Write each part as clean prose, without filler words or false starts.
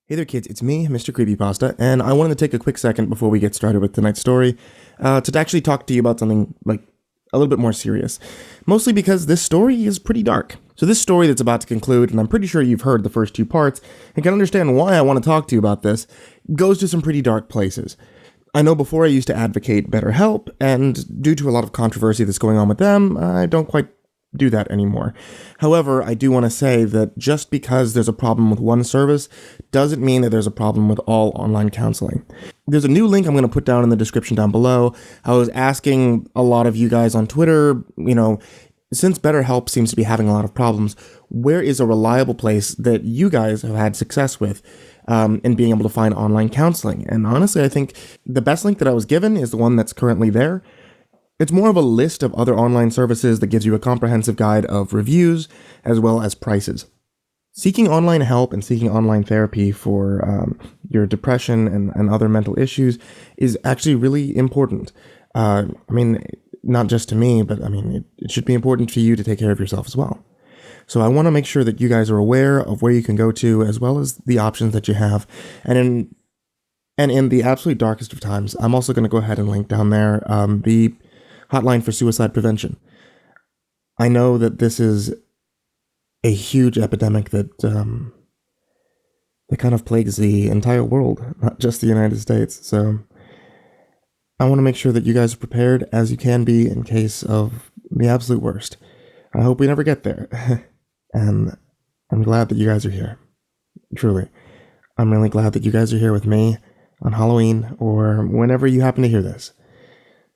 Hey there kids, it's me, MrCreepyPasta, and I wanted to take a quick second before we get started with tonight's story to actually talk to you about something, a little bit more serious. Mostly because this story is pretty dark. So this story that's about to conclude, and I'm pretty sure you've heard the first two parts, and can understand why I want to talk to you about this, goes to some pretty dark places. I know before I used to advocate BetterHelp, and due to a lot of controversy that's going on with them, I don't quite do that anymore. However, I do want to say that just because there's a problem with one service doesn't mean that there's a problem with all online counseling. There's a new link I'm going to put down in the description down below. I was asking a lot of you guys on Twitter, since BetterHelp seems to be having a lot of problems, where is a reliable place that you guys have had success with in being able to find online counseling? And honestly, I think the best link that I was given is the one that's currently there. It's more of a list of other online services that gives you a comprehensive guide of reviews as well as prices. Seeking online help and seeking online therapy for your depression and other mental issues is actually really important. Not just to me, but it should be important for you to take care of yourself as well. So I want to make sure that you guys are aware of where you can go to as well as the options that you have. And in the absolute darkest of times, I'm also going to go ahead and link down there the hotline for suicide prevention. I know that this is a huge epidemic that kind of plagues the entire world, not just the United States. So I want to make sure that you guys are prepared as you can be in case of the absolute worst. I hope we never get there. And I'm glad that you guys are here. Truly. I'm really glad that you guys are here with me on Halloween or whenever you happen to hear this.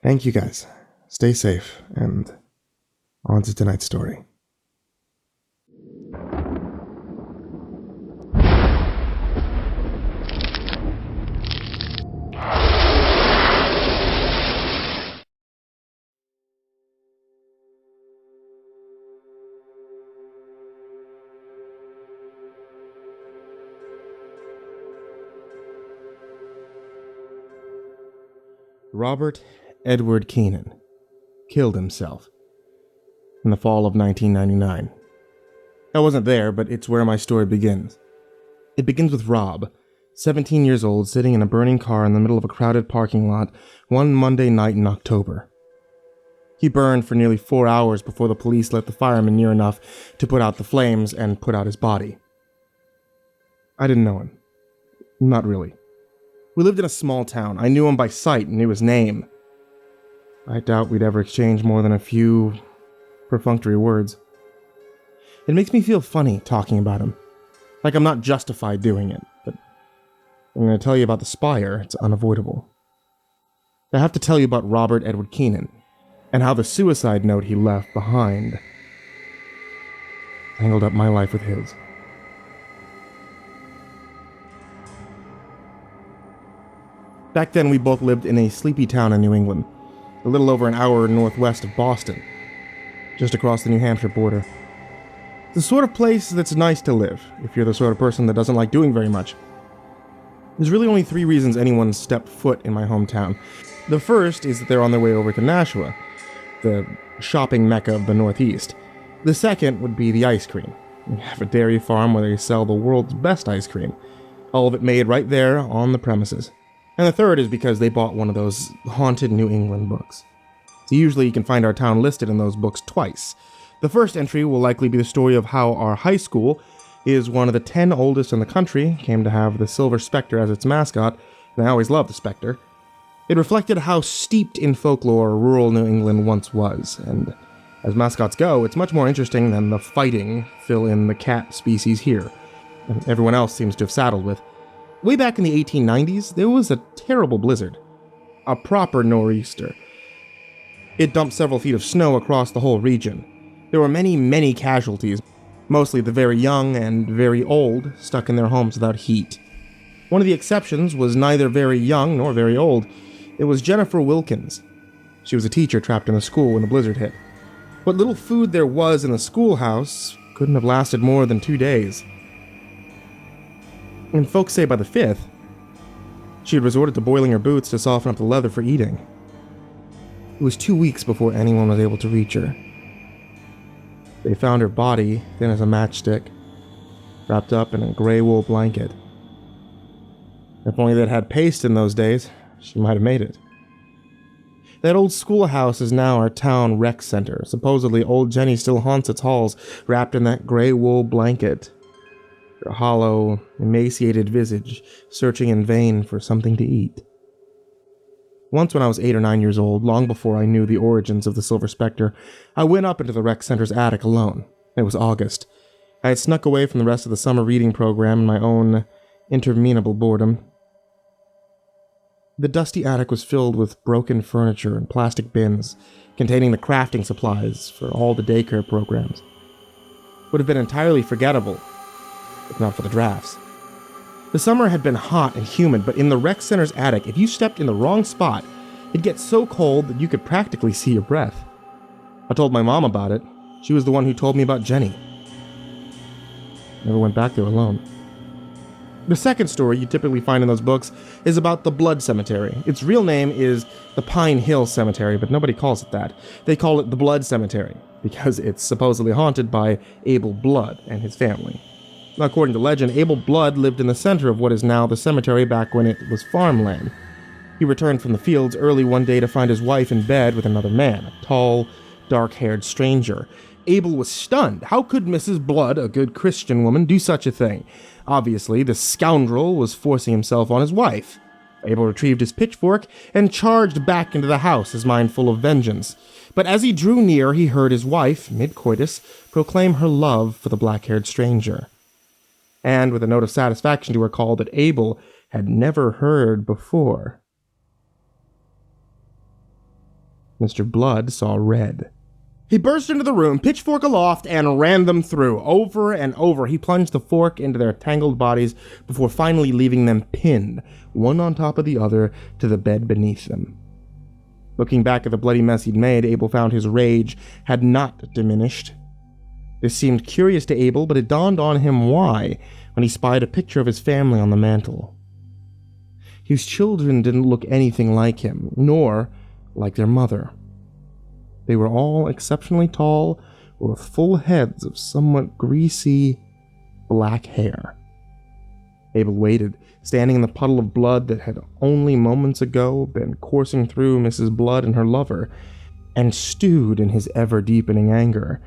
Thank you guys. Stay safe, and on to tonight's story. Robert Edward Keenan killed himself in the fall of 1999. I wasn't there, but it's where my story begins. It begins with Rob, 17 years old, sitting in a burning car in the middle of a crowded parking lot one Monday night in October. He burned for nearly 4 hours before the police let the firemen near enough to put out the flames and put out his body. I didn't know him. Not really. We lived in a small town. I knew him by sight and knew his name. I doubt we'd ever exchange more than a few perfunctory words. It makes me feel funny talking about him. Like I'm not justified doing it, but I'm going to tell you about the Spire. It's unavoidable. I have to tell you about Robert Edward Keenan and how the suicide note he left behind tangled up my life with his. Back then, we both lived in a sleepy town in New England, a little over an hour northwest of Boston, just across the New Hampshire border. It's the sort of place that's nice to live, if you're the sort of person that doesn't like doing very much. There's really only 3 reasons anyone stepped foot in my hometown. The first is that they're on their way over to Nashua, the shopping mecca of the Northeast. The second would be the ice cream. We have a dairy farm where they sell the world's best ice cream, all of it made right there on the premises. And the third is because they bought one of those haunted New England books. So usually you can find our town listed in those books twice. The first entry will likely be the story of how our high school is one of the 10 oldest in the country, came to have the Silver Spectre as its mascot, and I always loved the Spectre. It reflected how steeped in folklore rural New England once was, and as mascots go, it's much more interesting than the fighting fill-in-the-cat species here, and everyone else seems to have saddled with. Way back in the 1890s, there was a terrible blizzard. A proper nor'easter. It dumped several feet of snow across the whole region. There were many, many casualties, mostly the very young and very old, stuck in their homes without heat. One of the exceptions was neither very young nor very old. It was Jennifer Wilkins. She was a teacher trapped in the school when the blizzard hit. What little food there was in the schoolhouse couldn't have lasted more than 2 days. And folks say by the 5th, she had resorted to boiling her boots to soften up the leather for eating. It was 2 weeks before anyone was able to reach her. They found her body, thin as a matchstick, wrapped up in a gray wool blanket. If only they'd had paste in those days, she might have made it. That old schoolhouse is now our town rec center. Supposedly, old Jenny still haunts its halls, wrapped in that gray wool blanket. Her hollow, emaciated visage, searching in vain for something to eat. Once when I was 8 or 9 years old, long before I knew the origins of the Silver Spectre, I went up into the rec center's attic alone. It was August. I had snuck away from the rest of the summer reading program in my own interminable boredom. The dusty attic was filled with broken furniture and plastic bins containing the crafting supplies for all the daycare programs. Would have been entirely forgettable, if not for the drafts. The summer had been hot and humid, but in the rec center's attic, if you stepped in the wrong spot, it'd get so cold that you could practically see your breath. I told my mom about it. She was the one who told me about Jenny. Never went back there alone. The second story you typically find in those books is about the Blood Cemetery. Its real name is the Pine Hill Cemetery, but nobody calls it that. They call it the Blood Cemetery, because it's supposedly haunted by Abel Blood and his family. According to legend, Abel Blood lived in the center of what is now the cemetery back when it was farmland. He returned from the fields early one day to find his wife in bed with another man, a tall, dark-haired stranger. Abel was stunned. How could Mrs. Blood, a good Christian woman, do such a thing? Obviously, the scoundrel was forcing himself on his wife. Abel retrieved his pitchfork and charged back into the house, his mind full of vengeance. But as he drew near, he heard his wife, mid-coitus, proclaim her love for the black-haired stranger. And with a note of satisfaction to recall that Abel had never heard before. Mr. Blood saw red. He burst into the room, pitchfork aloft, and ran them through. Over and over, he plunged the fork into their tangled bodies before finally leaving them pinned, one on top of the other, to the bed beneath them. Looking back at the bloody mess he'd made, Abel found his rage had not diminished. This seemed curious to Abel, but it dawned on him why when he spied a picture of his family on the mantel. His children didn't look anything like him, nor like their mother. They were all exceptionally tall, with full heads of somewhat greasy, black hair. Abel waited, standing in the puddle of blood that had only moments ago been coursing through Mrs. Blood and her lover, and stewed in his ever-deepening anger.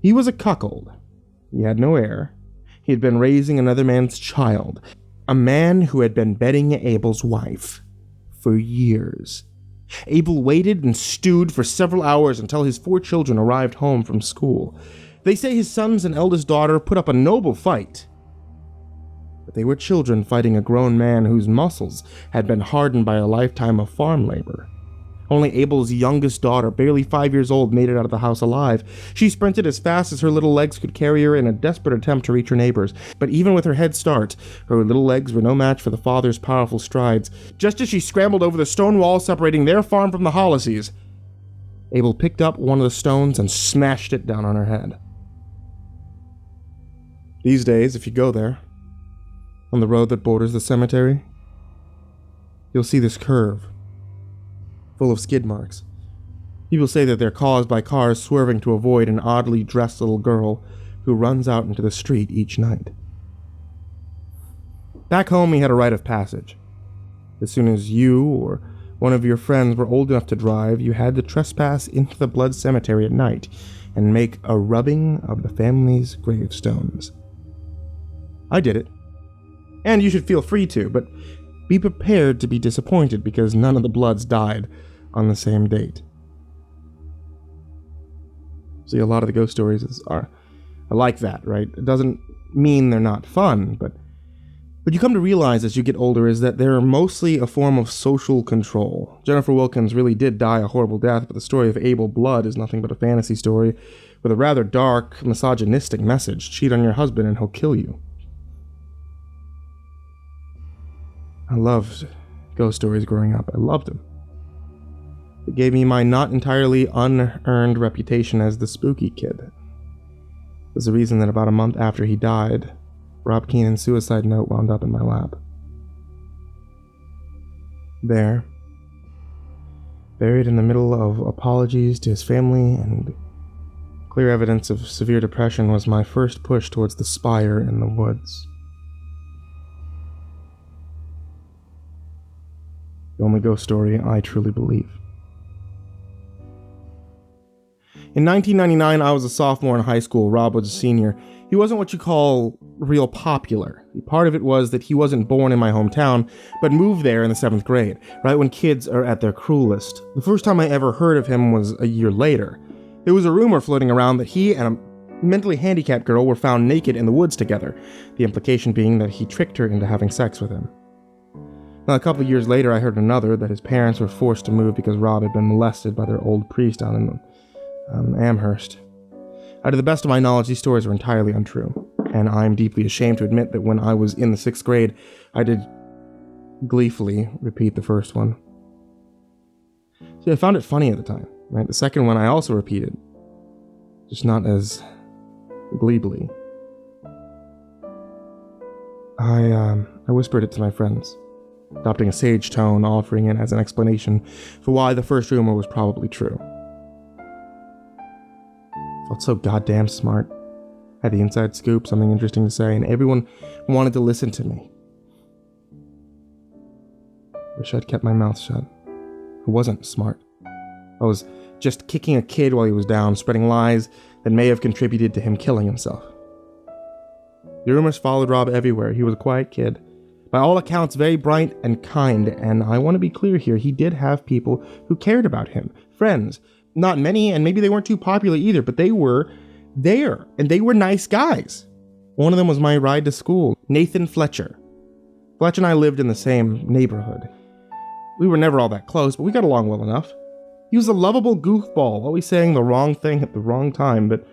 He was a cuckold. He had no heir. He had been raising another man's child, a man who had been bedding Abel's wife for years. Abel waited and stewed for several hours until his 4 children arrived home from school. They say his sons and eldest daughter put up a noble fight. But they were children fighting a grown man whose muscles had been hardened by a lifetime of farm labor. Only Abel's youngest daughter, barely 5 years old, made it out of the house alive. She sprinted as fast as her little legs could carry her in a desperate attempt to reach her neighbors. But even with her head start, her little legs were no match for the father's powerful strides. Just as she scrambled over the stone wall separating their farm from the Hollises, Abel picked up one of the stones and smashed it down on her head. These days, if you go there, on the road that borders the cemetery, you'll see this curve, full of skid marks. People say that they're caused by cars swerving to avoid an oddly dressed little girl who runs out into the street each night. Back home, he had a rite of passage. As soon as you or one of your friends were old enough to drive, you had to trespass into the blood cemetery at night and make a rubbing of the family's gravestones. I did it. And you should feel free to, but be prepared to be disappointed because none of the Bloods died on the same date. See, a lot of the ghost stories are like that, right? It doesn't mean they're not fun, but what you come to realize as you get older is that they're mostly a form of social control. Jennifer Wilkins really did die a horrible death, but the story of Abel Blood is nothing but a fantasy story with a rather dark, misogynistic message. Cheat on your husband and he'll kill you. I loved ghost stories growing up. I loved them. It gave me my not entirely unearned reputation as the spooky kid. There's a reason that about a month after he died, Rob Keenan's suicide note wound up in my lap. There, buried in the middle of apologies to his family and clear evidence of severe depression, was my first push towards the Spire in the woods. The only ghost story I truly believe. In 1999, I was a sophomore in high school. Rob was a senior. He wasn't what you call real popular. Part of it was that he wasn't born in my hometown, but moved there in the 7th grade, right when kids are at their cruelest. The first time I ever heard of him was a year later. There was a rumor floating around that he and a mentally handicapped girl were found naked in the woods together, the implication being that he tricked her into having sex with him. Now, a couple of years later, I heard another, that his parents were forced to move because Rob had been molested by their old priest down in Amherst. Out of the best of my knowledge, these stories are entirely untrue, and I'm deeply ashamed to admit that when I was in the 6th grade, I did gleefully repeat the first one. See, I found it funny at the time, right? The second one I also repeated, just not as gleefully. I whispered it to my friends, adopting a sage tone, offering it as an explanation for why the first rumor was probably true. Felt so goddamn smart. Had the inside scoop, something interesting to say, and everyone wanted to listen to me. Wish I'd kept my mouth shut. I wasn't smart. I was just kicking a kid while he was down, spreading lies that may have contributed to him killing himself. The rumors followed Rob everywhere. He was a quiet kid. By all accounts, very bright and kind, and I want to be clear here, he did have people who cared about him. Friends. Not many, and maybe they weren't too popular either, but they were there, and they were nice guys. One of them was my ride to school, Nathan Fletcher. Fletch and I lived in the same neighborhood. We were never all that close, but we got along well enough. He was a lovable goofball, always saying the wrong thing at the wrong time, but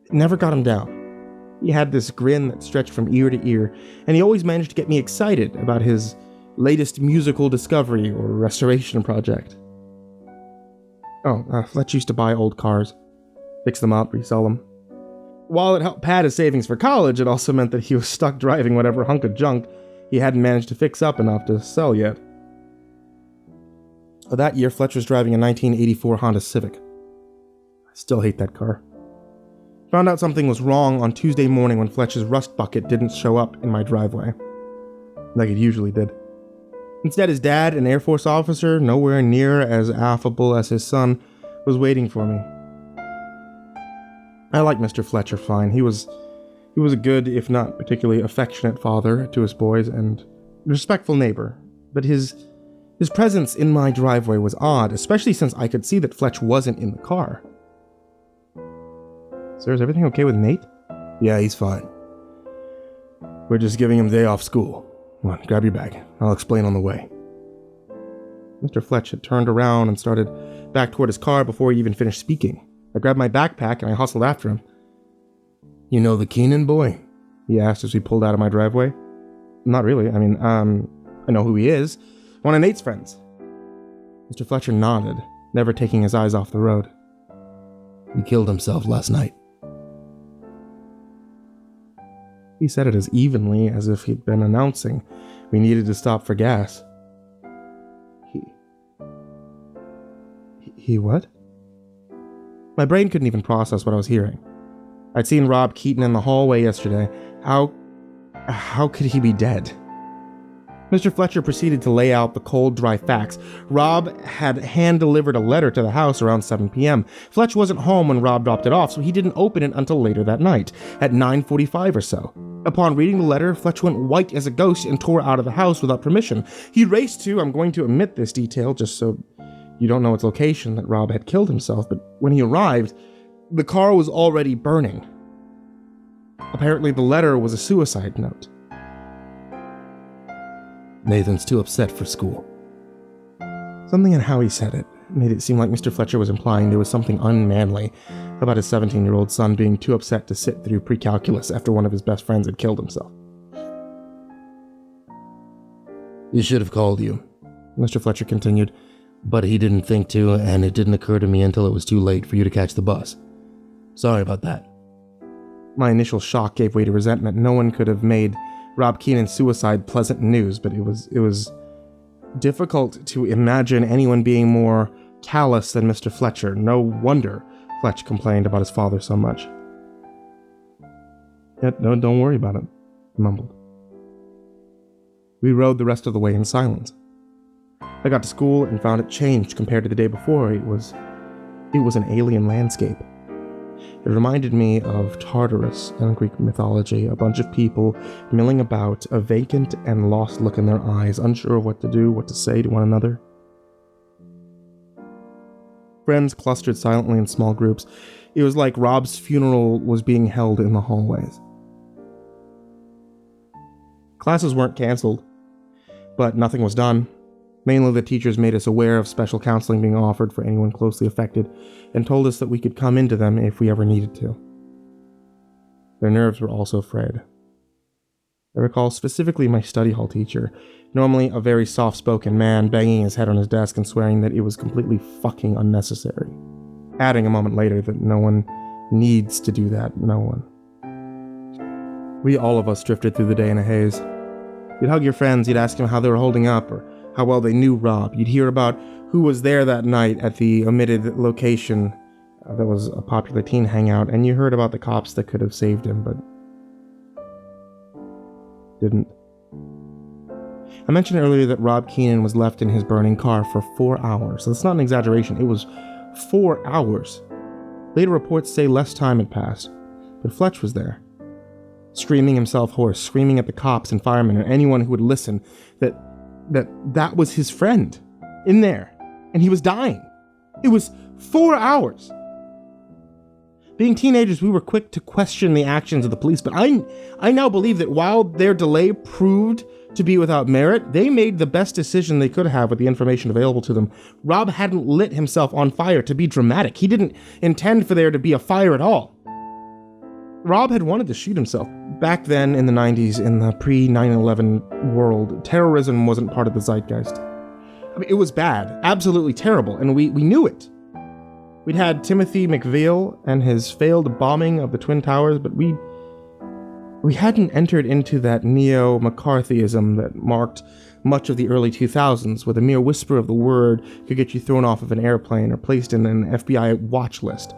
it never got him down. He had this grin that stretched from ear to ear, and he always managed to get me excited about his latest musical discovery or restoration project. Fletch used to buy old cars, fix them up, resell them. While it helped pad his savings for college, it also meant that he was stuck driving whatever hunk of junk he hadn't managed to fix up enough to sell yet. That year, Fletch was driving a 1984 Honda Civic. I still hate that car. Found out something was wrong on Tuesday morning when Fletch's rust bucket didn't show up in my driveway, like it usually did. Instead, his dad, an Air Force officer, nowhere near as affable as his son, was waiting for me. I liked Mr. Fletcher fine. He was a good, if not particularly affectionate father to his boys and respectful neighbor, but his presence in my driveway was odd, especially since I could see that Fletch wasn't in the car. Sir, is everything okay with Nate? Yeah, he's fine. We're just giving him the day off school. Come on, grab your bag. I'll explain on the way. Mr. Fletch had turned around and started back toward his car before he even finished speaking. I grabbed my backpack and I hustled after him. You know the Keenan boy? He asked as we pulled out of my driveway. Not really. I know who he is. One of Nate's friends. Mr. Fletcher nodded, never taking his eyes off the road. He killed himself last night. He said it as evenly as if he'd been announcing we needed to stop for gas. He what? My brain couldn't even process what I was hearing. I'd seen Rob Keaton in the hallway yesterday. How could he be dead? Mr. Fletcher proceeded to lay out the cold, dry facts. Rob had hand-delivered a letter to the house around 7 p.m. Fletch wasn't home when Rob dropped it off, so he didn't open it until later that night, at 9:45 or so. Upon reading the letter, Fletch went white as a ghost and tore out of the house without permission. He raced to, I'm going to omit this detail just so you don't know its location, that Rob had killed himself, but when he arrived, the car was already burning. Apparently the letter was a suicide note. Nathan's too upset for school. Something in how he said it made it seem like Mr. Fletcher was implying there was something unmanly about his 17-year-old son being too upset to sit through pre-calculus after one of his best friends had killed himself. He should have called you, Mr. Fletcher continued, but he didn't think to, and it didn't occur to me until it was too late for you to catch the bus. Sorry about that. My initial shock gave way to resentment. No one could have made Rob Keenan's suicide pleasant news, but it was difficult to imagine anyone being more callous than Mr. Fletcher. No wonder Fletch complained about his father so much. No, don't worry about it, I mumbled. We rode the rest of the way in silence. I got to school and found it changed compared to the day before. It was an alien landscape. It reminded me of Tartarus in Greek mythology, a bunch of people milling about, a vacant and lost look in their eyes, unsure of what to do, what to say to one another. Friends clustered silently in small groups. It was like Rob's funeral was being held in the hallways. Classes weren't canceled, but nothing was done. Mainly the teachers made us aware of special counseling being offered for anyone closely affected, and told us that we could come into them if we ever needed to. Their nerves were also frayed. I recall specifically my study hall teacher, normally a very soft-spoken man, banging his head on his desk and swearing that it was completely fucking unnecessary, adding a moment later that no one needs to do that, no one. All of us drifted through the day in a haze. You'd hug your friends, you'd ask them how they were holding up, or how well they knew Rob. You'd hear about who was there that night at the omitted location that was a popular teen hangout, and you heard about the cops that could have saved him, but didn't. I mentioned earlier that Rob Keenan was left in his burning car for 4 hours. So that's not an exaggeration. It was 4 hours. Later reports say less time had passed, but Fletch was there, screaming himself hoarse, screaming at the cops and firemen and anyone who would listen that was his friend in there, and he was dying. It was 4 hours. Being teenagers, we were quick to question the actions of the police, but I now believe that while their delay proved to be without merit, they made the best decision they could have with the information available to them. Rob hadn't lit himself on fire to be dramatic. He didn't intend for there to be a fire at all. Rob had wanted to shoot himself. Back then, in the 90s, in the pre-9/11 world, terrorism wasn't part of the zeitgeist. I mean, it was bad, absolutely terrible, and we knew it. We'd had Timothy McVeigh and his failed bombing of the Twin Towers, but we hadn't entered into that neo-McCarthyism that marked much of the early 2000s, where the mere whisper of the word could get you thrown off of an airplane or placed in an FBI watch list.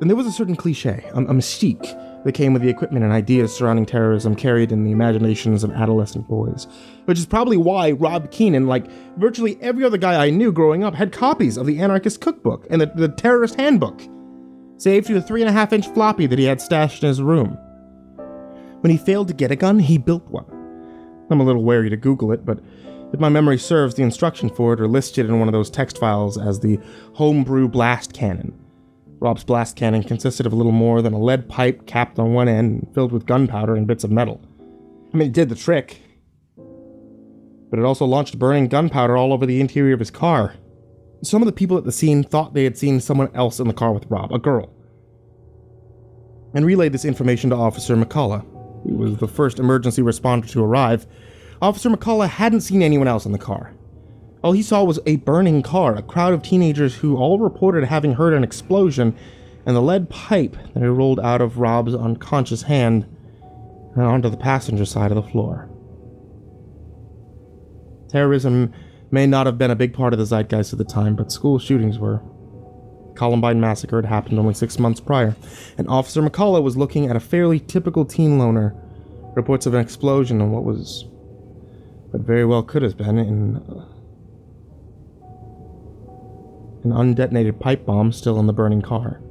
And there was a certain cliche, a mystique, that came with the equipment and ideas surrounding terrorism carried in the imaginations of adolescent boys. Which is probably why Rob Keenan, like virtually every other guy I knew growing up, had copies of the Anarchist Cookbook and the Terrorist Handbook, saved to the 3.5-inch floppy that he had stashed in his room. When he failed to get a gun, he built one. I'm a little wary to Google it, but if my memory serves, the instructions for it are listed in one of those text files as the Homebrew Blast Cannon. Rob's blast cannon consisted of a little more than a lead pipe capped on one end and filled with gunpowder and bits of metal. I mean, it did the trick, but it also launched burning gunpowder all over the interior of his car. Some of the people at the scene thought they had seen someone else in the car with Rob, a girl, and relayed this information to Officer McCullough, who was the first emergency responder to arrive. Officer McCullough hadn't seen anyone else in the car. All he saw was a burning car, a crowd of teenagers who all reported having heard an explosion, and the lead pipe that had rolled out of Rob's unconscious hand and onto the passenger side of the floor. Terrorism may not have been a big part of the zeitgeist at the time, but school shootings were. Columbine massacre had happened only 6 months prior, and Officer McCullough was looking at a fairly typical teen loner. Reports of an explosion and what very well could have been an undetonated pipe bomb still in the burning car.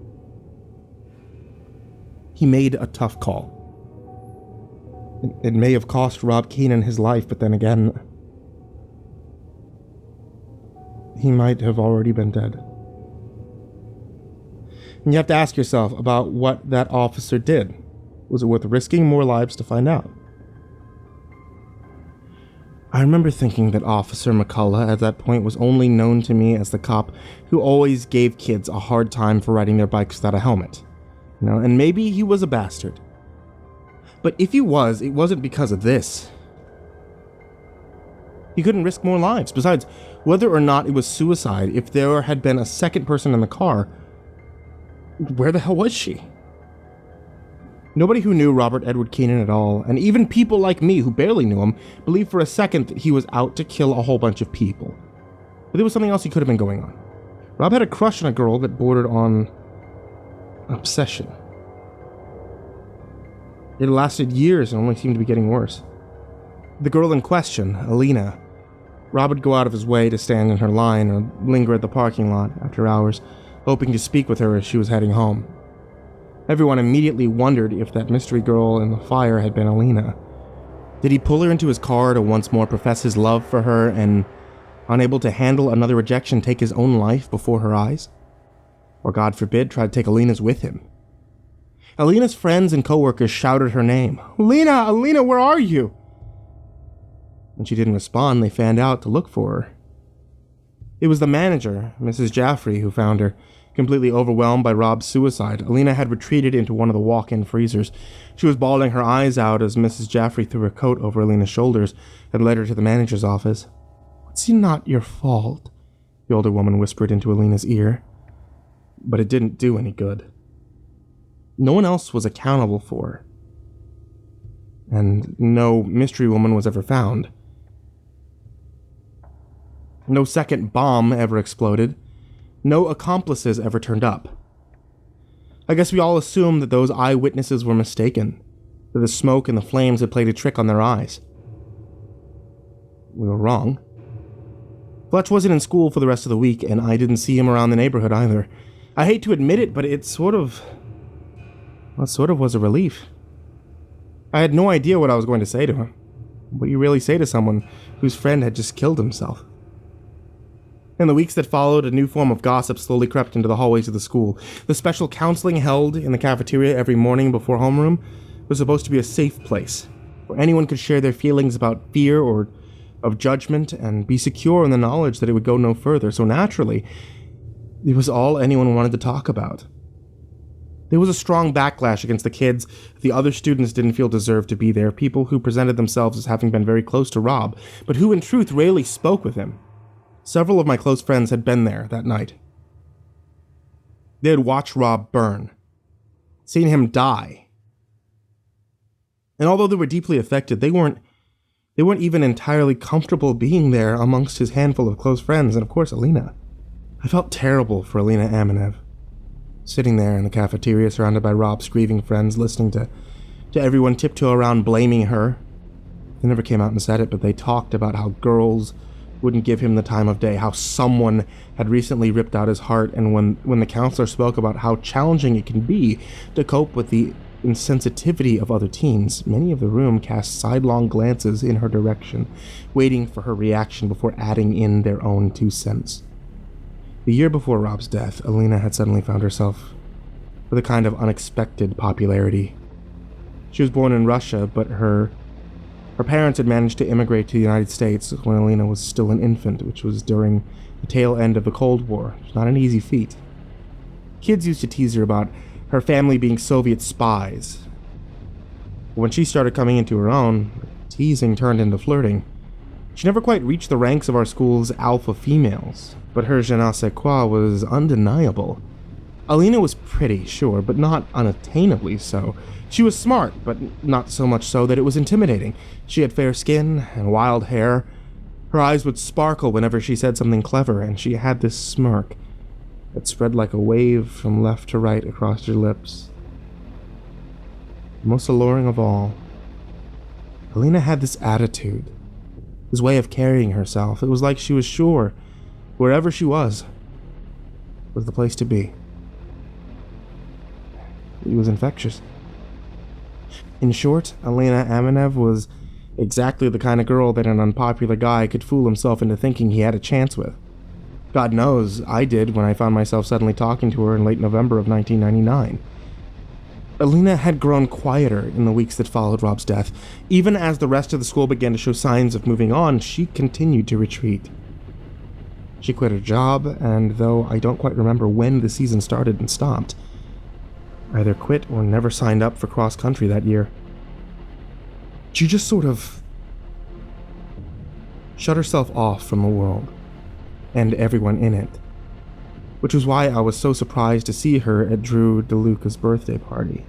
He made a tough call. It may have cost Rob Keenan his life, but then again, he might have already been dead. And you have to ask yourself about what that officer did. Was it worth risking more lives to find out? I remember thinking that Officer McCullough at that point was only known to me as the cop who always gave kids a hard time for riding their bikes without a helmet. And maybe he was a bastard. But if he was, it wasn't because of this. He couldn't risk more lives. Besides, whether or not it was suicide, if there had been a second person in the car, where the hell was she? Nobody who knew Robert Edward Keenan at all, and even people like me who barely knew him, believed for a second that he was out to kill a whole bunch of people. But there was something else he could have been going on. Rob had a crush on a girl that bordered on obsession. It lasted years and only seemed to be getting worse. The girl in question, Alina, Rob would go out of his way to stand in her line or linger at the parking lot after hours, hoping to speak with her as she was heading home. Everyone immediately wondered if that mystery girl in the fire had been Alina. Did he pull her into his car to once more profess his love for her and, unable to handle another rejection, take his own life before her eyes? Or, God forbid, try to take Alina's with him? Alina's friends and co-workers shouted her name. Alina, where are you? When she didn't respond, they fanned out to look for her. It was the manager, Mrs. Jaffrey, who found her. Completely overwhelmed by Rob's suicide, Alina had retreated into one of the walk-in freezers. She was bawling her eyes out as Mrs. Jaffrey threw her coat over Alina's shoulders and led her to the manager's office. "It's not your fault," the older woman whispered into Alina's ear. But it didn't do any good. No one else was accountable for her. And no mystery woman was ever found. No second bomb ever exploded. No accomplices ever turned up. I guess we all assumed that those eyewitnesses were mistaken, that the smoke and the flames had played a trick on their eyes. We were wrong. Fletch wasn't in school for the rest of the week, and I didn't see him around the neighborhood either. I hate to admit it, but it sort of was a relief. I had no idea what I was going to say to him. What you really say to someone whose friend had just killed himself. In the weeks that followed, a new form of gossip slowly crept into the hallways of the school. The special counseling held in the cafeteria every morning before homeroom was supposed to be a safe place, where anyone could share their feelings about fear or of judgment and be secure in the knowledge that it would go no further. So naturally, it was all anyone wanted to talk about. There was a strong backlash against the kids the other students didn't feel deserved to be there, people who presented themselves as having been very close to Rob, but who in truth rarely spoke with him. Several of my close friends had been there that night. They had watched Rob burn, seen him die. And although they were deeply affected, they weren't even entirely comfortable being there amongst his handful of close friends, and of course Alina. I felt terrible for Alina Amenev, sitting there in the cafeteria surrounded by Rob's grieving friends, listening to everyone tiptoe around blaming her. They never came out and said it, but they talked about how girls wouldn't give him the time of day, how someone had recently ripped out his heart, and when the counselor spoke about how challenging it can be to cope with the insensitivity of other teens, many of the room cast sidelong glances in her direction, waiting for her reaction before adding in their own 2 cents. The year before Rob's death, Alina had suddenly found herself with a kind of unexpected popularity. She was born in Russia, but her parents had managed to immigrate to the United States when Alina was still an infant, which was during the tail end of the Cold War. It was not an easy feat. Kids used to tease her about her family being Soviet spies. When she started coming into her own, teasing turned into flirting. She never quite reached the ranks of our school's alpha females, but her je ne sais quoi was undeniable. Alina was pretty, sure, but not unattainably so. She was smart, but not so much so that it was intimidating. She had fair skin and wild hair. Her eyes would sparkle whenever she said something clever, and she had this smirk that spread like a wave from left to right across her lips. Most alluring of all, Alina had this attitude, this way of carrying herself. It was like she was sure wherever she was the place to be. It was infectious. In short, Alina Amenev was exactly the kind of girl that an unpopular guy could fool himself into thinking he had a chance with. God knows, I did when I found myself suddenly talking to her in late November of 1999. Alina had grown quieter in the weeks that followed Rob's death. Even as the rest of the school began to show signs of moving on, she continued to retreat. She quit her job, and though I don't quite remember when the season started and stopped, either quit or never signed up for cross-country that year. She just sort of shut herself off from the world and everyone in it, which was why I was so surprised to see her at Drew DeLuca's birthday party.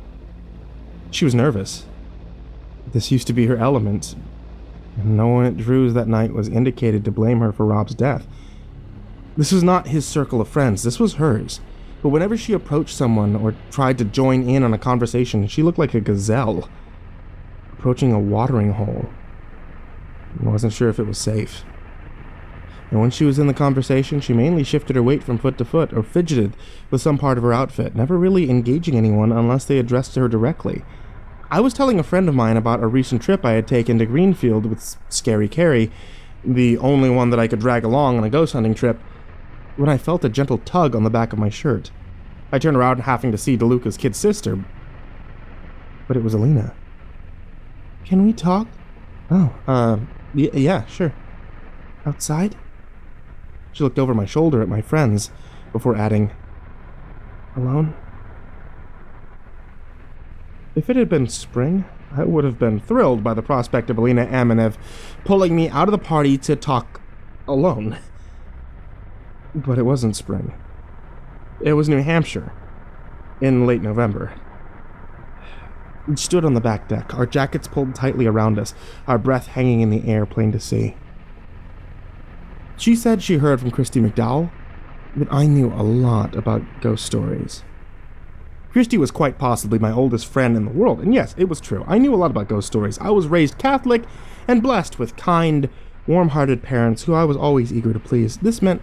She was nervous. This used to be her element, and no one at Drew's that night was indicated to blame her for Rob's death. This was not his circle of friends, this was hers. But whenever she approached someone or tried to join in on a conversation, she looked like a gazelle approaching a watering hole. I wasn't sure if it was safe. And when she was in the conversation, she mainly shifted her weight from foot to foot or fidgeted with some part of her outfit, never really engaging anyone unless they addressed her directly. I was telling a friend of mine about a recent trip I had taken to Greenfield with Scary Carrie, the only one that I could drag along on a ghost hunting trip, when I felt a gentle tug on the back of my shirt. I turned around, having to see DeLuca's kid sister, but it was Alina. "Can we talk?" "Oh, yeah, sure." "Outside?" She looked over my shoulder at my friends before adding, "Alone?" If it had been spring, I would have been thrilled by the prospect of Alina Aminev pulling me out of the party to talk alone. But it wasn't spring. It was New Hampshire, in late November. We stood on the back deck, our jackets pulled tightly around us, our breath hanging in the air, plain to see. She said she heard from Christy McDowell that I knew a lot about ghost stories. Christy was quite possibly my oldest friend in the world, and yes, it was true. I knew a lot about ghost stories. I was raised Catholic and blessed with kind, warm-hearted parents who I was always eager to please. This meant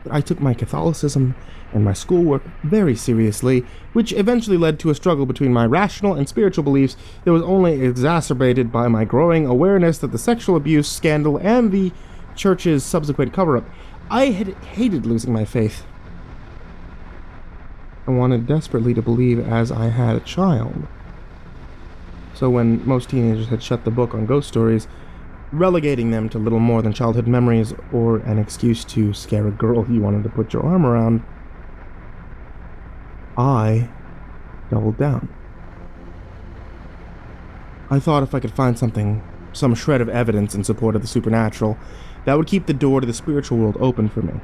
that I took my Catholicism and my schoolwork very seriously, which eventually led to a struggle between my rational and spiritual beliefs that was only exacerbated by my growing awareness that the sexual abuse scandal and the church's subsequent cover-up. I had hated losing my faith. I wanted desperately to believe as I had a child. So when most teenagers had shut the book on ghost stories, relegating them to little more than childhood memories or an excuse to scare a girl you wanted to put your arm around, I doubled down. I thought if I could find something, some shred of evidence in support of the supernatural, that would keep the door to the spiritual world open for me.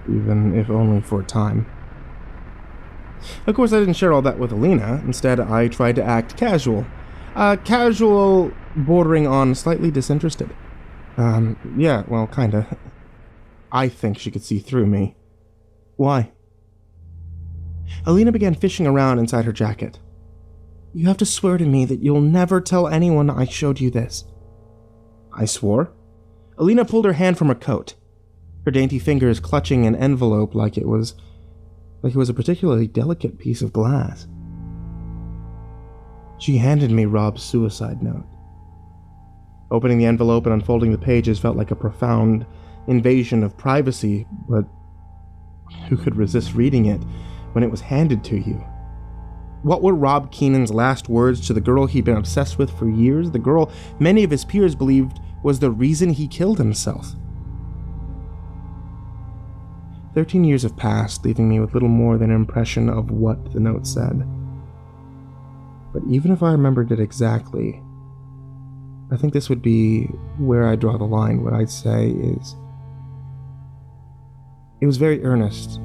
Even if only for a time. Of course, I didn't share all that with Alina. Instead, I tried to act casual. Casual, bordering on slightly disinterested. Yeah, well, kinda. I think she could see through me. Why? Alina began fishing around inside her jacket. "You have to swear to me that you'll never tell anyone I showed you this." I swore. Alina pulled her hand from her coat, her dainty fingers clutching an envelope like it was a particularly delicate piece of glass. She handed me Rob's suicide note. Opening the envelope and unfolding the pages felt like a profound invasion of privacy, but who could resist reading it when it was handed to you? What were Rob Keenan's last words to the girl he'd been obsessed with for years, the girl many of his peers believed was the reason he killed himself? 13 years have passed, leaving me with little more than an impression of what the note said. But even if I remembered it exactly, I think this would be where I draw the line. What I'd say is, it was very earnest.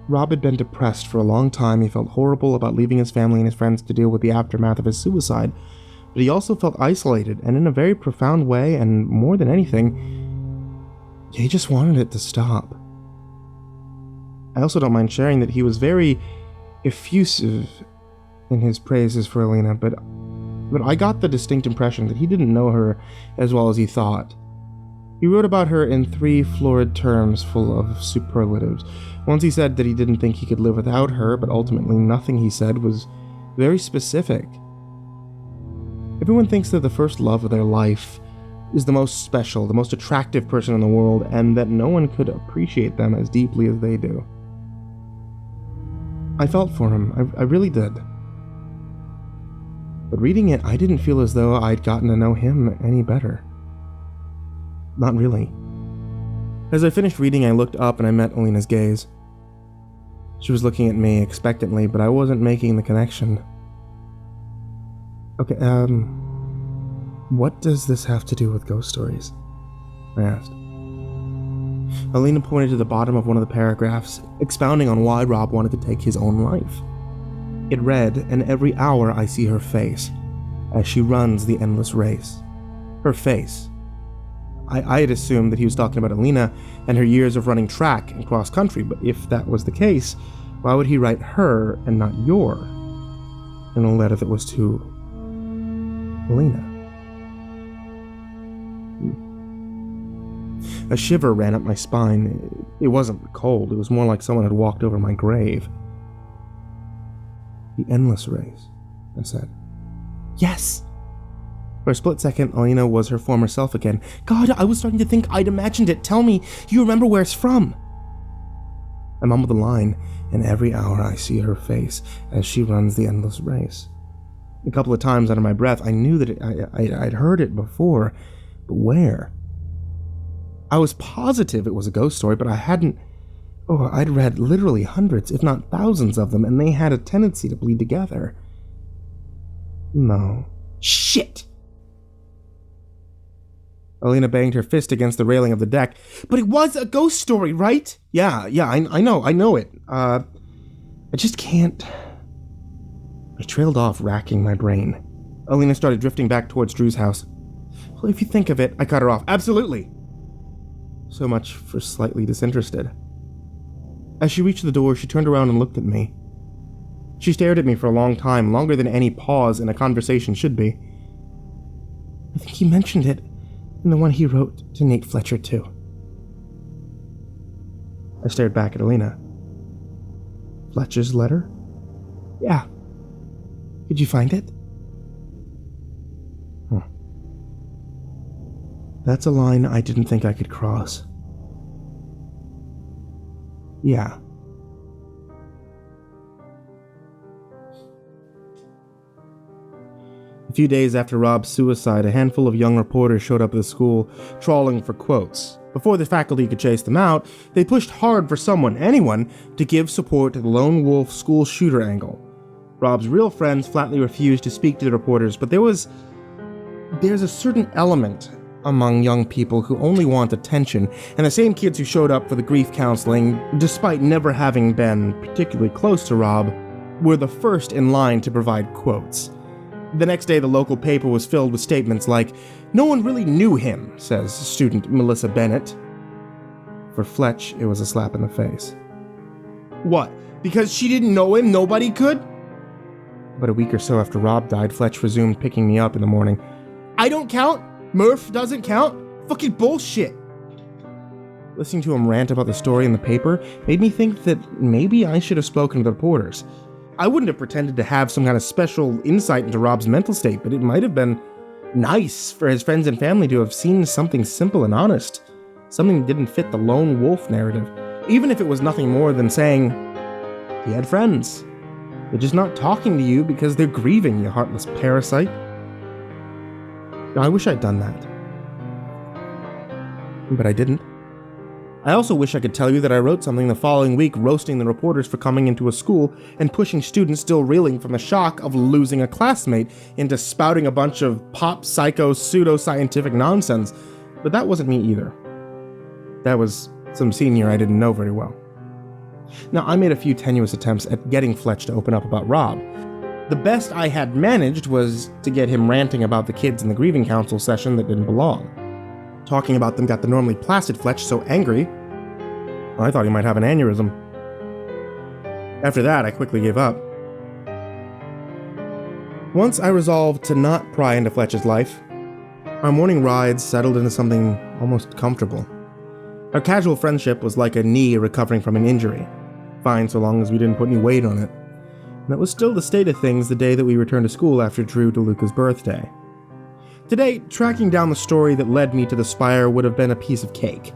Rob had been depressed for a long time. He felt horrible about leaving his family and his friends to deal with the aftermath of his suicide, but he also felt isolated, and in a very profound way, and more than anything, he just wanted it to stop. I also don't mind sharing that he was very effusive in his praises for Alina, but I got the distinct impression that he didn't know her as well as he thought. He wrote about her in 3 florid terms full of superlatives. Once he said that he didn't think he could live without her, but ultimately nothing he said was very specific. Everyone thinks that the first love of their life is the most special, the most attractive person in the world, and that no one could appreciate them as deeply as they do. I felt for him, I really did. But reading it, I didn't feel as though I'd gotten to know him any better. Not really. As I finished reading, I looked up and I met Alina's gaze. She was looking at me expectantly, but I wasn't making the connection. Okay, what does this have to do with ghost stories? I asked. Alina pointed to the bottom of one of the paragraphs, expounding on why Rob wanted to take his own life. It read, "And every hour I see her face, as she runs the endless race." Her face. I had assumed that he was talking about Alina and her years of running track and cross-country, but if that was the case, why would he write her and not your in a letter that was to Alina? A shiver ran up my spine. It wasn't cold, it was more like someone had walked over my grave. The endless race, I said. Yes! For a split second, Elena was her former self again. God, I was starting to think I'd imagined it. Tell me, you remember where it's from? I mumbled the line, and every hour I see her face as she runs the endless race. A couple of times under my breath, I knew that I'd heard it before, but where? I was positive it was a ghost story, but I hadn't... Oh, I'd read literally hundreds, if not thousands of them, and they had a tendency to bleed together. No. Shit! Elena banged her fist against the railing of the deck. But it was a ghost story, right? Yeah, I know it. I just can't... I trailed off, racking my brain. Elena started drifting back towards Drew's house. Well, if you think of it, I cut her off. Absolutely! So much for slightly disinterested. As she reached the door, she turned around and looked at me. She stared at me for a long time, longer than any pause in a conversation should be. I think he mentioned it in the one he wrote to Nate Fletcher, too. I stared back at Elena. Fletcher's letter? Yeah. Could you find it? That's a line I didn't think I could cross. Yeah. A few days after Rob's suicide, a handful of young reporters showed up at the school, trawling for quotes. Before the faculty could chase them out, they pushed hard for anyone, to give support to the lone wolf school shooter angle. Rob's real friends flatly refused to speak to the reporters, but there's a certain element among young people who only want attention, and the same kids who showed up for the grief counseling, despite never having been particularly close to Rob, were the first in line to provide quotes. The next day, the local paper was filled with statements like, "No one really knew him," says student Melissa Bennett. For Fletch, it was a slap in the face. What? Because she didn't know him, nobody could? But a week or so after Rob died, Fletch resumed picking me up in the morning. I don't count? Murph doesn't count? Fucking bullshit! Listening to him rant about the story in the paper made me think that maybe I should have spoken to the reporters. I wouldn't have pretended to have some kind of special insight into Rob's mental state, but it might have been nice for his friends and family to have seen something simple and honest. Something that didn't fit the lone wolf narrative. Even if it was nothing more than saying, he had friends. They're just not talking to you because they're grieving, you heartless parasite. I wish I'd done that. But I didn't. I also wish I could tell you that I wrote something the following week roasting the reporters for coming into a school and pushing students still reeling from the shock of losing a classmate into spouting a bunch of pop psycho pseudo-scientific nonsense, but that wasn't me either. That was some senior I didn't know very well. Now, I made a few tenuous attempts at getting Fletch to open up about Rob. The best I had managed was to get him ranting about the kids in the grieving council session that didn't belong. Talking about them got the normally placid Fletch so angry, I thought he might have an aneurysm. After that, I quickly gave up. Once I resolved to not pry into Fletch's life, our morning rides settled into something almost comfortable. Our casual friendship was like a knee recovering from an injury. Fine so long as we didn't put any weight on it. And that was still the state of things the day that we returned to school after Drew DeLuca's birthday. Today, tracking down the story that led me to the Spire would have been a piece of cake.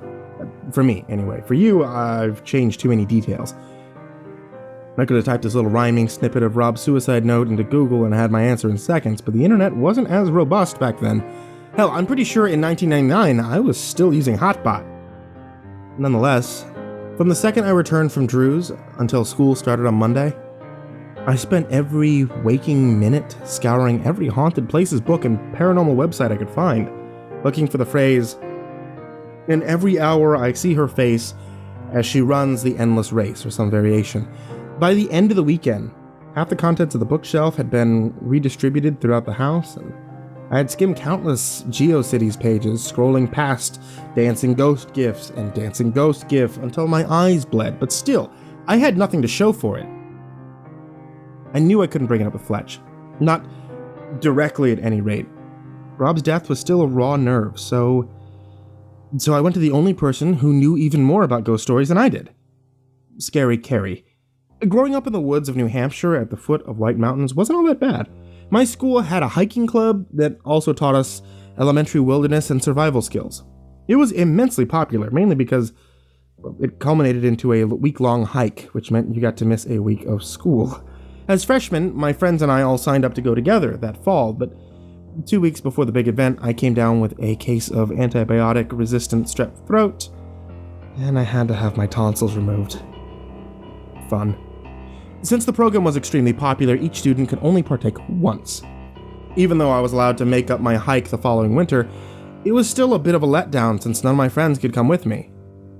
For me, anyway. For you, I've changed too many details. I could have typed this little rhyming snippet of Rob's suicide note into Google and had my answer in seconds, but the internet wasn't as robust back then. Hell, I'm pretty sure in 1999 I was still using Hotbot. Nonetheless, from the second I returned from Drew's until school started on Monday, I spent every waking minute scouring every haunted places book and paranormal website I could find, looking for the phrase, "In every hour I see her face as she runs the endless race," or some variation. By the end of the weekend, half the contents of the bookshelf had been redistributed throughout the house, and I had skimmed countless GeoCities pages, scrolling past Dancing Ghost GIFs and Dancing Ghost GIF until my eyes bled, but still, I had nothing to show for it. I knew I couldn't bring it up with Fletch. Not directly at any rate. Rob's death was still a raw nerve, so So I went to the only person who knew even more about ghost stories than I did. Scary Carrie. Growing up in the woods of New Hampshire at the foot of White Mountains wasn't all that bad. My school had a hiking club that also taught us elementary wilderness and survival skills. It was immensely popular, mainly because it culminated into a week-long hike, which meant you got to miss a week of school. As freshmen, my friends and I all signed up to go together that fall, but 2 weeks before the big event, I came down with a case of antibiotic-resistant strep throat, and I had to have my tonsils removed. Fun. Since the program was extremely popular, each student could only partake once. Even though I was allowed to make up my hike the following winter, it was still a bit of a letdown since none of my friends could come with me.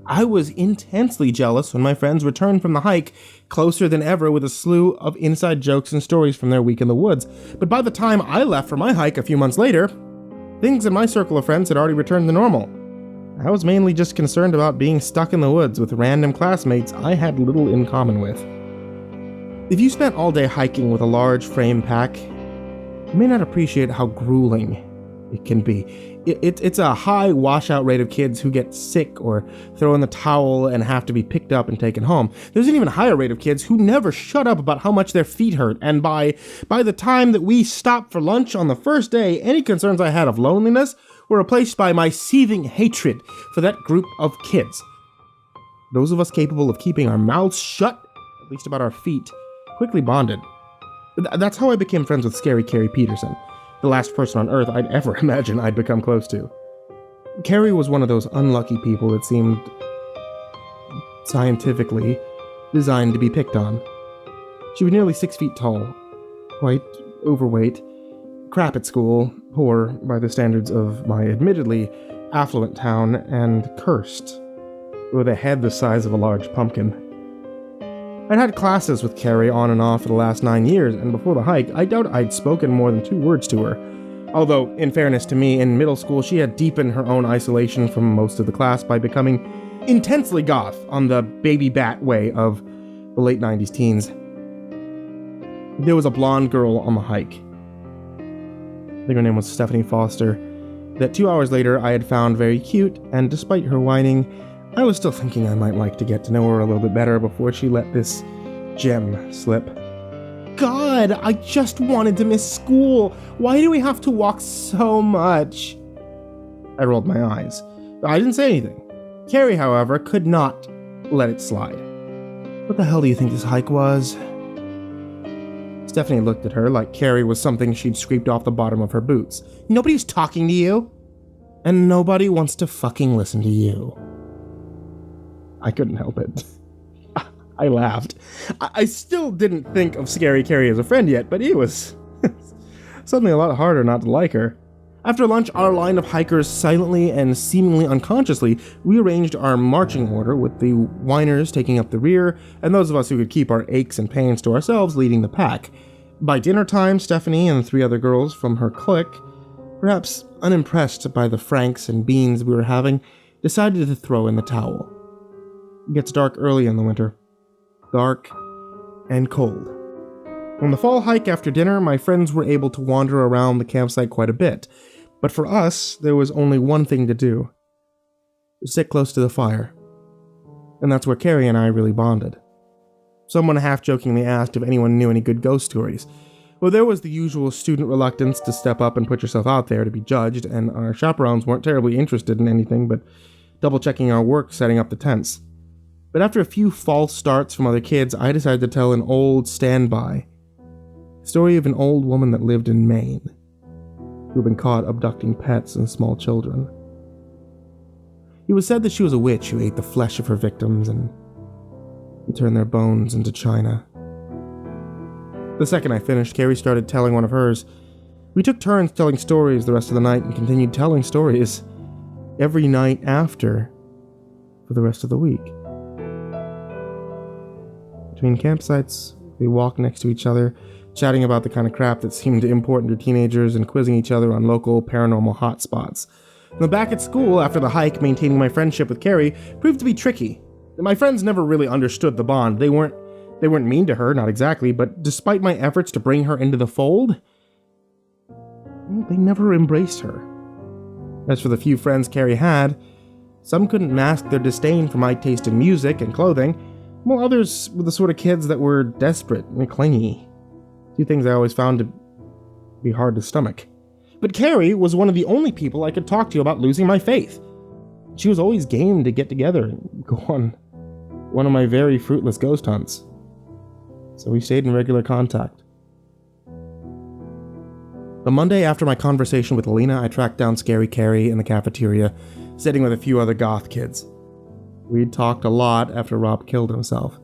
I was intensely jealous when my friends returned from the hike closer than ever with a slew of inside jokes and stories from their week in the woods. But by the time I left for my hike a few months later, things in my circle of friends had already returned to normal. I was mainly just concerned about being stuck in the woods with random classmates I had little in common with. If you spent all day hiking with a large frame pack, you may not appreciate how grueling it can be. It's a high washout rate of kids who get sick or throw in the towel and have to be picked up and taken home. There's an even higher rate of kids who never shut up about how much their feet hurt, and by the time that we stopped for lunch on the first day, any concerns I had of loneliness were replaced by my seething hatred for that group of kids. Those of us capable of keeping our mouths shut, at least about our feet, quickly bonded. That's how I became friends with Scary Carrie Peterson, the last person on Earth I'd ever imagine I'd become close to. Carrie was one of those unlucky people that seemed scientifically designed to be picked on. She was nearly 6 feet tall, quite overweight, crap at school, poor by the standards of my admittedly affluent town, and cursed, with a head the size of a large pumpkin. I'd had classes with Carrie on and off for the last 9 years, and before the hike, I doubt I'd spoken more than 2 words to her. Although, in fairness to me, in middle school she had deepened her own isolation from most of the class by becoming intensely goth on the baby bat way of the late 90s teens. There was a blonde girl on the hike. I think her name was Stephanie Foster, that 2 hours later I had found very cute, and despite her whining, I was still thinking I might like to get to know her a little bit better before she let this gem slip. God, I just wanted to miss school. Why do we have to walk so much? I rolled my eyes. I didn't say anything. Carrie, however, could not let it slide. What the hell do you think this hike was? Stephanie looked at her like Carrie was something she'd scraped off the bottom of her boots. Nobody's talking to you. And nobody wants to fucking listen to you. I couldn't help it. I laughed. I still didn't think of Scary Carrie as a friend yet, but it was suddenly a lot harder not to like her. After lunch, our line of hikers silently and seemingly unconsciously rearranged our marching order, with the whiners taking up the rear, and those of us who could keep our aches and pains to ourselves leading the pack. By dinner time, Stephanie and the 3 other girls from her clique, perhaps unimpressed by the franks and beans we were having, decided to throw in the towel. It gets dark early in the winter. Dark and cold. On the fall hike after dinner, my friends were able to wander around the campsite quite a bit, but for us, there was only one thing to do. Sit close to the fire. And that's where Carrie and I really bonded. Someone half-jokingly asked if anyone knew any good ghost stories. Well, there was the usual student reluctance to step up and put yourself out there to be judged, and our chaperones weren't terribly interested in anything but double-checking our work setting up the tents. But after a few false starts from other kids, I decided to tell an old standby. Story of an old woman that lived in Maine, who had been caught abducting pets and small children. It was said that she was a witch who ate the flesh of her victims and turned their bones into china. The second I finished, Carrie started telling one of hers. We took turns telling stories the rest of the night and continued telling stories every night after for the rest of the week. Between campsites, we walked next to each other, chatting about the kind of crap that seemed important to teenagers and quizzing each other on local paranormal hotspots. And back at school, after the hike, maintaining my friendship with Carrie proved to be tricky. My friends never really understood the bond. They weren't mean to her, not exactly, but despite my efforts to bring her into the fold, they never embraced her. As for the few friends Carrie had, Some couldn't mask their disdain for my taste in music and clothing, while others were the sort of kids that were desperate and clingy. Two things I always found to be hard to stomach. But Carrie was one of the only people I could talk to about losing my faith. She was always game to get together and go on one of my very fruitless ghost hunts. So we stayed in regular contact. The Monday after my conversation with Alina, I tracked down Scary Carrie in the cafeteria, sitting with a few other goth kids. We'd talked a lot after Rob killed himself,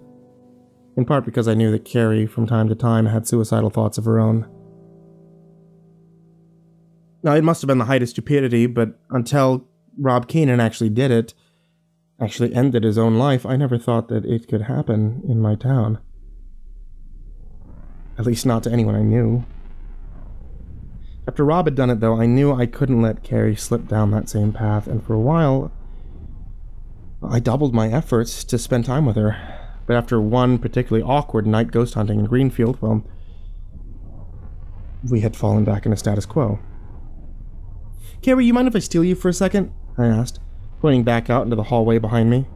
in part because I knew that Carrie from time to time had suicidal thoughts of her own. Now, it must have been the height of stupidity, but until Rob Keenan actually did it, actually ended his own life, I never thought that it could happen in my town. At least not to anyone I knew. After Rob had done it, though, I knew I couldn't let Carrie slip down that same path, and for a while, I doubled my efforts to spend time with her. But after one particularly awkward night ghost hunting in Greenfield, well, we had fallen back into status quo. "Carrie, you mind if I steal you for a second?" I asked, pointing back out into the hallway behind me.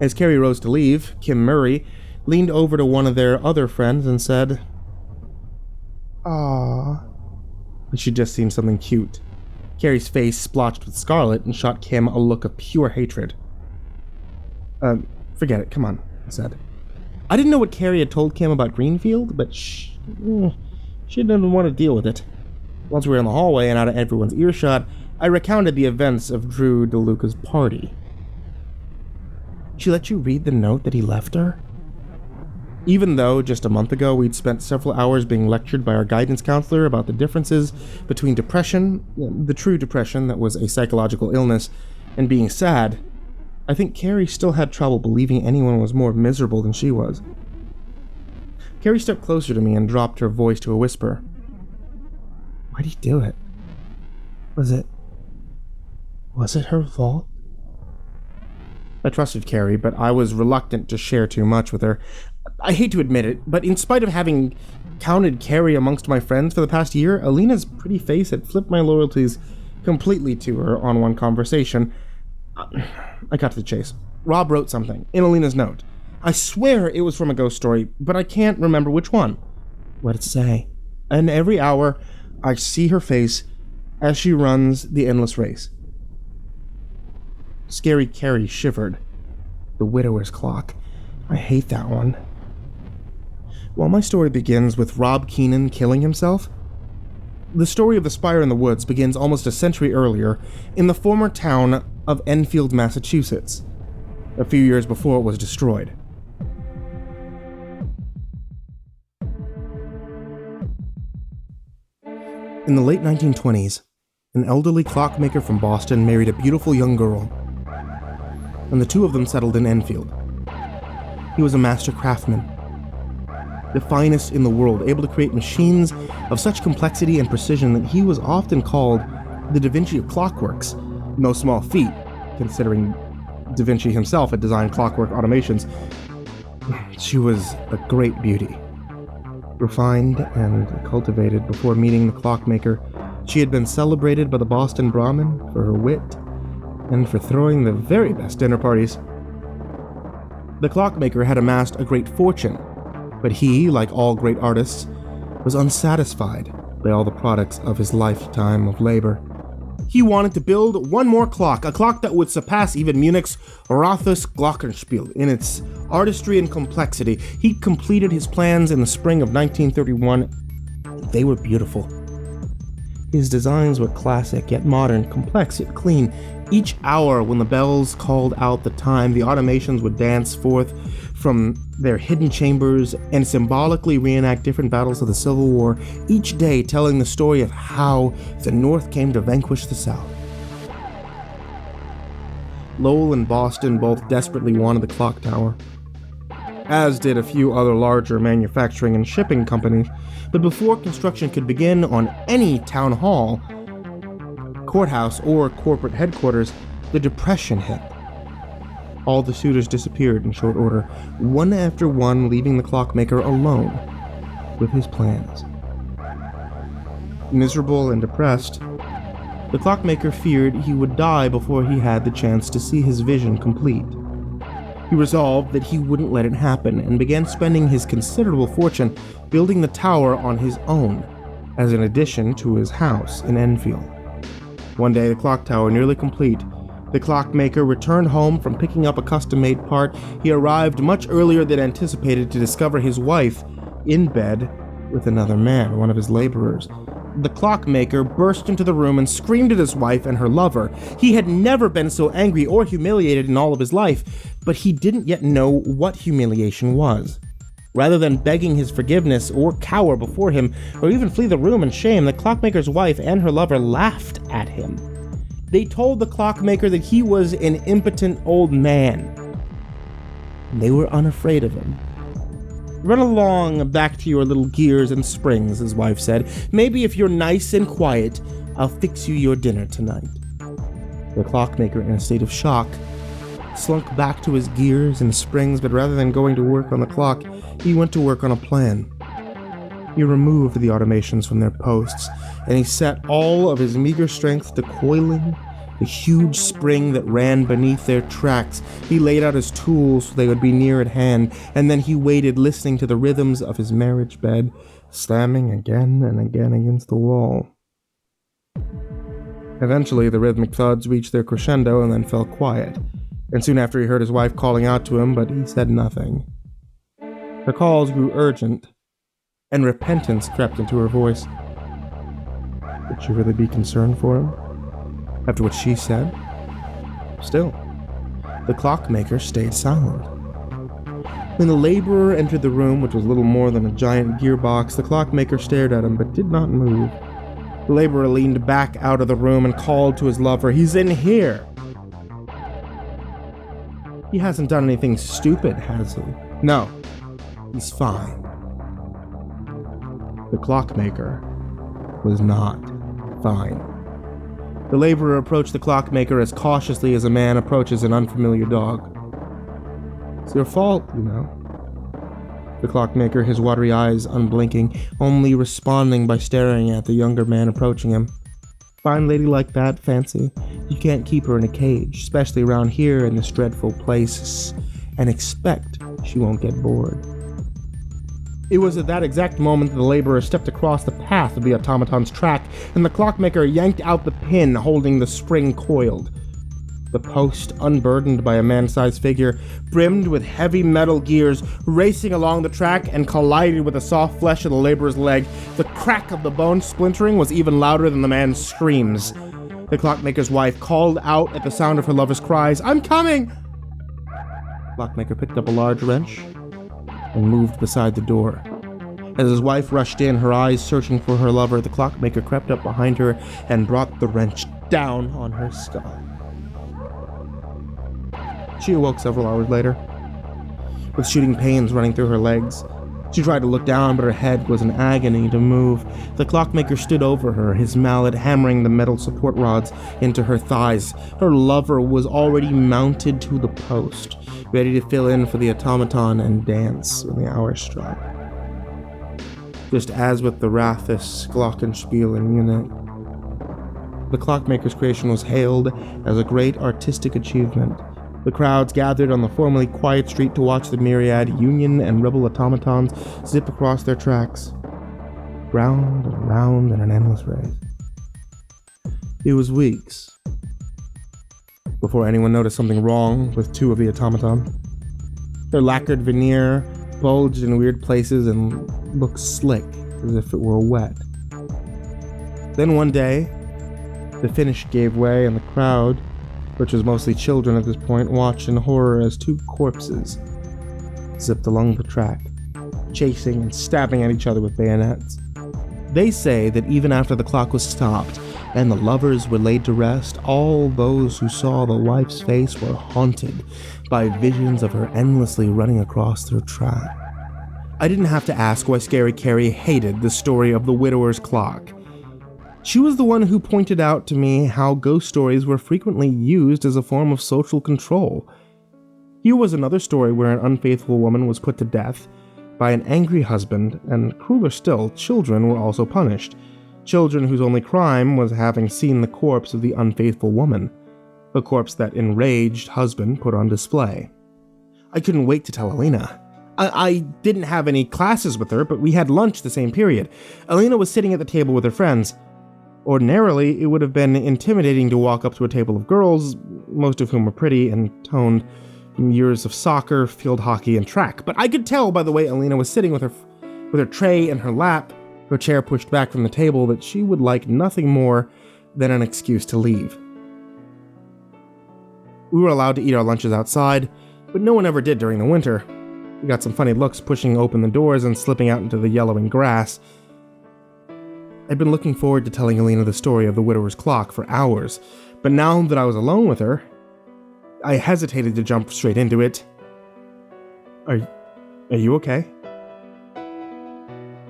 As Carrie rose to leave, Kim Murray leaned over to one of their other friends and said, "Aww." But she just seemed something cute. Carrie's face splotched with scarlet and shot Kim a look of pure hatred. Forget it, come on," I said. I didn't know what Carrie had told Kim about Greenfield, but she didn't want to deal with it. Once we were in the hallway and out of everyone's earshot, I recounted the events of Drew DeLuca's party. "She let you read the note that he left her?" Even though, just a month ago, we'd spent several hours being lectured by our guidance counselor about the differences between depression, the true depression that was a psychological illness, and being sad, I think Carrie still had trouble believing anyone was more miserable than she was. Carrie stepped closer to me and dropped her voice to a whisper. "Why'd he do it? Was it her fault?" I trusted Carrie, but I was reluctant to share too much with her. I hate to admit it, but in spite of having counted Carrie amongst my friends for the past year, Alina's pretty face had flipped my loyalties completely to her on one conversation. I cut to the chase. Rob wrote something in Alina's note. I swear it was from a ghost story, but I can't remember which one. What did it say? And every hour, I see her face as she runs the endless race. Scary Carrie shivered. The widower's clock. I hate that one. Well, my story begins with Rob Keenan killing himself. The story of the Spire in the Woods begins almost a century earlier in the former town of Enfield, Massachusetts, a few years before it was destroyed. In the late 1920s, an elderly clockmaker from Boston married a beautiful young girl, and the two of them settled in Enfield. He was a master craftsman, the finest in the world, able to create machines of such complexity and precision that he was often called the Da Vinci of clockworks. No small feat, considering Da Vinci himself had designed clockwork automations. She was a great beauty. Refined and cultivated before meeting the clockmaker, she had been celebrated by the Boston Brahmin for her wit and for throwing the very best dinner parties. The clockmaker had amassed a great fortune, but he, like all great artists, was unsatisfied by all the products of his lifetime of labor. He wanted to build one more clock, a clock that would surpass even Munich's Rothus Glockenspiel in its artistry and complexity. He completed his plans in the spring of 1931. They were beautiful. His designs were classic, yet modern, complex, yet clean. Each hour, when the bells called out the time, the automations would dance forth from their hidden chambers and symbolically reenact different battles of the Civil War, each day telling the story of how the North came to vanquish the South. Lowell and Boston both desperately wanted the clock tower, as did a few other larger manufacturing and shipping companies, but before construction could begin on any town hall, courthouse, or corporate headquarters, the Depression hit. All the suitors disappeared in short order, one after one, leaving the clockmaker alone with his plans. Miserable and depressed, The clockmaker feared he would die before he had the chance to see his vision complete. He resolved that he wouldn't let it happen and began spending his considerable fortune building the tower on his own, as an addition to his house in Enfield. One day, the clock tower nearly complete, the clockmaker returned home from picking up a custom-made part. He arrived much earlier than anticipated to discover his wife in bed with another man, one of his laborers. The clockmaker burst into the room and screamed at his wife and her lover. He had never been so angry or humiliated in all of his life, but he didn't yet know what humiliation was. Rather than begging his forgiveness or cower before him or even flee the room in shame, the clockmaker's wife and her lover laughed at him. They told the clockmaker that he was an impotent old man. They were unafraid of him. "Run along back to your little gears and springs," his wife said. "Maybe if you're nice and quiet, I'll fix you your dinner tonight." The clockmaker, in a state of shock, slunk back to his gears and springs, but rather than going to work on the clock, he went to work on a plan. He removed the automations from their posts, and he set all of his meager strength to coiling the huge spring that ran beneath their tracks. He laid out his tools so they would be near at hand, and then he waited, listening to the rhythms of his marriage bed, slamming again and again against the wall. Eventually, the rhythmic thuds reached their crescendo and then fell quiet, and soon after he heard his wife calling out to him, but he said nothing. Her calls grew urgent, and repentance crept into her voice. Would she really be concerned for him, after what she said? Still, the clockmaker stayed silent. When the laborer entered the room, which was little more than a giant gearbox, the clockmaker stared at him but did not move. The laborer leaned back out of the room and called to his lover, "He's in here!" "He hasn't done anything stupid, has he?" "No, he's fine." The clockmaker was not fine. The laborer approached the clockmaker as cautiously as a man approaches an unfamiliar dog. "It's your fault, you know." The clockmaker, his watery eyes unblinking, only responding by staring at the younger man approaching him. "Fine lady like that, fancy. You can't keep her in a cage, especially around here in this dreadful place, and expect she won't get bored." It was at that exact moment that the laborer stepped across the path of the automaton's track, and the clockmaker yanked out the pin holding the spring coiled. The post, unburdened by a man-sized figure, brimmed with heavy metal gears, racing along the track and collided with the soft flesh of the laborer's leg. The crack of the bone splintering was even louder than the man's screams. The clockmaker's wife called out at the sound of her lover's cries, "I'm coming!" The clockmaker picked up a large wrench and moved beside the door. As his wife rushed in, her eyes searching for her lover, the clockmaker crept up behind her and brought the wrench down on her skull. She awoke several hours later, with shooting pains running through her legs. She tried to look down, but her head was in agony to move. The clockmaker stood over her, his mallet hammering the metal support rods into her thighs. Her lover was already mounted to the post, ready to fill in for the automaton and dance when the hour struck. Just as with the Rathis Glockenspiel in Munich, the clockmaker's creation was hailed as a great artistic achievement. The crowds gathered on the formerly quiet street to watch the myriad Union and Rebel automatons zip across their tracks, round and round in an endless race. It was weeks before anyone noticed something wrong with two of the automatons. Their lacquered veneer bulged in weird places and looked slick, as if it were wet. Then one day, the finish gave way and the crowd, which was mostly children at this point, watched in horror as two corpses zipped along the track, chasing and stabbing at each other with bayonets. They say that even after the clock was stopped and the lovers were laid to rest, all those who saw the wife's face were haunted by visions of her endlessly running across their track. I didn't have to ask why Scary Carrie hated the story of the widower's clock. She was the one who pointed out to me how ghost stories were frequently used as a form of social control. Here was another story where an unfaithful woman was put to death by an angry husband, and crueler still, children were also punished. Children whose only crime was having seen the corpse of the unfaithful woman, the corpse that enraged husband put on display. I couldn't wait to tell Alina. I didn't have any classes with her, but we had lunch the same period. Alina was sitting at the table with her friends. Ordinarily, it would have been intimidating to walk up to a table of girls, most of whom were pretty and toned from years of soccer, field hockey, and track. But I could tell by the way Alina was sitting with her tray in her lap, her chair pushed back from the table, that she would like nothing more than an excuse to leave. We were allowed to eat our lunches outside, but no one ever did during the winter. We got some funny looks pushing open the doors and slipping out into the yellowing grass. I'd been looking forward to telling Alina the story of the widower's clock for hours, but now that I was alone with her, I hesitated to jump straight into it. Are you okay?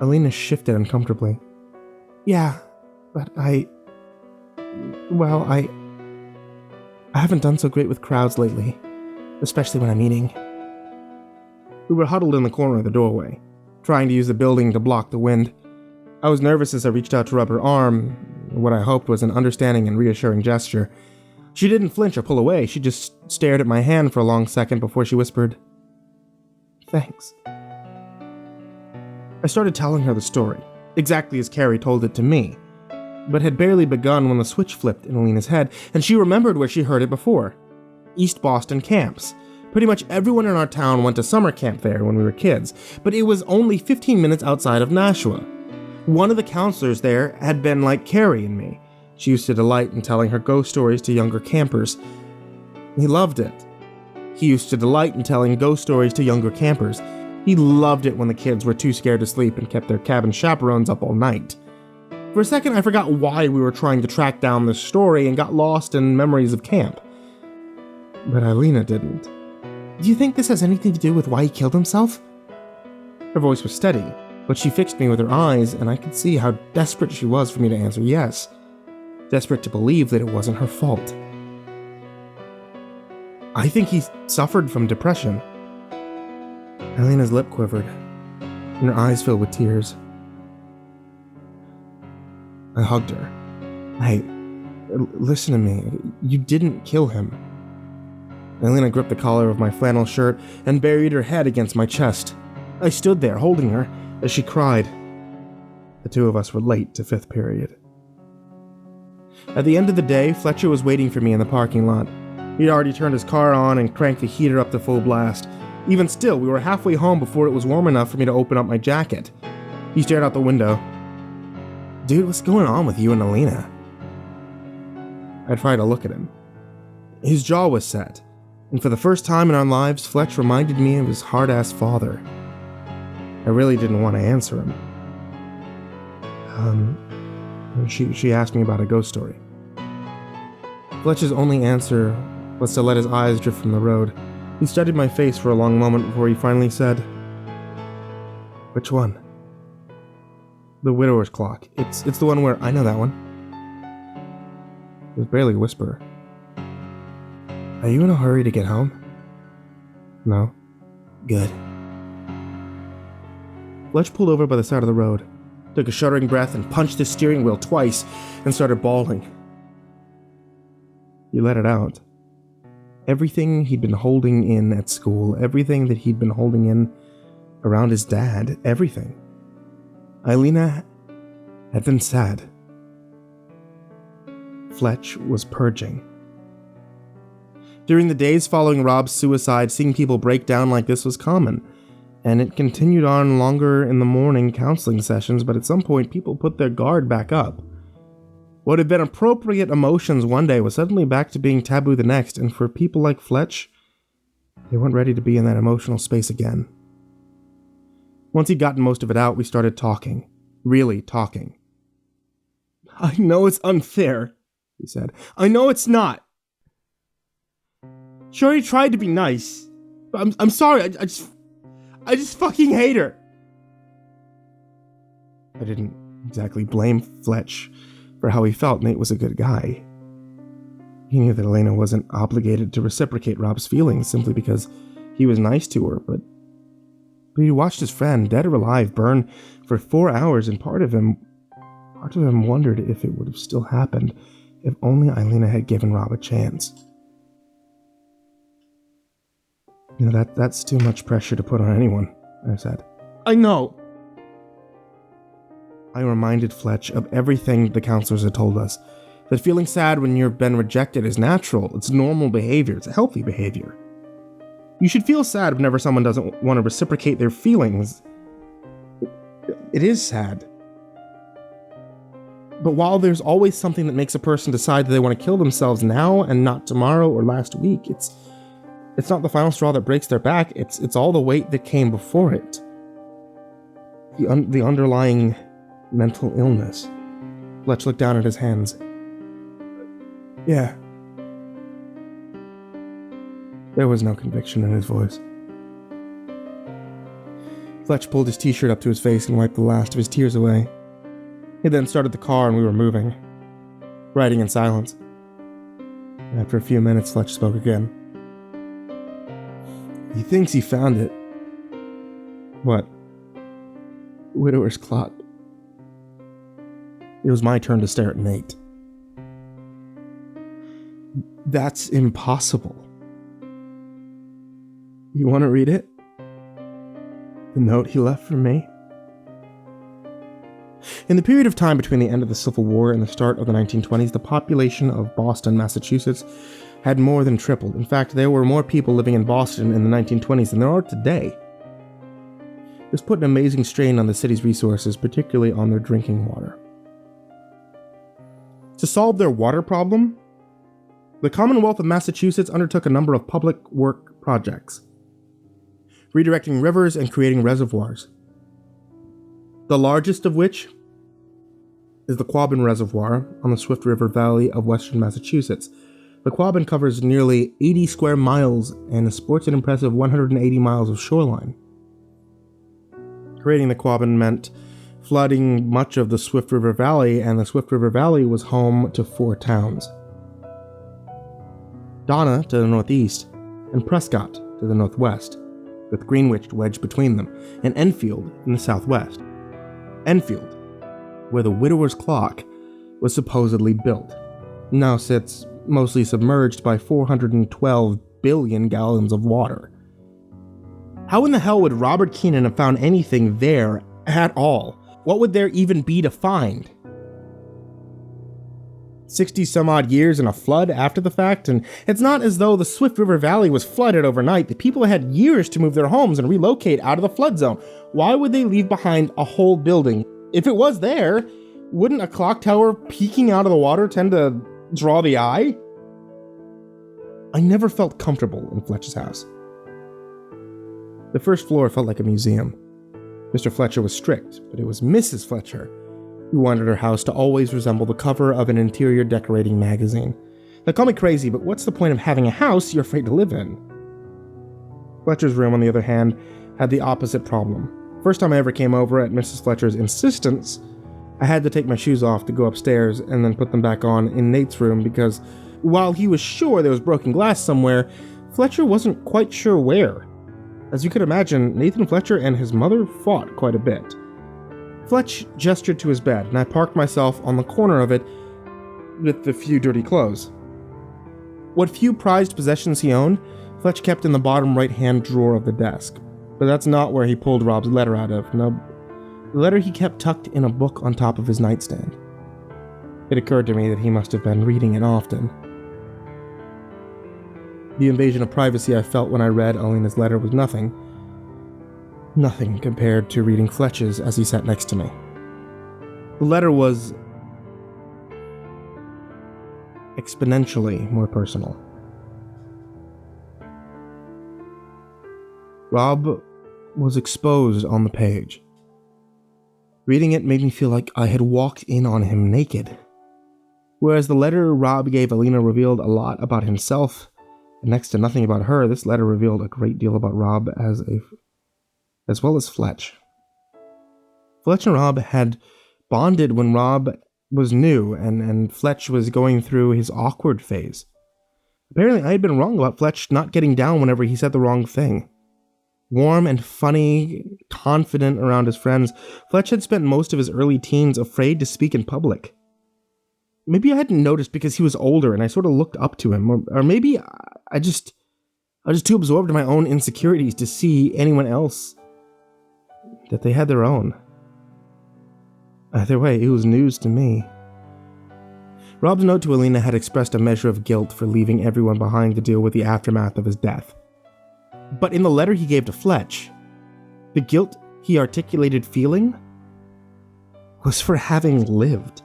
Alina shifted uncomfortably. Yeah, but I haven't done so great with crowds lately, especially when I'm eating. We were huddled in the corner of the doorway, trying to use the building to block the wind. I was nervous as I reached out to rub her arm, what I hoped was an understanding and reassuring gesture. She didn't flinch or pull away, she just stared at my hand for a long second before she whispered, "Thanks." I started telling her the story, exactly as Carrie told it to me, but had barely begun when the switch flipped in Alina's head, and she remembered where she heard it before. East Boston camps. Pretty much everyone in our town went to summer camp there when we were kids, but it was only 15 minutes outside of Nashua. One of the counselors there had been like Carrie and me. She used to delight in telling her ghost stories to younger campers. He loved it. He used to delight in telling ghost stories to younger campers. He loved it when the kids were too scared to sleep and kept their cabin chaperones up all night. For a second, I forgot why we were trying to track down this story and got lost in memories of camp. But Alina didn't. Do you think this has anything to do with why he killed himself? Her voice was steady, but she fixed me with her eyes, and I could see how desperate she was for me to answer yes. Desperate to believe that it wasn't her fault. I think he suffered from depression. Alina's lip quivered, and her eyes filled with tears. I hugged her. Hey, listen to me. You didn't kill him. Alina gripped the collar of my flannel shirt and buried her head against my chest. I stood there, holding her, as she cried. The two of us were late to 5th period. At the end of the day, Fletcher was waiting for me in the parking lot. He'd already turned his car on and cranked the heater up to full blast. Even still, we were halfway home before it was warm enough for me to open up my jacket. He stared out the window. Dude, what's going on with you and Alina? I tried to look at him. His jaw was set, and for the first time in our lives, Fletch reminded me of his hard-ass father. I really didn't want to answer him. She asked me about a ghost story. Fletch's only answer was to let his eyes drift from the road. He studied my face for a long moment before he finally said, "Which one?" "The widower's clock. It's the one where..." "I know that one." It was barely a whisper. "Are you in a hurry to get home?" "No." "Good." Fletch pulled over by the side of the road, took a shuddering breath and punched the steering wheel twice and started bawling. He let it out. Everything he'd been holding in at school, everything that he'd been holding in around his dad, everything. Alina had been sad. Fletch was purging. During the days following Rob's suicide, seeing people break down like this was common, and it continued on longer in the morning counseling sessions, but at some point people put their guard back up. What had been appropriate emotions one day was suddenly back to being taboo the next, and for people like Fletch, they weren't ready to be in that emotional space again. Once he'd gotten most of it out, we started talking. Really talking. "I know it's unfair," he said. "I know it's not. Sure, he tried to be nice. But I'm sorry, I just fucking hate her." I didn't exactly blame Fletch for how he felt. Nate was a good guy. He knew that Elena wasn't obligated to reciprocate Rob's feelings simply because he was nice to her, but he watched his friend, dead or alive, burn for 4 hours, and part of him Part of him wondered if it would have still happened if only Elena had given Rob a chance. That's too much pressure to put on anyone, I said. I know. I reminded Fletch of everything the counselors had told us. That feeling sad when you've been rejected is natural. It's normal behavior. It's a healthy behavior. You should feel sad whenever someone doesn't want to reciprocate their feelings. It is sad. But while there's always something that makes a person decide that they want to kill themselves now and not tomorrow or last week, it's not the final straw that breaks their back. It's all the weight that came before it. The underlying mental illness. Fletch looked down at his hands. Yeah. There was no conviction in his voice. Fletch pulled his t-shirt up to his face and wiped the last of his tears away. He then started the car and we were moving, riding in silence. After a few minutes, Fletch spoke again. He thinks he found it. What? Widower's clock. It was my turn to stare at Nate. That's impossible. You want to read it? The note he left for me? In the period of time between the end of the Civil War and the start of the 1920s, the population of Boston, Massachusetts, had more than tripled. In fact, there were more people living in Boston in the 1920s than there are today. This put an amazing strain on the city's resources, particularly on their drinking water. To solve their water problem, the Commonwealth of Massachusetts undertook a number of public work projects, redirecting rivers and creating reservoirs. The largest of which is the Quabbin Reservoir on the Swift River Valley of western Massachusetts. The Quabbin covers nearly 80 square miles and sports an impressive 180 miles of shoreline. Creating the Quabbin meant flooding much of the Swift River Valley, and the Swift River Valley was home to 4 towns. Donna to the northeast, and Prescott to the northwest, with Greenwich wedged between them, and Enfield in the southwest. Enfield, where the widower's clock was supposedly built, now sits mostly submerged by 412 billion gallons of water. How in the hell would Robert Keenan have found anything there at all? What would there even be to find? 60 some odd years in a flood after the fact, and it's not as though the Swift River Valley was flooded overnight. The people had years to move their homes and relocate out of the flood zone. Why would they leave behind a whole building? If it was there, wouldn't a clock tower peeking out of the water tend to draw the eye? I never felt comfortable in Fletch's house. The first floor felt like a museum. Mr. Fletcher was strict, but it was Mrs. Fletcher who wanted her house to always resemble the cover of an interior decorating magazine. Now call me crazy, but what's the point of having a house you're afraid to live in? Fletcher's room, on the other hand, had the opposite problem. First time I ever came over at Mrs. Fletcher's insistence, I had to take my shoes off to go upstairs and then put them back on in Nate's room because while he was sure there was broken glass somewhere, Fletcher wasn't quite sure where. As you could imagine, Nathan Fletcher and his mother fought quite a bit. Fletch gestured to his bed, and I parked myself on the corner of it with the few dirty clothes. What few prized possessions he owned, Fletch kept in the bottom right-hand drawer of the desk. But that's not where he pulled Rob's letter out of. No, the letter he kept tucked in a book on top of his nightstand. It occurred to me that he must have been reading it often. The invasion of privacy I felt when I read Elena's letter was nothing compared to reading Fletch's as he sat next to me. The letter was exponentially more personal. Rob was exposed on the page. Reading it made me feel like I had walked in on him naked. Whereas the letter Rob gave Elena revealed a lot about himself, and next to nothing about her, this letter revealed a great deal about Rob as well as Fletch. Fletch and Rob had bonded when Rob was new and Fletch was going through his awkward phase. Apparently I had been wrong about Fletch not getting down whenever he said the wrong thing. Warm and funny, confident around his friends, Fletch had spent most of his early teens afraid to speak in public. Maybe I hadn't noticed because he was older and I sort of looked up to him, or maybe I was just too absorbed in my own insecurities to see anyone else that they had their own. Either way, it was news to me. Rob's note to Alina had expressed a measure of guilt for leaving everyone behind to deal with the aftermath of his death. But in the letter he gave to Fletch, the guilt he articulated feeling was for having lived.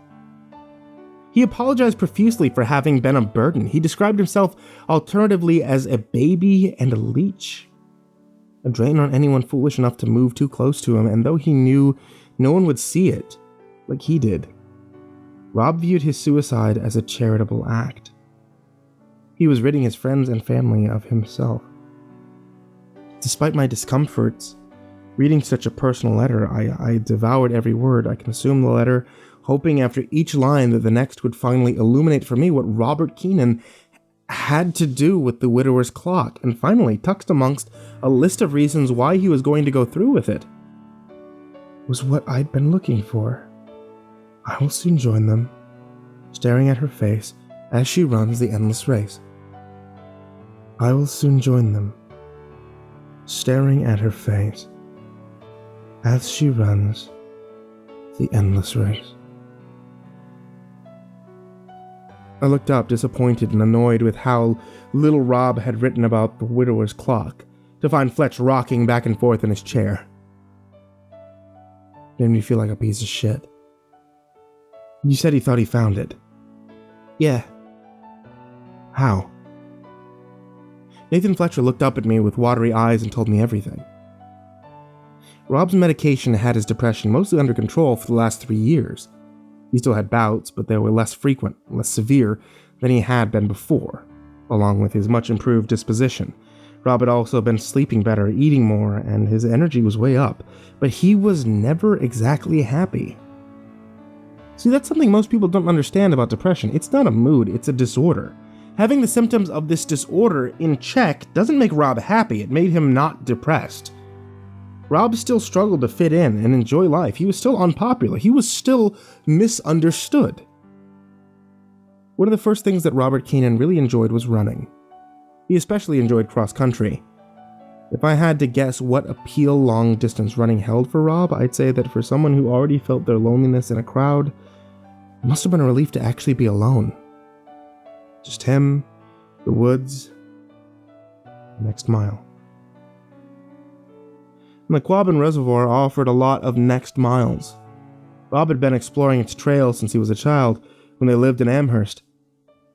He apologized profusely for having been a burden. He described himself alternatively as a baby and a leech, a drain on anyone foolish enough to move too close to him, and though he knew no one would see it like he did, Rob viewed his suicide as a charitable act. He was ridding his friends and family of himself. Despite my discomforts, reading such a personal letter, I devoured every word. I consumed the letter, hoping after each line that the next would finally illuminate for me what Robert Keenan had to do with the widower's clock, and finally, tucked amongst a list of reasons why he was going to go through with it, was what I'd been looking for. I will soon join them, staring at her face as she runs the endless race. I will soon join them, staring at her face as she runs the endless race. I looked up, disappointed and annoyed with how little Rob had written about the widower's clock, to find Fletch rocking back and forth in his chair. Made me feel like a piece of shit. You said he thought he found it. Yeah. How? Nathan Fletcher looked up at me with watery eyes and told me everything. Rob's medication had his depression mostly under control for the last 3 years. He still had bouts, but they were less frequent, less severe than he had been before, along with his much improved disposition. Rob had also been sleeping better, eating more, and his energy was way up, but he was never exactly happy. See, that's something most people don't understand about depression. It's not a mood, it's a disorder. Having the symptoms of this disorder in check doesn't make Rob happy, it made him not depressed. Rob still struggled to fit in and enjoy life. He was still unpopular. He was still misunderstood. One of the first things that Robert Keenan really enjoyed was running. He especially enjoyed cross-country. If I had to guess what appeal long-distance running held for Rob, I'd say that for someone who already felt their loneliness in a crowd, it must have been a relief to actually be alone. Just him, the woods, the next mile. And the Quabbin Reservoir offered a lot of next miles. Rob had been exploring its trails since he was a child, when they lived in Amherst.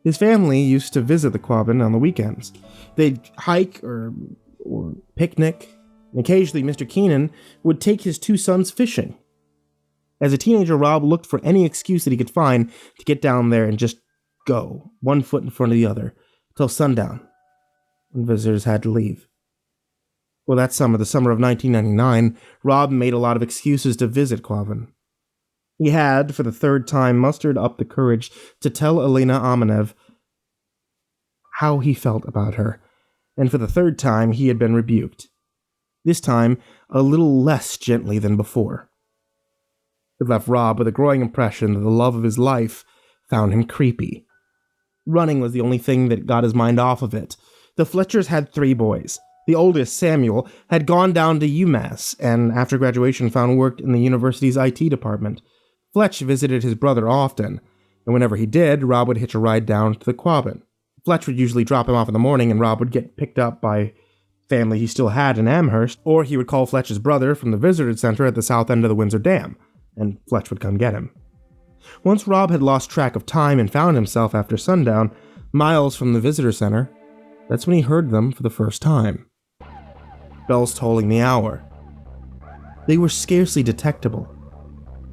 His family used to visit the Quabbin on the weekends. They'd hike or picnic, and occasionally Mr. Keenan would take his 2 sons fishing. As a teenager, Rob looked for any excuse that he could find to get down there and just go, one foot in front of the other, till sundown, when visitors had to leave. Well, that summer, the summer of 1999, Rob made a lot of excuses to visit Quabbin. He had, for the 3rd time, mustered up the courage to tell Elena Amenev how he felt about her, and for the 3rd time he had been rebuked. This time, a little less gently than before. It left Rob with a growing impression that the love of his life found him creepy. Running was the only thing that got his mind off of it. The Fletchers had 3 boys. The oldest, Samuel, had gone down to UMass, and after graduation found work in the university's IT department. Fletch visited his brother often, and whenever he did, Rob would hitch a ride down to the Quabbin. Fletch would usually drop him off in the morning, and Rob would get picked up by family he still had in Amherst, or he would call Fletch's brother from the visitor center at the south end of the Windsor Dam, and Fletch would come get him. Once Rob had lost track of time and found himself after sundown, miles from the visitor center, that's when he heard them for the first time. Bells tolling the hour. They were scarcely detectable,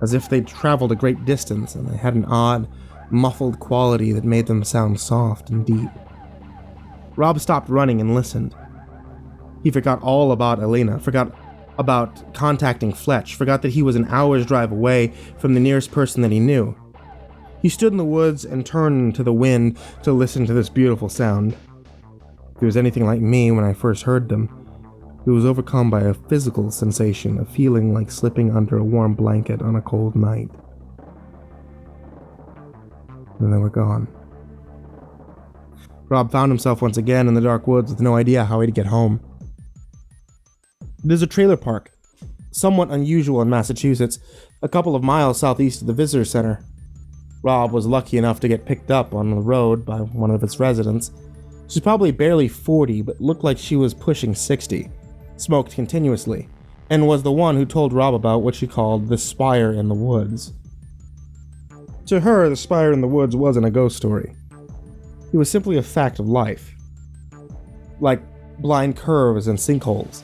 as if they'd traveled a great distance and they had an odd, muffled quality that made them sound soft and deep. Rob stopped running and listened. He forgot all about Elena, forgot about contacting Fletch, forgot that he was an hour's drive away from the nearest person that he knew. He stood in the woods and turned to the wind to listen to this beautiful sound. If he was anything like me when I first heard them, He was overcome by a physical sensation of feeling like slipping under a warm blanket on a cold night. And they were gone. Rob found himself once again in the dark woods with no idea how he'd get home. There's a trailer park, somewhat unusual in Massachusetts, a couple of miles southeast of the visitor center. Rob was lucky enough to get picked up on the road by one of its residents. She's probably barely 40, but looked like she was pushing 60, smoked continuously, and was the one who told Rob about what she called the Spire in the woods. To her, the Spire in the woods wasn't a ghost story. It was simply a fact of life. Like blind curves and sinkholes,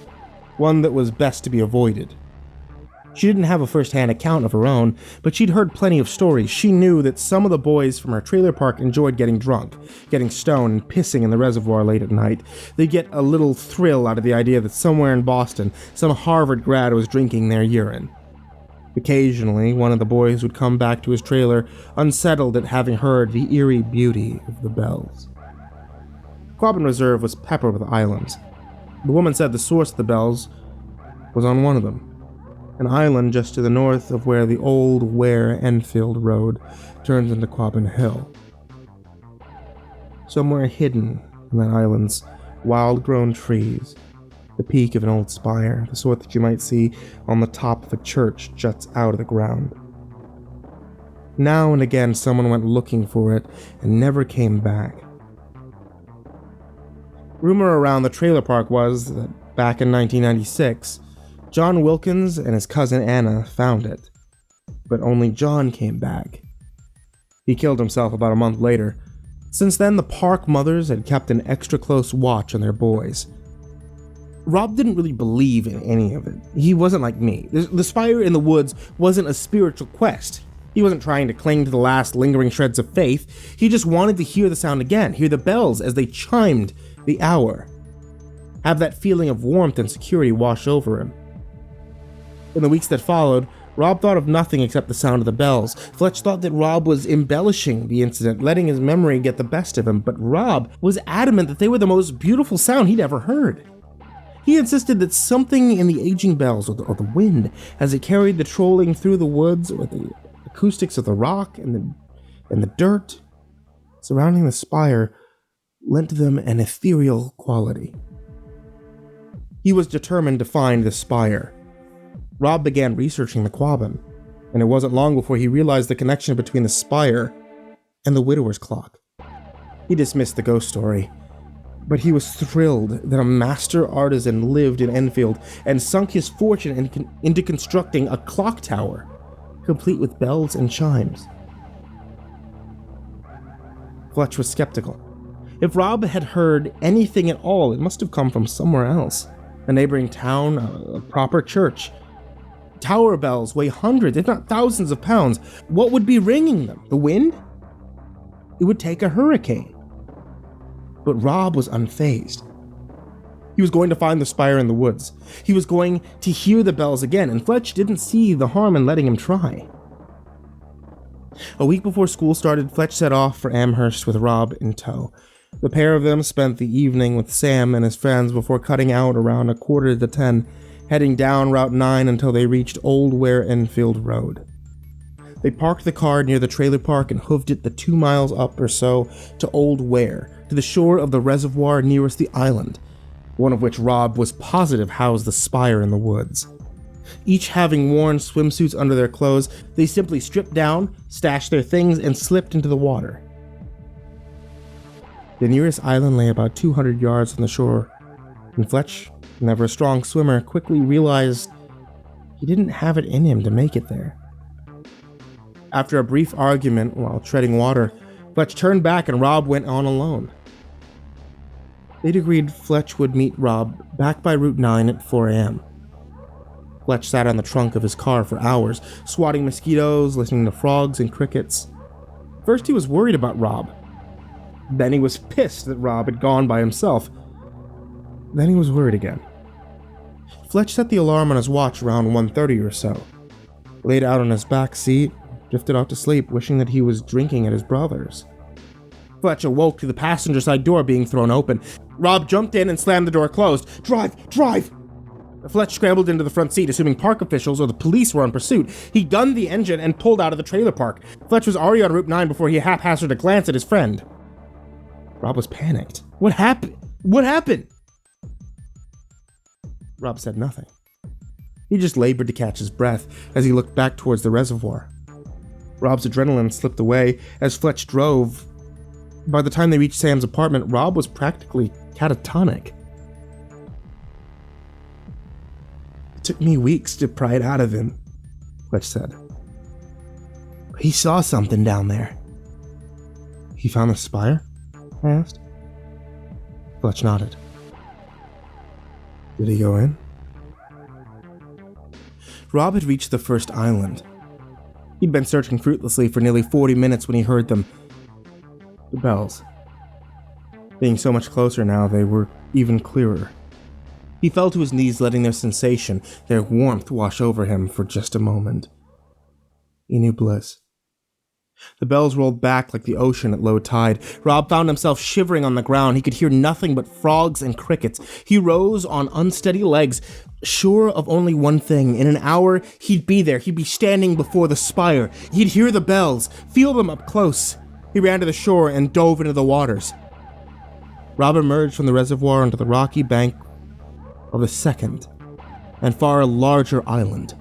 one that was best to be avoided. She didn't have a first-hand account of her own, but she'd heard plenty of stories. She knew that some of the boys from her trailer park enjoyed getting drunk, getting stoned, and pissing in the reservoir late at night. They'd get a little thrill out of the idea that somewhere in Boston, some Harvard grad was drinking their urine. Occasionally, one of the boys would come back to his trailer, unsettled at having heard the eerie beauty of the bells. Quabbin Reserve was peppered with islands. The woman said the source of the bells was on one of them, an island just to the north of where the old Ware-Enfield Road turns into Quabbin Hill. Somewhere hidden in that island's wild-grown trees, the peak of an old spire, the sort that you might see on the top of a church, juts out of the ground. Now and again someone went looking for it and never came back. Rumor around the trailer park was that back in 1996, John Wilkins and his cousin Anna found it, but only John came back. He killed himself about a month later. Since then, the park mothers had kept an extra close watch on their boys. Rob didn't really believe in any of it. He wasn't like me. The Spire in the woods wasn't a spiritual quest. He wasn't trying to cling to the last lingering shreds of faith. He just wanted to hear the sound again, hear the bells as they chimed the hour. Have that feeling of warmth and security wash over him. In the weeks that followed, Rob thought of nothing except the sound of the bells. Fletch thought that Rob was embellishing the incident, letting his memory get the best of him, but Rob was adamant that they were the most beautiful sound he'd ever heard. He insisted that something in the aging bells, or the wind, as it carried the trolling through the woods, or the acoustics of the rock and the dirt surrounding the spire, lent them an ethereal quality. He was determined to find the spire. Rob began researching the Quabbin, and it wasn't long before he realized the connection between the spire and the widower's clock. He dismissed the ghost story, but he was thrilled that a master artisan lived in Enfield and sunk his fortune into constructing a clock tower, complete with bells and chimes. Fletch was skeptical. If Rob had heard anything at all, it must have come from somewhere else. A neighboring town, a proper church. Tower bells weigh hundreds, if not thousands of pounds. What would be ringing them? The wind? It would take a hurricane. But Rob was unfazed. He was going to find the spire in the woods. He was going to hear the bells again, and Fletch didn't see the harm in letting him try. A week before school started, Fletch set off for Amherst with Rob in tow. The pair of them spent the evening with Sam and his friends before cutting out around 9:45, heading down Route 9 until they reached Old Ware-Enfield Road. They parked the car near the trailer park and hoofed it the 2 miles up or so to Old Ware, to the shore of the reservoir nearest the island, one of which Rob was positive housed the spire in the woods. Each having worn swimsuits under their clothes, they simply stripped down, stashed their things, and slipped into the water. The nearest island lay about 200 yards from the shore, and Fletch, never a strong swimmer, quickly realized he didn't have it in him to make it there. After a brief argument while treading water, Fletch turned back and Rob went on alone. They'd agreed Fletch would meet Rob back by Route 9 at 4 a.m. Fletch sat on the trunk of his car for hours, swatting mosquitoes, listening to frogs and crickets. First he was worried about Rob. Then he was pissed that Rob had gone by himself. Then he was worried again. Fletch set the alarm on his watch around 1:30 or so, laid out on his back seat, drifted off to sleep, wishing that he was drinking at his brother's. Fletch awoke to the passenger side door being thrown open. Rob jumped in and slammed the door closed. Drive! Drive! Fletch scrambled into the front seat, assuming park officials or the police were on pursuit. He gunned the engine and pulled out of the trailer park. Fletch was already on Route 9 before he haphazarded a glance at his friend. Rob was panicked. What happened? What happened? Rob said nothing. He just labored to catch his breath as he looked back towards the reservoir. Rob's adrenaline slipped away as Fletch drove. By the time they reached Sam's apartment, Rob was practically catatonic. It took me weeks to pry it out of him, Fletch said. He saw something down there. He found the spire? I asked. Fletch nodded. Did he go in? Rob had reached the first island. He'd been searching fruitlessly for nearly 40 minutes when he heard them. The bells. Being so much closer now, they were even clearer. He fell to his knees, letting their sensation, their warmth, wash over him for just a moment. He knew bliss. The bells rolled back like the ocean at low tide. Rob found himself shivering on the ground. He could hear nothing but frogs and crickets. He rose on unsteady legs, sure of only one thing. In an hour, he'd be there. He'd be standing before the spire. He'd hear the bells, feel them up close. He ran to the shore and dove into the waters. Rob emerged from the reservoir onto the rocky bank of a second and far larger island.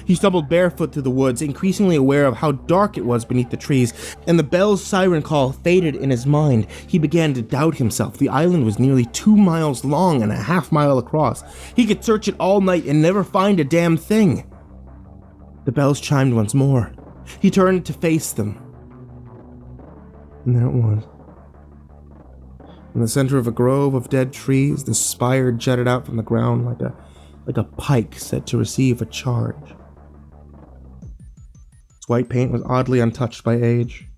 He stumbled barefoot through the woods, increasingly aware of how dark it was beneath the trees, and the bell's siren call faded in his mind. He began to doubt himself. The island was nearly 2 miles long and a half-mile across. He could search it all night and never find a damn thing. The bells chimed once more. He turned to face them. And there it was. In the center of a grove of dead trees, the spire jutted out from the ground like a pike set to receive a charge. Its white paint was oddly untouched by age.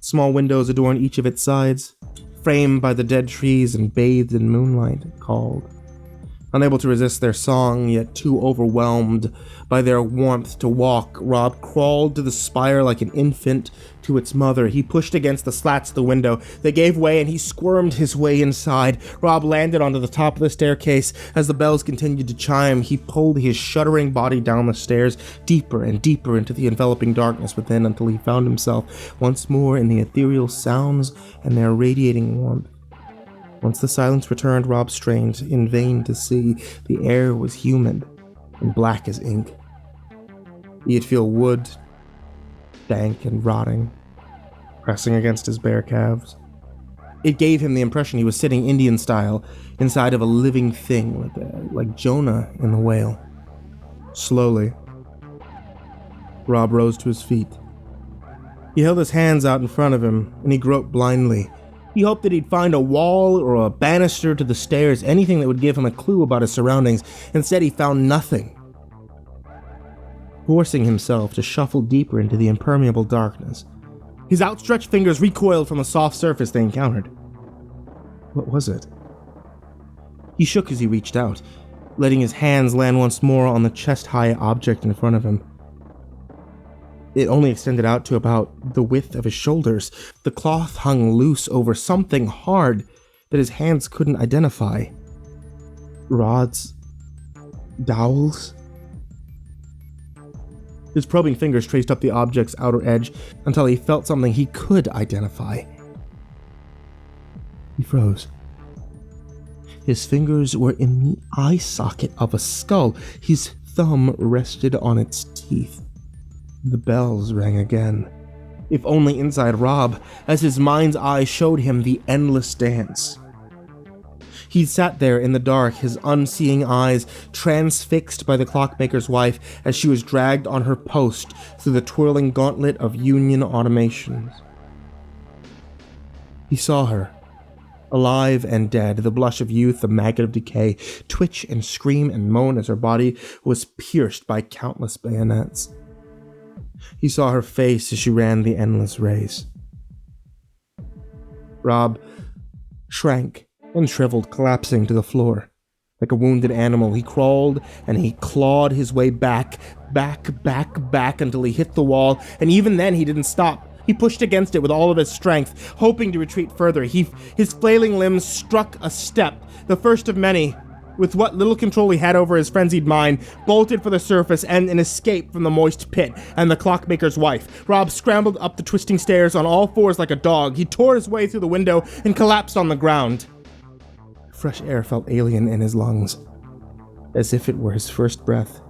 Small windows adorned each of its sides, framed by the dead trees and bathed in moonlight, it called. Unable to resist their song, yet too overwhelmed by their warmth to walk, Rob crawled to the spire like an infant to its mother. He pushed against the slats of the window. They gave way and he squirmed his way inside. Rob landed onto the top of the staircase. As the bells continued to chime, he pulled his shuddering body down the stairs, deeper and deeper into the enveloping darkness within, until he found himself once more in the ethereal sounds and their radiating warmth. Once the silence returned, Rob strained in vain to see. The air was humid and black as ink. He'd feel wood, dank and rotting, pressing against his bare calves. It gave him the impression he was sitting Indian style inside of a living thing, like Jonah in the whale. Slowly, Rob rose to his feet. He held his hands out in front of him, and he groped blindly. He hoped that he'd find a wall or a banister to the stairs, anything that would give him a clue about his surroundings. Instead, he found nothing. Forcing himself to shuffle deeper into the impermeable darkness, his outstretched fingers recoiled from the soft surface they encountered. What was it? He shook as he reached out, letting his hands land once more on the chest-high object in front of him. It only extended out to about the width of his shoulders. The cloth hung loose over something hard that his hands couldn't identify. Rods? Dowels? His probing fingers traced up the object's outer edge until he felt something he could identify. He froze. His fingers were in the eye socket of a skull. His thumb rested on its teeth. The bells rang again, if only inside Rob, as his mind's eye showed him the endless dance. He sat there in the dark, his unseeing eyes transfixed by the clockmaker's wife as she was dragged on her post through the twirling gauntlet of union automations. He saw her, alive and dead, the blush of youth, the maggot of decay, twitch and scream and moan as her body was pierced by countless bayonets. He saw her face as she ran the endless race. Rob shrank and shriveled, collapsing to the floor. Like a wounded animal, he crawled and he clawed his way back until he hit the wall, and even then he didn't stop. He pushed against it with all of his strength, hoping to retreat further. His flailing limbs struck a step, the first of many, with what little control he had over his frenzied mind, bolted for the surface and an escape from the moist pit and the clockmaker's wife. Rob scrambled up the twisting stairs on all fours like a dog. He tore his way through the window and collapsed on the ground. Fresh air felt alien in his lungs, as if it were his first breath.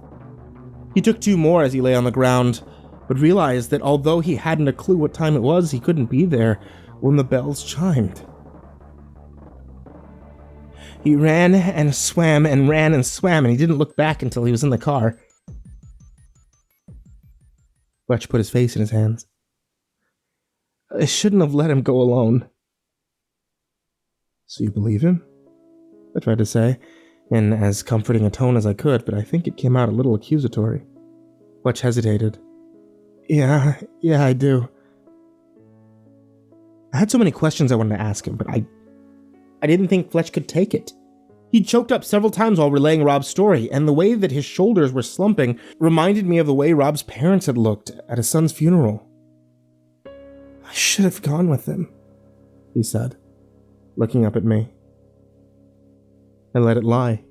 He took 2 more as he lay on the ground, but realized that although he hadn't a clue what time it was, he couldn't be there when the bells chimed. He ran and swam and ran and swam, and he didn't look back until he was in the car. Fletch put his face in his hands. I shouldn't have let him go alone. So you believe him? I tried to say, in as comforting a tone as I could, but I think it came out a little accusatory. Fletch hesitated. Yeah, I do. I had so many questions I wanted to ask him, but I didn't think Fletch could take it. He choked up several times while relaying Rob's story, and the way that his shoulders were slumping reminded me of the way Rob's parents had looked at his son's funeral. I should have gone with him, he said, looking up at me. I let it lie.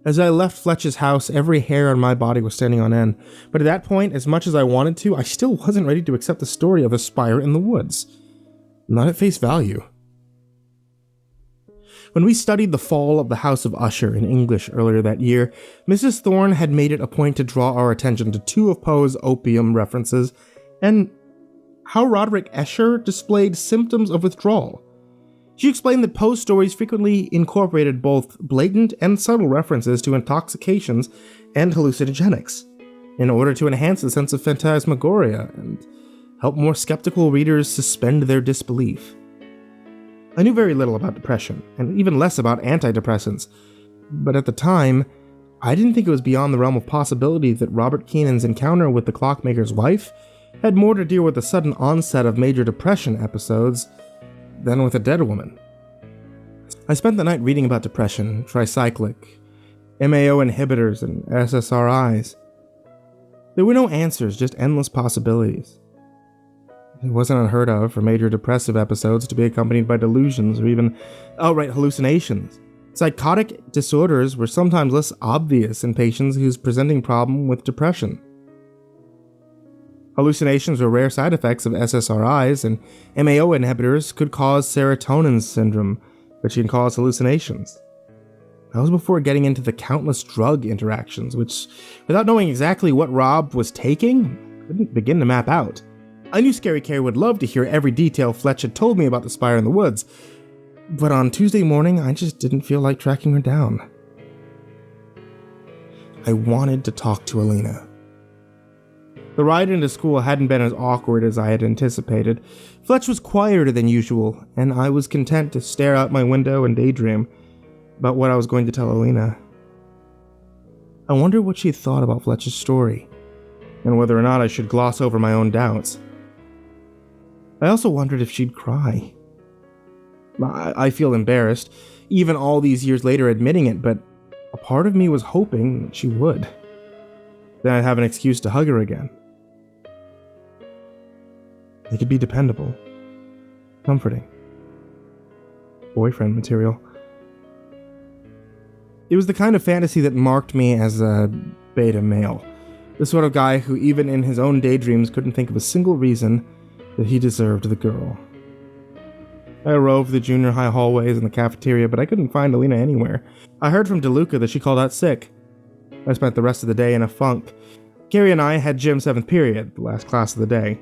As I left Fletch's house, every hair on my body was standing on end, but at that point, as much as I wanted to, I still wasn't ready to accept the story of a spire in the woods. Not at face value. When we studied the fall of the House of Usher in English earlier that year, Mrs. Thorne had made it a point to draw our attention to 2 of Poe's opium references, and how Roderick Escher displayed symptoms of withdrawal. She explained that Poe's stories frequently incorporated both blatant and subtle references to intoxications and hallucinogenics, in order to enhance the sense of phantasmagoria and help more skeptical readers suspend their disbelief. I knew very little about depression, and even less about antidepressants, but at the time, I didn't think it was beyond the realm of possibility that Robert Keenan's encounter with the clockmaker's wife had more to do with the sudden onset of major depression episodes than with a dead woman. I spent the night reading about depression, tricyclic, MAO inhibitors, and SSRIs. There were no answers, just endless possibilities. It wasn't unheard of for major depressive episodes to be accompanied by delusions or even outright hallucinations. Psychotic disorders were sometimes less obvious in patients whose presenting problem with depression. Hallucinations were rare side effects of SSRIs, and MAO inhibitors could cause serotonin syndrome, which can cause hallucinations. That was before getting into the countless drug interactions, which, without knowing exactly what Rob was taking, couldn't begin to map out. I knew Scary Carrie would love to hear every detail Fletch had told me about the Spire in the woods, but on Tuesday morning, I just didn't feel like tracking her down. I wanted to talk to Alina. The ride into school hadn't been as awkward as I had anticipated. Fletch was quieter than usual, and I was content to stare out my window and daydream about what I was going to tell Alina. I wondered what she thought about Fletch's story, and whether or not I should gloss over my own doubts. I also wondered if she'd cry. I feel embarrassed, even all these years later admitting it, but a part of me was hoping that she would. Then I'd have an excuse to hug her again. They could be dependable, comforting, boyfriend material. It was the kind of fantasy that marked me as a beta male, the sort of guy who even in his own daydreams couldn't think of a single reason that he deserved the girl. I roved the junior high hallways and the cafeteria, but I couldn't find Alina anywhere. I heard from DeLuca that she called out sick. I spent the rest of the day in a funk. Carrie and I had gym 7th period, the last class of the day.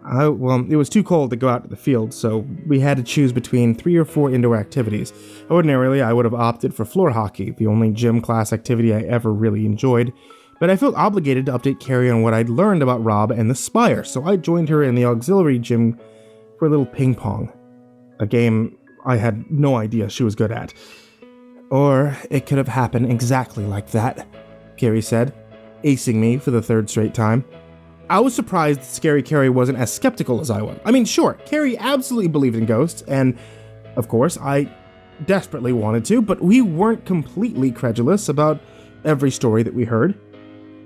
It was too cold to go out to the field, so we had to choose between 3 or 4 indoor activities. Ordinarily, I would have opted for floor hockey, the only gym class activity I ever really enjoyed, but I felt obligated to update Carrie on what I'd learned about Rob and the Spire, so I joined her in the auxiliary gym for a little ping pong, a game I had no idea she was good at. Or it could have happened exactly like that, Carrie said, acing me for the 3rd straight time. I was surprised Scary Carrie wasn't as skeptical as I was. I mean, sure, Carrie absolutely believed in ghosts, and, of course, I desperately wanted to, but we weren't completely credulous about every story that we heard.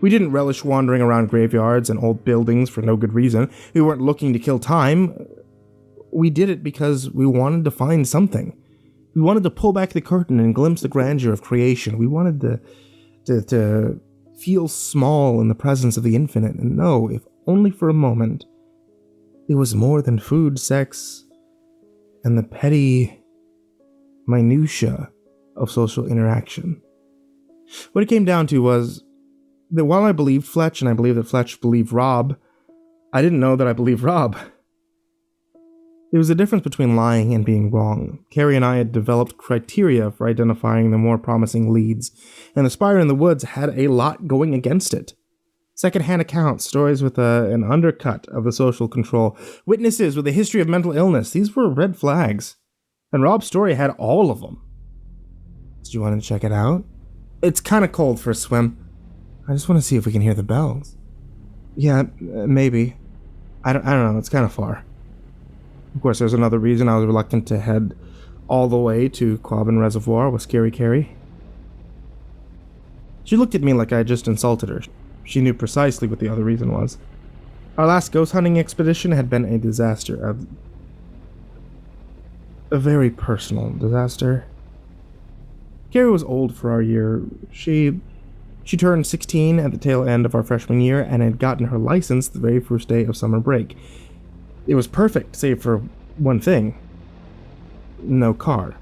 We didn't relish wandering around graveyards and old buildings for no good reason. We weren't looking to kill time. We did it because we wanted to find something. We wanted to pull back the curtain and glimpse the grandeur of creation. We wanted to feel small in the presence of the infinite and know, if only for a moment, it was more than food, sex, and the petty minutia of social interaction. What it came down to was that while I believed Fletch, and I believed that Fletch believed Rob, I didn't know that I believed Rob. There was a difference between lying and being wrong. Carrie and I had developed criteria for identifying the more promising leads, and the Spire in the Woods had a lot going against it. Second-hand accounts, stories with an undercut of the social control, witnesses with a history of mental illness. These were red flags. And Rob's story had all of them. Do you want to check it out? It's kind of cold for a swim. I just want to see if we can hear the bells. Yeah, maybe. I don't know, it's kind of far. Of course, there's another reason I was reluctant to head all the way to Quabbin Reservoir with Scary Carrie. She looked at me like I had just insulted her. She knew precisely what the other reason was. Our last ghost hunting expedition had been a disaster. A very personal disaster. Carrie was old for our year. She turned 16 at the tail end of our freshman year and had gotten her license the very first day of summer break. It was perfect, save for one thing. No car.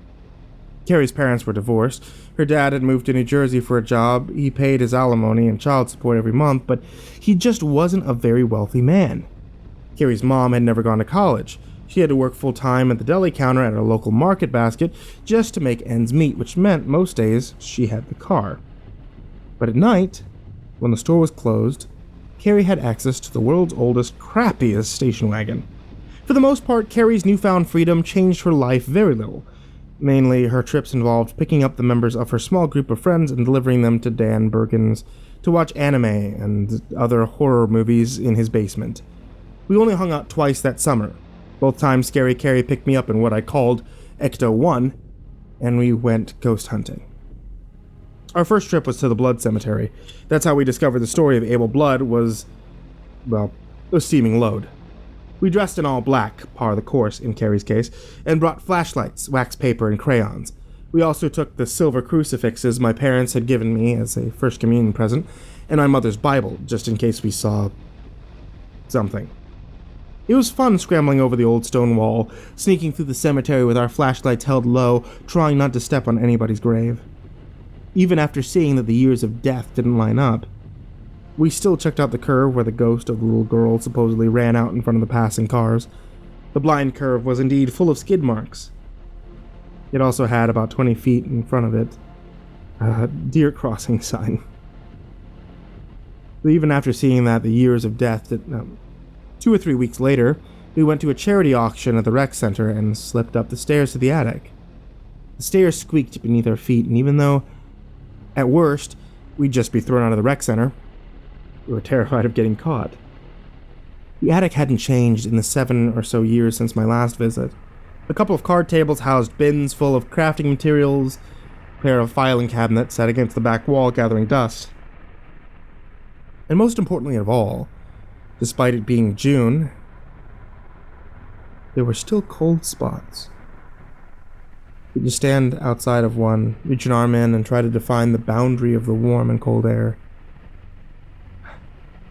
Carrie's parents were divorced. Her dad had moved to New Jersey for a job. He paid his alimony and child support every month, but he just wasn't a very wealthy man. Carrie's mom had never gone to college. She had to work full-time at the deli counter at a local market basket just to make ends meet, which meant most days she had the car. But at night, when the store was closed, Carrie had access to the world's oldest, crappiest station wagon. For the most part, Carrie's newfound freedom changed her life very little. Mainly, her trips involved picking up the members of her small group of friends and delivering them to Dan Bergen's to watch anime and other horror movies in his basement. We only hung out twice that summer. Both times, Scary Carrie picked me up in what I called Ecto 1, and we went ghost hunting. Our first trip was to the blood cemetery. That's how we discovered the story of Abel Blood was, well, a steaming load. We dressed in all black, par the course in Carrie's case, and brought flashlights, wax paper, and crayons. We also took the silver crucifixes my parents had given me as a First Communion present, and my mother's Bible, just in case we saw something. It was fun scrambling over the old stone wall, sneaking through the cemetery with our flashlights held low, trying not to step on anybody's grave. Even after seeing that the years of death didn't line up, we still checked out the curve where the ghost of the little girl supposedly ran out in front of the passing cars. The blind curve was indeed full of skid marks. It also had about 20 feet in front of it a deer crossing sign. But even after seeing that, the years of death didn't... 2 or 3 weeks later, we went to a charity auction at the rec center and slipped up the stairs to the attic. The stairs squeaked beneath our feet, and even though, at worst, we'd just be thrown out of the rec center, we were terrified of getting caught. The attic hadn't changed in the 7 or so years since my last visit. A couple of card tables housed bins full of crafting materials, a pair of filing cabinets sat against the back wall gathering dust. And most importantly of all, despite it being June, there were still cold spots. We could stand outside of one, reach an arm in, and try to define the boundary of the warm and cold air.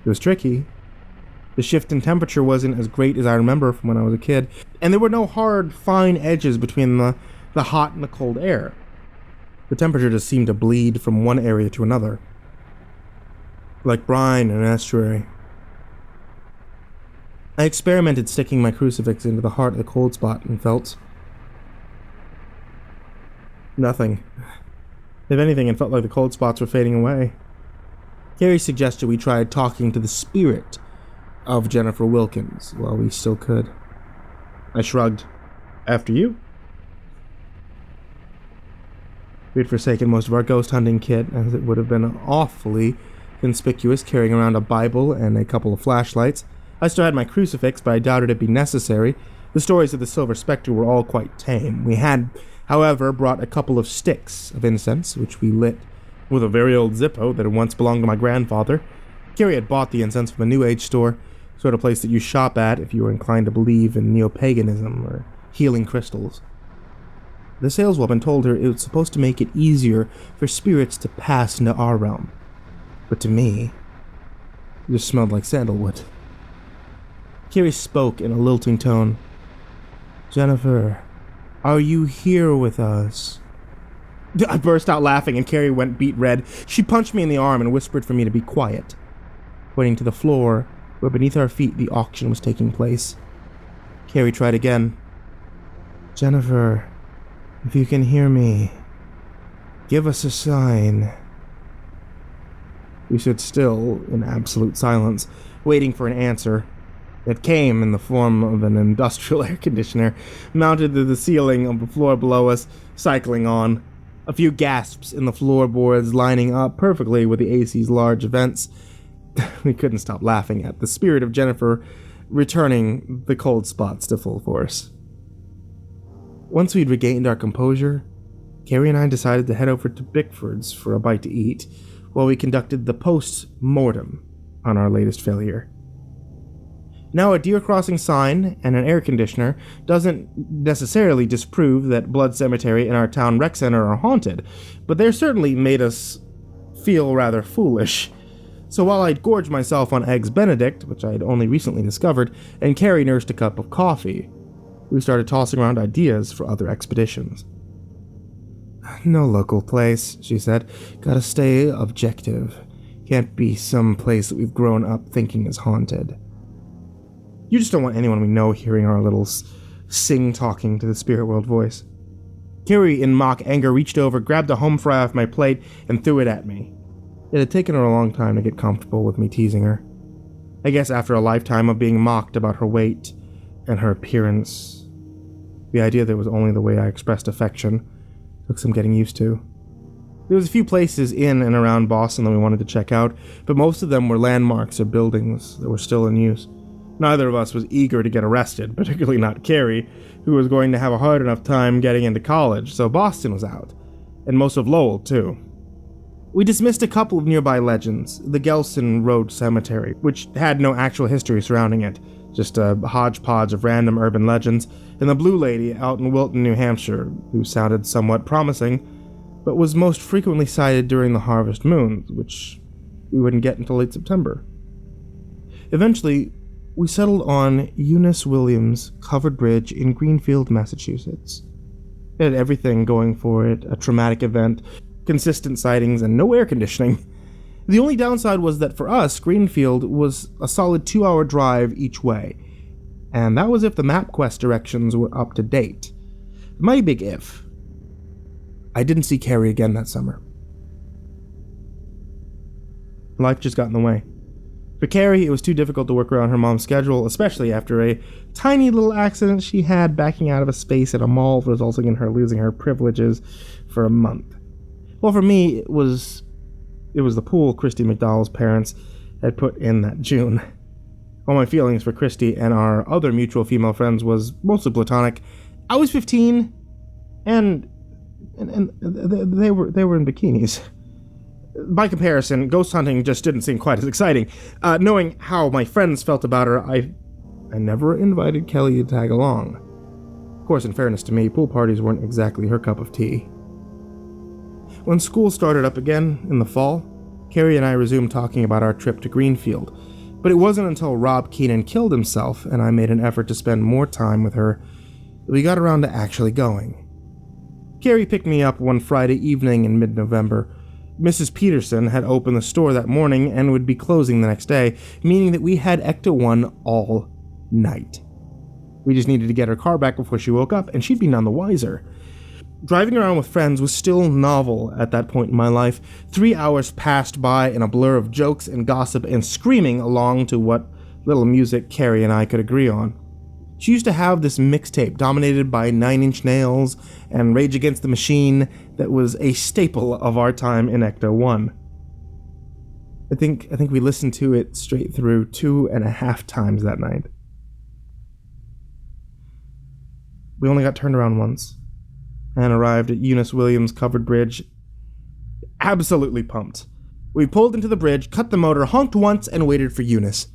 It was tricky. The shift in temperature wasn't as great as I remember from when I was a kid, and there were no hard, fine edges between the hot and the cold air. The temperature just seemed to bleed from one area to another, like brine in an estuary. I experimented sticking my crucifix into the heart of the cold spot and felt nothing. If anything, it felt like the cold spots were fading away. Carrie suggested we try talking to the spirit of Jennifer Wilkins while we still could. I shrugged. After you? We'd forsaken most of our ghost hunting kit, as it would have been awfully conspicuous carrying around a Bible and a couple of flashlights. I still had my crucifix, but I doubted it'd be necessary. The stories of the Silver Spectre were all quite tame. We had, however, brought a couple of sticks of incense, which we lit with a very old Zippo that had once belonged to my grandfather. Carrie had bought the incense from a New Age store, sort of place that you shop at if you were inclined to believe in neo-paganism or healing crystals. The saleswoman told her it was supposed to make it easier for spirits to pass into our realm. But to me, it just smelled like sandalwood. Carrie spoke in a lilting tone. "Jennifer, are you here with us?" I burst out laughing and Carrie went beet red. She punched me in the arm and whispered for me to be quiet, pointing to the floor where beneath our feet the auction was taking place. Carrie tried again. "Jennifer, if you can hear me, give us a sign." We stood still in absolute silence, waiting for an answer. It came in the form of an industrial air conditioner mounted to the ceiling of the floor below us, cycling on. A few gasps in the floorboards lining up perfectly with the AC's large vents. We couldn't stop laughing at the spirit of Jennifer returning the cold spots to full force. Once we'd regained our composure, Carrie and I decided to head over to Bickford's for a bite to eat while we conducted the post-mortem on our latest failure. Now, a deer crossing sign and an air conditioner doesn't necessarily disprove that Blood Cemetery and our town rec center are haunted, but they certainly made us feel rather foolish. So while I'd gorged myself on Eggs Benedict, which I had only recently discovered, and Carrie nursed a cup of coffee, we started tossing around ideas for other expeditions. "No local place," she said. "Gotta stay objective. Can't be some place that we've grown up thinking is haunted." You just don't want anyone we know hearing our little sing-talking to the spirit world voice. Carrie, in mock anger, reached over, grabbed a home fry off my plate, and threw it at me. It had taken her a long time to get comfortable with me teasing her. I guess after a lifetime of being mocked about her weight and her appearance, the idea that it was only the way I expressed affection took some getting used to. There was a few places in and around Boston that we wanted to check out, but most of them were landmarks or buildings that were still in use. Neither of us was eager to get arrested, particularly not Carrie, who was going to have a hard enough time getting into college, so Boston was out. And most of Lowell, too. We dismissed a couple of nearby legends, the Gelson Road Cemetery, which had no actual history surrounding it, just a hodgepodge of random urban legends, and the Blue Lady out in Wilton, New Hampshire, who sounded somewhat promising, but was most frequently sighted during the harvest moons, which we wouldn't get until late September. Eventually, we settled on Eunice Williams Covered Bridge in Greenfield, Massachusetts. It had everything going for it, a traumatic event, consistent sightings, and no air conditioning. The only downside was that for us, Greenfield was a solid 2-hour drive each way, and that was if the MapQuest directions were up to date. A mighty big if. I didn't see Carrie again that summer. Life just got in the way. For Carrie, it was too difficult to work around her mom's schedule, especially after a tiny little accident she had backing out of a space at a mall, resulting in her losing her privileges for a month. Well, for me, it was the pool Christy McDowell's parents had put in that June. All my feelings for Christy and our other mutual female friends was mostly platonic. I was 15, and they were in bikinis. By comparison, ghost hunting just didn't seem quite as exciting. Knowing how my friends felt about her, I never invited Kelly to tag along. Of course, in fairness to me, pool parties weren't exactly her cup of tea. When school started up again in the fall, Carrie and I resumed talking about our trip to Greenfield, but it wasn't until Rob Keenan killed himself and I made an effort to spend more time with her that we got around to actually going. Carrie picked me up one Friday evening in mid-November. Mrs. Peterson had opened the store that morning and would be closing the next day, meaning that we had Ecto 1 all night. We just needed to get her car back before she woke up, and she'd be none the wiser. Driving around with friends was still novel at that point in my life. 3 hours passed by in a blur of jokes and gossip and screaming along to what little music Carrie and I could agree on. She used to have this mixtape dominated by Nine Inch Nails and Rage Against the Machine that was a staple of our time in Ecto 1. I think we listened to it straight through 2.5 times that night. We only got turned around once and arrived at Eunice Williams Covered Bridge absolutely pumped. We pulled into the bridge, cut the motor, honked once, and waited for Eunice.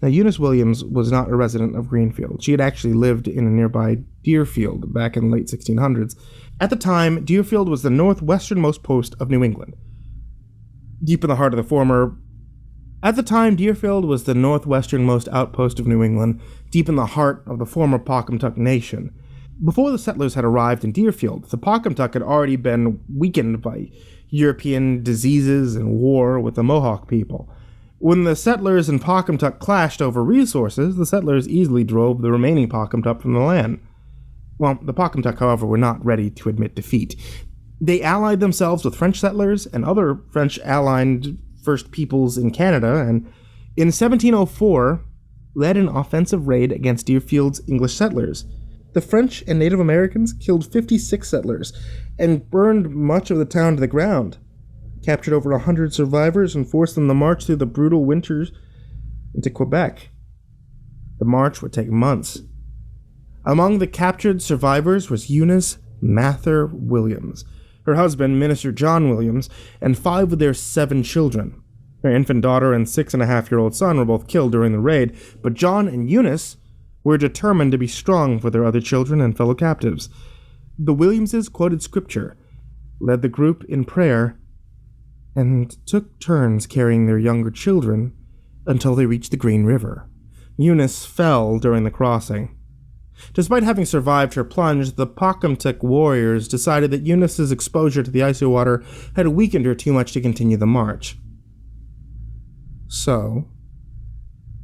Now, Eunice Williams was not a resident of Greenfield. She had actually lived in a nearby Deerfield back in the late 1600s. At the time, Deerfield was the northwesternmost post of New England. Deep in the heart of the former... At the time, Deerfield was the northwesternmost outpost of New England, deep in the heart of the former Pocumtuck Nation. Before the settlers had arrived in Deerfield, the Pocumtuck had already been weakened by European diseases and war with the Mohawk people. When the settlers and Pocumtuck clashed over resources, the settlers easily drove the remaining Pocumtuck from the land. Well, the Pocumtuck, however, were not ready to admit defeat. They allied themselves with French settlers and other French-allied First Peoples in Canada, and in 1704 led an offensive raid against Deerfield's English settlers. The French and Native Americans killed 56 settlers and burned much of the town to the ground, captured over 100 survivors, and forced them to march through the brutal winters into Quebec. The march would take months. Among the captured survivors was Eunice Mather Williams, her husband, Minister John Williams, and 5 of their 7 children. Her infant daughter and 6.5-year-old son were both killed during the raid, but John and Eunice were determined to be strong for their other children and fellow captives. The Williamses quoted scripture, led the group in prayer, and took turns carrying their younger children until they reached the Green River. Eunice fell during the crossing. Despite having survived her plunge, the Pocumtuck warriors decided that Eunice's exposure to the icy water had weakened her too much to continue the march. So,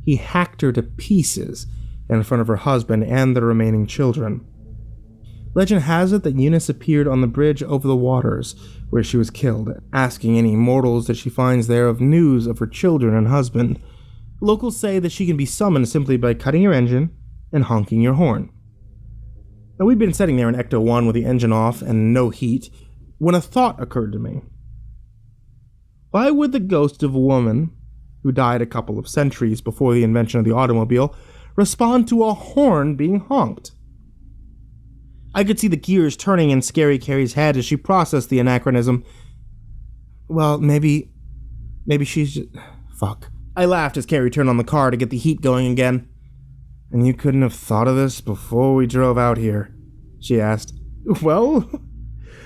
he hacked her to pieces in front of her husband and the remaining children. Legend has it that Eunice appeared on the bridge over the waters where she was killed, asking any mortals that she finds there of news of her children and husband. Locals say that she can be summoned simply by cutting your engine and honking your horn. Now, we'd been sitting there in Ecto 1 with the engine off and no heat when a thought occurred to me. Why would the ghost of a woman who died a couple of centuries before the invention of the automobile respond to a horn being honked? I could see the gears turning in Scary Carrie's head as she processed the anachronism. Well, maybe she's just... Fuck. I laughed as Carrie turned on the car to get the heat going again. "And you couldn't have thought of this before we drove out here?" she asked. "Well,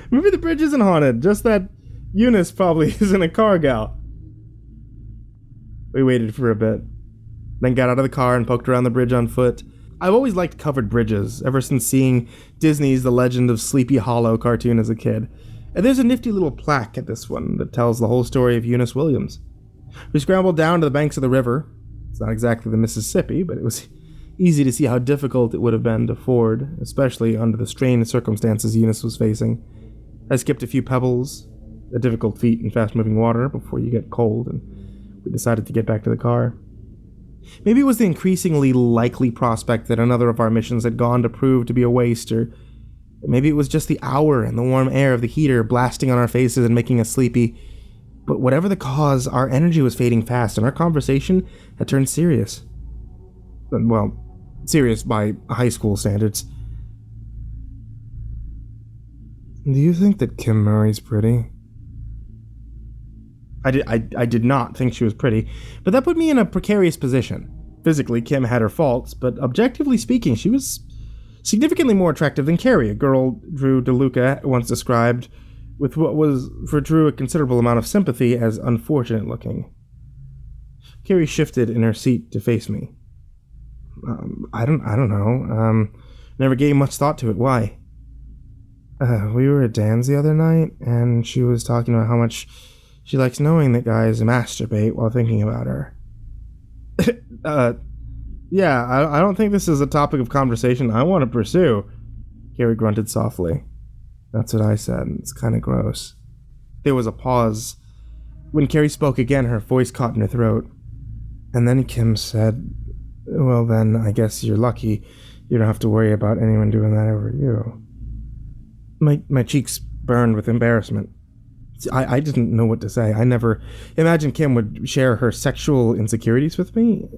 maybe the bridge isn't haunted, just that Eunice probably isn't a car gal." We waited for a bit, then got out of the car and poked around the bridge on foot. I've always liked covered bridges, ever since seeing Disney's The Legend of Sleepy Hollow cartoon as a kid. And there's a nifty little plaque at this one that tells the whole story of Eunice Williams. We scrambled down to the banks of the river. It's not exactly the Mississippi, but it was easy to see how difficult it would have been to ford, especially under the strained circumstances Eunice was facing. I skipped a few pebbles, a difficult feat in fast-moving water before you get cold, and we decided to get back to the car. Maybe it was the increasingly likely prospect that another of our missions had gone to prove to be a waste, or maybe it was just the hour and the warm air of the heater blasting on our faces and making us sleepy. But whatever the cause, our energy was fading fast, and our conversation had turned serious. Well, serious by high school standards. "Do you think that Kim Murray's pretty?" I did not think she was pretty, but that put me in a precarious position. Physically, Kim had her faults, but objectively speaking, she was significantly more attractive than Carrie, a girl Drew DeLuca once described with what was, for Drew, a considerable amount of sympathy as unfortunate looking. Carrie shifted in her seat to face me. I don't know. Never gave much thought to it. Why? We were at Dan's the other night, and she was talking about how much she likes knowing that guys masturbate while thinking about her. Yeah, I don't think this is a topic of conversation I want to pursue. Carrie grunted softly. That's what I said. It's kind of gross. There was a pause. When Carrie spoke again, her voice caught in her throat. And then Kim said, "Well then, I guess you're lucky. You don't have to worry about anyone doing that over you." My cheeks burned with embarrassment. I didn't know what to say. I never imagined Kim would share her sexual insecurities with me.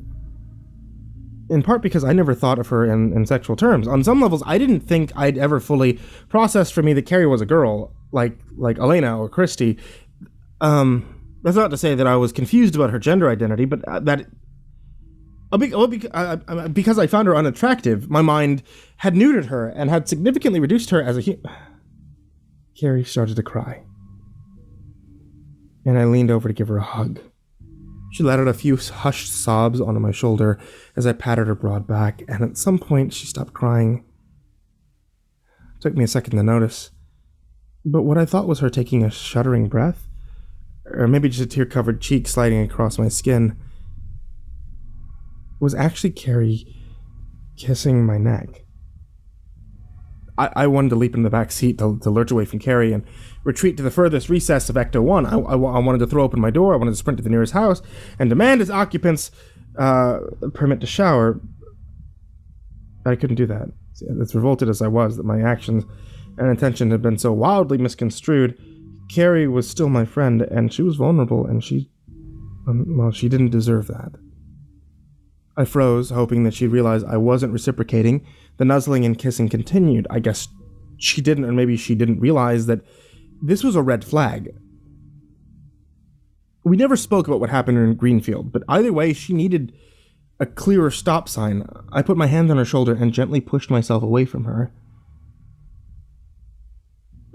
In part because I never thought of her in sexual terms. On some levels, I didn't think I'd ever fully processed for me that Carrie was a girl, like Elena or Christy. That's not to say that I was confused about her gender identity, but Because I found her unattractive, my mind had neutered her and had significantly reduced her as a human. Carrie started to cry, and I leaned over to give her a hug. She let out a few hushed sobs onto my shoulder as I patted her broad back, and at some point she stopped crying. It took me a second to notice, but what I thought was her taking a shuddering breath, or maybe just a tear-covered cheek sliding across my skin, was actually Carrie kissing my neck. I wanted to leap in the back seat to lurch away from Carrie and retreat to the furthest recess of Ecto 1. I wanted to throw open my door. I wanted to sprint to the nearest house and demand its occupants permit to shower. But I couldn't do that. As revolted as I was that my actions and intention had been so wildly misconstrued, Carrie was still my friend, and she was vulnerable, and she didn't deserve that. I froze, hoping that she'd realize I wasn't reciprocating. The nuzzling and kissing continued. I guess she didn't, or maybe she didn't realize that this was a red flag. We never spoke about what happened in Greenfield, but either way, she needed a clearer stop sign. I put my hand on her shoulder and gently pushed myself away from her.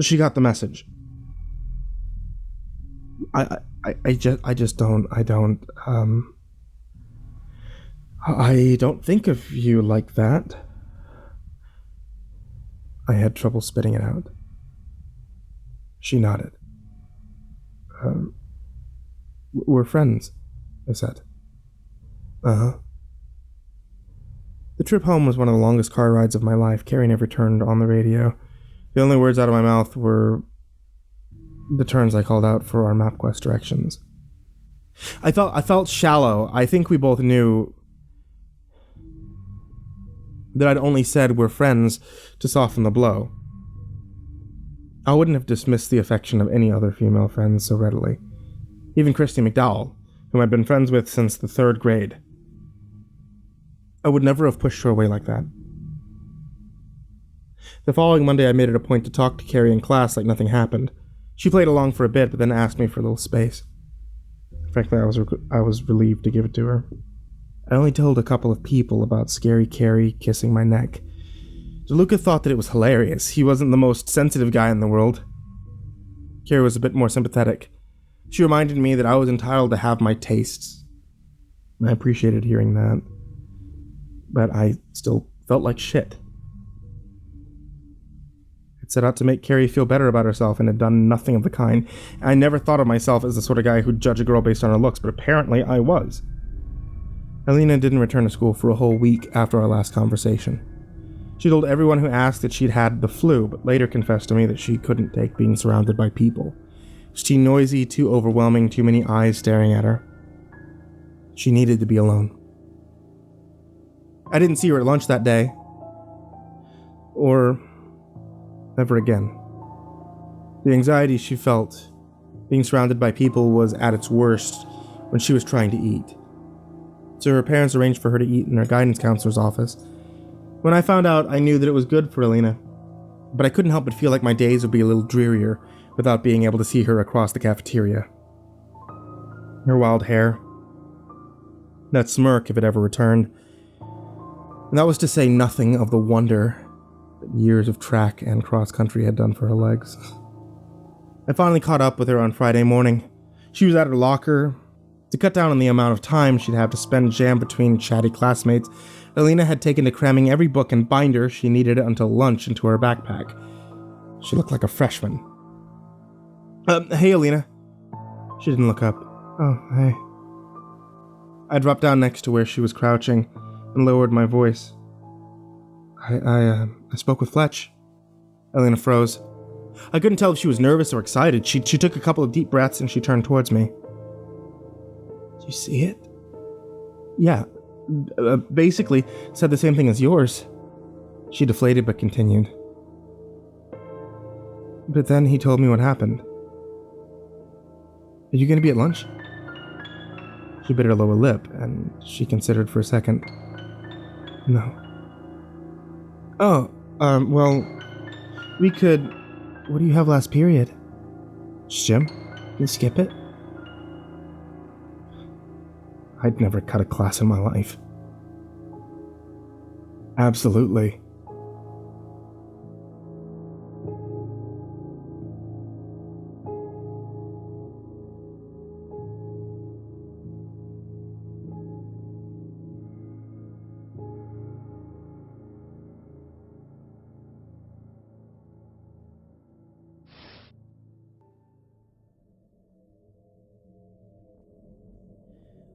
She got the message. I don't think of you like that. I had trouble spitting it out. She nodded. We're friends, I said. Uh-huh. The trip home was one of the longest car rides of my life. Carrie never turned on the radio. The only words out of my mouth were the turns I called out for our MapQuest directions. I felt shallow. I think we both knew that I'd only said we're friends to soften the blow. I wouldn't have dismissed the affection of any other female friends so readily. Even Christy McDowell, whom I'd been friends with since the 3rd grade. I would never have pushed her away like that. The following Monday, I made it a point to talk to Carrie in class like nothing happened. She played along for a bit, but then asked me for a little space. Frankly, I was relieved to give it to her. I only told a couple of people about scary Carrie kissing my neck. DeLuca thought that it was hilarious. He wasn't the most sensitive guy in the world. Carrie was a bit more sympathetic. She reminded me that I was entitled to have my tastes. I appreciated hearing that. But I still felt like shit. It set out to make Carrie feel better about herself and had done nothing of the kind. I never thought of myself as the sort of guy who'd judge a girl based on her looks, but apparently I was. Elena didn't return to school for a whole week after our last conversation. She told everyone who asked that she'd had the flu, but later confessed to me that she couldn't take being surrounded by people. It was too noisy, too overwhelming, too many eyes staring at her. She needed to be alone. I didn't see her at lunch that day. Or ever again. The anxiety she felt, being surrounded by people, was at its worst when she was trying to eat. So her parents arranged for her to eat in her guidance counselor's office. When I found out, I knew that it was good for Elena, but I couldn't help but feel like my days would be a little drearier without being able to see her across the cafeteria. Her wild hair, that smirk if it ever returned, and that was to say nothing of the wonder that years of track and cross-country had done for her legs. I finally caught up with her on Friday morning. She was at her locker. To cut down on the amount of time she'd have to spend jammed between chatty classmates, Elena had taken to cramming every book and binder she needed until lunch into her backpack. She looked like a freshman. Hey, Elena. She didn't look up. Oh, hey. I dropped down next to where she was crouching and lowered my voice. I spoke with Fletch. Elena froze. I couldn't tell if she was nervous or excited. She took a couple of deep breaths and she turned towards me. You see it? Yeah. Basically, said the same thing as yours. She deflated but continued. But then he told me what happened. Are you going to be at lunch? She bit her lower lip, and she considered for a second. No. Oh, well, we could... What do you have last period? Gym? Can you skip it? I'd never cut a class in my life. Absolutely.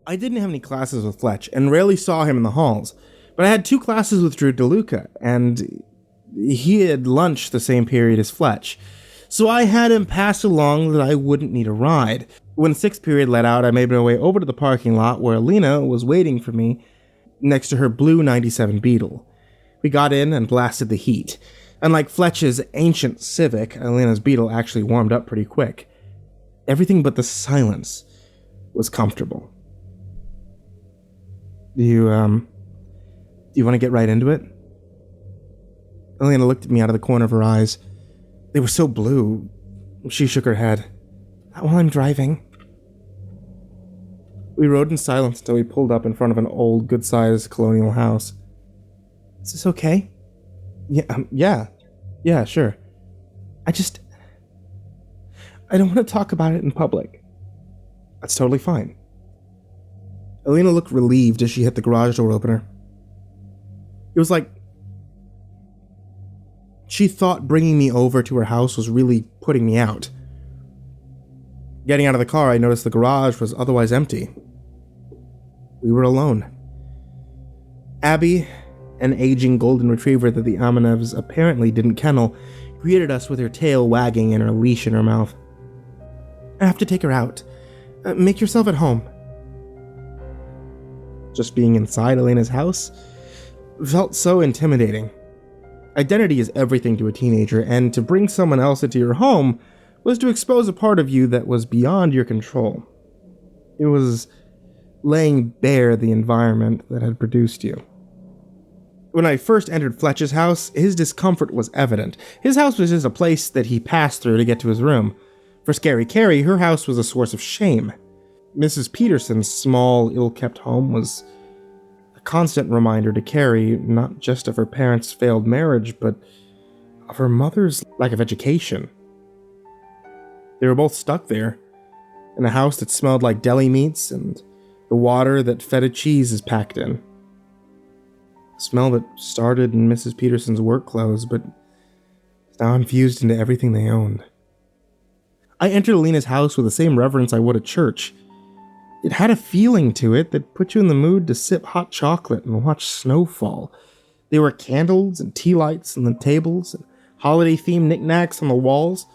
I didn't have any classes with Fletch, and rarely saw him in the halls, but I had 2 classes with Drew DeLuca, and he had lunch the same period as Fletch, so I had him pass along that I wouldn't need a ride. When 6th period let out, I made my way over to the parking lot where Alina was waiting for me next to her blue 97 Beetle. We got in and blasted the heat. Unlike Fletch's ancient Civic, Alina's Beetle actually warmed up pretty quick. Everything but the silence was comfortable. Do you want to get right into it? Elena looked at me out of the corner of her eyes. They were so blue. She shook her head. Not while I'm driving. We rode in silence until we pulled up in front of an old, good-sized colonial house. Is this okay? Yeah, sure. I don't want to talk about it in public. That's totally fine. Elena looked relieved as she hit the garage door opener. It was like she thought bringing me over to her house was really putting me out. Getting out of the car, I noticed the garage was otherwise empty. We were alone. Abby, an aging golden retriever that the Amanevs apparently didn't kennel, greeted us with her tail wagging and her leash in her mouth. I have to take her out. Make yourself at home. Just being inside Elena's house felt so intimidating. Identity is everything to a teenager, and to bring someone else into your home was to expose a part of you that was beyond your control. It was laying bare the environment that had produced you. When I first entered Fletch's house, his discomfort was evident. His house was just a place that he passed through to get to his room. For Scary Carrie, her house was a source of shame. Mrs. Peterson's small, ill-kept home was a constant reminder to Carrie not just of her parents' failed marriage, but of her mother's lack of education. They were both stuck there, in a house that smelled like deli meats and the water that feta cheese is packed in. A smell that started in Mrs. Peterson's work clothes, but is now infused into everything they owned. I entered Alina's house with the same reverence I would a church. It had a feeling to it that put you in the mood to sip hot chocolate and watch snow fall. There were candles and tea lights on the tables and holiday-themed knickknacks on the walls.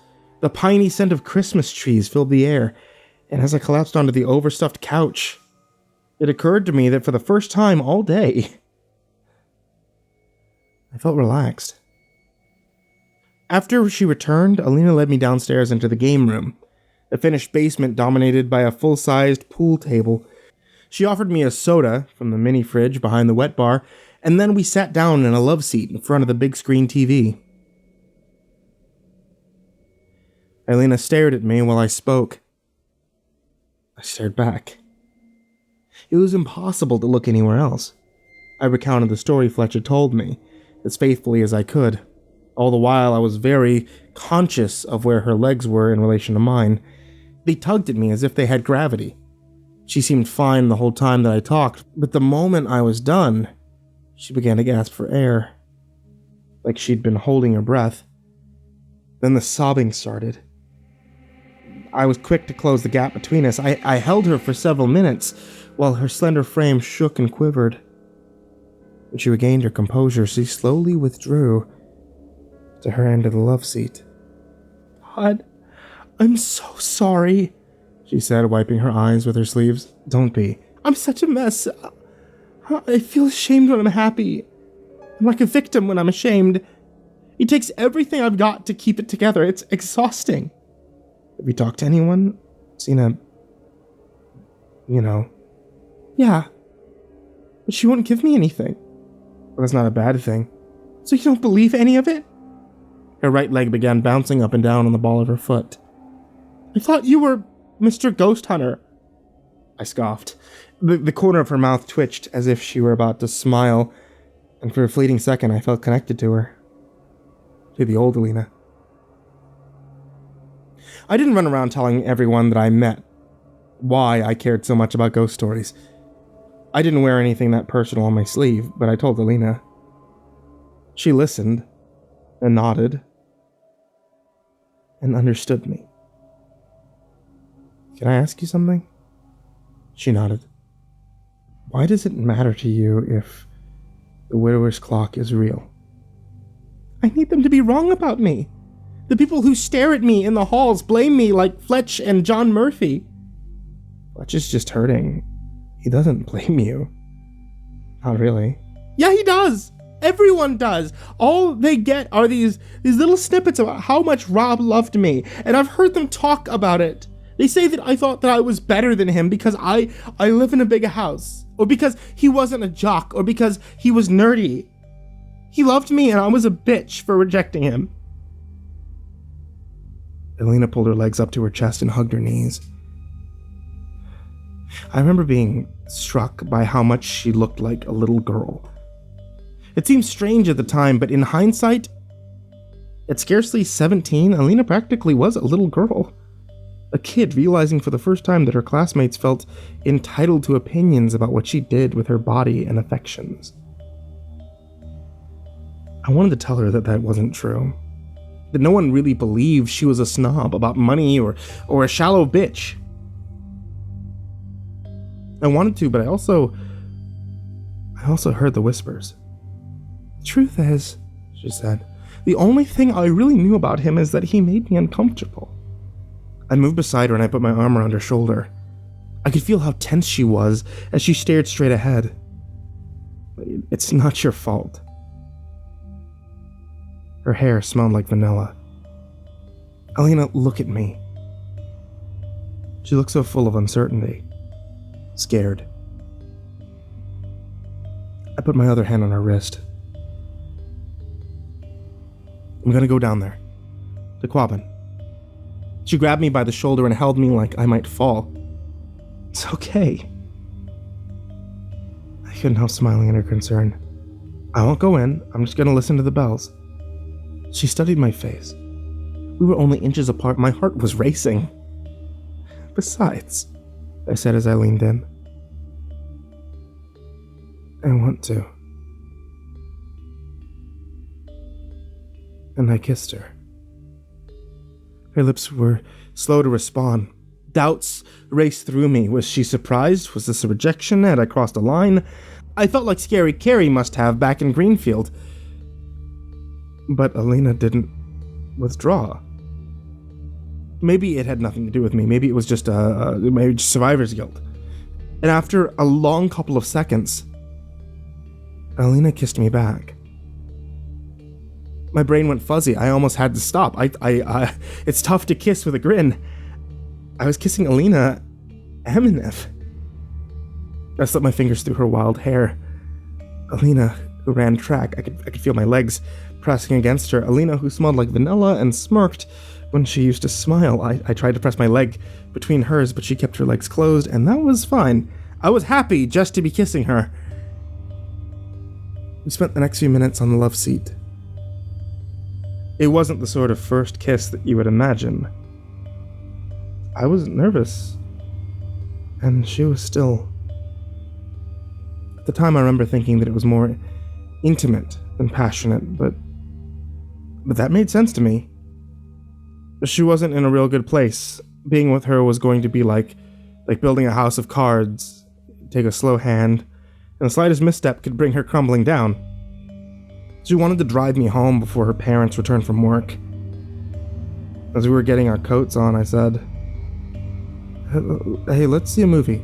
The piney scent of Christmas trees filled the air, and as I collapsed onto the overstuffed couch, it occurred to me that for the first time all day, I felt relaxed. After she returned, Alina led me downstairs into the game room, a finished basement dominated by a full-sized pool table. She offered me a soda from the mini fridge behind the wet bar, and then we sat down in a love seat in front of the big screen TV. Alina stared at me while I spoke. I stared back. It was impossible to look anywhere else. I recounted the story Fletch had told me, as faithfully as I could. All the while, I was very conscious of where her legs were in relation to mine. They tugged at me as if they had gravity. She seemed fine the whole time that I talked, but the moment I was done, she began to gasp for air, like she'd been holding her breath. Then the sobbing started. I was quick to close the gap between us. I held her for several minutes, while her slender frame shook and quivered. When she regained her composure, she slowly withdrew to her end of the love seat. God, I'm so sorry, she said, wiping her eyes with her sleeves. Don't be. I'm such a mess. I feel ashamed when I'm happy. I'm like a victim when I'm ashamed. It takes everything I've got to keep it together. It's exhausting. Have you talked to anyone? Seen a... Yeah. But she won't give me anything. Well, that's not a bad thing. So you don't believe any of it? Her right leg began bouncing up and down on the ball of her foot. I thought you were Mr. Ghost Hunter. I scoffed. The corner of her mouth twitched as if she were about to smile. And for a fleeting second, I felt connected to her. To the old Alina. I didn't run around telling everyone that I met why I cared so much about ghost stories. I didn't wear anything that personal on my sleeve, but I told Alina. She listened, and nodded, and understood me. Can I ask you something? She nodded. Why does it matter to you if the widower's clock is real? I need them to be wrong about me. The people who stare at me in the halls blame me like Fletch and John Murphy. Fletch is just hurting. He doesn't blame you. Not really. Yeah, he does. Everyone does. All they get are these little snippets about how much Rob loved me, and I've heard them talk about it. They say that I thought that I was better than him because I live in a big house, or because he wasn't a jock, or because he was nerdy. He loved me and I was a bitch for rejecting him. Alina pulled her legs up to her chest and hugged her knees. I remember being struck by how much she looked like a little girl. It seemed strange at the time, but in hindsight, at scarcely 17, Alina practically was a little girl. A kid realizing for the first time that her classmates felt entitled to opinions about what she did with her body and affections. I wanted to tell her that that wasn't true. That no one really believed she was a snob about money or a shallow bitch. I wanted to, but I also heard the whispers. Truth is, she said, the only thing I really knew about him is that he made me uncomfortable. I moved beside her and I put my arm around her shoulder. I could feel how tense she was as she stared straight ahead. It's not your fault. Her hair smelled like vanilla. Alina, look at me. She looked so full of uncertainty. Scared. I put my other hand on her wrist. I'm gonna go down there. To Quabbin. She grabbed me by the shoulder and held me like I might fall. It's okay. I couldn't help smiling at her concern. I won't go in. I'm just gonna listen to the bells. She studied my face. We were only inches apart. My heart was racing. Besides, I said as I leaned in, I want to. And I kissed her. Her lips were slow to respond. Doubts raced through me. Was she surprised? Was this a rejection? Had I crossed a line? I felt like Scary Carrie must have back in Greenfield. But Alina didn't withdraw. Maybe it had nothing to do with me. Maybe it was just maybe survivor's guilt. And after a long couple of seconds, Alina kissed me back. My brain went fuzzy. I almost had to stop. It's tough to kiss with a grin. I was kissing Alina Amenev. I slipped my fingers through her wild hair. Alina, who ran track, I could feel my legs pressing against her. Alina, who smelled like vanilla and smirked when she used to smile. I tried to press my leg between hers, but she kept her legs closed, and that was fine. I was happy just to be kissing her. We spent the next few minutes on the love seat. It wasn't the sort of first kiss that you would imagine. I was nervous, and she was still. At the time, I remember thinking that it was more intimate than passionate, but that made sense to me. She wasn't in a real good place. Being with her was going to be like building a house of cards. Take a slow hand, and the slightest misstep could bring her crumbling down. She wanted to drive me home before her parents returned from work. As we were getting our coats on, I said, "Hey, let's see a movie."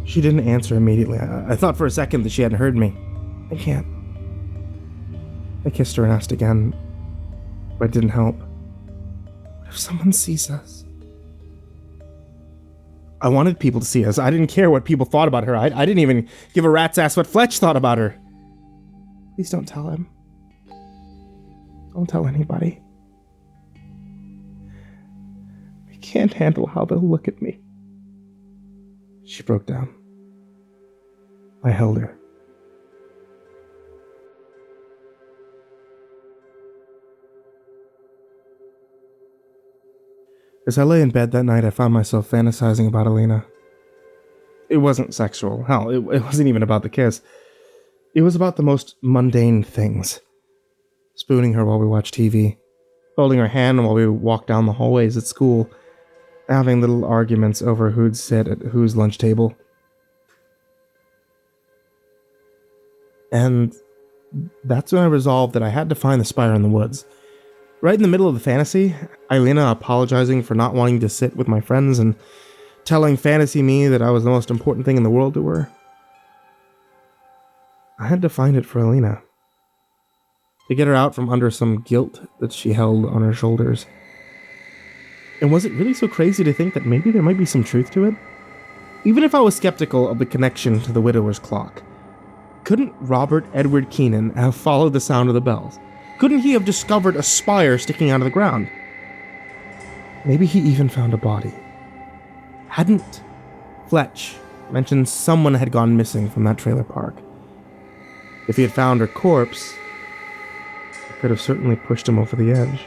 She didn't answer immediately. I thought for a second that she hadn't heard me. I can't. I kissed her and asked again, but it didn't help. What if someone sees us? I wanted people to see us. I didn't care what people thought about her. I didn't even give a rat's ass what Fletch thought about her. Please don't tell him. Don't tell anybody. I can't handle how they'll look at me. She broke down. I held her. As I lay in bed that night, I found myself fantasizing about Alina. It wasn't sexual. Hell, it wasn't even about the kiss. It was about the most mundane things. Spooning her while we watched TV, holding her hand while we walked down the hallways at school, having little arguments over who'd sit at whose lunch table. And that's when I resolved that I had to find the spire in the woods. Right in the middle of the fantasy, Alina apologizing for not wanting to sit with my friends and telling fantasy me that I was the most important thing in the world to her. I had to find it for Alina. To get her out from under some guilt that she held on her shoulders. And was it really so crazy to think that maybe there might be some truth to it? Even if I was skeptical of the connection to the widower's clock, couldn't Robert Edward Keenan have followed the sound of the bells? Couldn't he have discovered a spire sticking out of the ground? Maybe he even found a body. Hadn't Fletch mentioned someone had gone missing from that trailer park? If he had found her corpse, it could have certainly pushed him over the edge.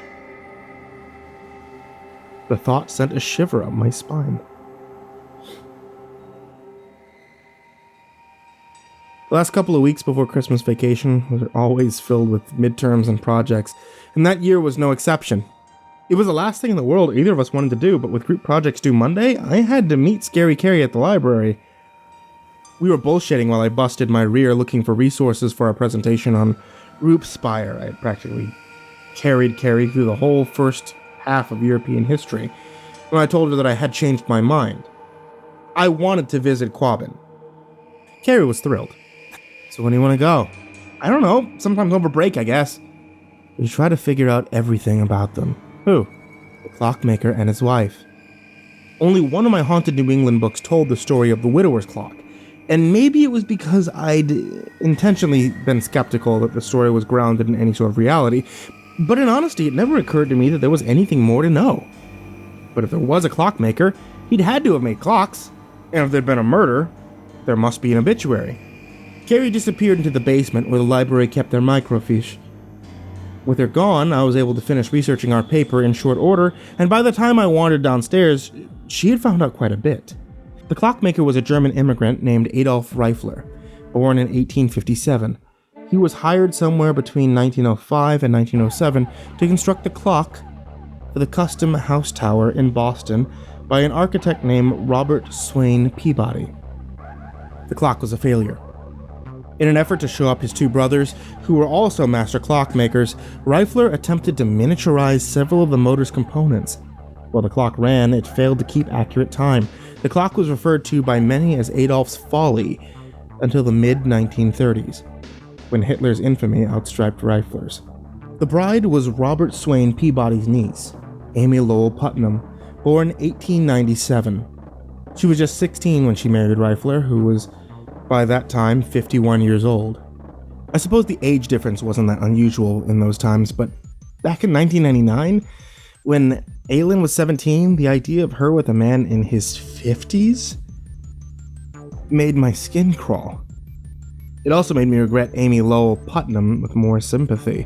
The thought sent a shiver up my spine. The last couple of weeks before Christmas vacation were always filled with midterms and projects, and that year was no exception. It was the last thing in the world either of us wanted to do, but with group projects due Monday, I had to meet Scary Carrie at the library. We were bullshitting while I busted my rear looking for resources for our presentation on Spire. I had practically carried Carrie through the whole first half of European history when I told her that I had changed my mind. I wanted to visit Quabbin. Carrie was thrilled. So when do you want to go? I don't know, sometimes over break, I guess. We try to figure out everything about them. Who? The clockmaker and his wife. Only one of my Haunted New England books told the story of the widower's clock, and maybe it was because I'd intentionally been skeptical that the story was grounded in any sort of reality, but in honesty, it never occurred to me that there was anything more to know. But if there was a clockmaker, he'd had to have made clocks, and if there'd been a murder, there must be an obituary. Carrie disappeared into the basement where the library kept their microfiche. With her gone, I was able to finish researching our paper in short order, and by the time I wandered downstairs, she had found out quite a bit. The clockmaker was a German immigrant named Adolf Reifler, born in 1857. He was hired somewhere between 1905 and 1907 to construct the clock for the Custom House Tower in Boston by an architect named Robert Swain Peabody. The clock was a failure. In an effort to show up his two brothers, who were also master clockmakers, Reifler attempted to miniaturize several of the motor's components. While the clock ran, it failed to keep accurate time. The clock was referred to by many as Adolf's Folly until the mid-1930s, when Hitler's infamy outstriped Reifler's. The bride was Robert Swain Peabody's niece, Amy Lowell Putnam, born 1897. She was just 16 when she married Reifler, who was by that time 51 years old. I suppose the age difference wasn't that unusual in those times, but back in 1999, when Aylin was 17, the idea of her with a man in his 50s made my skin crawl. It also made me regret Amy Lowell Putnam with more sympathy.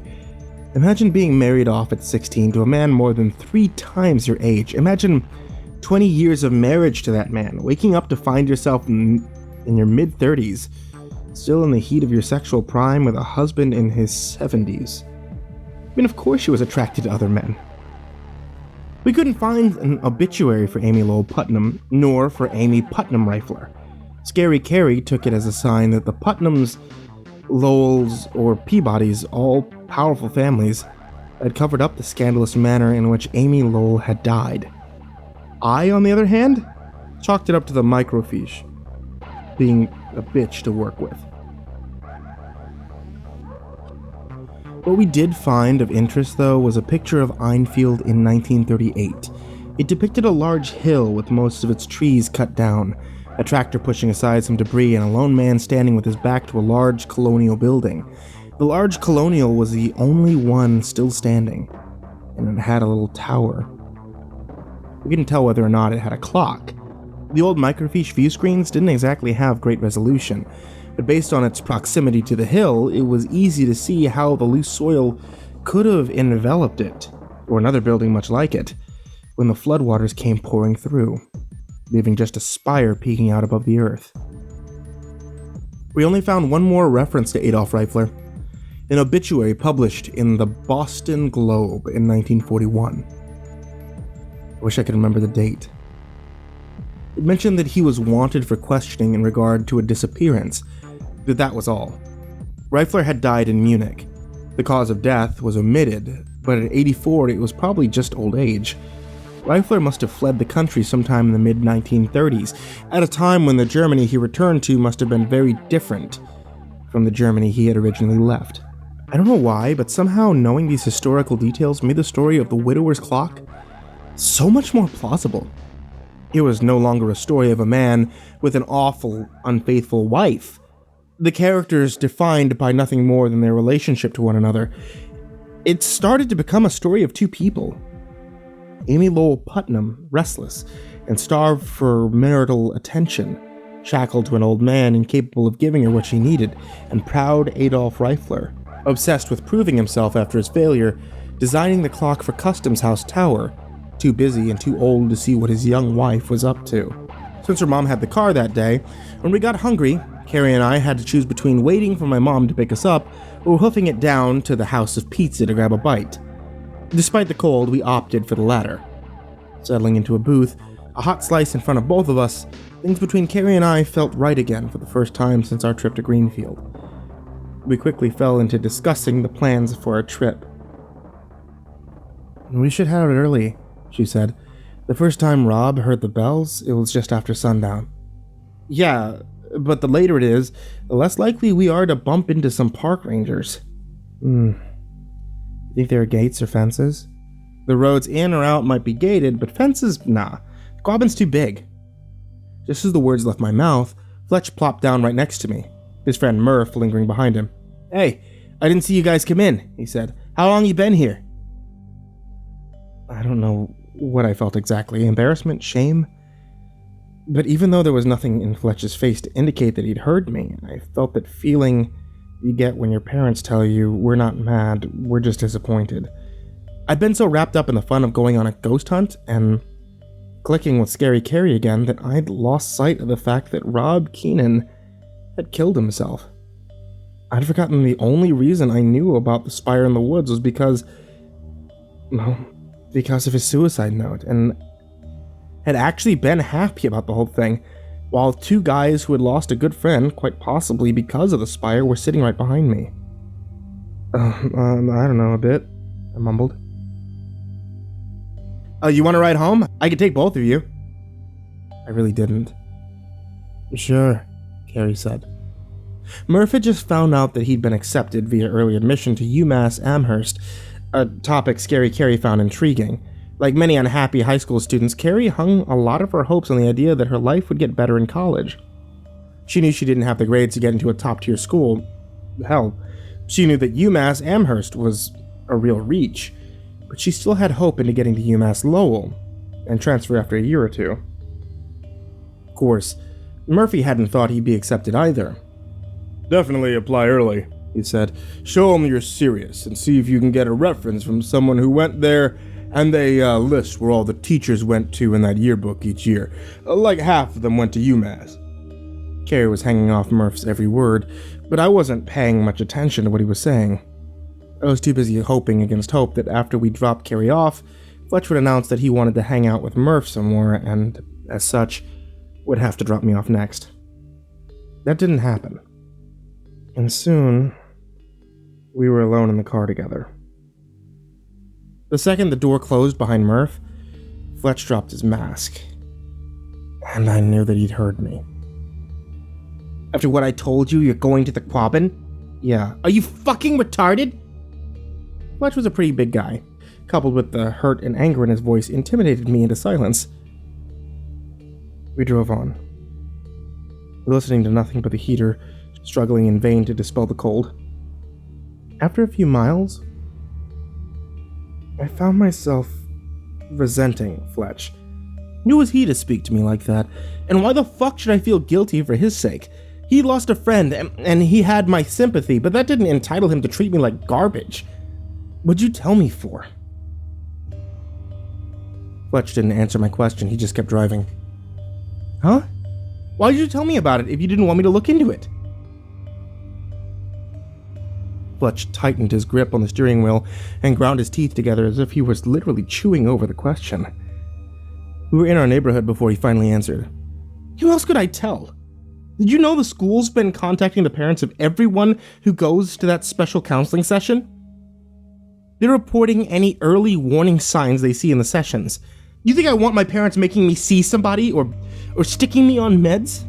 Imagine being married off at 16 to a man more than 3 times your age. Imagine 20 years of marriage to that man, waking up to find yourself in your mid-30s, still in the heat of your sexual prime with a husband in his 70s. I mean, of course she was attracted to other men. We couldn't find an obituary for Amy Lowell Putnam, nor for Amy Putnam Reifler. Scary Carrie took it as a sign that the Putnams, Lowells, or Peabodys, all powerful families, had covered up the scandalous manner in which Amy Lowell had died. I, on the other hand, chalked it up to the microfiche being a bitch to work with. What we did find of interest, though, was a picture of Enfield in 1938. It depicted a large hill with most of its trees cut down, a tractor pushing aside some debris, and a lone man standing with his back to a large colonial building. The large colonial was the only one still standing, and it had a little tower. We couldn't tell whether or not it had a clock. The old microfiche view screens didn't exactly have great resolution, but based on its proximity to the hill, it was easy to see how the loose soil could have enveloped it, or another building much like it. when the floodwaters came pouring through, leaving just a spire peeking out above the earth. We only found one more reference to Adolf Reifler, an obituary published in the Boston Globe in 1941. I wish I could remember the date. It mentioned that he was wanted for questioning in regard to a disappearance, but that was all. Reifler had died in Munich. The cause of death was omitted, but at 84 it was probably just old age. Reifler must have fled the country sometime in the mid-1930s, at a time when the Germany he returned to must have been very different from the Germany he had originally left. I don't know why, but somehow knowing these historical details made the story of the widower's clock so much more plausible. It was no longer a story of a man with an awful, unfaithful wife. The characters defined by nothing more than their relationship to one another. It started to become a story of two people. Amy Lowell Putnam, restless and starved for marital attention, shackled to an old man incapable of giving her what she needed, and proud Adolf Reifler, obsessed with proving himself after his failure, designing the clock for Customs House Tower, too busy and too old to see what his young wife was up to. Since her mom had the car that day, when we got hungry, Carrie and I had to choose between waiting for my mom to pick us up or hoofing it down to the House of Pizza to grab a bite. Despite the cold, we opted for the latter. Settling into a booth, a hot slice in front of both of us, things between Carrie and I felt right again for the first time since our trip to Greenfield. We quickly fell into discussing the plans for our trip. "We should head out early," she said. "The first time Rob heard the bells, it was just after sundown." "Yeah, but the later it is, the less likely we are to bump into some park rangers." Think there are gates or fences? The roads in or out might be gated, but fences, nah. Quabbin's too big. Just as the words left my mouth, Fletch plopped down right next to me, his friend Murph lingering behind him. "Hey, I didn't see you guys come in," he said. "How long you been here?" I don't know what I felt exactly. Embarrassment? Shame? But even though there was nothing in Fletch's face to indicate that he'd heard me, I felt that feeling you get when your parents tell you, "We're not mad, we're just disappointed." I'd been so wrapped up in the fun of going on a ghost hunt and clicking with Scary Carrie again that I'd lost sight of the fact that Rob Keenan had killed himself. I'd forgotten the only reason I knew about the Spire in the woods was because of his suicide note, and had actually been happy about the whole thing, while two guys who had lost a good friend, quite possibly because of the Spire, were sitting right behind me. I don't know, a bit," I mumbled. "You want to ride home? I could take both of you." I really didn't. "Sure," Carrie said. Murph had just found out that he'd been accepted via early admission to UMass Amherst, a topic Scary Carrie found intriguing. Like many unhappy high school students, Carrie hung a lot of her hopes on the idea that her life would get better in college. She knew she didn't have the grades to get into a top-tier school. Hell, she knew that UMass Amherst was a real reach, but she still had hope into getting to UMass Lowell and transfer after a year or two. Of course, Murphy hadn't thought he'd be accepted either. "Definitely apply early," he said. "Show them you're serious and see if you can get a reference from someone who went there and they list where all the teachers went to in that yearbook each year. Like half of them went to UMass." Carrie was hanging off Murph's every word, but I wasn't paying much attention to what he was saying. I was too busy hoping against hope that after we dropped Carrie off, Fletch would announce that he wanted to hang out with Murph some more and, as such, would have to drop me off next. That didn't happen. And soon, we were alone in the car together. The second the door closed behind Murph, Fletch dropped his mask, and I knew that he'd heard me. "After what I told you, you're going to the Quabbin?" "Yeah." "Are you fucking retarded?" Fletch was a pretty big guy. Coupled with the hurt and anger in his voice, intimidated me into silence. We drove on, listening to nothing but the heater, struggling in vain to dispel the cold. After a few miles, I found myself resenting Fletch. Who was he to speak to me like that? And why the fuck should I feel guilty for his sake? He lost a friend, and he had my sympathy, but that didn't entitle him to treat me like garbage. What'd you tell me for? Fletch didn't answer my question, he just kept driving. Huh? Why did you tell me about it if you didn't want me to look into it? Fletch tightened his grip on the steering wheel and ground his teeth together as if he was literally chewing over the question. We were in our neighborhood before he finally answered. Who else could I tell? Did you know the school's been contacting the parents of everyone who goes to that special counseling session? They're reporting any early warning signs they see in the sessions. You think I want my parents making me see somebody or sticking me on meds?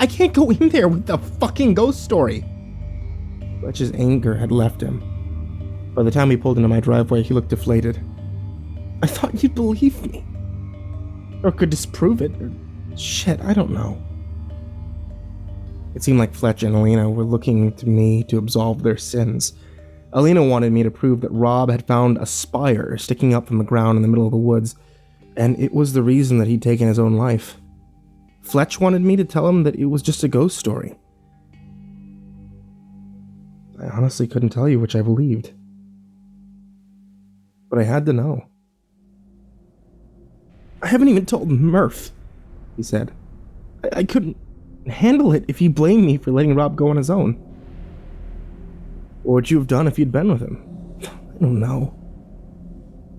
I can't go in there with the fucking ghost story. Fletch's anger had left him. By the time he pulled into my driveway, he looked deflated. I thought you'd believe me. Or could disprove it. Or shit, I don't know. It seemed like Fletch and Alina were looking to me to absolve their sins. Alina wanted me to prove that Rob had found a spire sticking up from the ground in the middle of the woods, and it was the reason that he'd taken his own life. Fletch wanted me to tell him that it was just a ghost story. I honestly couldn't tell you which I believed. But I had to know. I haven't even told Murph, he said. I couldn't handle it if he blamed me for letting Rob go on his own. What would you have done if you'd been with him? I don't know.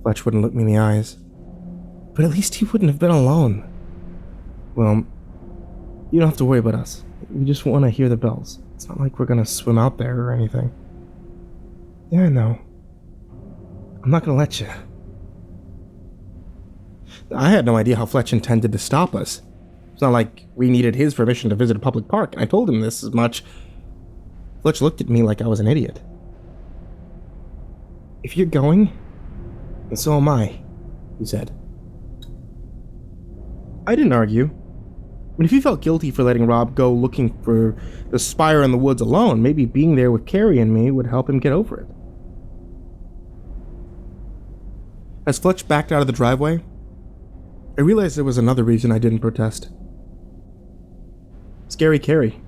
Fletch wouldn't look me in the eyes. But at least he wouldn't have been alone. Well, you don't have to worry about us. We just want to hear the bells. It's not like we're gonna swim out there or anything. Yeah, I know. I'm not gonna let you. I had no idea how Fletch intended to stop us. It's not like we needed his permission to visit a public park. I told him this as much. Fletch looked at me like I was an idiot. If you're going, then so am I, he said. I didn't argue. But if he felt guilty for letting Rob go looking for the spire in the woods alone, maybe being there with Carrie and me would help him get over it. As Fletch backed out of the driveway, I realized there was another reason I didn't protest. Scary Carrie.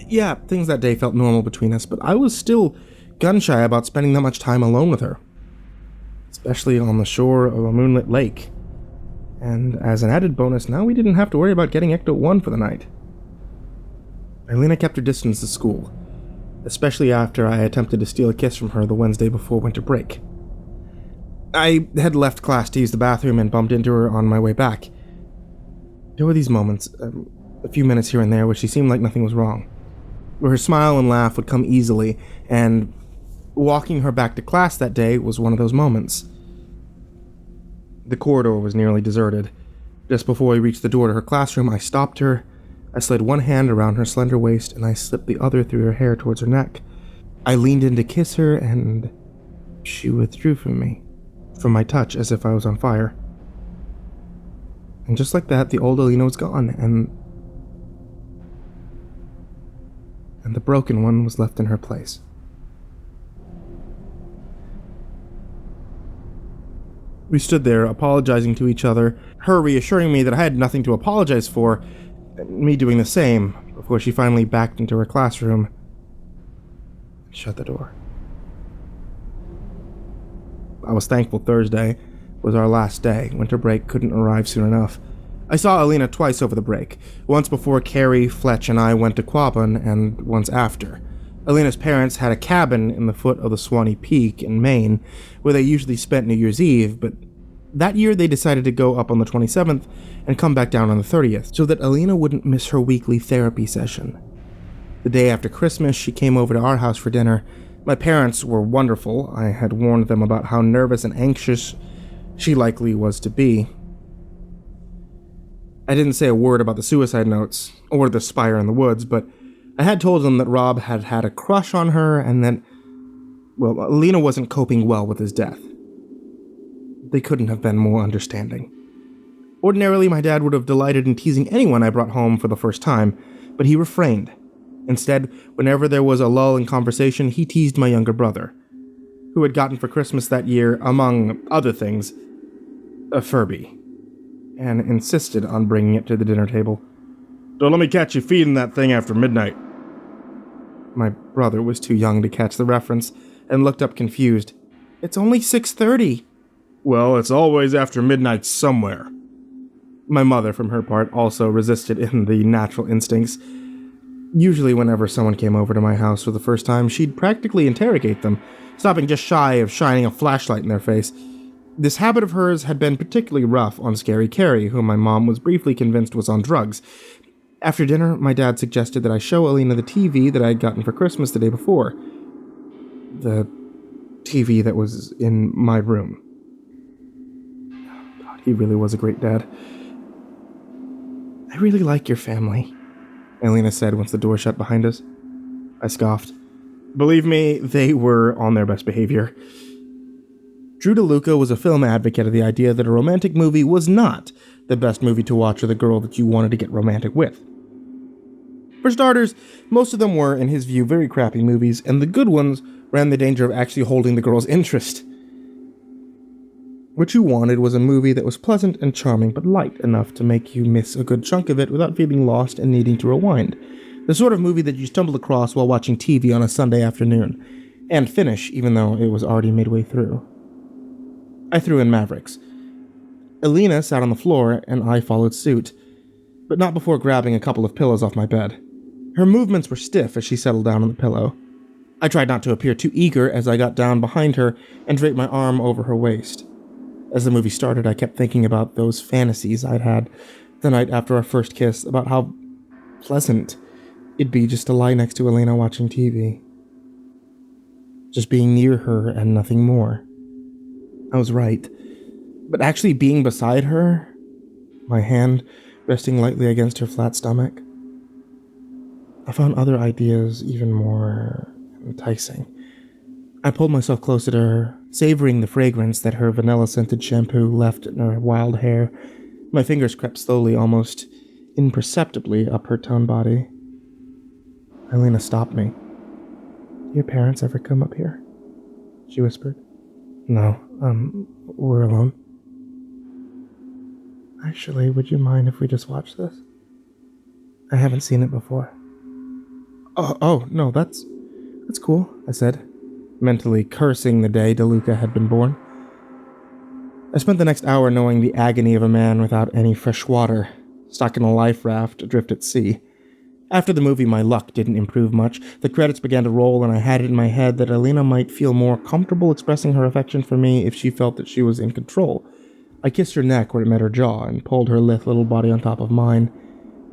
Yeah, things that day felt normal between us, but I was still gun-shy about spending that much time alone with her. Especially on the shore of a moonlit lake. And as an added bonus, now we didn't have to worry about getting Ecto-1 for the night. Alina kept her distance to school, especially after I attempted to steal a kiss from her the Wednesday before winter break. I had left class to use the bathroom and bumped into her on my way back. There were these moments, a few minutes here and there, where she seemed like nothing was wrong, where her smile and laugh would come easily, and walking her back to class that day was one of those moments. The corridor was nearly deserted. Just before we reached the door to her classroom, I stopped her. I slid one hand around her slender waist, and I slipped the other through her hair towards her neck. I leaned in to kiss her, and she withdrew from me, from my touch, as if I was on fire. And just like that, the old Alina was gone, and the broken one was left in her place. We stood there, apologizing to each other, her reassuring me that I had nothing to apologize for, and me doing the same, before she finally backed into her classroom and shut the door. I was thankful Thursday was our last day. Winter break couldn't arrive soon enough. I saw Alina twice over the break, once before Carrie, Fletch, and I went to Quabbin, and once after. Alina's parents had a cabin in the foot of the Swanee Peak in Maine, where they usually spent New Year's Eve, but that year they decided to go up on the 27th and come back down on the 30th, so that Alina wouldn't miss her weekly therapy session. The day after Christmas, she came over to our house for dinner. My parents were wonderful. I had warned them about how nervous and anxious she likely was to be. I didn't say a word about the suicide notes, or the spire in the woods, but I had told them that Rob had had a crush on her, and that, well, Alina wasn't coping well with his death. They couldn't have been more understanding. Ordinarily, my dad would have delighted in teasing anyone I brought home for the first time, but he refrained. Instead, whenever there was a lull in conversation, he teased my younger brother, who had gotten for Christmas that year, among other things, a Furby, and insisted on bringing it to the dinner table. "Don't let me catch you feeding that thing after midnight." My brother was too young to catch the reference and looked up confused. "It's only 6:30. Well, it's always after midnight somewhere. My mother, from her part, also resisted in the natural instincts. Usually whenever someone came over to my house for the first time, she'd practically interrogate them, stopping just shy of shining a flashlight in their face. This habit of hers had been particularly rough on Scary Carrie, whom my mom was briefly convinced was on drugs. After dinner, my dad suggested that I show Alina the TV that I had gotten for Christmas the day before. The TV that was in my room. God, he really was a great dad. I really like your family, Alina said once the door shut behind us. I scoffed. Believe me, they were on their best behavior. Drew DeLuca was a film advocate of the idea that a romantic movie was not the best movie to watch with a girl that you wanted to get romantic with. For starters, most of them were, in his view, very crappy movies, and the good ones ran the danger of actually holding the girl's interest. What you wanted was a movie that was pleasant and charming, but light enough to make you miss a good chunk of it without feeling lost and needing to rewind. The sort of movie that you stumbled across while watching TV on a Sunday afternoon, and finish even though it was already midway through. I threw in Mavericks. Alina sat on the floor, and I followed suit, but not before grabbing a couple of pillows off my bed. Her movements were stiff as she settled down on the pillow. I tried not to appear too eager as I got down behind her and draped my arm over her waist. As the movie started, I kept thinking about those fantasies I'd had the night after our first kiss, about how pleasant it'd be just to lie next to Alina watching TV. Just being near her and nothing more. I was right. But actually being beside her, my hand resting lightly against her flat stomach, I found other ideas even more enticing. I pulled myself closer to her, savoring the fragrance that her vanilla-scented shampoo left in her wild hair. My fingers crept slowly, almost imperceptibly, up her toned body. Alina stopped me. "Do your parents ever come up here?" she whispered. "No, we're alone." "Actually, would you mind if we just watch this? I haven't seen it before." No, that's cool," I said, mentally cursing the day DeLuca had been born. I spent the next hour knowing the agony of a man without any fresh water, stuck in a life raft adrift at sea. After the movie, my luck didn't improve much. The credits began to roll, and I had it in my head that Alina might feel more comfortable expressing her affection for me if she felt that she was in control. I kissed her neck where it met her jaw and pulled her lithe little body on top of mine.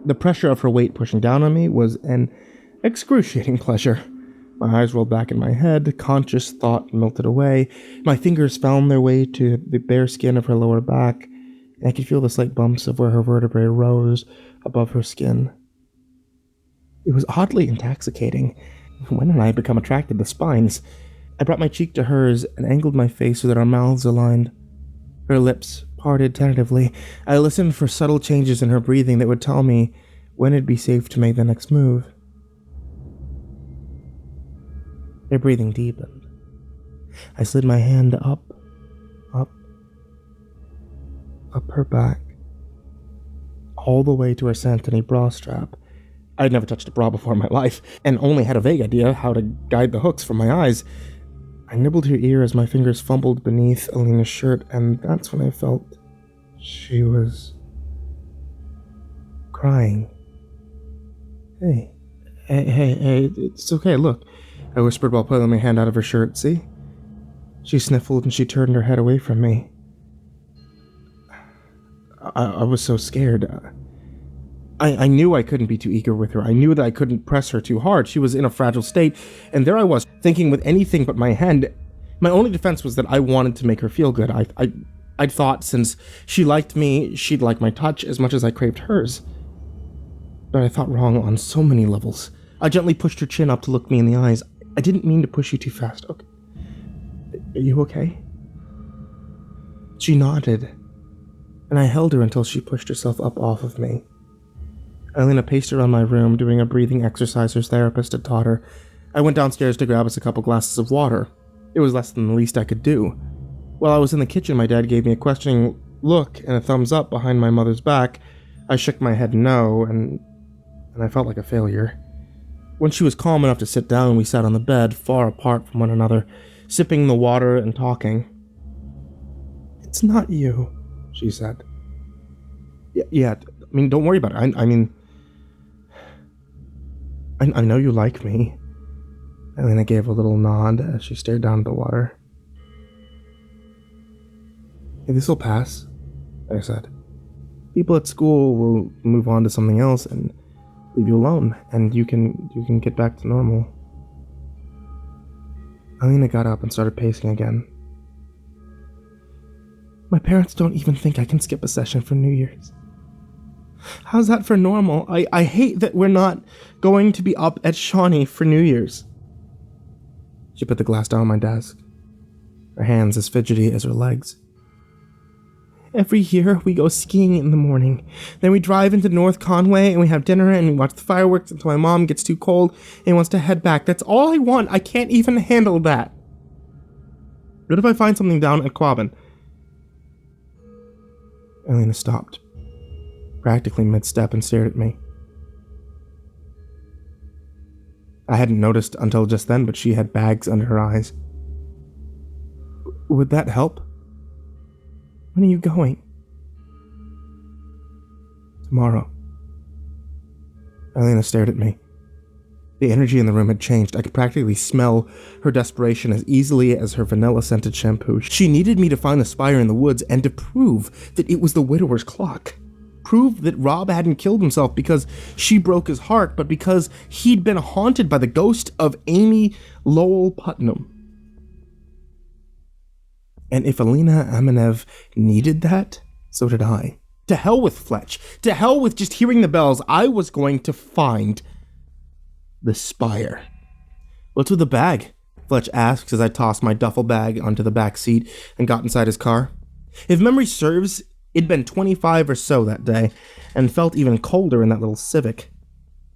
The pressure of her weight pushing down on me was an excruciating pleasure. My eyes rolled back in my head, conscious thought melted away. My fingers found their way to the bare skin of her lower back, and I could feel the slight bumps of where her vertebrae rose above her skin. It was oddly intoxicating. When had I become attracted to spines? I brought my cheek to hers and angled my face so that our mouths aligned. Her lips parted tentatively. I listened for subtle changes in her breathing that would tell me when it'd be safe to make the next move. Her breathing deepened. I slid my hand up her back, all the way to her Santony bra strap. I'd never touched a bra before in my life, and only had a vague idea how to guide the hooks from my eyes. I nibbled her ear as my fingers fumbled beneath Alina's shirt, and that's when I felt she was crying. Hey, it's okay, look, I whispered while pulling my hand out of her shirt. See? She sniffled and she turned her head away from me. I was so scared. I knew I couldn't be too eager with her. I knew that I couldn't press her too hard. She was in a fragile state, and there I was, thinking with anything but my hand. My only defense was that I wanted to make her feel good. I'd thought since she liked me, she'd like my touch as much as I craved hers. But I thought wrong on so many levels. I gently pushed her chin up to look me in the eyes. I didn't mean to push you too fast. Okay. Are you okay? She nodded, and I held her until she pushed herself up off of me. Alina paced around my room, doing a breathing exercise her therapist had taught her. I went downstairs to grab us a couple glasses of water. It was less than the least I could do. While I was in the kitchen, my dad gave me a questioning look and a thumbs up behind my mother's back. I shook my head no, and I felt like a failure. When she was calm enough to sit down, we sat on the bed, far apart from one another, sipping the water and talking. It's not you, she said. Yeah, don't worry about it. I know you like me. Elena gave a little nod as she stared down at the water. Hey, this'll pass, I said. People at school will move on to something else and leave you alone, and you can get back to normal. Elena got up and started pacing again. My parents don't even think I can skip a session for New Year's. How's that for normal? I hate that we're not going to be up at Shawnee for New Year's. She put the glass down on my desk, her hands as fidgety as her legs. Every year, we go skiing in the morning. Then we drive into North Conway and we have dinner and we watch the fireworks until my mom gets too cold and wants to head back. That's all I want. I can't even handle that. What if I find something down at Quabbin? Elena stopped, practically mid-step, and stared at me. I hadn't noticed until just then, but she had bags under her eyes. Would that help? When are you going? Tomorrow. Elena stared at me. The energy in the room had changed. I could practically smell her desperation as easily as her vanilla-scented shampoo. She needed me to find the spire in the woods and to prove that it was the widower's clock. Prove that Rob hadn't killed himself because she broke his heart, but because he'd been haunted by the ghost of Amy Lowell Putnam. And if Alina Amenev needed that, so did I. To hell with Fletch. To hell with just hearing the bells. I was going to find the spire. What's with the bag? Fletch asked as I tossed my duffel bag onto the back seat and got inside his car. If memory serves, it'd been 25 or so that day, and felt even colder in that little Civic.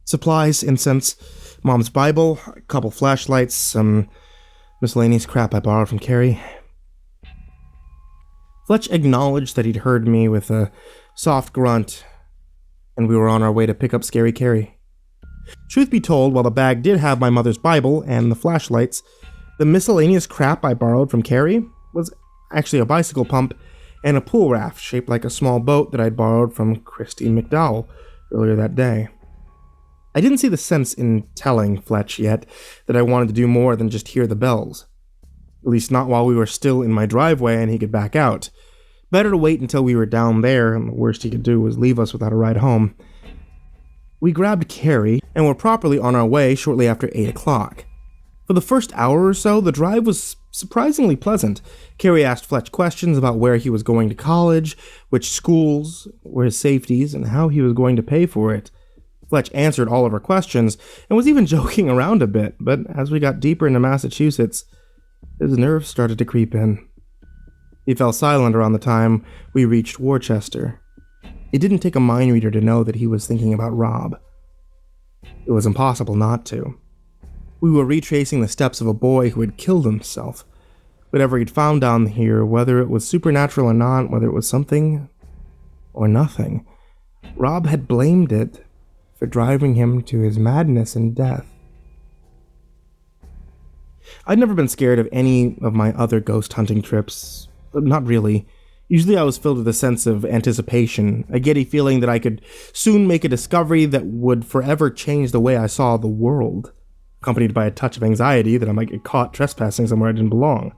Supplies, incense, Mom's Bible, a couple flashlights, some miscellaneous crap I borrowed from Carrie. Fletch acknowledged that he'd heard me with a soft grunt, and we were on our way to pick up Scary Carrie. Truth be told, while the bag did have my mother's Bible and the flashlights, the miscellaneous crap I borrowed from Carrie was actually a bicycle pump and a pool raft shaped like a small boat that I'd borrowed from Christy McDowell earlier that day. I didn't see the sense in telling Fletch yet that I wanted to do more than just hear the bells. At least not while we were still in my driveway and he could back out. Better to wait until we were down there, and the worst he could do was leave us without a ride home. We grabbed Carrie and were properly on our way shortly after 8 o'clock. For the first hour or so, the drive was surprisingly pleasant. Carrie asked Fletch questions about where he was going to college, which schools were his safeties, and how he was going to pay for it. Fletch answered all of her questions and was even joking around a bit, but as we got deeper into Massachusetts, his nerves started to creep in. He fell silent around the time we reached Worcester. It didn't take a mind reader to know that he was thinking about Rob. It was impossible not to. We were retracing the steps of a boy who had killed himself. Whatever he'd found down here, whether it was supernatural or not, whether it was something or nothing, Rob had blamed it for driving him to his madness and death. I'd never been scared of any of my other ghost hunting trips. Not really. Usually I was filled with a sense of anticipation, a giddy feeling that I could soon make a discovery that would forever change the way I saw the world, accompanied by a touch of anxiety that I might get caught trespassing somewhere I didn't belong.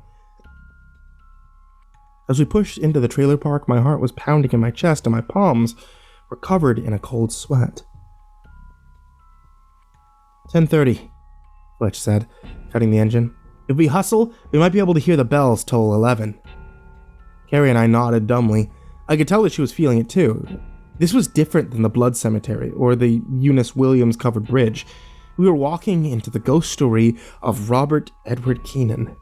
As we pushed into the trailer park, my heart was pounding in my chest and my palms were covered in a cold sweat. 10:30, Fletch said, cutting the engine. If we hustle, we might be able to hear the bells toll 11. Carrie and I nodded dumbly. I could tell that she was feeling it too. This was different than the Blood Cemetery or the Eunice Williams covered bridge. We were walking into the ghost story of Robert Edward Keenan.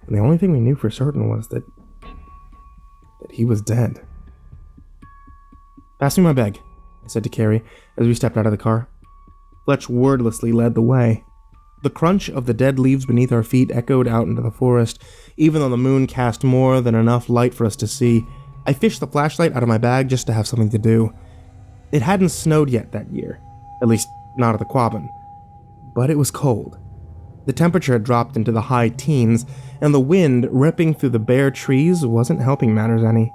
And the only thing we knew for certain was that he was dead. Pass me my bag, I said to Carrie as we stepped out of the car. Fletch wordlessly led the way. The crunch of the dead leaves beneath our feet echoed out into the forest, even though the moon cast more than enough light for us to see. I fished the flashlight out of my bag just to have something to do. It hadn't snowed yet that year, at least not at the Quabbin, but it was cold. The temperature had dropped into the high teens, and the wind ripping through the bare trees wasn't helping matters any.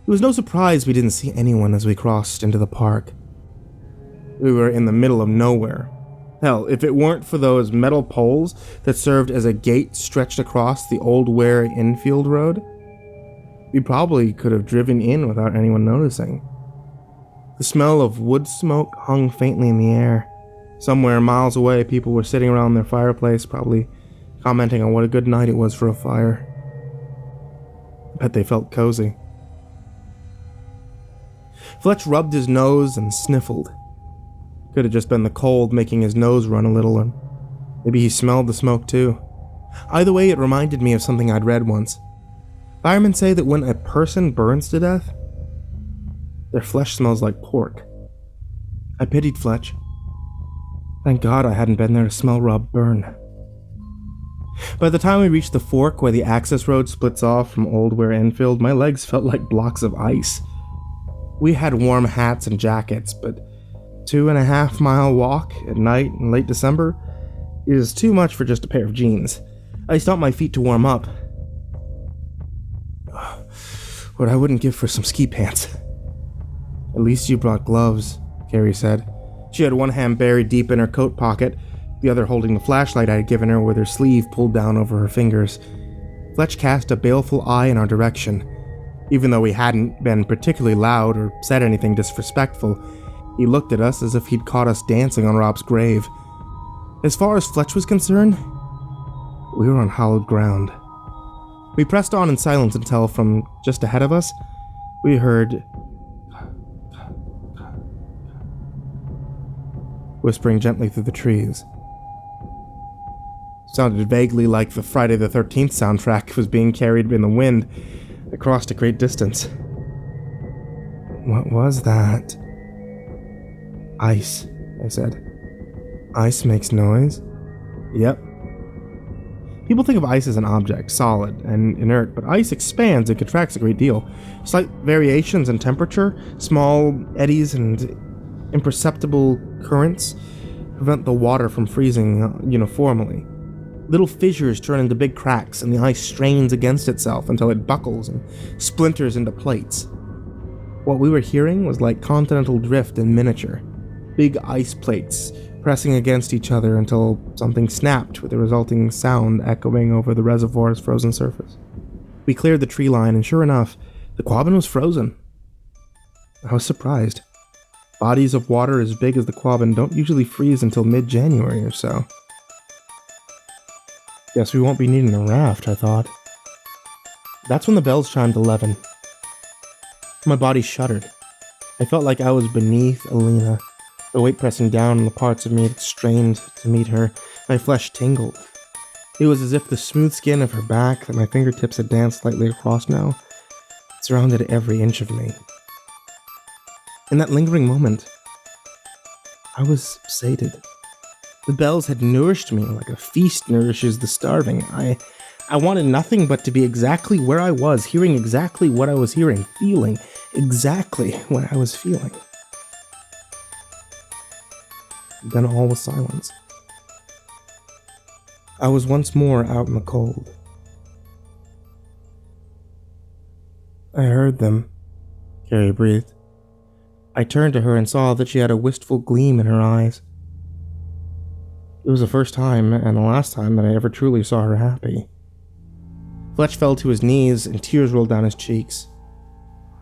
It was no surprise we didn't see anyone as we crossed into the park. We were in the middle of nowhere. Hell, if it weren't for those metal poles that served as a gate stretched across the old Ware infield road, we probably could have driven in without anyone noticing. The smell of wood smoke hung faintly in the air. Somewhere miles away, people were sitting around their fireplace, probably commenting on what a good night it was for a fire. I bet they felt cozy. Fletch rubbed his nose and sniffled. Could have just been the cold making his nose run a little, and maybe he smelled the smoke too. Either way, it reminded me of something I'd read once. Firemen say that when a person burns to death, their flesh smells like pork. I pitied Fletch. Thank God I hadn't been there to smell Rob burn. By the time we reached the fork where the access road splits off from Old Ware Enfield, my legs felt like blocks of ice. We had warm hats and jackets, but 2.5 mile walk at night in late December is too much for just a pair of jeans. I stomped my feet to warm up. What I wouldn't give for some ski pants. At least you brought gloves, Carrie said. She had one hand buried deep in her coat pocket, the other holding the flashlight I had given her with her sleeve pulled down over her fingers. Fletch cast a baleful eye in our direction. Even though we hadn't been particularly loud or said anything disrespectful, he looked at us as if he'd caught us dancing on Rob's grave. As far as Fletch was concerned, we were on hallowed ground. We pressed on in silence until, from just ahead of us, we heard whispering gently through the trees. Sounded vaguely like the Friday the 13th soundtrack was being carried in the wind across a great distance. What was that? Ice, I said. Ice makes noise? Yep. People think of ice as an object, solid and inert, but ice expands and contracts a great deal. Slight variations in temperature, small eddies and imperceptible currents prevent the water from freezing uniformly. Little fissures turn into big cracks, and the ice strains against itself until it buckles and splinters into plates. What we were hearing was like continental drift in miniature. Big ice plates pressing against each other until something snapped, with the resulting sound echoing over the reservoir's frozen surface. We cleared the tree line, and sure enough, the Quabbin was frozen. I was surprised. Bodies of water as big as the Quabbin don't usually freeze until mid-January or so. Guess we won't be needing a raft, I thought. That's when the bells chimed 11. My body shuddered. I felt like I was beneath Alina, the weight pressing down on the parts of me that strained to meet her. My flesh tingled. It was as if the smooth skin of her back that my fingertips had danced slightly across now surrounded every inch of me. In that lingering moment, I was sated. The bells had nourished me like a feast nourishes the starving. I wanted nothing but to be exactly where I was, hearing exactly what I was hearing, feeling exactly what I was feeling. Then all was silence. I was once more out in the cold. I heard them, Carrie breathed. I turned to her and saw that she had a wistful gleam in her eyes. It was the first time, and the last time, that I ever truly saw her happy. Fletch fell to his knees, and tears rolled down his cheeks.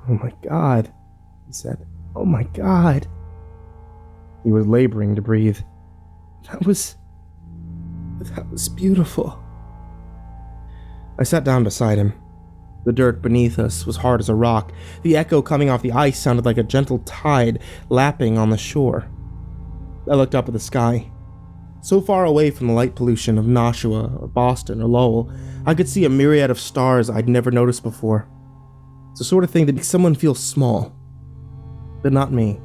"Oh my God," he said. "Oh my God." He was laboring to breathe. That was beautiful. I sat down beside him. The dirt beneath us was hard as a rock. The echo coming off the ice sounded like a gentle tide lapping on the shore. I looked up at the sky. So far away from the light pollution of Nashua or Boston or Lowell, I could see a myriad of stars I'd never noticed before. It's the sort of thing that makes someone feel small. But not me.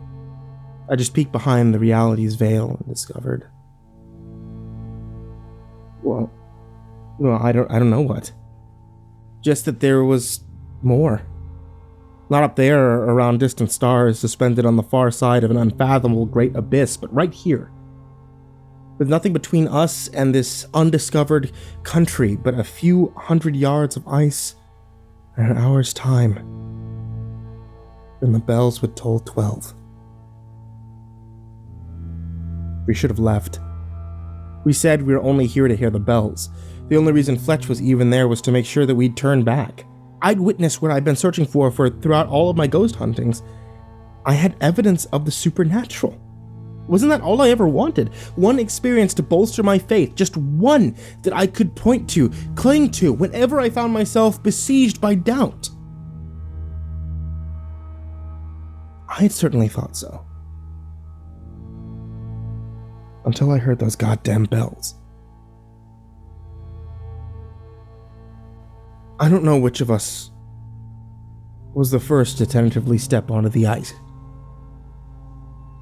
I just peeked behind the reality's veil and discovered... Well, I don't know what. Just that there was more. Not up there around distant stars suspended on the far side of an unfathomable great abyss, but right here. with nothing between us and this undiscovered country but a few hundred yards of ice and an hour's time. Then the bells would toll 12. We should have left. We said we were only here to hear the bells. The only reason Fletch was even there was to make sure that we'd turn back. I'd witnessed what I'd been searching for throughout all of my ghost huntings. I had evidence of the supernatural. Wasn't that all I ever wanted? One experience to bolster my faith, just one that I could point to, cling to, whenever I found myself besieged by doubt. I had certainly thought so. Until I heard those goddamn bells. I don't know which of us was the first to tentatively step onto the ice,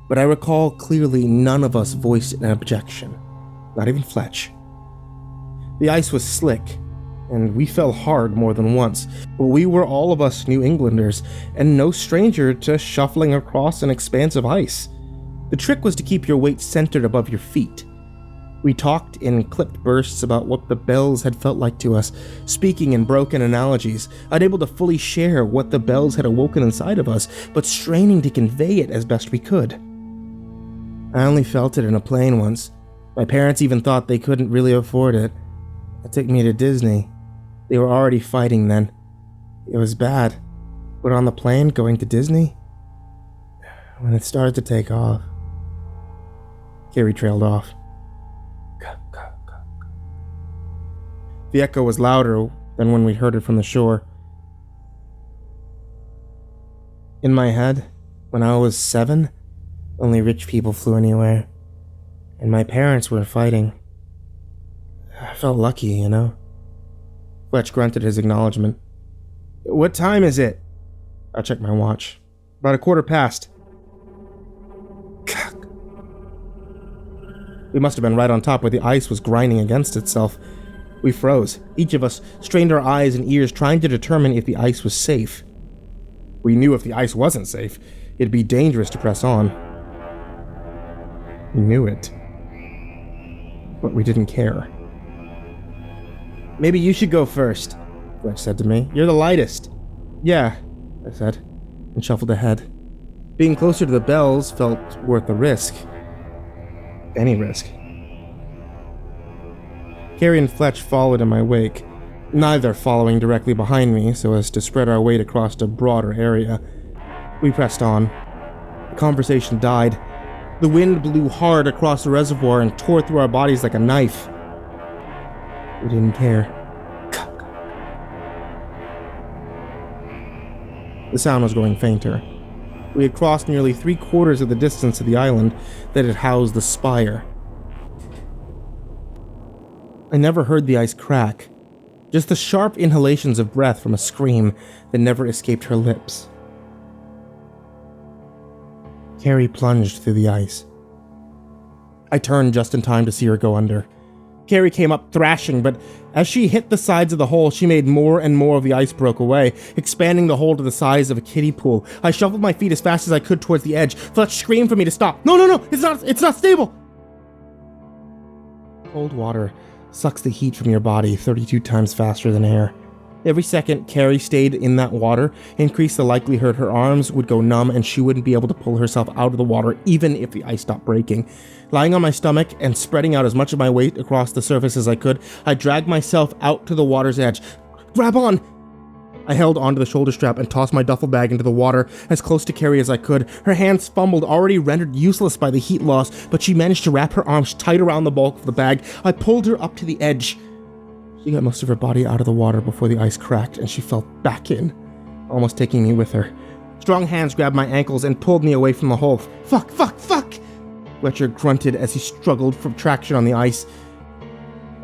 but I recall clearly none of us voiced an objection, not even Fletch. The ice was slick, and we fell hard more than once, but we were all of us New Englanders, and no stranger to shuffling across an expanse of ice. The trick was to keep your weight centered above your feet. We talked in clipped bursts about what the bells had felt like to us, speaking in broken analogies, unable to fully share what the bells had awoken inside of us, but straining to convey it as best we could. I only felt it in a plane once. My parents even thought they couldn't really afford it. They took me to Disney. They were already fighting then. It was bad. But on the plane going to Disney? When it started to take off. Carrie trailed off. The echo was louder than when we heard it from the shore. In my head, when I was 7, only rich people flew anywhere, and my parents were fighting. I felt lucky, you know? Fletch grunted his acknowledgement. What time is it? I checked my watch. About 1:15. We must have been right on top where the ice was grinding against itself. We froze. Each of us strained our eyes and ears trying to determine if the ice was safe. We knew if the ice wasn't safe, it'd be dangerous to press on. We knew it. But we didn't care. Maybe you should go first, Fletch said to me. You're the lightest. Yeah, I said, and shuffled ahead. Being closer to the bells felt worth the risk. Any risk. Carrie and Fletch followed in my wake, neither following directly behind me so as to spread our weight across a broader area. We pressed on. The conversation died. The wind blew hard across the reservoir and tore through our bodies like a knife. We didn't care. The sound was growing fainter. We had crossed nearly 3/4 of the distance to the island that had housed the Spire. I never heard the ice crack, just the sharp inhalations of breath from a scream that never escaped her lips. Carrie plunged through the ice. I turned just in time to see her go under. Carrie came up thrashing, but as she hit the sides of the hole, she made more and more of the ice broke away, expanding the hole to the size of a kiddie pool. I shuffled my feet as fast as I could towards the edge. Fletch screamed for me to stop. No, it's not stable! Cold water sucks the heat from your body 32 times faster than air. Every second Carrie stayed in that water increased the likelihood her arms would go numb and she wouldn't be able to pull herself out of the water even if the ice stopped breaking. Lying on my stomach and spreading out as much of my weight across the surface as I could, I dragged myself out to the water's edge. Grab on! I held onto the shoulder strap and tossed my duffel bag into the water as close to Carrie as I could. Her hands fumbled, already rendered useless by the heat loss, but she managed to wrap her arms tight around the bulk of the bag. I pulled her up to the edge. She got most of her body out of the water before the ice cracked, and she fell back in, almost taking me with her. Strong hands grabbed my ankles and pulled me away from the hole. Fuck! Fletcher grunted as he struggled for traction on the ice.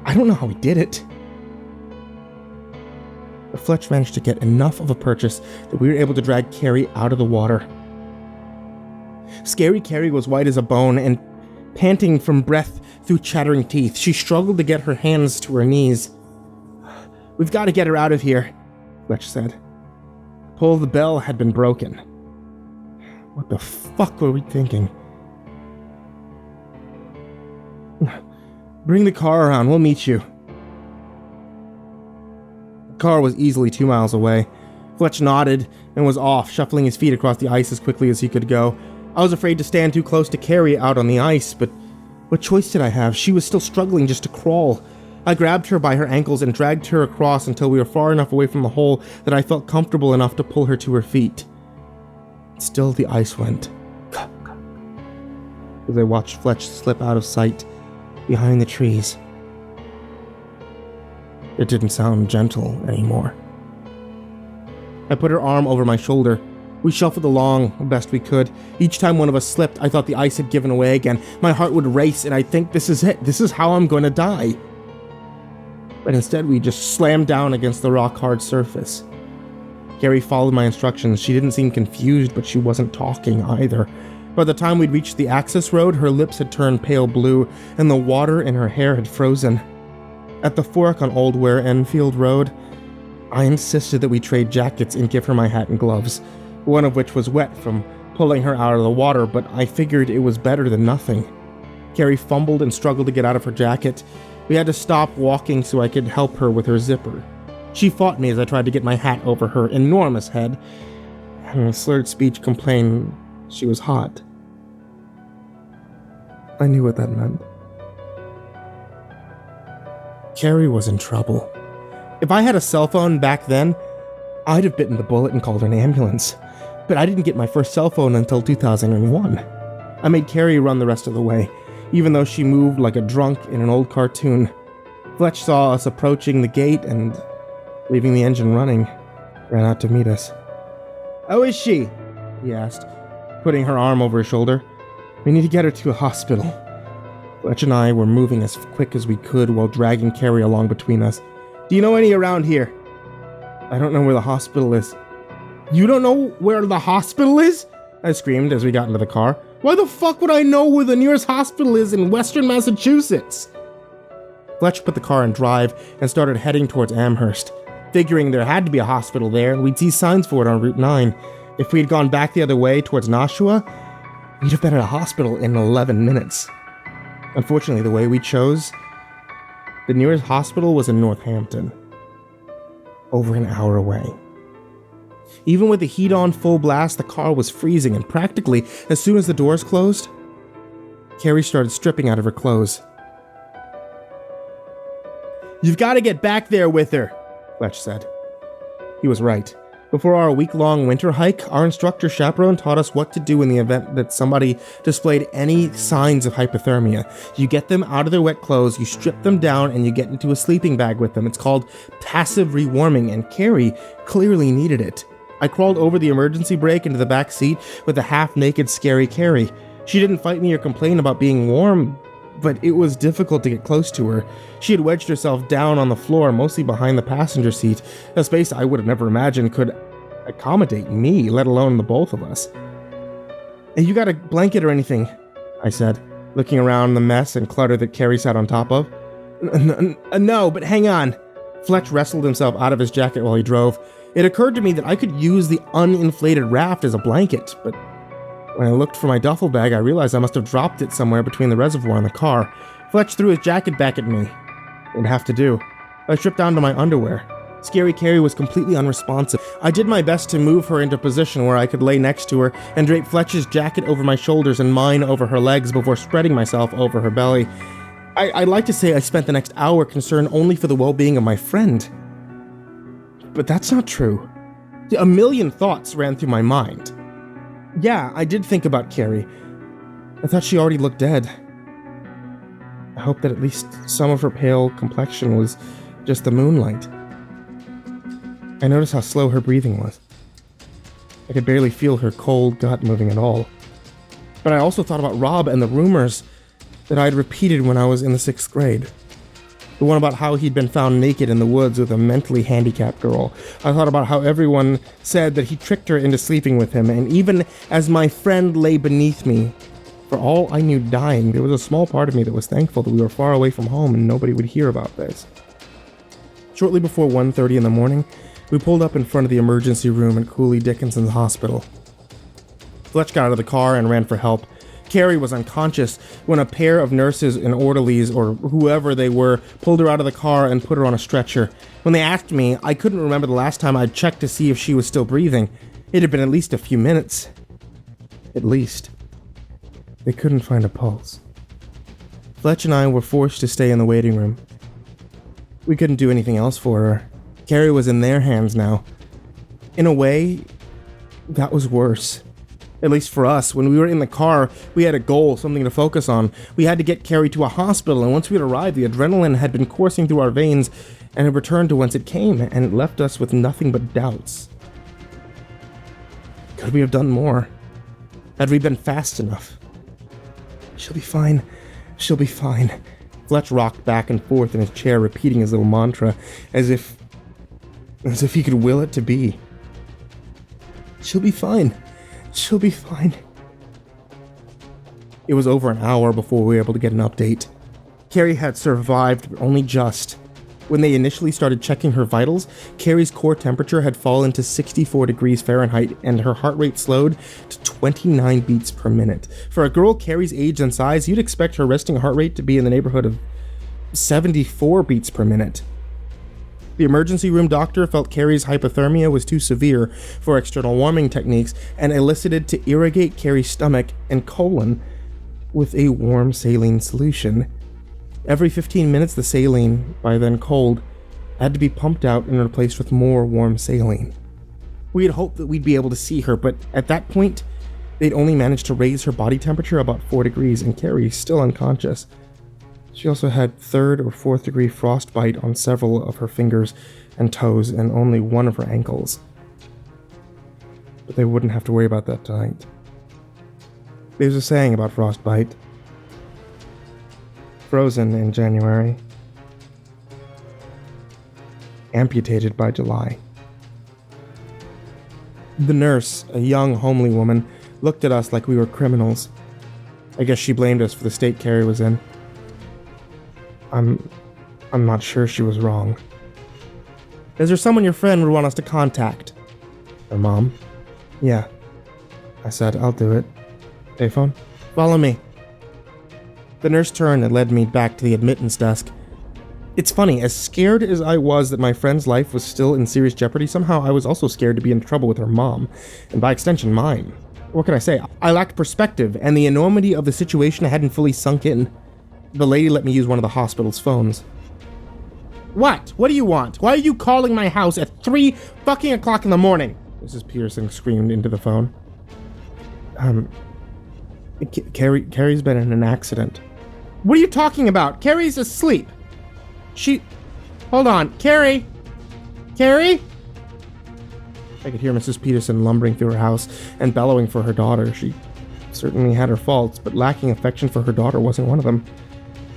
I don't know how he did it. But Fletch managed to get enough of a purchase that we were able to drag Carrie out of the water. Scary Carrie was white as a bone and panting from breath through chattering teeth. She struggled to get her hands to her knees. We've got to get her out of here, Fletch said. The pull of the bell had been broken. What the fuck were we thinking? Bring the car around, we'll meet you. The car was easily 2 miles away. Fletch nodded and was off, shuffling his feet across the ice as quickly as he could go. I was afraid to stand too close to Carrie out on the ice, but what choice did I have? She was still struggling just to crawl. I grabbed her by her ankles and dragged her across until we were far enough away from the hole that I felt comfortable enough to pull her to her feet. Still the ice went. As I watched Fletch slip out of sight behind the trees. It didn't sound gentle anymore. I put her arm over my shoulder. We shuffled along the best we could. Each time one of us slipped, I thought the ice had given away again. My heart would race, and I'd think, this is it. This is how I'm going to die. But instead, we just slammed down against the rock-hard surface. Carrie followed my instructions. She didn't seem confused, but she wasn't talking either. By the time we'd reached the access road, her lips had turned pale blue, and the water in her hair had frozen. At the fork on Old Ware Enfield Road, I insisted that we trade jackets and give her my hat and gloves, one of which was wet from pulling her out of the water, but I figured it was better than nothing. Carrie fumbled and struggled to get out of her jacket. We had to stop walking so I could help her with her zipper. She fought me as I tried to get my hat over her enormous head, and with slurred speech complained she was hot. I knew what that meant. Carrie was in trouble. If I had a cell phone back then, I'd have bitten the bullet and called an ambulance. But I didn't get my first cell phone until 2001. I made Carrie run the rest of the way, even though she moved like a drunk in an old cartoon. Fletch saw us approaching the gate and, leaving the engine running, ran out to meet us. "How is she?" he asked, putting her arm over his shoulder. "We need to get her to a hospital." Fletch and I were moving as quick as we could while dragging Carrie along between us. "Do you know any around here?" "I don't know where the hospital is." "You don't know where the hospital is?" I screamed as we got into the car. "Why the fuck would I know where the nearest hospital is in western Massachusetts?" Fletch put the car in drive and started heading towards Amherst, figuring there had to be a hospital there and we'd see signs for it on Route 9. If we had gone back the other way towards Nashua, we'd have been at a hospital in 11 minutes. Unfortunately, the way we chose, the nearest hospital was in Northampton, over an hour away. Even with the heat on full blast, the car was freezing, and practically, as soon as the doors closed, Carrie started stripping out of her clothes. "You've got to get back there with her," Fletch said. He was right. Before our week-long winter hike, our instructor chaperone taught us what to do in the event that somebody displayed any signs of hypothermia. You get them out of their wet clothes, you strip them down, and you get into a sleeping bag with them. It's called passive rewarming, and Carrie clearly needed it. I crawled over the emergency brake into the back seat with a half-naked, scary Carrie. She didn't fight me or complain about being warm, but it was difficult to get close to her. She had wedged herself down on the floor, mostly behind the passenger seat, a space I would have never imagined could accommodate me, let alone the both of us. "Hey, you got a blanket or anything?" I said, looking around the mess and clutter that Carrie sat on top of. No, but hang on." Fletch wrestled himself out of his jacket while he drove. It occurred to me that I could use the uninflated raft as a blanket, but when I looked for my duffel bag, I realized I must have dropped it somewhere between the reservoir and the car. Fletch threw his jacket back at me. It'd have to do. I stripped down to my underwear. Scary Carrie was completely unresponsive. I did my best to move her into a position where I could lay next to her and drape Fletch's jacket over my shoulders and mine over her legs before spreading myself over her belly. I'd like to say I spent the next hour concerned only for the well-being of my friend. But that's not true. A million thoughts ran through my mind. Yeah, I did think about Carrie. I thought she already looked dead. I hoped that at least some of her pale complexion was just the moonlight. I noticed how slow her breathing was. I could barely feel her cold gut moving at all. But I also thought about Rob and the rumors that I'd repeated when I was in the 6th grade. The one about how he'd been found naked in the woods with a mentally handicapped girl. I thought about how everyone said that he tricked her into sleeping with him, and even as my friend lay beneath me, for all I knew dying, there was a small part of me that was thankful that we were far away from home and nobody would hear about this. Shortly before 1:30 in the morning, we pulled up in front of the emergency room at Cooley Dickinson's hospital. Fletch got out of the car and ran for help. Carrie was unconscious when a pair of nurses and orderlies, or whoever they were, pulled her out of the car and put her on a stretcher. When they asked me, I couldn't remember the last time I'd checked to see if she was still breathing. It had been at least a few minutes. At least. They couldn't find a pulse. Fletch and I were forced to stay in the waiting room. We couldn't do anything else for her. Carrie was in their hands now. In a way, that was worse. At least for us, when we were in the car, we had a goal, something to focus on. We had to get Carrie to a hospital, and once we had arrived, the adrenaline had been coursing through our veins, and it returned to whence it came, and it left us with nothing but doubts. Could we have done more? Had we been fast enough? She'll be fine. She'll be fine. Fletch rocked back and forth in his chair, repeating his little mantra, as if he could will it to be. She'll be fine. She'll be fine. It was over an hour before we were able to get an update. Carrie had survived, but only just. When they initially started checking her vitals, Carrie's core temperature had fallen to 64 degrees Fahrenheit, and her heart rate slowed to 29 beats per minute. For a girl Carrie's age and size, you'd expect her resting heart rate to be in the neighborhood of 74 beats per minute. The emergency room doctor felt Carrie's hypothermia was too severe for external warming techniques and elicited to irrigate Carrie's stomach and colon with a warm saline solution. Every 15 minutes, the saline, by then cold, had to be pumped out and replaced with more warm saline. We had hoped that we'd be able to see her, but at that point, they'd only managed to raise her body temperature about 4 degrees, and Carrie's still unconscious. She also had 3rd or 4th degree frostbite on several of her fingers and toes and only one of her ankles. But they wouldn't have to worry about that tonight. There's a saying about frostbite. Frozen in January. Amputated by July. The nurse, a young, homely woman, looked at us like we were criminals. I guess she blamed us for the state Carrie was in. I'm not sure she was wrong. Is there someone your friend would want us to contact? Her mom? Yeah. I said, I'll do it. Payphone? Follow me. The nurse turned and led me back to the admittance desk. It's funny, as scared as I was that my friend's life was still in serious jeopardy, somehow I was also scared to be in trouble with her mom, and by extension mine. What can I say? I lacked perspective, and the enormity of the situation hadn't fully sunk in. The lady let me use one of the hospital's phones. What? What do you want? Why are you calling my house at 3 fucking o'clock in the morning? Mrs. Peterson screamed into the phone. Carrie's been in an accident. What are you talking about? Carrie's asleep. Hold on. Carrie? Carrie? I could hear Mrs. Peterson lumbering through her house and bellowing for her daughter. She certainly had her faults, but lacking affection for her daughter wasn't one of them.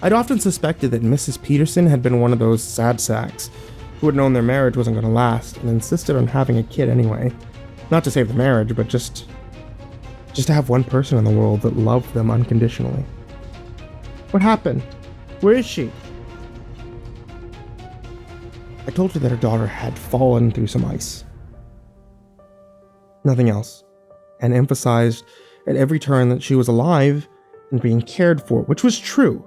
I'd often suspected that Mrs. Peterson had been one of those sad sacks who had known their marriage wasn't going to last and insisted on having a kid anyway. Not to save the marriage, but just to have one person in the world that loved them unconditionally. What happened? Where is she? I told her that her daughter had fallen through some ice. Nothing else, and emphasized at every turn that she was alive and being cared for, which was true.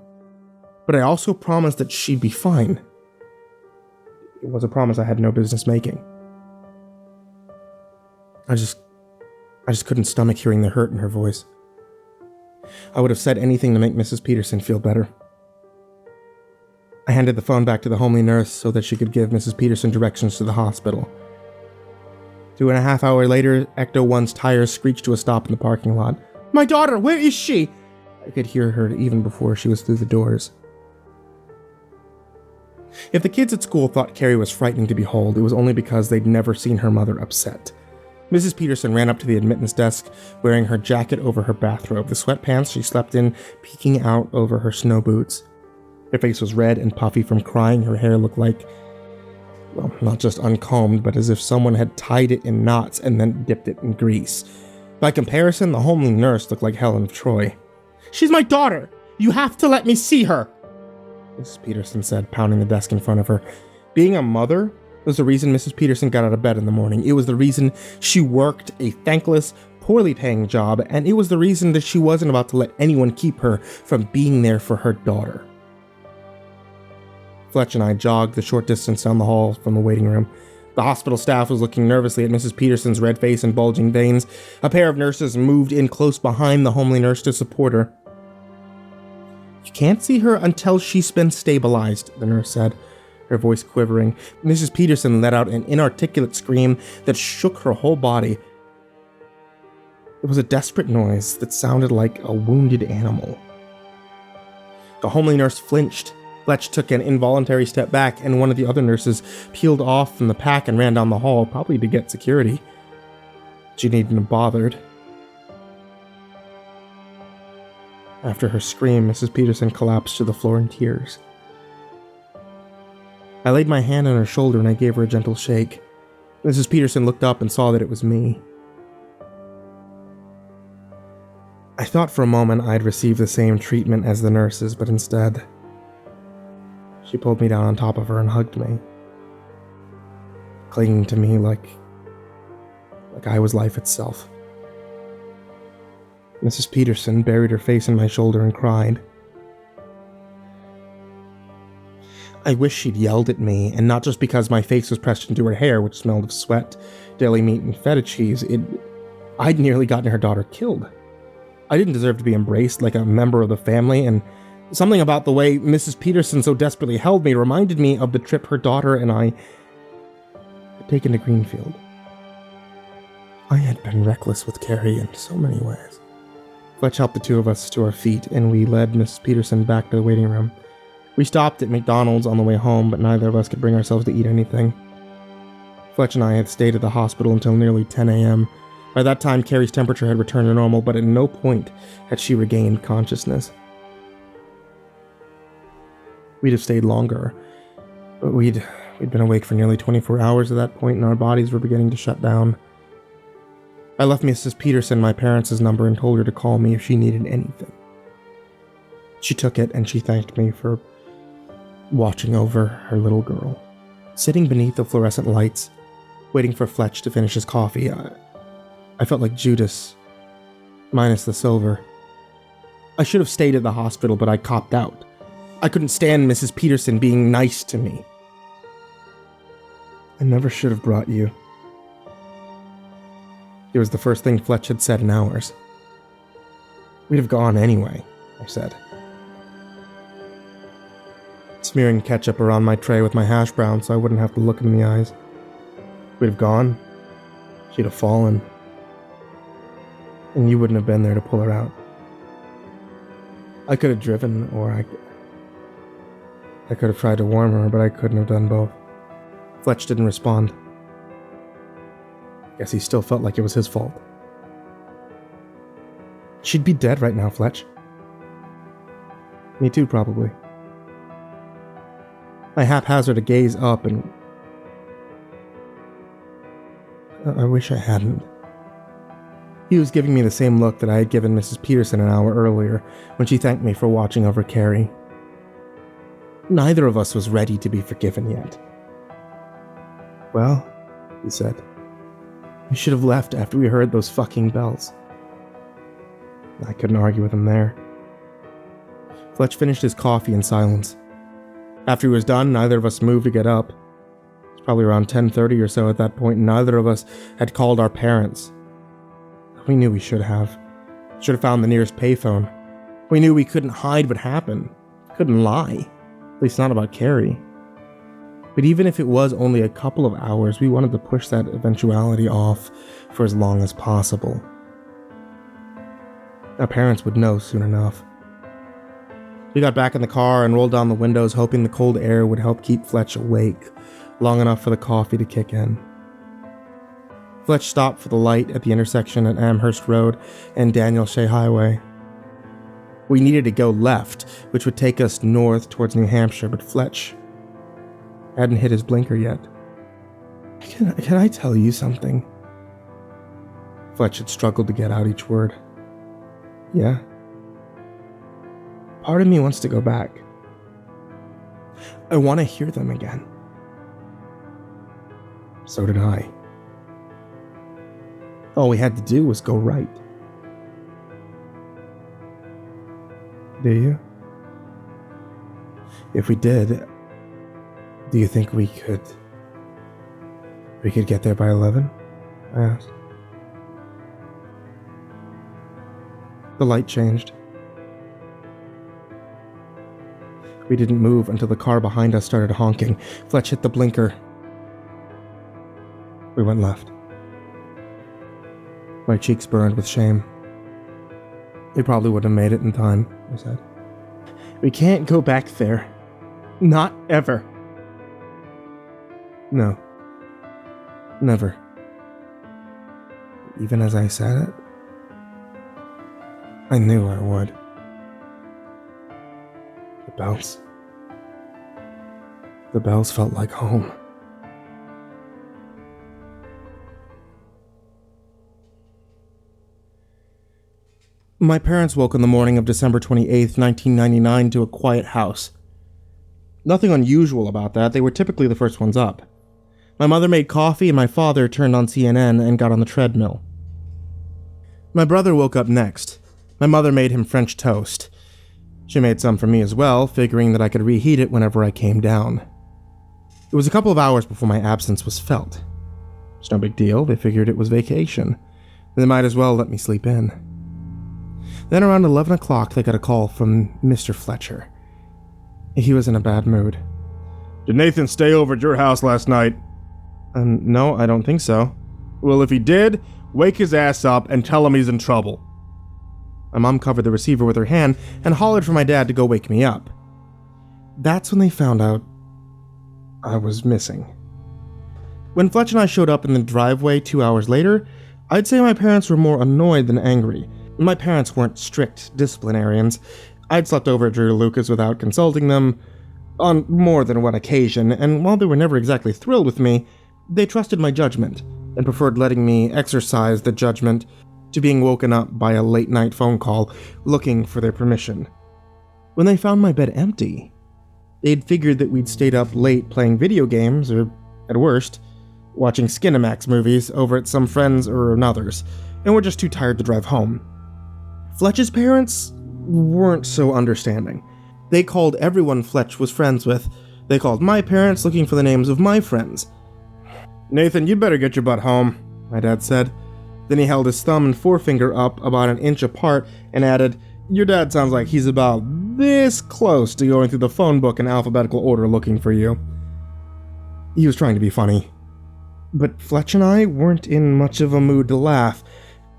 But I also promised that she'd be fine. It was a promise I had no business making. I just couldn't stomach hearing the hurt in her voice. I would have said anything to make Mrs. Peterson feel better. I handed the phone back to the homely nurse so that she could give Mrs. Peterson directions to the hospital. 2.5 hours later, Ecto 1's tires screeched to a stop in the parking lot. My daughter, where is she? I could hear her even before she was through the doors. If the kids at school thought Carrie was frightening to behold, it was only because they'd never seen her mother upset. Mrs. Peterson ran up to the admittance desk, wearing her jacket over her bathrobe, the sweatpants she slept in peeking out over her snow boots. Her face was red and puffy from crying. Her hair looked like, well, not just uncombed, but as if someone had tied it in knots and then dipped it in grease. By comparison, the homely nurse looked like Helen of Troy. She's my daughter! You have to let me see her! Mrs. Peterson said, pounding the desk in front of her. Being a mother was the reason Mrs. Peterson got out of bed in the morning. It was the reason she worked a thankless poorly paying job, and it was the reason that she wasn't about to let anyone keep her from being there for her daughter. Fletch and I jogged the short distance down the hall from the waiting room. The hospital staff was looking nervously at Mrs. Peterson's red face and bulging veins. A pair of nurses moved in close behind the homely nurse to support her. "You can't see her until she's been stabilized," the nurse said, her voice quivering. Mrs. Peterson let out an inarticulate scream that shook her whole body. It was a desperate noise that sounded like a wounded animal. The homely nurse flinched. Fletch took an involuntary step back, and one of the other nurses peeled off from the pack and ran down the hall, probably to get security. She needn't have bothered. After her scream, Mrs. Peterson collapsed to the floor in tears. I laid my hand on her shoulder and I gave her a gentle shake. Mrs. Peterson looked up and saw that it was me. I thought for a moment I'd receive the same treatment as the nurses, but instead, she pulled me down on top of her and hugged me, clinging to me like I was life itself. Mrs. Peterson buried her face in my shoulder and cried. I wish she'd yelled at me, and not just because my face was pressed into her hair, which smelled of sweat, deli meat, and feta cheese. I'd nearly gotten her daughter killed. I didn't deserve to be embraced like a member of the family, and something about the way Mrs. Peterson so desperately held me reminded me of the trip her daughter and I had taken to Greenfield. I had been reckless with Carrie in so many ways. Fletch helped the two of us to our feet, and we led Mrs. Peterson back to the waiting room. We stopped at McDonald's on the way home, but neither of us could bring ourselves to eat anything. Fletch and I had stayed at the hospital until nearly 10 a.m. By that time, Carrie's temperature had returned to normal, but at no point had she regained consciousness. We'd have stayed longer, but we'd been awake for nearly 24 hours at that point, and our bodies were beginning to shut down. I left Mrs. Peterson my parents' number and told her to call me if she needed anything. She took it, and she thanked me for watching over her little girl. Sitting beneath the fluorescent lights, waiting for Fletch to finish his coffee, I felt like Judas, minus the silver. I should have stayed at the hospital, but I copped out. I couldn't stand Mrs. Peterson being nice to me. I never should have brought you. It was the first thing Fletch had said in hours. We'd have gone anyway, I said. Smearing ketchup around my tray with my hash brown so I wouldn't have to look him in the eyes. We'd have gone. She'd have fallen. And you wouldn't have been there to pull her out. I could have driven, or I could have tried to warn her, but I couldn't have done both. Fletch didn't respond. Guess he still felt like it was his fault. She'd be dead right now, Fletch. Me too, probably. I haphazard a gaze up, and I wish I hadn't. He was giving me the same look that I had given Mrs. Peterson an hour earlier when she thanked me for watching over Carrie. Neither of us was ready to be forgiven yet. Well, he said, we should have left after we heard those fucking bells. I couldn't argue with him there. Fletch finished his coffee in silence. After he was done, neither of us moved to get up. It was probably around 10:30 or so at that point, and neither of us had called our parents. We knew we should have. Should have found the nearest payphone. We knew we couldn't hide what happened. Couldn't lie. At least not about Carrie. But even if it was only a couple of hours, we wanted to push that eventuality off for as long as possible. Our parents would know soon enough. We got back in the car and rolled down the windows, hoping the cold air would help keep Fletch awake long enough for the coffee to kick in. Fletch stopped for the light at the intersection at Amherst Road and Daniel Shea Highway. We needed to go left, which would take us north towards New Hampshire, but Fletch hadn't hit his blinker yet. Can I tell you something? Fletch had struggled to get out each word. Yeah. Part of me wants to go back. I want to hear them again. So did I. All we had to do was go right. Do you? If we did, do you think we could get there by 11? I asked. The light changed. We didn't move until the car behind us started honking. Fletch hit the blinker. We went left. My cheeks burned with shame. We probably wouldn't have made it in time, I said. We can't go back there. Not ever. No. Never. Even as I said it, I knew I would. The bells. The bells felt like home. My parents woke in the morning of December 28th, 1999 to a quiet house. Nothing unusual about that, they were typically the first ones up. My mother made coffee and my father turned on CNN and got on the treadmill. My brother woke up next. My mother made him French toast. She made some for me as well, figuring that I could reheat it whenever I came down. It was a couple of hours before my absence was felt. It's no big deal, they figured it was vacation. They might as well let me sleep in. Then around 11 o'clock, they got a call from Mr. Fletcher. He was in a bad mood. Did Nathan stay over at your house last night? No, I don't think so. Well, if he did, wake his ass up and tell him he's in trouble. My mom covered the receiver with her hand and hollered for my dad to go wake me up. That's when they found out I was missing. When Fletch and I showed up in the driveway 2 hours later, I'd say my parents were more annoyed than angry. My parents weren't strict disciplinarians. I'd slept over at Drew Lucas without consulting them on more than one occasion, and while they were never exactly thrilled with me, they trusted my judgment and preferred letting me exercise the judgment to being woken up by a late-night phone call looking for their permission. When they found my bed empty, they'd figured that we'd stayed up late playing video games, or, at worst, watching Skinamax movies over at some friends or another's, and were just too tired to drive home. Fletch's parents weren't so understanding. They called everyone Fletch was friends with. They called my parents looking for the names of my friends. Nathan, you'd better get your butt home, my dad said. Then he held his thumb and forefinger up about an inch apart and added, your dad sounds like he's about this close to going through the phone book in alphabetical order looking for you. He was trying to be funny. But Fletch and I weren't in much of a mood to laugh.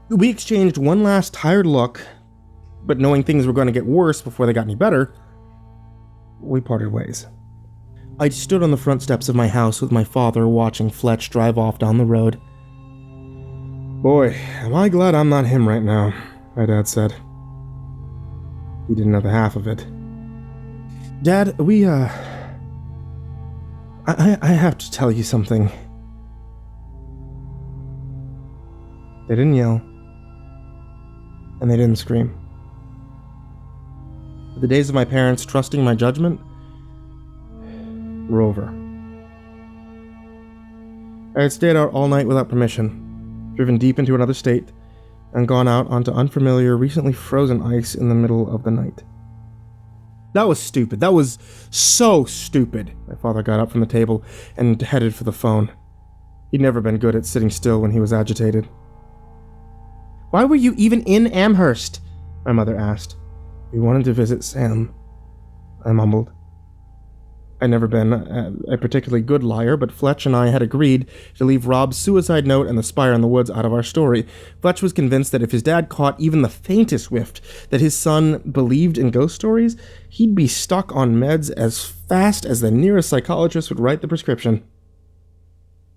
We exchanged one last tired look, but knowing things were going to get worse before they got any better, we parted ways. I stood on the front steps of my house with my father watching Fletch drive off down the road. Boy, am I glad I'm not him right now, my dad said. He didn't know the half of it. Dad, I have to tell you something. They didn't yell. And they didn't scream. The days of my parents trusting my judgment were over. I had stayed out all night without permission, driven deep into another state, and gone out onto unfamiliar, recently frozen ice in the middle of the night. That was stupid. That was so stupid. My father got up from the table and headed for the phone. He'd never been good at sitting still when he was agitated. Why were you even in Amherst? My mother asked. We wanted to visit Sam, I mumbled. I'd never been a particularly good liar, but Fletch and I had agreed to leave Rob's suicide note and the Spire in the woods out of our story. Fletch was convinced that if his dad caught even the faintest whiff that his son believed in ghost stories, he'd be stuck on meds as fast as the nearest psychologist would write the prescription.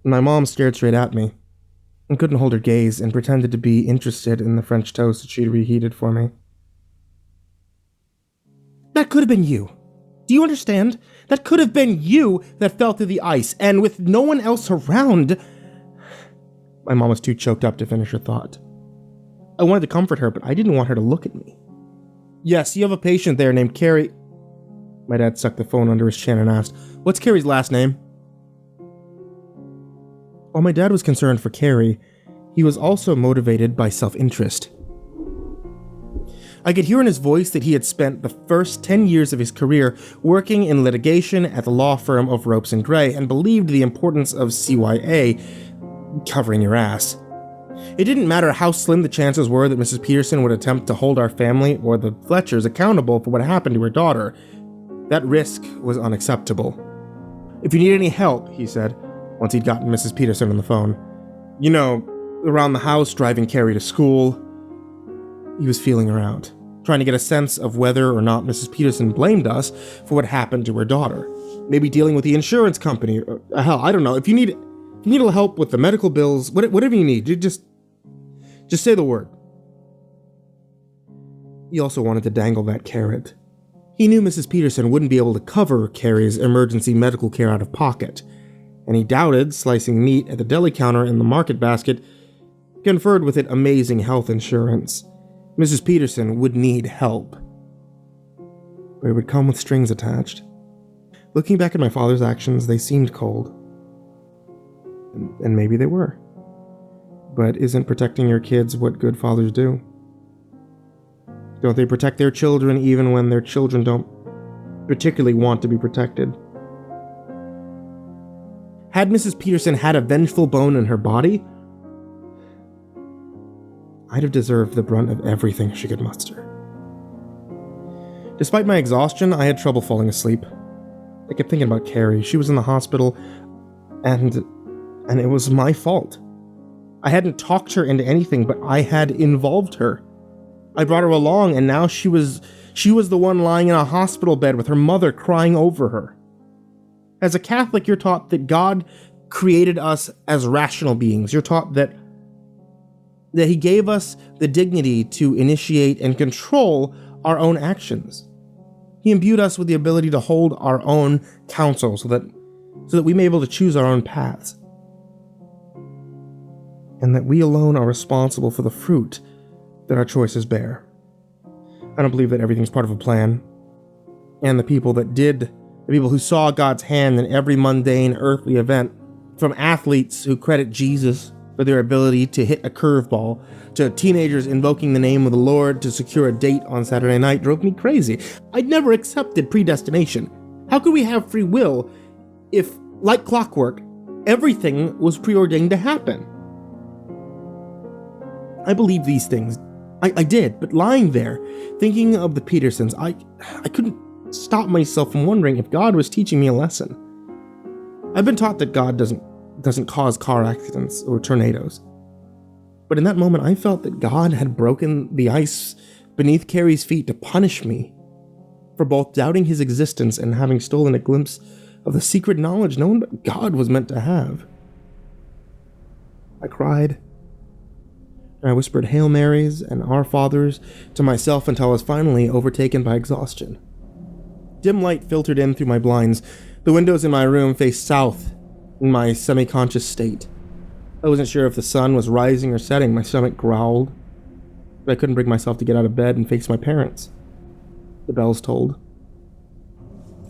My mom stared straight at me and couldn't hold her gaze and pretended to be interested in the French toast that she'd reheated for me. That could have been you. Do you understand? That could have been you that fell through the ice, and with no one else around... My mom was too choked up to finish her thought. I wanted to comfort her, but I didn't want her to look at me. Yes, you have a patient there named Carrie... My dad sucked the phone under his chin and asked, what's Carrie's last name? While my dad was concerned for Carrie, he was also motivated by self-interest. I could hear in his voice that he had spent the first 10 years of his career working in litigation at the law firm of Ropes and Gray and believed the importance of CYA covering your ass. It didn't matter how slim the chances were that Mrs. Peterson would attempt to hold our family or the Fletchers accountable for what happened to her daughter. That risk was unacceptable. "If you need any help," he said, once he'd gotten Mrs. Peterson on the phone. "You know, around the house, driving Carrie to school." He was feeling her out, trying to get a sense of whether or not Mrs. Peterson blamed us for what happened to her daughter. Maybe dealing with the insurance company, or hell, I don't know. If you need help with the medical bills, whatever you need, you just say the word. He also wanted to dangle that carrot. He knew Mrs. Peterson wouldn't be able to cover Carrie's emergency medical care out of pocket, and he doubted slicing meat at the deli counter in the market basket conferred with it amazing health insurance. Mrs. Peterson would need help, but it would come with strings attached. Looking back at my father's actions, they seemed cold. And maybe they were. But isn't protecting your kids what good fathers do? Don't they protect their children even when their children don't particularly want to be protected? Had Mrs. Peterson had a vengeful bone in her body, I'd have deserved the brunt of everything she could muster. Despite my exhaustion, I had trouble falling asleep. I kept thinking about Carrie. She was in the hospital, and it was my fault. I hadn't talked her into anything, but I had involved her. I brought her along, and now she was the one lying in a hospital bed with her mother crying over her. As a Catholic, you're taught that God created us as rational beings. You're taught that he gave us the dignity to initiate and control our own actions. He imbued us with the ability to hold our own counsel so that we may be able to choose our own paths. And that we alone are responsible for the fruit that our choices bear. I don't believe that everything's part of a plan. And the people who saw God's hand in every mundane earthly event, from athletes who credit Jesus for their ability to hit a curveball, to teenagers invoking the name of the Lord to secure a date on Saturday night, drove me crazy. I'd never accepted predestination. How could we have free will if, like clockwork, everything was preordained to happen? I believe these things. I did, but lying there, thinking of the Petersons, I couldn't stop myself from wondering if God was teaching me a lesson. I've been taught that God doesn't cause car accidents or tornadoes. But in that moment, I felt that God had broken the ice beneath Carrie's feet to punish me for both doubting his existence and having stolen a glimpse of the secret knowledge no one but God was meant to have. I cried, and I whispered Hail Marys and Our Fathers to myself until I was finally overtaken by exhaustion. Dim light filtered in through my blinds. The windows in my room faced south in my semi-conscious state. I wasn't sure if the sun was rising or setting. My stomach growled, but I couldn't bring myself to get out of bed and face my parents. The bells tolled.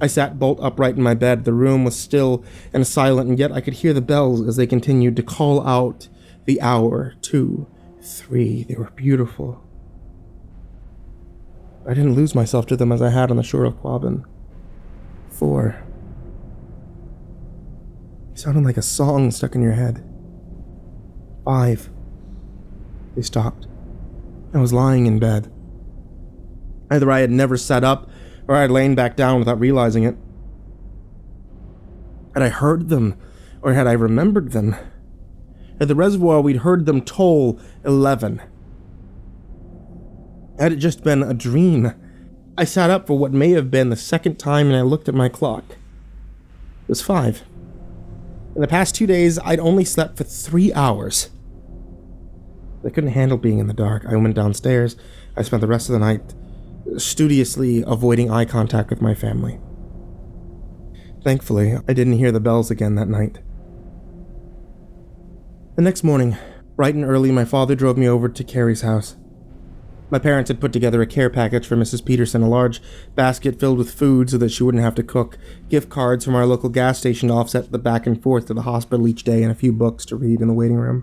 I sat bolt upright in my bed. The room was still and silent, and yet I could hear the bells as they continued to call out the hour. 2, 3. They were beautiful. I didn't lose myself to them as I had on the shore of Quabbin. 4. It sounded like a song stuck in your head. 5. They stopped. I was lying in bed. Either I had never sat up, or I had lain back down without realizing it. Had I heard them, or had I remembered them? At the reservoir, we'd heard them toll 11. Had it just been a dream? I sat up for what may have been the second time, and I looked at my clock. It was 5. In the past 2 days, I'd only slept for 3 hours. I couldn't handle being in the dark. I went downstairs. I spent the rest of the night studiously avoiding eye contact with my family. Thankfully, I didn't hear the bells again that night. The next morning, bright and early, my father drove me over to Carrie's house. My parents had put together a care package for Mrs. Peterson, a large basket filled with food so that she wouldn't have to cook, gift cards from our local gas station to offset the back and forth to the hospital each day, and a few books to read in the waiting room.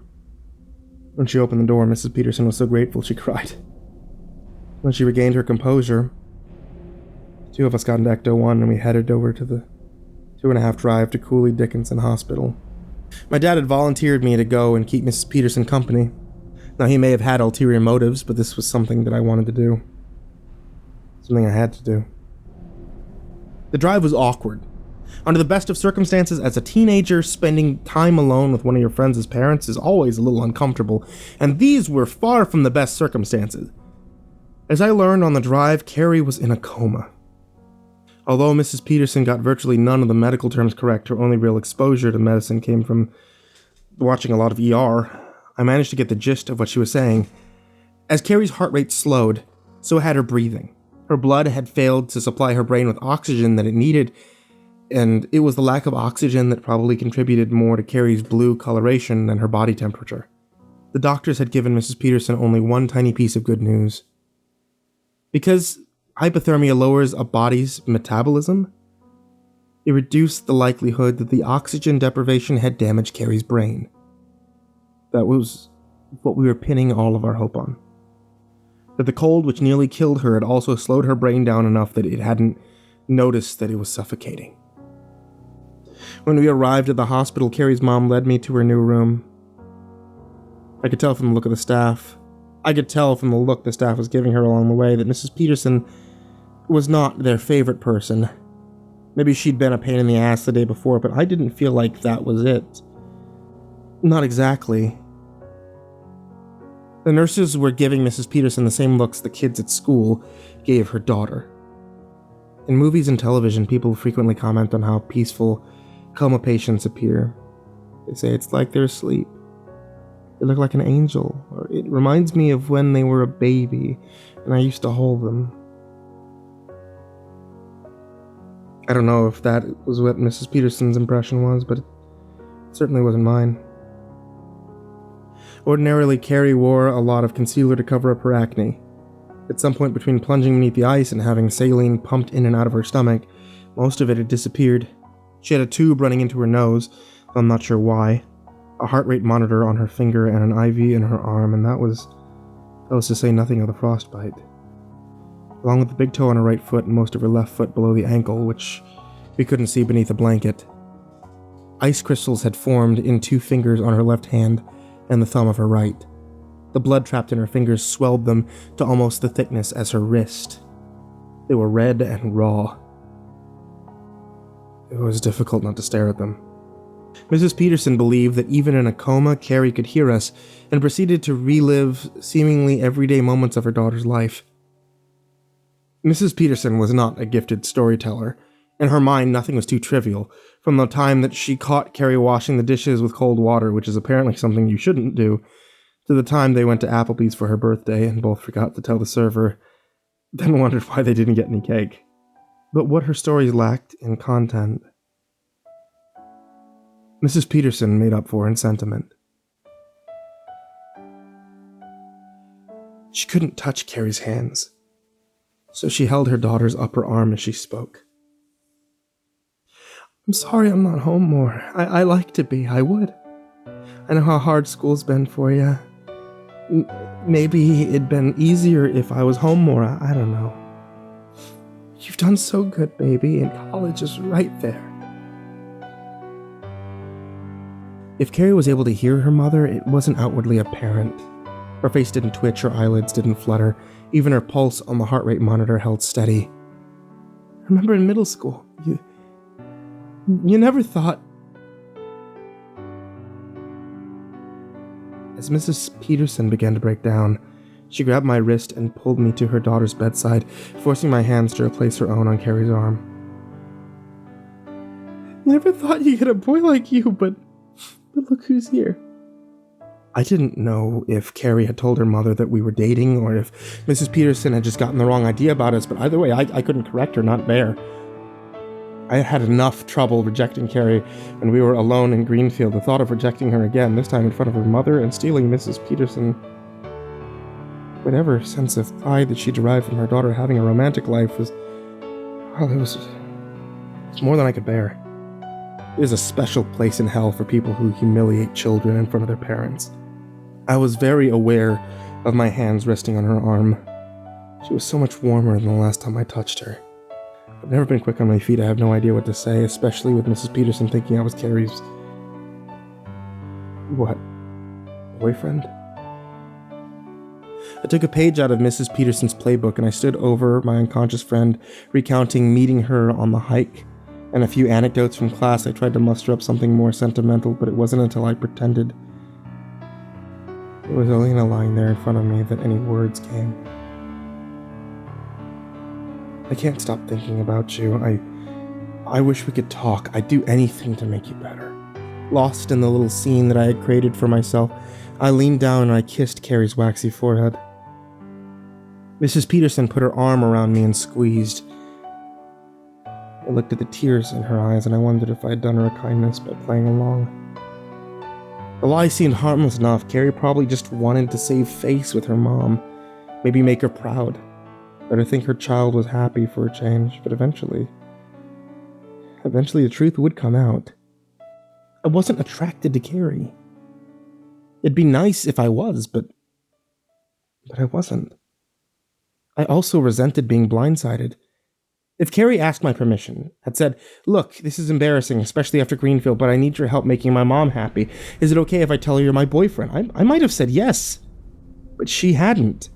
When she opened the door, Mrs. Peterson was so grateful she cried. When she regained her composure, the two of us got into Ecto 1 and we headed over to the 2.5 drive to Cooley Dickinson Hospital. My dad had volunteered me to go and keep Mrs. Peterson company. Now, he may have had ulterior motives, but this was something that I wanted to do. Something I had to do. The drive was awkward. Under the best of circumstances, as a teenager, spending time alone with one of your friends' parents is always a little uncomfortable, and these were far from the best circumstances. As I learned on the drive, Carrie was in a coma. Although Mrs. Peterson got virtually none of the medical terms correct, her only real exposure to medicine came from watching a lot of ER, I managed to get the gist of what she was saying. As Carrie's heart rate slowed, so had her breathing. Her blood had failed to supply her brain with oxygen that it needed, and it was the lack of oxygen that probably contributed more to Carrie's blue coloration than her body temperature. The doctors had given Mrs. Peterson only one tiny piece of good news. Because hypothermia lowers a body's metabolism, it reduced the likelihood that the oxygen deprivation had damaged Carrie's brain. That was what we were pinning all of our hope on. That the cold which nearly killed her had also slowed her brain down enough that it hadn't noticed that it was suffocating. When we arrived at the hospital, Carrie's mom led me to her new room. I could tell from the look of the staff. I could tell from the look the staff was giving her along the way that Mrs. Peterson was not their favorite person. Maybe she'd been a pain in the ass the day before, but I didn't feel like that was it. Not exactly. The nurses were giving Mrs. Peterson the same looks the kids at school gave her daughter. In movies and television, people frequently comment on how peaceful coma patients appear. They say it's like they're asleep. They look like an angel, or it reminds me of when they were a baby and I used to hold them. I don't know if that was what Mrs. Peterson's impression was, but it certainly wasn't mine. Ordinarily, Carrie wore a lot of concealer to cover up her acne. At some point between plunging beneath the ice and having saline pumped in and out of her stomach, most of it had disappeared. She had a tube running into her nose, I'm not sure why, a heart rate monitor on her finger and an IV in her arm, and that was to say nothing of the frostbite. Along with the big toe on her right foot and most of her left foot below the ankle, which we couldn't see beneath a blanket. Ice crystals had formed in 2 fingers on her left hand and the thumb of her right. The blood trapped in her fingers swelled them to almost the thickness as her wrist. They were red and raw. It was difficult not to stare at them. Mrs. Peterson believed that even in a coma, Carrie could hear us, and proceeded to relive seemingly everyday moments of her daughter's life. Mrs. Peterson was not a gifted storyteller. In her mind, nothing was too trivial, from the time that she caught Carrie washing the dishes with cold water, which is apparently something you shouldn't do, to the time they went to Applebee's for her birthday and both forgot to tell the server, then wondered why they didn't get any cake. But what her stories lacked in content, Mrs. Peterson made up for in sentiment. She couldn't touch Carrie's hands, so she held her daughter's upper arm as she spoke. I'm sorry I'm not home more. I like to be, I would. I know how hard school's been for you. Maybe it'd been easier if I was home more, I don't know. You've done so good, baby, and college is right there. If Carrie was able to hear her mother, it wasn't outwardly apparent. Her face didn't twitch, her eyelids didn't flutter, even her pulse on the heart rate monitor held steady. Remember in middle school, you never thought... As Mrs. Peterson began to break down, she grabbed my wrist and pulled me to her daughter's bedside, forcing my hands to replace her own on Carrie's arm. You never thought you'd get a boy like you, but look who's here. I didn't know if Carrie had told her mother that we were dating, or if Mrs. Peterson had just gotten the wrong idea about us, but either way, I couldn't correct her, not bear. I had enough trouble rejecting Carrie when we were alone in Greenfield. The thought of rejecting her again, this time in front of her mother, and stealing Mrs. Peterson. Whatever sense of pride that she derived from her daughter having a romantic life was... well, it was more than I could bear. There's a special place in hell for people who humiliate children in front of their parents. I was very aware of my hands resting on her arm. She was so much warmer than the last time I touched her. I've never been quick on my feet. I have no idea what to say, especially with Mrs. Peterson thinking I was Carrie's... what? Boyfriend? I took a page out of Mrs. Peterson's playbook and I stood over my unconscious friend, recounting meeting her on the hike, and a few anecdotes from class. I tried to muster up something more sentimental, but it wasn't until I pretended it was Elena lying there in front of me that any words came. I can't stop thinking about you. I wish we could talk. I'd do anything to make you better. Lost in the little scene that I had created for myself, I leaned down and I kissed Carrie's waxy forehead. Mrs. Peterson put her arm around me and squeezed. I looked at the tears in her eyes and I wondered if I had done her a kindness by playing along. The lie seemed harmless enough. Carrie probably just wanted to save face with her mom. Maybe make her proud. Let her think her child was happy for a change. But eventually the truth would come out. I wasn't attracted to Carrie. It'd be nice if I was, but I wasn't. I also resented being blindsided. If Carrie asked my permission, had said, "Look, this is embarrassing, especially after Greenfield, but I need your help making my mom happy. Is it okay if I tell her you're my boyfriend?" I might have said yes, but she hadn't.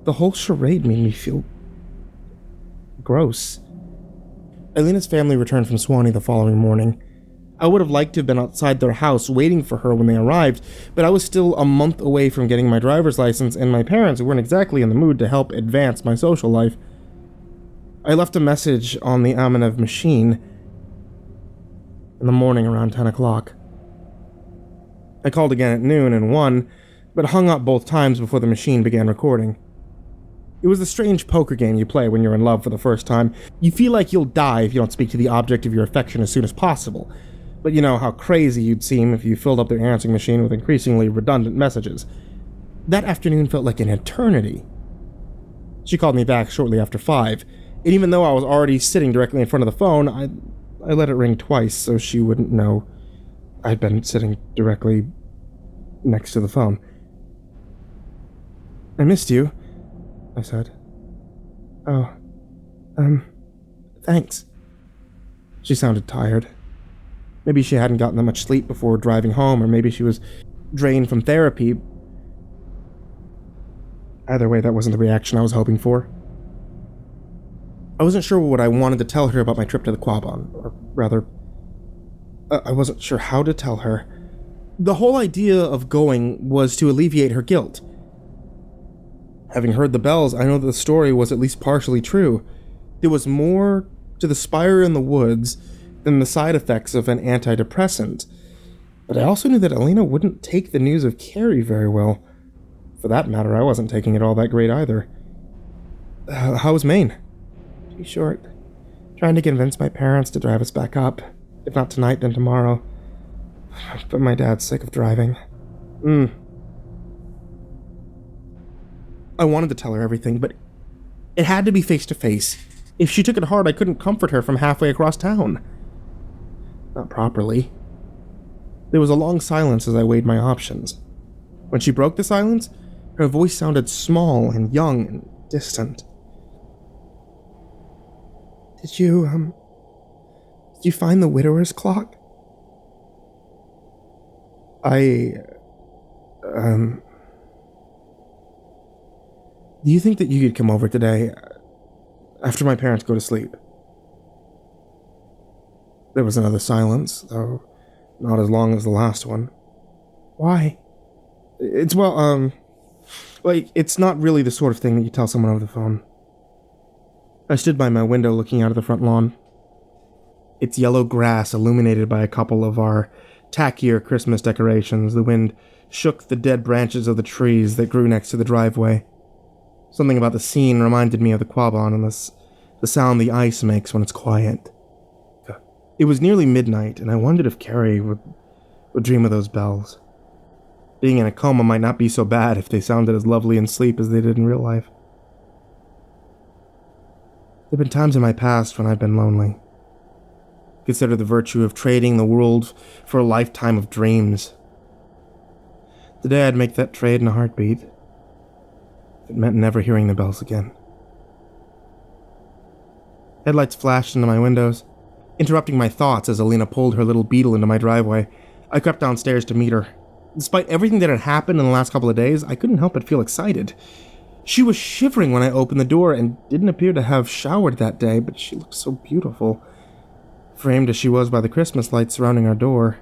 The whole charade made me feel gross. Elena's family returned from Swanee the following morning. I would have liked to have been outside their house waiting for her when they arrived, but I was still a month away from getting my driver's license, and my parents weren't exactly in the mood to help advance my social life. I left a message on the Amenev machine in the morning around 10 o'clock. I called again at noon and 1, but hung up both times before the machine began recording. It was the strange poker game you play when you're in love for the first time. You feel like you'll die if you don't speak to the object of your affection as soon as possible. But you know how crazy you'd seem if you filled up their answering machine with increasingly redundant messages. That afternoon felt like an eternity. She called me back shortly after 5, and even though I was already sitting directly in front of the phone, I let it ring twice so she wouldn't know I'd been sitting directly next to the phone. "I missed you," I said. "Oh, thanks." She sounded tired. Maybe she hadn't gotten that much sleep before driving home, or maybe she was drained from therapy. Either way, that wasn't the reaction I was hoping for. I wasn't sure what I wanted to tell her about my trip to the Quaban, or rather, I wasn't sure how to tell her. The whole idea of going was to alleviate her guilt. Having heard the bells, I know that the story was at least partially true. There was more to the Spire in the woods than the side effects of an antidepressant. But I also knew that Elena wouldn't take the news of Carrie very well. For that matter, I wasn't taking it all that great either. How was Maine? Too short. Trying to convince my parents to drive us back up. If not tonight, then tomorrow. But my dad's sick of driving. I wanted to tell her everything, but it had to be face to face. If she took it hard, I couldn't comfort her from halfway across town. Not properly. There was a long silence as I weighed my options. When she broke the silence, her voice sounded small and young and distant. Did you find the widower's clock? Do you think that you could come over today, after my parents go to sleep? There was another silence, though not as long as the last one. Why? It's not really the sort of thing that you tell someone over the phone. I stood by my window looking out of the front lawn. Its yellow grass illuminated by a couple of our tackier Christmas decorations. The wind shook the dead branches of the trees that grew next to the driveway. Something about the scene reminded me of the Quaban and the sound the ice makes when it's quiet. It was nearly midnight, and I wondered if Carrie would dream of those bells. Being in a coma might not be so bad if they sounded as lovely in sleep as they did in real life. There have been times in my past when I've been lonely. Consider the virtue of trading the world for a lifetime of dreams. Today I'd make that trade in a heartbeat. It meant never hearing the bells again. Headlights flashed into my windows, interrupting my thoughts as Alina pulled her little beetle into my driveway. I crept downstairs to meet her. Despite everything that had happened in the last couple of days, I couldn't help but feel excited. She was shivering when I opened the door and didn't appear to have showered that day, but she looked so beautiful, framed as she was by the Christmas lights surrounding our door,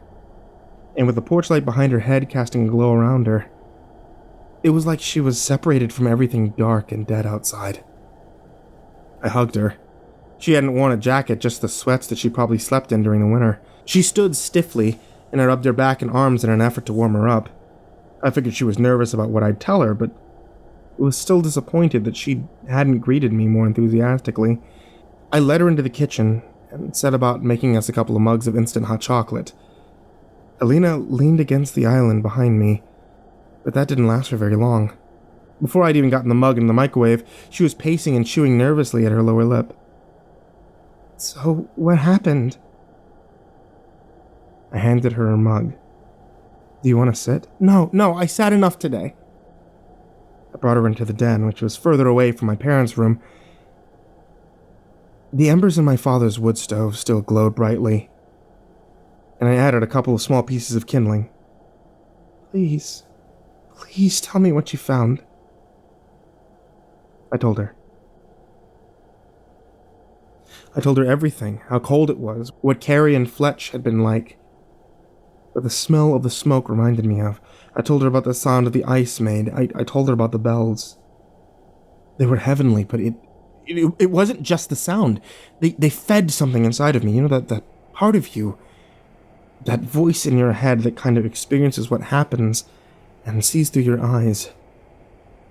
and with the porch light behind her head casting a glow around her. It was like she was separated from everything dark and dead outside. I hugged her. She hadn't worn a jacket, just the sweats that she probably slept in during the winter. She stood stiffly, and I rubbed her back and arms in an effort to warm her up. I figured she was nervous about what I'd tell her, but was still disappointed that she hadn't greeted me more enthusiastically. I led her into the kitchen and set about making us a couple of mugs of instant hot chocolate. Alina leaned against the island behind me, but that didn't last for very long. Before I'd even gotten the mug in the microwave, she was pacing and chewing nervously at her lower lip. "So, what happened?" I handed her her mug. "Do you want to sit?" No, I sat enough today." I brought her into the den, which was further away from my parents' room. The embers in my father's wood stove still glowed brightly, and I added a couple of small pieces of kindling. Please tell me what you found," I told her. I told her everything, how cold it was, what Carrie and Fletch had been like, what the smell of the smoke reminded me of. I told her about the sound of the ice made. I told her about the bells. They were heavenly, but it wasn't just the sound. They fed something inside of me. You know, that part of you, that voice in your head that kind of experiences what happens and sees through your eyes.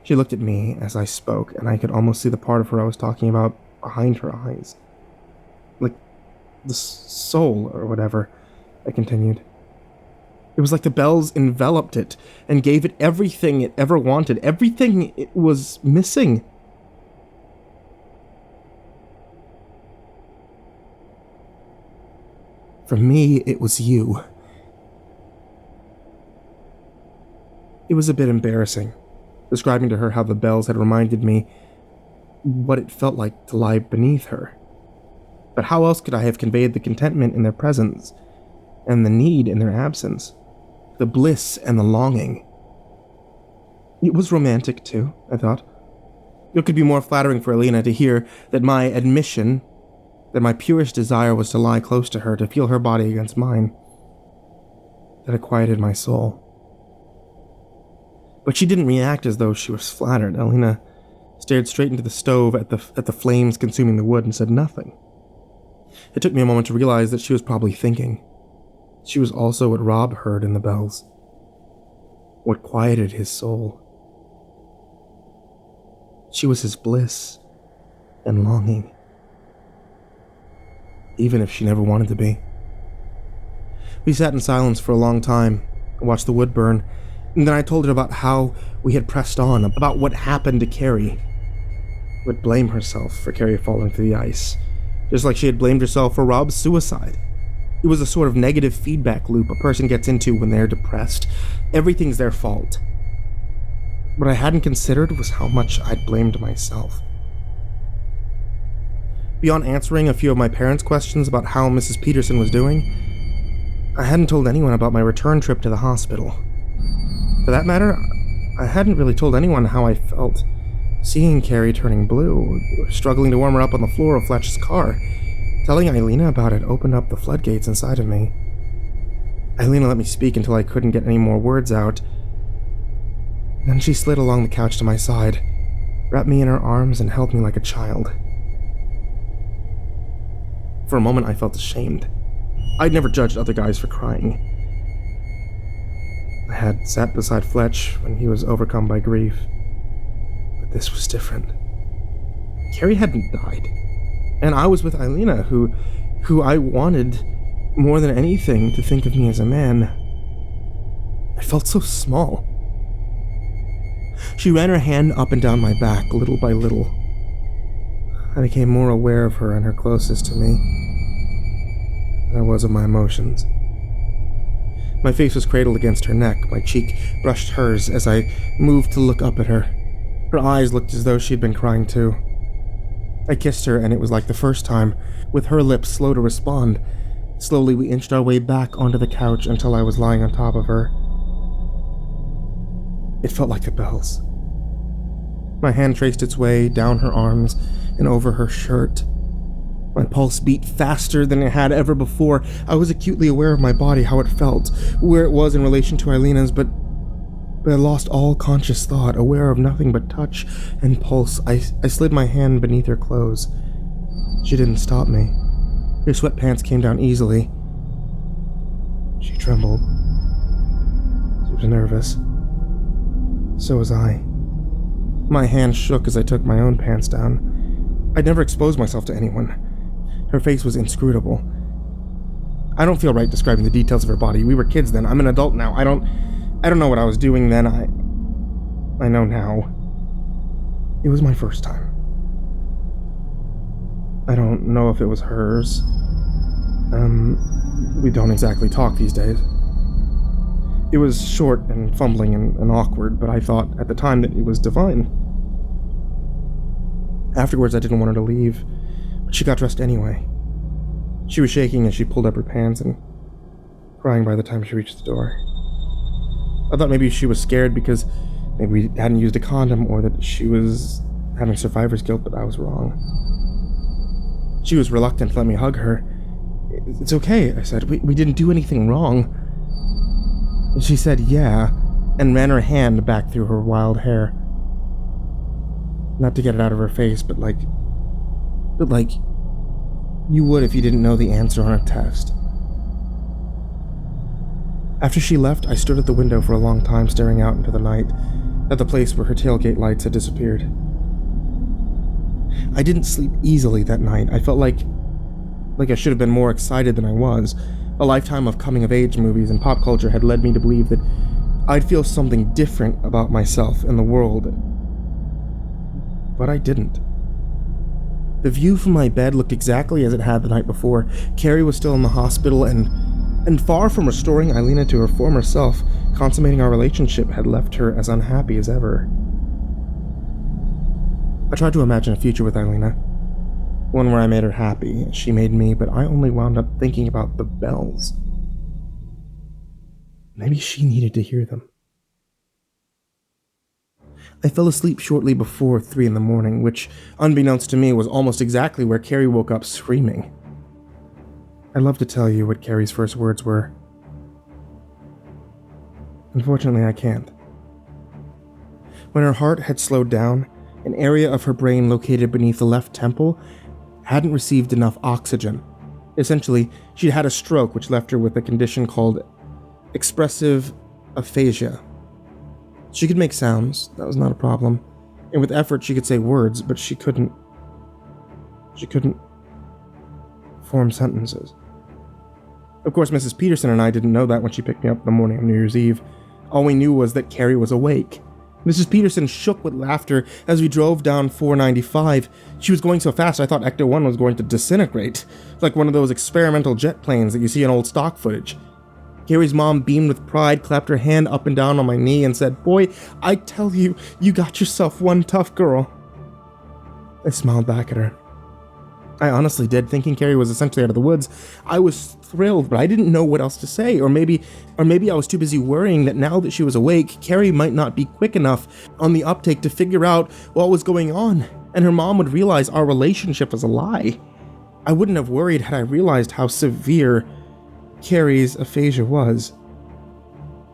She looked at me as I spoke, and I could almost see the part of her I was talking about behind her eyes. Like the soul or whatever, I continued. It was like the bells enveloped it and gave it everything it ever wanted, everything it was missing. For me, it was you. It was a bit embarrassing, describing to her how the bells had reminded me what it felt like to lie beneath her. But how else could I have conveyed the contentment in their presence, and the need in their absence, the bliss and the longing? It was romantic, too, I thought. It could be more flattering for Alina to hear that my admission, that my purest desire was to lie close to her, to feel her body against mine. That it quieted my soul. But she didn't react as though she was flattered. Alina stared straight into the stove at the flames consuming the wood and said nothing. It took me a moment to realize that she was probably thinking. She was also what Rob heard in the bells. What quieted his soul. She was his bliss and longing. Even if she never wanted to be. We sat in silence for a long time, watched the wood burn, and then I told her about how we had pressed on, about what happened to Carrie. Would blame herself for Carrie falling through the ice, just like she had blamed herself for Rob's suicide. It was a sort of negative feedback loop a person gets into when they're depressed. Everything's their fault. What I hadn't considered was how much I'd blamed myself. Beyond answering a few of my parents' questions about how Mrs. Peterson was doing, I hadn't told anyone about my return trip to the hospital. For that matter, I hadn't really told anyone how I felt seeing Carrie turning blue, or struggling to warm her up on the floor of Fletch's car. Telling Alina about it opened up the floodgates inside of me. Alina let me speak until I couldn't get any more words out. Then she slid along the couch to my side, wrapped me in her arms, and held me like a child. For a moment, I felt ashamed. I'd never judged other guys for crying. I had sat beside Fletch when he was overcome by grief. But this was different. Carrie hadn't died. And I was with Alina, who I wanted more than anything to think of me as a man. I felt so small. She ran her hand up and down my back, little by little. I became more aware of her and her closest to me than I was of my emotions. My face was cradled against her neck, my cheek brushed hers as I moved to look up at her. Her eyes looked as though she'd been crying too. I kissed her, and it was like the first time, with her lips slow to respond. Slowly we inched our way back onto the couch until I was lying on top of her. It felt like the bells. My hand traced its way down her arms and over her shirt. My pulse beat faster than it had ever before. I was acutely aware of my body, how it felt, where it was in relation to Eileena's, but I lost all conscious thought, aware of nothing but touch and pulse. I slid my hand beneath her clothes. She didn't stop me. Her sweatpants came down easily. She trembled. She was nervous. So was I. My hand shook as I took my own pants down. I'd never exposed myself to anyone. Her face was inscrutable. I don't feel right describing the details of her body. We were kids then. I'm an adult now. I don't know what I was doing then. I know now. It was my first time. I don't know if it was hers. We don't exactly talk these days. It was short and fumbling and awkward, but I thought at the time that it was divine. Afterwards, I didn't want her to leave, but she got dressed anyway. She was shaking as she pulled up her pants and crying by the time she reached the door. I thought maybe she was scared because maybe we hadn't used a condom, or that she was having survivor's guilt, but I was wrong. She was reluctant to let me hug her. "It's okay," I said. We didn't do anything wrong." She said, "Yeah," and ran her hand back through her wild hair. Not to get it out of her face, but like you would if you didn't know the answer on a test. After she left, I stood at the window for a long time, staring out into the night, at the place where her tailgate lights had disappeared. I didn't sleep easily that night. I felt like I should have been more excited than I was. A lifetime of coming-of-age movies and pop culture had led me to believe that I'd feel something different about myself and the world. But I didn't. The view from my bed looked exactly as it had the night before. Carrie was still in the hospital, and far from restoring Eilena to her former self, consummating our relationship had left her as unhappy as ever. I tried to imagine a future with Eilena. One where I made her happy, and she made me, but I only wound up thinking about the bells. Maybe she needed to hear them. I fell asleep shortly before 3 in the morning, which, unbeknownst to me, was almost exactly where Carrie woke up screaming. I'd love to tell you what Carrie's first words were. Unfortunately, I can't. When her heart had slowed down, an area of her brain located beneath the left temple hadn't received enough oxygen. Essentially, she'd had a stroke which left her with a condition called expressive aphasia. She could make sounds, that was not a problem, and with effort she could say words, but she couldn't form sentences. Of course, Mrs. Peterson and I didn't know that when she picked me up the morning of New Year's Eve. All we knew was that Carrie was awake. Mrs. Peterson shook with laughter as we drove down 495. She was going so fast I thought Ecto 1 was going to disintegrate, like one of those experimental jet planes that you see in old stock footage. Carrie's mom beamed with pride, clapped her hand up and down on my knee, and said, "Boy, I tell you, you got yourself one tough girl." I smiled back at her. I honestly did, thinking Carrie was essentially out of the woods. I was thrilled, but I didn't know what else to say, or maybe I was too busy worrying that now that she was awake, Carrie might not be quick enough on the uptake to figure out what was going on, and her mom would realize our relationship was a lie. I wouldn't have worried had I realized how severe Carrie's aphasia was.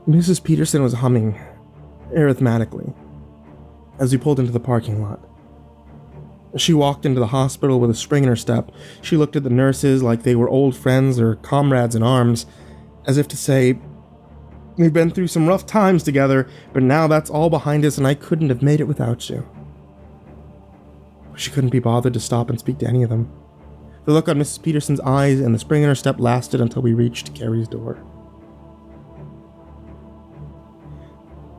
Mrs. Peterson was humming arithmetically as we pulled into the parking lot. She walked into the hospital with a spring in her step. She looked at the nurses like they were old friends or comrades in arms, as if to say, "We've been through some rough times together, but now that's all behind us and I couldn't have made it without you." She couldn't be bothered to stop and speak to any of them. The look on Mrs. Peterson's eyes and the spring in her step lasted until we reached Carrie's door.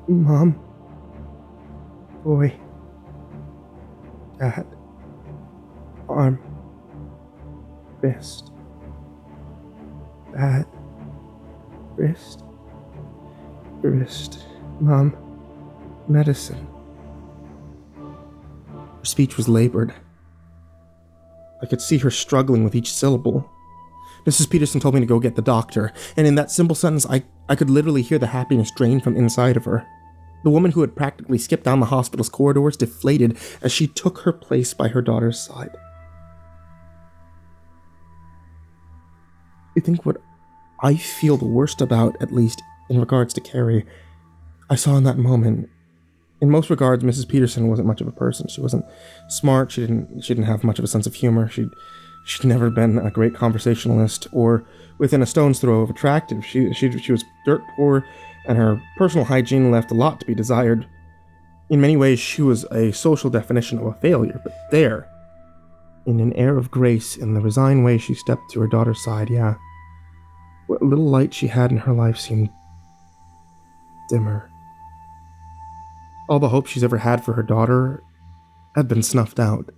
"Mom. Boy. Dad. Arm. Wrist. Bad. Wrist. Wrist. Mom. Medicine. Her speech was labored. I could see her struggling with each syllable. Mrs. Peterson told me to go get the doctor, and in that simple sentence, I could literally hear the happiness drain from inside of her. The woman who had practically skipped down the hospital's corridors deflated as she took her place by her daughter's side. I think what I feel the worst about, at least in regards to Carrie, I saw in that moment. In most regards, Mrs. Peterson wasn't much of a person. She wasn't smart. She didn't have much of a sense of humor. She'd never been a great conversationalist or within a stone's throw of attractive. She was dirt poor, and her personal hygiene left a lot to be desired. In many ways, she was a social definition of a failure, but there, in an air of grace, in the resigned way she stepped to her daughter's side, yeah, what little light she had in her life seemed dimmer. All the hope she's ever had for her daughter had been snuffed out.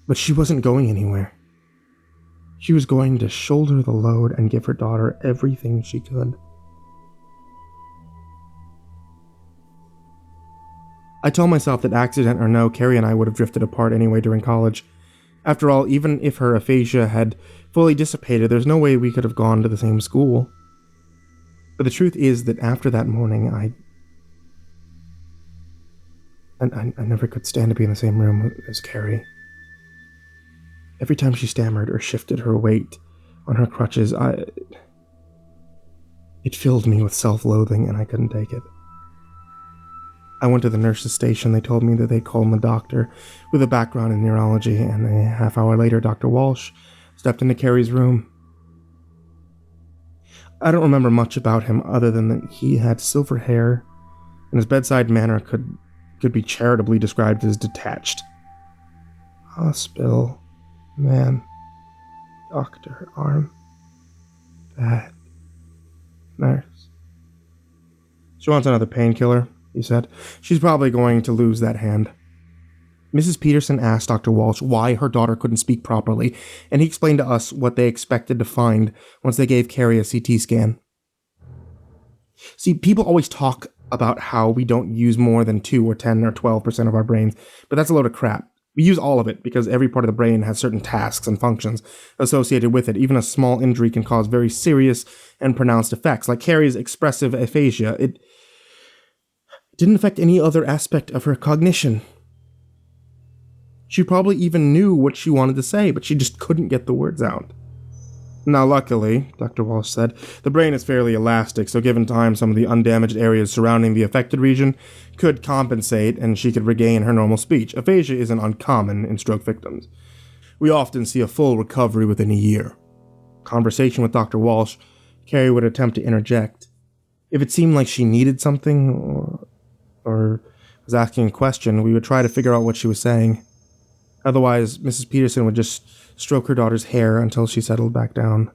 But she wasn't going anywhere. She was going to shoulder the load and give her daughter everything she could. I tell myself that accident or no, Carrie and I would have drifted apart anyway during college. After all, even if her aphasia had fully dissipated, there's no way we could have gone to the same school. But the truth is that after that morning, I never could stand to be in the same room as Carrie. Every time she stammered or shifted her weight on her crutches, it filled me with self-loathing, and I couldn't take it. I went to the nurse's station. They told me that they'd called the doctor with a background in neurology, and a half hour later, Dr. Walsh stepped into Carrie's room. I don't remember much about him other than that he had silver hair, and his bedside manner could be charitably described as detached. Hospital, man, doctor, arm, bad, nurse. She wants another painkiller, he said. She's probably going to lose that hand. Mrs. Peterson asked Dr. Walsh why her daughter couldn't speak properly, and he explained to us what they expected to find once they gave Carrie a CT scan. See, people always talk about how we don't use more than 2 or 10 or 12% of our brains, but that's a load of crap. We use all of it because every part of the brain has certain tasks and functions associated with it. Even a small injury can cause very serious and pronounced effects, like Carrie's expressive aphasia. It didn't affect any other aspect of her cognition. She probably even knew what she wanted to say, but she just couldn't get the words out. Now, luckily, Dr. Walsh said, the brain is fairly elastic, so given time, some of the undamaged areas surrounding the affected region could compensate and she could regain her normal speech. Aphasia isn't uncommon in stroke victims. We often see a full recovery within a year. Conversation with Dr. Walsh, Carrie would attempt to interject. If it seemed like she needed something or was asking a question, we would try to figure out what she was saying. Otherwise, Mrs. Peterson would just stroke her daughter's hair until she settled back down.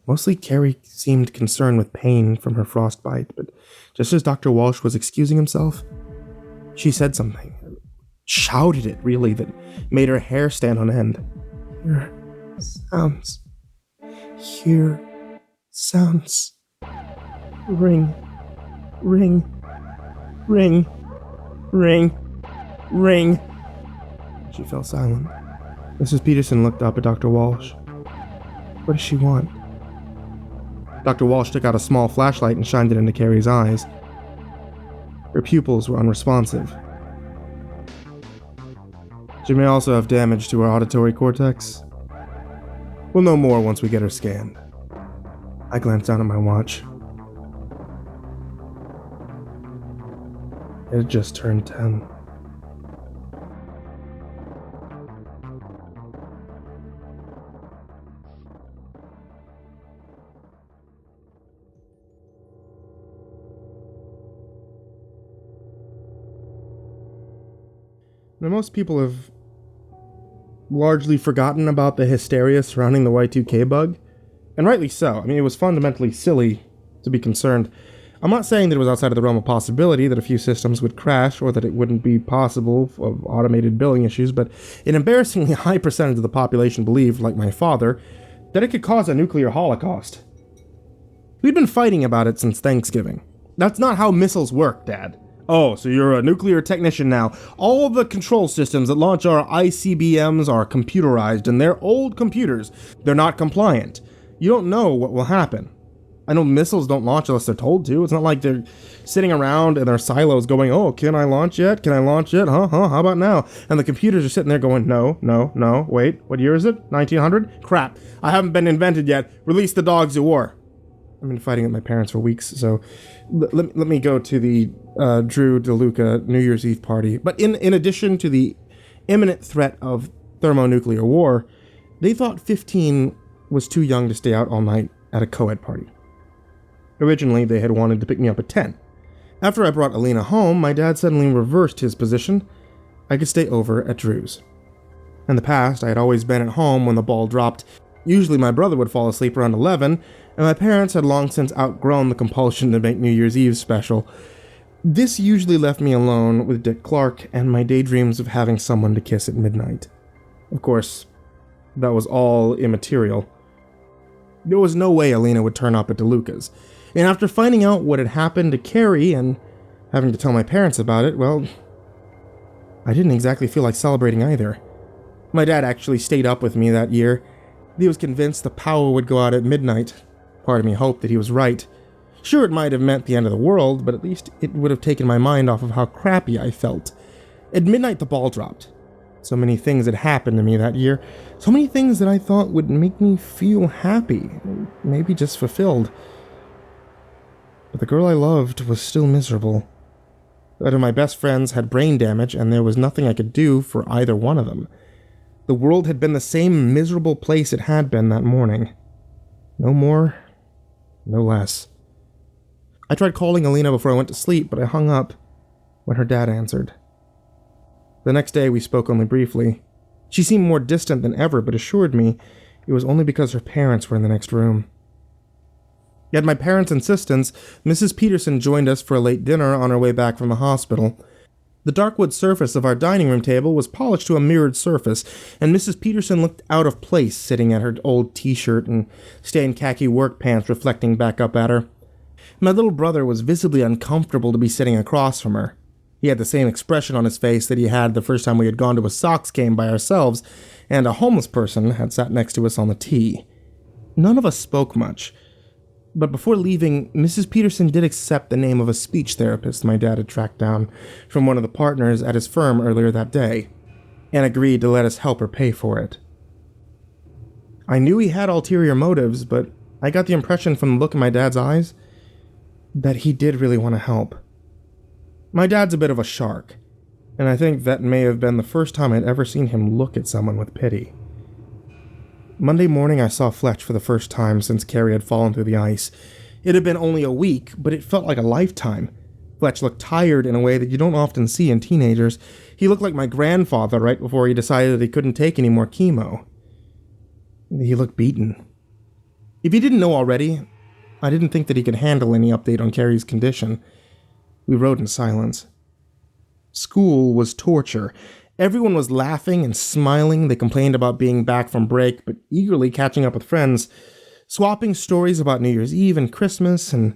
Mostly, Carrie seemed concerned with pain from her frostbite, but just as Dr. Walsh was excusing himself, she said something, shouted it, really, that made her hair stand on end. Hear sounds. Hear sounds. Ring. Ring. Ring. Ring. Ring. She fell silent. Mrs. Peterson looked up at Dr. Walsh. What does she want? Dr. Walsh took out a small flashlight and shined it into Carrie's eyes. Her pupils were unresponsive. She may also have damage to her auditory cortex. We'll know more once we get her scanned. I glanced down at my watch. It had just turned 10. Now, most people have largely forgotten about the hysteria surrounding the Y2K bug, and rightly so. I mean, it was fundamentally silly to be concerned. I'm not saying that it was outside of the realm of possibility that a few systems would crash or that it wouldn't be possible of automated billing issues, but an embarrassingly high percentage of the population believed, like my father, that it could cause a nuclear holocaust. We'd been fighting about it since Thanksgiving. That's not how missiles work, Dad. Oh, so you're a nuclear technician now. All the control systems that launch our ICBMs are computerized, and they're old computers. They're not compliant. You don't know what will happen. I know missiles don't launch unless they're told to. It's not like they're sitting around in their silos going, oh, can I launch yet? Can I launch yet? How about now? And the computers are sitting there going, no, wait, what year is it? 1900? Crap, I haven't been invented yet. Release the dogs to war. I've been fighting with my parents for weeks, so let me go to the Drew DeLuca New Year's Eve party. But in addition to the imminent threat of thermonuclear war, they thought 15 was too young to stay out all night at a co-ed party. Originally, they had wanted to pick me up at 10. After I brought Alina home, my dad suddenly reversed his position. I could stay over at Drew's. In the past, I had always been at home when the ball dropped. Usually my brother would fall asleep around 11, and my parents had long since outgrown the compulsion to make New Year's Eve special. This usually left me alone with Dick Clark and my daydreams of having someone to kiss at midnight. Of course, that was all immaterial. There was no way Alina would turn up at DeLuca's. And after finding out what had happened to Carrie and having to tell my parents about it, well, I didn't exactly feel like celebrating either. My dad actually stayed up with me that year. He was convinced the power would go out at midnight. Part of me hoped that he was right. Sure, it might have meant the end of the world, but at least it would have taken my mind off of how crappy I felt. At midnight, the ball dropped. So many things had happened to me that year. So many things that I thought would make me feel happy, maybe just fulfilled. But the girl I loved was still miserable. That of my best friends had brain damage, and there was nothing I could do for either one of them. The world had been the same miserable place it had been that morning. No more, no less. I tried calling Alina before I went to sleep, but I hung up when her dad answered. The next day we spoke only briefly. She seemed more distant than ever, but assured me it was only because her parents were in the next room. At my parents' insistence, Mrs. Peterson joined us for a late dinner on our way back from the hospital. The dark wood surface of our dining room table was polished to a mirrored surface, and Mrs. Peterson looked out of place sitting at her old t-shirt and stained khaki work pants reflecting back up at her. My little brother was visibly uncomfortable to be sitting across from her. He had the same expression on his face that he had the first time we had gone to a Sox game by ourselves, and a homeless person had sat next to us on the tee. None of us spoke much. But before leaving, Mrs. Peterson did accept the name of a speech therapist my dad had tracked down from one of the partners at his firm earlier that day, and agreed to let us help her pay for it. I knew he had ulterior motives, but I got the impression from the look in my dad's eyes that he did really want to help. My dad's a bit of a shark, and I think that may have been the first time I'd ever seen him look at someone with pity. Monday morning, I saw Fletch for the first time since Carrie had fallen through the ice. It had been only a week, but it felt like a lifetime. Fletch looked tired in a way that you don't often see in teenagers. He looked like my grandfather right before he decided he couldn't take any more chemo. He looked beaten. If he didn't know already, I didn't think that he could handle any update on Carrie's condition. We rode in silence. School was torture. Everyone was laughing and smiling. They complained about being back from break, but eagerly catching up with friends, swapping stories about New Year's Eve and Christmas, and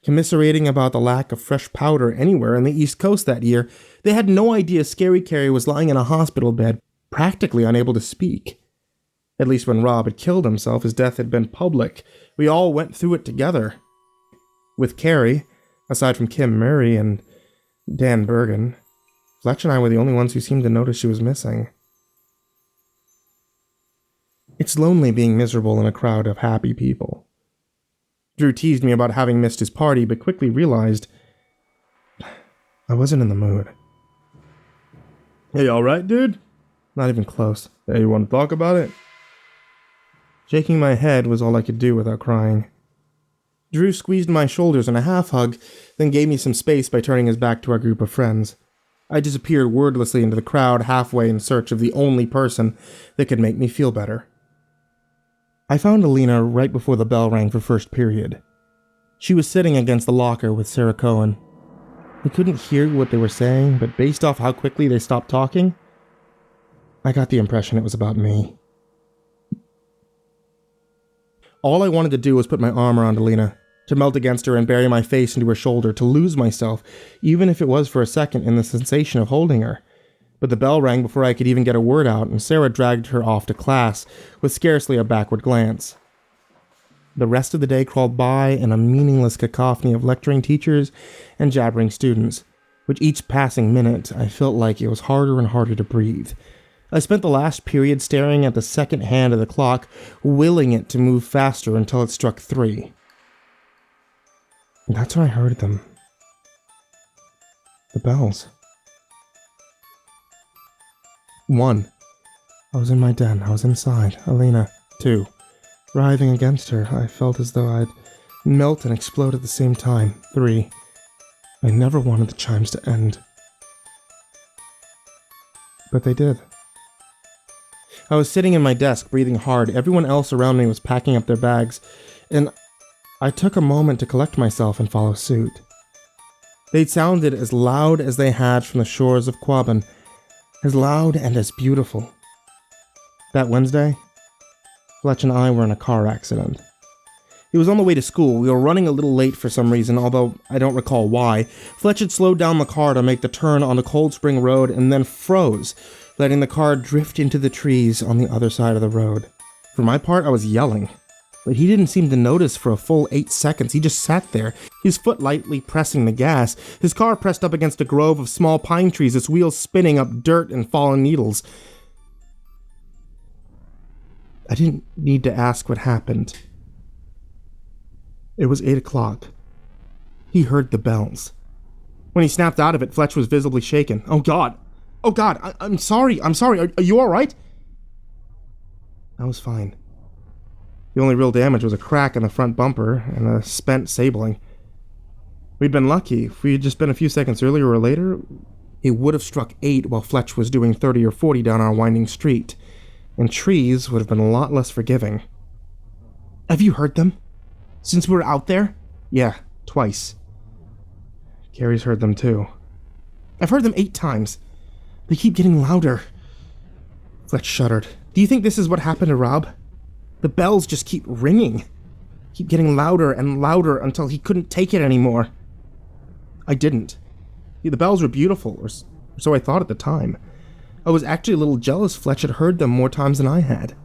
commiserating about the lack of fresh powder anywhere on the East Coast that year. They had no idea Scary Carrie was lying in a hospital bed, practically unable to speak. At least when Rob had killed himself, his death had been public. We all went through it together. With Carrie, aside from Kim Murray and Dan Bergen, Fletch and I were the only ones who seemed to notice she was missing. It's lonely being miserable in a crowd of happy people. Drew teased me about having missed his party, but quickly realized I wasn't in the mood. Hey, alright, dude? Not even close. Hey, you want to talk about it? Shaking my head was all I could do without crying. Drew squeezed my shoulders in a half-hug, then gave me some space by turning his back to our group of friends. I disappeared wordlessly into the crowd halfway in search of the only person that could make me feel better. I found Alina right before the bell rang for first period. She was sitting against the locker with Sarah Cohen. I couldn't hear what they were saying, but based off how quickly they stopped talking, I got the impression it was about me. All I wanted to do was put my arm around Alina, to melt against her and bury my face into her shoulder, to lose myself, even if it was for a second, in the sensation of holding her. But the bell rang before I could even get a word out, and Sarah dragged her off to class with scarcely a backward glance. The rest of the day crawled by in a meaningless cacophony of lecturing teachers and jabbering students, which each passing minute I felt like it was harder and harder to breathe. I spent the last period staring at the second hand of the clock, willing it to move faster until it struck 3. And that's when I heard them. The bells. 1. I was in my den. I was inside. Elena. 2. Writhing against her, I felt as though I'd melt and explode at the same time. 3. I never wanted the chimes to end. But they did. I was sitting in my desk, breathing hard. Everyone else around me was packing up their bags, and I took a moment to collect myself and follow suit. They'd sounded as loud as they had from the shores of Quaban, as loud and as beautiful. That Wednesday, Fletch and I were in a car accident. He was on the way to school. We were running a little late for some reason, although I don't recall why. Fletch had slowed down the car to make the turn on the Cold Spring Road and then froze, letting the car drift into the trees on the other side of the road. For my part, I was yelling, but he didn't seem to notice for a full 8 seconds. He just sat there, his foot lightly pressing the gas, his car pressed up against a grove of small pine trees, its wheels spinning up dirt and fallen needles. I didn't need to ask what happened. It was 8 o'clock. He heard the bells. When he snapped out of it, Fletch was visibly shaken. Oh God! Oh God! I'm sorry! Are you alright? I was fine. The only real damage was a crack in the front bumper and a spent sabling. We'd been lucky. If we had just been a few seconds earlier or later, it would have struck 8 while Fletch was doing 30 or 40 down our winding street, and trees would have been a lot less forgiving. Have you heard them? Since we were out there? Yeah, twice. Carrie's heard them too. I've heard them 8 times. They keep getting louder. Fletch shuddered. Do you think this is what happened to Rob? The bells just keep ringing. Keep getting louder and louder until he couldn't take it anymore. I didn't. The bells were beautiful, or so I thought at the time. I was actually a little jealous Fletch had heard them more times than I had.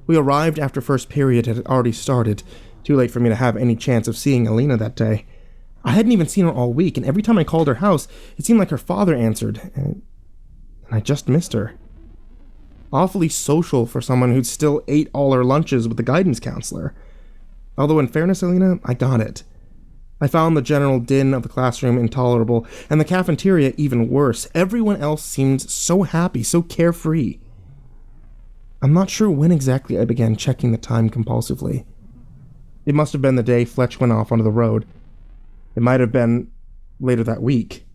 We arrived after first period had already started. Too late for me to have any chance of seeing Elena that day. I hadn't even seen her all week, and every time I called her house, it seemed like her father answered, and I just missed her. Awfully social for someone who'd still ate all her lunches with the guidance counselor. Although in fairness, Elena, I got it. I found the general din of the classroom intolerable, and the cafeteria even worse. Everyone else seemed so happy, so carefree. I'm not sure when exactly I began checking the time compulsively. It must have been the day Fletch went off onto the road. It might have been later that week.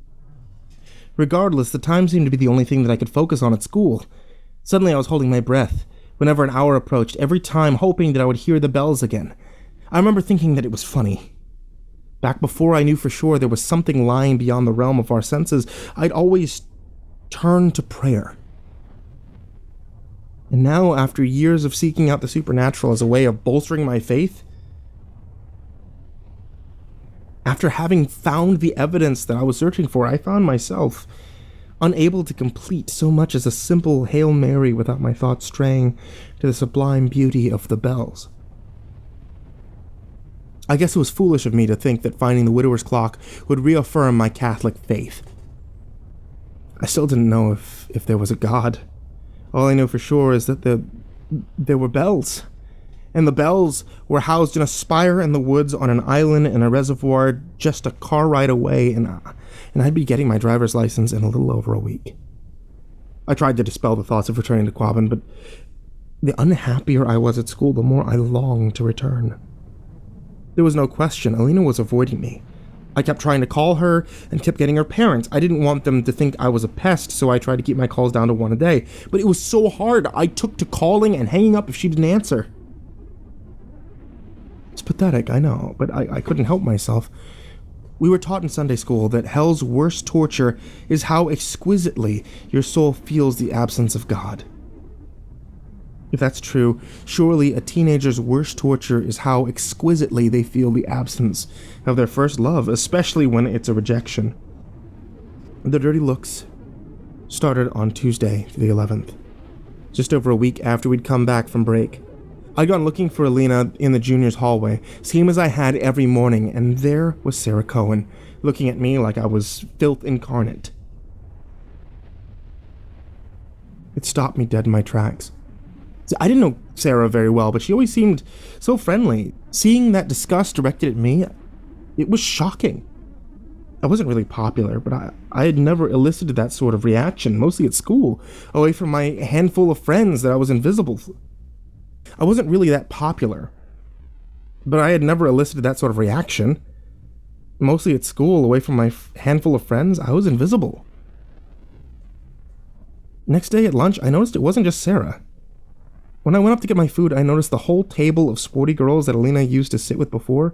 Regardless, the time seemed to be the only thing that I could focus on at school. Suddenly I was holding my breath, whenever an hour approached, every time hoping that I would hear the bells again. I remember thinking that it was funny. Back before I knew for sure there was something lying beyond the realm of our senses, I'd always turned to prayer. And now, after years of seeking out the supernatural as a way of bolstering my faith, after having found the evidence that I was searching for, I found myself unable to complete so much as a simple Hail Mary without my thoughts straying to the sublime beauty of the bells. I guess it was foolish of me to think that finding the widower's clock would reaffirm my Catholic faith. I still didn't know if there was a God. All I know for sure is that there were bells. And the bells were housed in a spire in the woods on an island in a reservoir just a car ride away, and I'd be getting my driver's license in a little over a week. I tried to dispel the thoughts of returning to Quaban, but the unhappier I was at school, the more I longed to return. There was no question, Elena was avoiding me. I kept trying to call her and kept getting her parents. I didn't want them to think I was a pest, so I tried to keep my calls down to 1 a day. But it was so hard. I took to calling and hanging up if she didn't answer. It's pathetic, I know, but I couldn't help myself. We were taught in Sunday school that hell's worst torture is how exquisitely your soul feels the absence of God. If that's true, surely a teenager's worst torture is how exquisitely they feel the absence of their first love, especially when it's a rejection. The dirty looks started on Tuesday, the 11th, just over a week after we'd come back from break. I'd gone looking for Alina in the juniors' hallway, same as I had every morning, and there was Sarah Cohen, looking at me like I was filth incarnate. It stopped me dead in my tracks. I didn't know Sarah very well, but she always seemed so friendly. Seeing that disgust directed at me, it was shocking. I wasn't really popular, but I had never elicited that sort of reaction, mostly at school, away from my handful of friends that I was invisible. I wasn't really that popular, but I had never elicited that sort of reaction. Mostly at school, away from my handful of friends, I was invisible. Next day at lunch, I noticed it wasn't just Sarah. When I went up to get my food, I noticed the whole table of sporty girls that Alina used to sit with before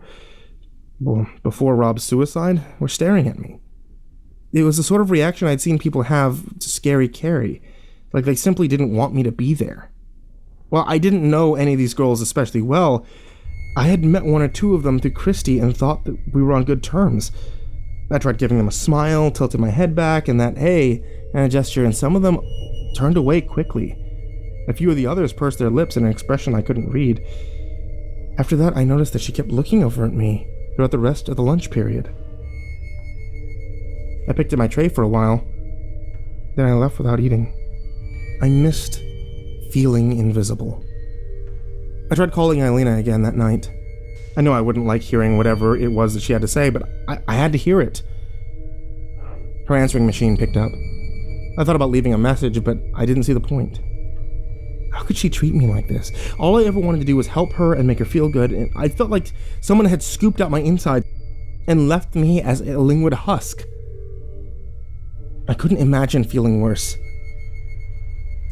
Rob's suicide, were staring at me. It was the sort of reaction I'd seen people have to Scary Carrie, like they simply didn't want me to be there. While I didn't know any of these girls especially well, I had met one or two of them through Christy and thought that we were on good terms. I tried giving them a smile, tilted my head back, and that hey, and a gesture, and some of them turned away quickly. A few of the others pursed their lips in an expression I couldn't read. After that, I noticed that she kept looking over at me throughout the rest of the lunch period. I picked at my tray for a while, then I left without eating. I missed feeling invisible. I tried calling Alina again that night. I know I wouldn't like hearing whatever it was that she had to say, but I had to hear it. Her answering machine picked up. I thought about leaving a message, but I didn't see the point. How could she treat me like this? All I ever wanted to do was help her and make her feel good, and I felt like someone had scooped out my inside and left me as a liquid husk. I couldn't imagine feeling worse.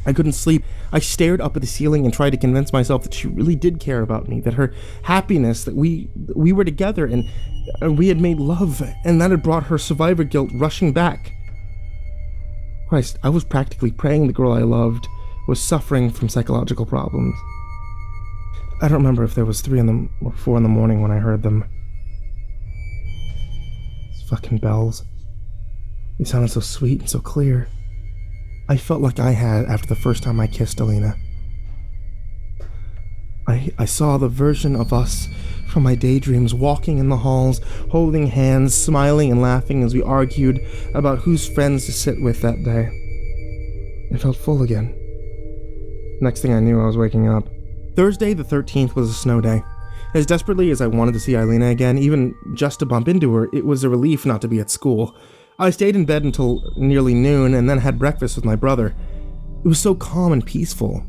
I couldn't sleep. I stared up at the ceiling and tried to convince myself that she really did care about me, that her happiness, that we were together and we had made love, and that had brought her survivor guilt rushing back. Christ, I was practically praying the girl I loved was suffering from psychological problems. I don't remember if there was 3 or 4 in the morning when I heard them. These fucking bells. They sounded so sweet and so clear. I felt like I had after the first time I kissed Alina. I saw the version of us from my daydreams walking in the halls, holding hands, smiling and laughing as we argued about whose friends to sit with that day. It felt full again. Next thing I knew, I was waking up. Thursday the 13th was a snow day. As desperately as I wanted to see Alina again, even just to bump into her, it was a relief not to be at school. I stayed in bed until nearly noon and then had breakfast with my brother. It was so calm and peaceful.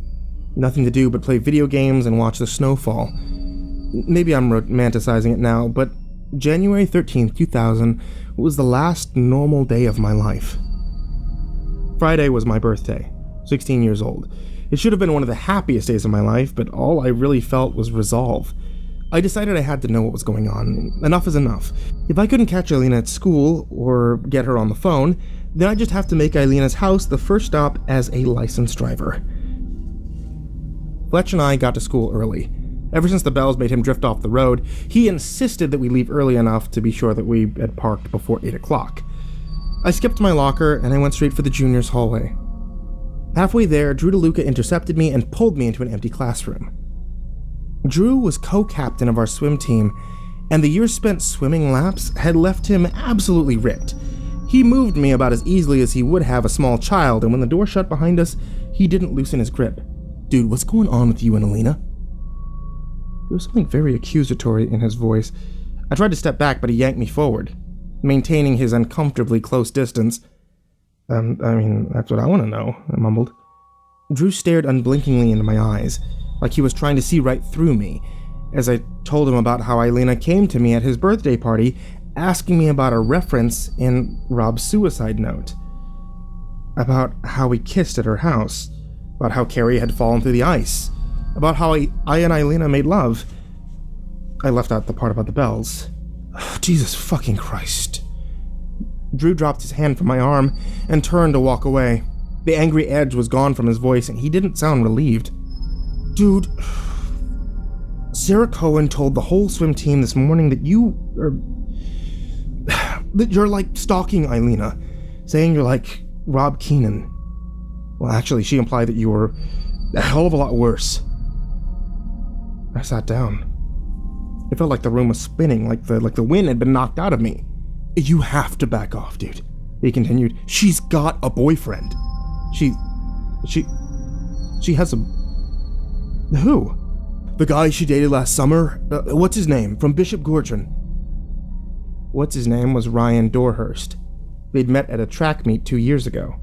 Nothing to do but play video games and watch the snow fall. Maybe I'm romanticizing it now, but January 13th, 2000 was the last normal day of my life. Friday was my birthday, 16 years old. It should have been one of the happiest days of my life, but all I really felt was resolve. I decided I had to know what was going on. Enough is enough. If I couldn't catch Alina at school or get her on the phone, then I'd just have to make Alina's house the first stop as a licensed driver. Fletch and I got to school early. Ever since the bells made him drift off the road, he insisted that we leave early enough to be sure that we had parked before 8 o'clock. I skipped my locker and I went straight for the juniors' hallway. Halfway there, Drew DeLuca intercepted me and pulled me into an empty classroom. Drew was co-captain of our swim team, and the years spent swimming laps had left him absolutely ripped. He moved me about as easily as he would have a small child, and when the door shut behind us, he didn't loosen his grip. Dude, what's going on with you and Alina? There was something very accusatory in his voice. I tried to step back, but he yanked me forward, maintaining his uncomfortably close distance. That's what I want to know, I mumbled. Drew stared unblinkingly into my eyes, like he was trying to see right through me, as I told him about how Alina came to me at his birthday party, asking me about a reference in Rob's suicide note. About how we kissed at her house, about how Carrie had fallen through the ice, about how I and Alina made love. I left out the part about the bells. Jesus fucking Christ. Drew dropped his hand from my arm and turned to walk away. The angry edge was gone from his voice, and he didn't sound relieved. Dude, Sarah Cohen told the whole swim team this morning that that you're like stalking Eilena, saying you're like Rob Keenan. Well, actually, she implied that you were a hell of a lot worse. I sat down. It felt like the room was spinning, like the wind had been knocked out of me. You have to back off, dude. He continued. She's got a boyfriend. She has a... Who? The guy she dated last summer? What's his name? From Bishop Gortron. What's his name was Ryan Dorhurst. They'd met at a track meet 2 years ago.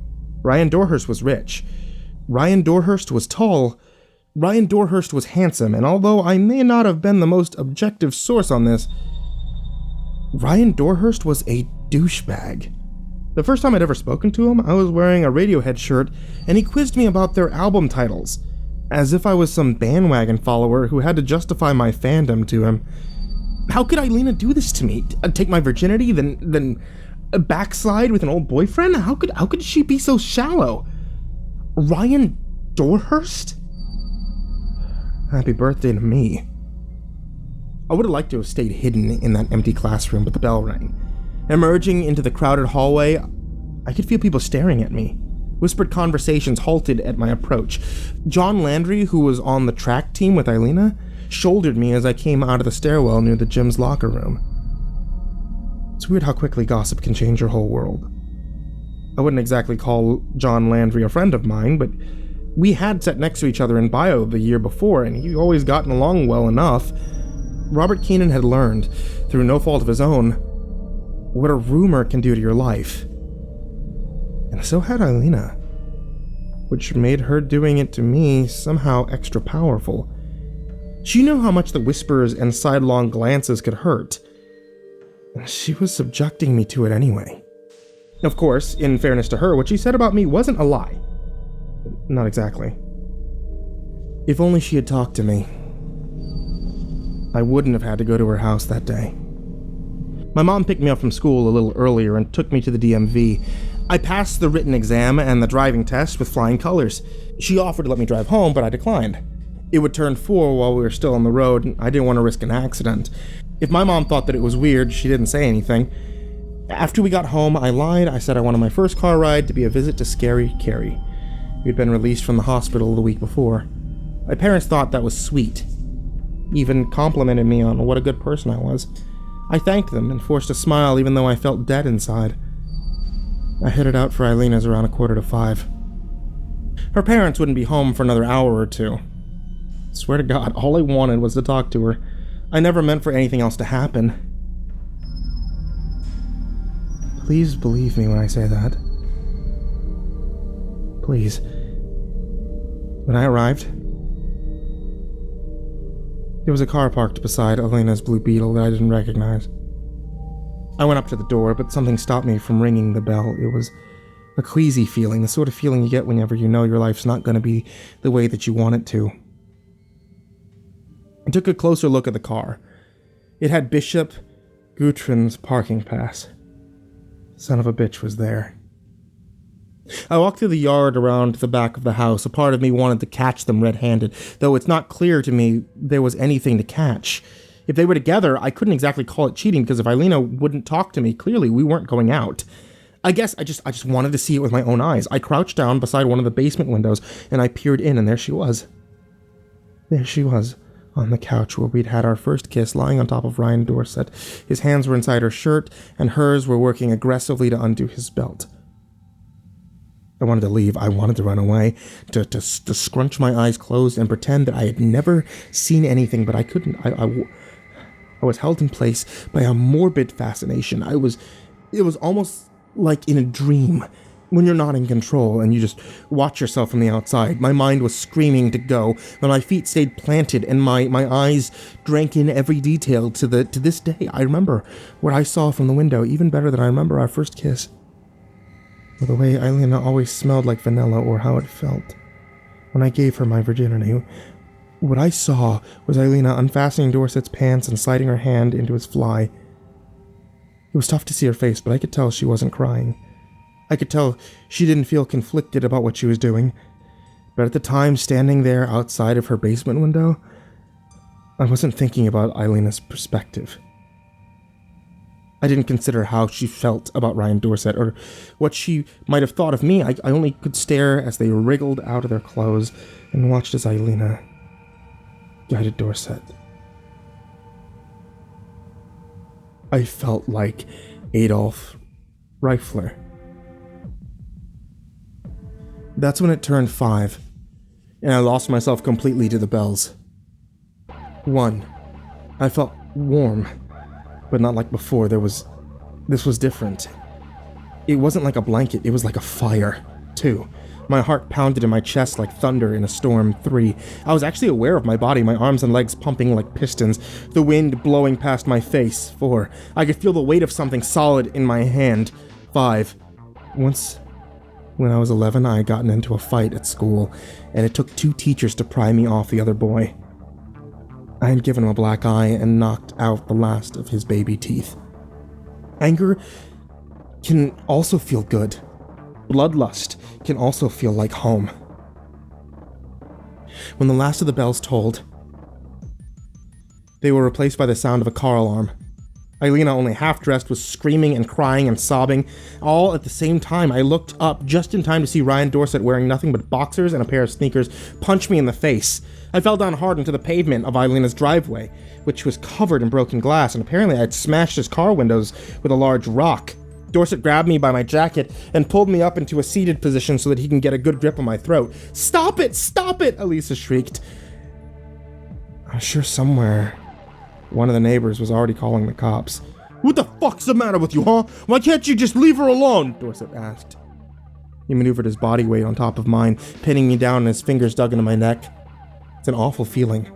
Ryan Dorhurst was rich. Ryan Dorhurst was tall. Ryan Dorhurst was handsome, and although I may not have been the most objective source on this, Ryan Dorhurst was a douchebag. The first time I'd ever spoken to him, I was wearing a Radiohead shirt, and he quizzed me about their album titles, as if I was some bandwagon follower who had to justify my fandom to him. How could Eilena do this to me? Take my virginity, then backslide with an old boyfriend? How could she be so shallow? Ryan Dorhurst? Happy birthday to me. I would have liked to have stayed hidden in that empty classroom, but the bell rang. Emerging into the crowded hallway, I could feel people staring at me. Whispered conversations halted at my approach. John Landry, who was on the track team with Eilena, shouldered me as I came out of the stairwell near the gym's locker room. It's weird how quickly gossip can change your whole world. I wouldn't exactly call John Landry a friend of mine, but we had sat next to each other in bio the year before, and he'd always gotten along well enough. Robert Keenan had learned, through no fault of his own, what a rumor can do to your life. And so had Eilena, which made her doing it to me somehow extra powerful. She knew how much the whispers and sidelong glances could hurt, and she was subjecting me to it anyway. Of course, in fairness to her, what she said about me wasn't a lie. Not exactly. If only she had talked to me, I wouldn't have had to go to her house that day. My mom picked me up from school a little earlier and took me to the DMV. I passed the written exam and the driving test with flying colors. She offered to let me drive home, but I declined. It would turn 4 while we were still on the road, and I didn't want to risk an accident. If my mom thought that it was weird, she didn't say anything. After we got home, I lied. I said I wanted my first car ride to be a visit to Scary Carrie. We'd been released from the hospital the week before. My parents thought that was sweet. Even complimented me on what a good person I was. I thanked them and forced a smile even though I felt dead inside. I headed out for Eilena's around 4:45. Her parents wouldn't be home for another hour or two. Swear to God, all I wanted was to talk to her. I never meant for anything else to happen. Please believe me when I say that. Please. When I arrived, there was a car parked beside Elena's blue Beetle that I didn't recognize. I went up to the door, but something stopped me from ringing the bell. It was a queasy feeling, the sort of feeling you get whenever you know your life's not going to be the way that you want it to. I took a closer look at the car. It had Bishop Gutron's parking pass. Son of a bitch was there. I walked through the yard around the back of the house. A part of me wanted to catch them red-handed, though it's not clear to me there was anything to catch. If they were together, I couldn't exactly call it cheating, because if Eilena wouldn't talk to me, clearly we weren't going out. I guess I just wanted to see it with my own eyes. I crouched down beside one of the basement windows, and I peered in, and there she was. There she was, on the couch where we'd had our first kiss, lying on top of Ryan Dorset. His hands were inside her shirt, and hers were working aggressively to undo his belt. I wanted to leave. I wanted to run away, to scrunch my eyes closed and pretend that I had never seen anything, but I couldn't. I was held in place by a morbid fascination. It was almost like in a dream, when you're not in control and you just watch yourself from the outside. My mind was screaming to go, but my feet stayed planted and my eyes drank in every detail to this day. I remember what I saw from the window, even better than I remember our first kiss. Or the way Eilena always smelled like vanilla, or how it felt when I gave her my virginity. What I saw was Eilena unfastening Dorset's pants and sliding her hand into his fly. It was tough to see her face, but I could tell she wasn't crying. I could tell she didn't feel conflicted about what she was doing. But at the time, standing there outside of her basement window, I wasn't thinking about Eilena's perspective. I didn't consider how she felt about Ryan Dorset or what she might have thought of me. I only could stare as they wriggled out of their clothes and watched as Eilena guided Dorset. I felt like Adolf Reifler. That's when it turned 5, and I lost myself completely to the bells. 1. I felt warm, but not like before. This was different. It wasn't like a blanket, it was like a fire. 2. My heart pounded in my chest like thunder in a storm. 3. I was actually aware of my body, my arms and legs pumping like pistons, the wind blowing past my face. 4. I could feel the weight of something solid in my hand. 5. Once, when I was 11, I had gotten into a fight at school, and it took 2 teachers to pry me off the other boy. I had given him a black eye and knocked out the last of his baby teeth. Anger can also feel good. Bloodlust can also feel like home. When the last of the bells tolled, they were replaced by the sound of a car alarm. Eilena, only half-dressed, was screaming and crying and sobbing, all at the same time. I looked up just in time to see Ryan Dorset, wearing nothing but boxers and a pair of sneakers, punch me in the face. I fell down hard into the pavement of Eilena's driveway, which was covered in broken glass, and apparently I had smashed his car windows with a large rock. Dorset grabbed me by my jacket and pulled me up into a seated position so that he can get a good grip on my throat. "Stop it! Stop it!" Elisa shrieked. I'm sure somewhere one of the neighbors was already calling the cops. "What the fuck's the matter with you, huh? Why can't you just leave her alone?" Dorset asked. He maneuvered his body weight on top of mine, pinning me down and his fingers dug into my neck. It's an awful feeling,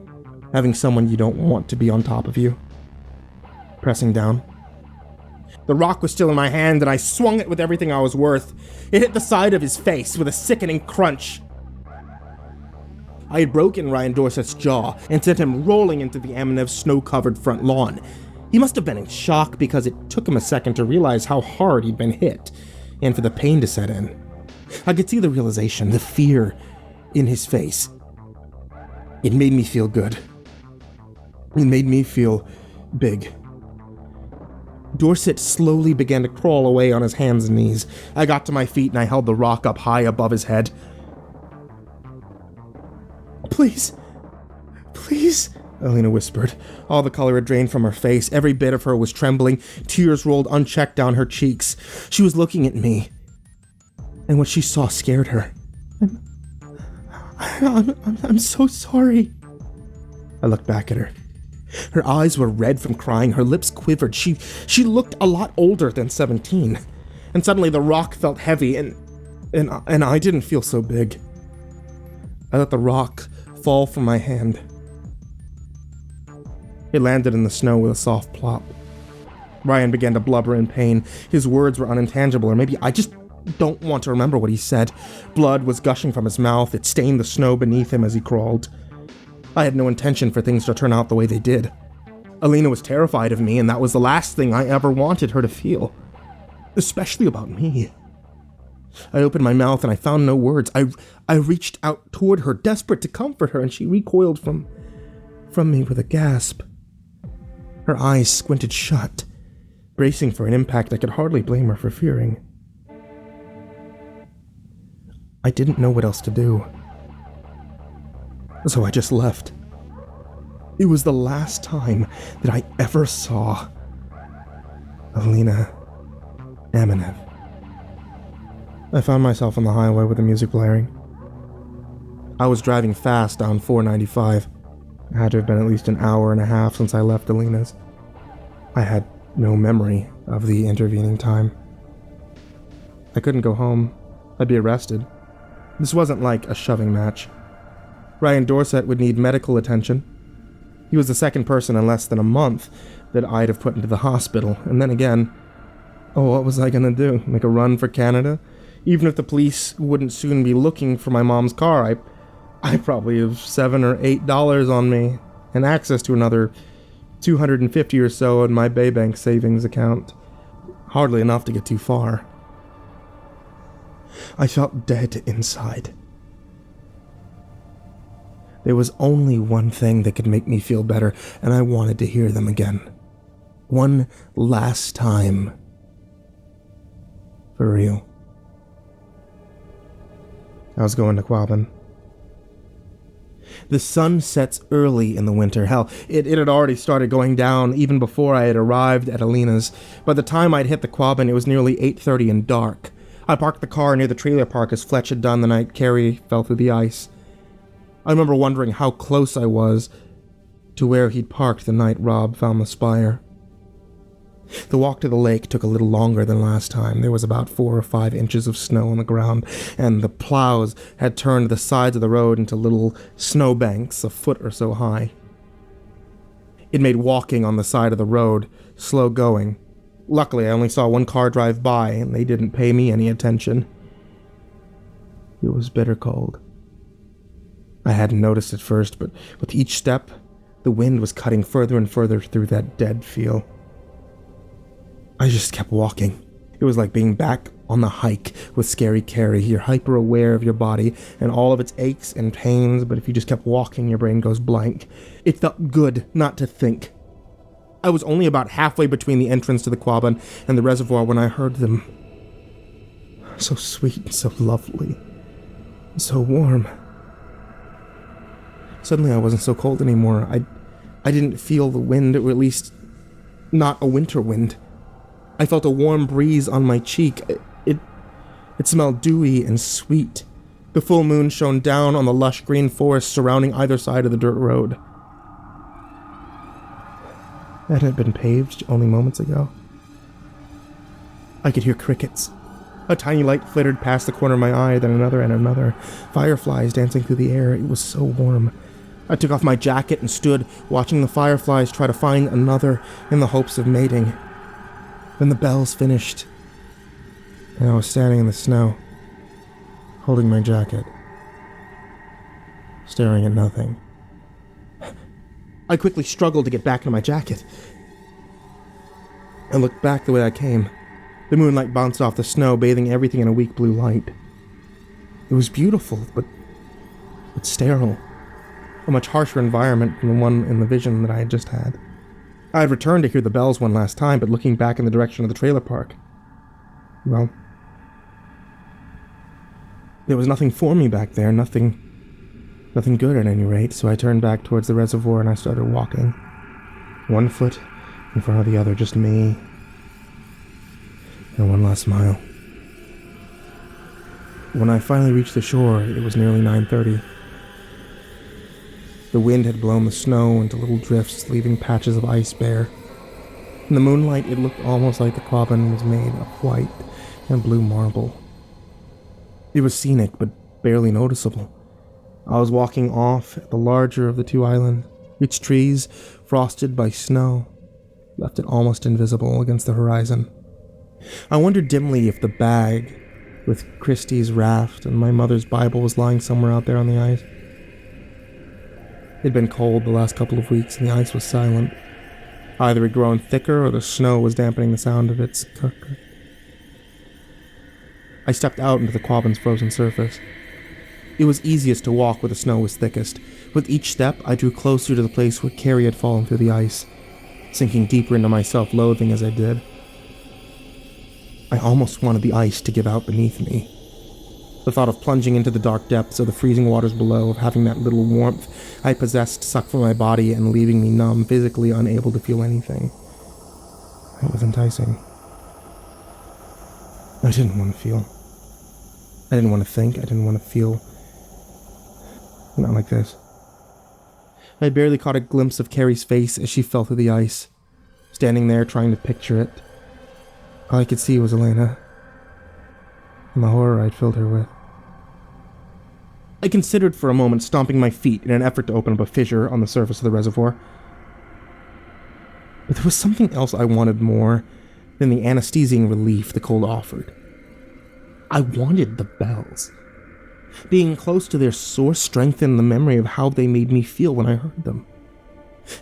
having someone you don't want to be on top of you. Pressing down. The rock was still in my hand, and I swung it with everything I was worth. It hit the side of his face with a sickening crunch. I had broken Ryan Dorset's jaw and sent him rolling into the Aminev's snow-covered front lawn. He must have been in shock because it took him a second to realize how hard he'd been hit, and for the pain to set in. I could see the realization, the fear in his face. It made me feel good. It made me feel big. Dorset slowly began to crawl away on his hands and knees. I got to my feet and I held the rock up high above his head. "Please, please," Elena whispered. All the color had drained from her face. Every bit of her was trembling. Tears rolled unchecked down her cheeks. She was looking at me, and what she saw scared her. I'm so sorry." I looked back at her. Her eyes were red from crying. Her lips quivered. She looked a lot older than 17. And suddenly the rock felt heavy, and I didn't feel so big. I let the rock fall from my hand. It landed in the snow with a soft plop. Ryan began to blubber in pain. His words were unintelligible, or maybe I just don't want to remember what he said. Blood was gushing from his mouth. It stained the snow beneath him as he crawled. I had no intention for things to turn out the way they did. Elena was terrified of me, and that was the last thing I ever wanted her to feel. Especially about me. I opened my mouth and I found no words. I reached out toward her, desperate to comfort her, and she recoiled from me with a gasp. Her eyes squinted shut, bracing for an impact I could hardly blame her for fearing. I didn't know what else to do. So I just left. It was the last time that I ever saw Elena Aminev. I found myself on the highway with the music blaring. I was driving fast down 495. It had to have been at least an hour and a half since I left Elena's. I had no memory of the intervening time. I couldn't go home. I'd be arrested. This wasn't like a shoving match. Ryan Dorset would need medical attention. He was the second person in less than a month that I'd have put into the hospital. And then again, what was I gonna do? Make a run for Canada? Even if the police wouldn't soon be looking for my mom's car, I probably have $7 or $8 on me and access to another $250 or so in my Baybank savings account. Hardly enough to get too far. I felt dead inside. There was only one thing that could make me feel better, and I wanted to hear them again. One last time. For real. I was going to Quabbin. The sun sets early in the winter. Hell, it had already started going down even before I had arrived at Alina's. By the time I'd hit the Quabbin, it was nearly 8:30 and dark. I parked the car near the trailer park as Fletch had done the night Carrie fell through the ice. I remember wondering how close I was to where he'd parked the night Rob found the Spire. The walk to the lake took a little longer than last time. There was about 4 or 5 inches of snow on the ground, and the plows had turned the sides of the road into little snowbanks a foot or so high. It made walking on the side of the road slow going. Luckily, I only saw one car drive by, and they didn't pay me any attention. It was bitter cold. I hadn't noticed at first, but with each step, the wind was cutting further and further through that dead feel. I just kept walking. It was like being back on the hike with Scary Carrie. You're hyper aware of your body and all of its aches and pains, but if you just kept walking, your brain goes blank. It felt good not to think. I was only about halfway between the entrance to the Quabbin and the reservoir when I heard them. So sweet and so lovely. And so warm. Suddenly I wasn't so cold anymore. I didn't feel the wind, or at least not a winter wind. I felt a warm breeze on my cheek. It smelled dewy and sweet. The full moon shone down on the lush green forest surrounding either side of the dirt road. That had been paved only moments ago. I could hear crickets. A tiny light flittered past the corner of my eye, then another and another. Fireflies dancing through the air. It was so warm. I took off my jacket and stood, watching the fireflies try to find another in the hopes of mating. Then the bells finished, and I was standing in the snow, holding my jacket, staring at nothing. I quickly struggled to get back into my jacket. I looked back the way I came. The moonlight bounced off the snow, bathing everything in a weak blue light. It was beautiful, but sterile. A much harsher environment from the one in the vision that I had just had. I had returned to hear the bells one last time, but looking back in the direction of the trailer park, well, there was nothing for me back there, nothing good at any rate, so I turned back towards the reservoir and I started walking. One foot in front of the other, just me, and one last mile. When I finally reached the shore, it was nearly 9:30. The wind had blown the snow into little drifts, leaving patches of ice bare. In the moonlight, it looked almost like the Quabbin was made of white and blue marble. It was scenic, but barely noticeable. I was walking off at the larger of the two islands. Its trees, frosted by snow, left it almost invisible against the horizon. I wondered dimly if the bag with Christie's raft and my mother's Bible was lying somewhere out there on the ice. It had been cold the last couple of weeks, and the ice was silent. Either it had grown thicker, or the snow was dampening the sound of its cook. I stepped out into the Quabbin's frozen surface. It was easiest to walk where the snow was thickest. With each step, I drew closer to the place where Carrie had fallen through the ice, sinking deeper into my self-loathing as I did. I almost wanted the ice to give out beneath me. The thought of plunging into the dark depths of the freezing waters below, of having that little warmth I possessed suck from my body and leaving me numb, physically unable to feel anything. It was enticing. I didn't want to feel. I didn't want to think. I didn't want to feel. Not like this. I barely caught a glimpse of Carrie's face as she fell through the ice, standing there trying to picture it. All I could see was Elena, and the horror I'd filled her with. I considered for a moment stomping my feet in an effort to open up a fissure on the surface of the reservoir. But there was something else I wanted more than the anesthesiaing relief the cold offered. I wanted the bells. Being close to their source strengthened the memory of how they made me feel when I heard them.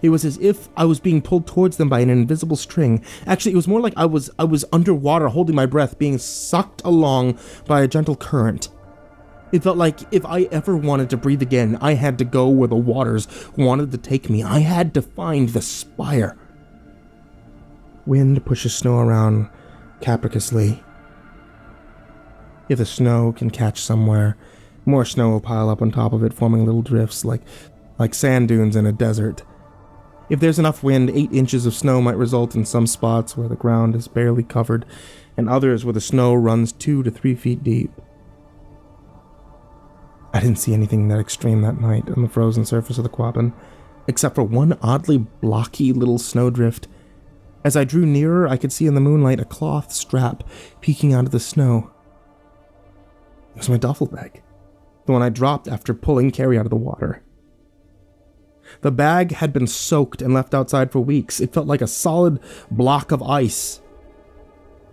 It was as if I was being pulled towards them by an invisible string. Actually, it was more like I was underwater, holding my breath, being sucked along by a gentle current. It felt like if I ever wanted to breathe again, I had to go where the waters wanted to take me. I had to find the Spire. Wind pushes snow around capriciously. If the snow can catch somewhere, more snow will pile up on top of it, forming little drifts like sand dunes in a desert. If there's enough wind, 8 inches of snow might result in some spots where the ground is barely covered, and others where the snow runs 2 to 3 feet deep. I didn't see anything that extreme that night on the frozen surface of the Quabbin, except for one oddly blocky little snowdrift. As I drew nearer, I could see in the moonlight a cloth strap peeking out of the snow. It was my duffel bag, the one I dropped after pulling Carrie out of the water. The bag had been soaked and left outside for weeks. It felt like a solid block of ice.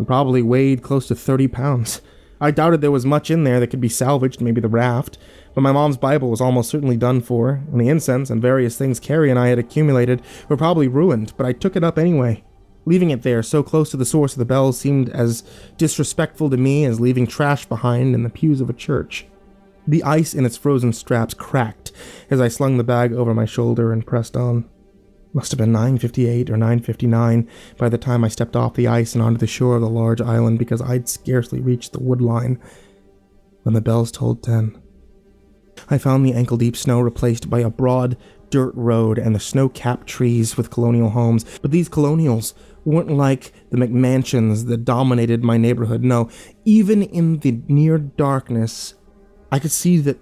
It probably weighed close to 30 pounds. I doubted there was much in there that could be salvaged, maybe the raft, but my mom's Bible was almost certainly done for, and the incense and various things Carrie and I had accumulated were probably ruined, but I took it up anyway. Leaving it there so close to the source of the bells seemed as disrespectful to me as leaving trash behind in the pews of a church. The ice in its frozen straps cracked as I slung the bag over my shoulder and pressed on. Must have been 9:58 or 9:59 by the time I stepped off the ice and onto the shore of the large island, because I'd scarcely reached the wood line when the bells tolled 10. I found the ankle-deep snow replaced by a broad dirt road and the snow-capped trees with colonial homes, but these colonials weren't like the McMansions that dominated my neighborhood. No, even in the near darkness, I could see that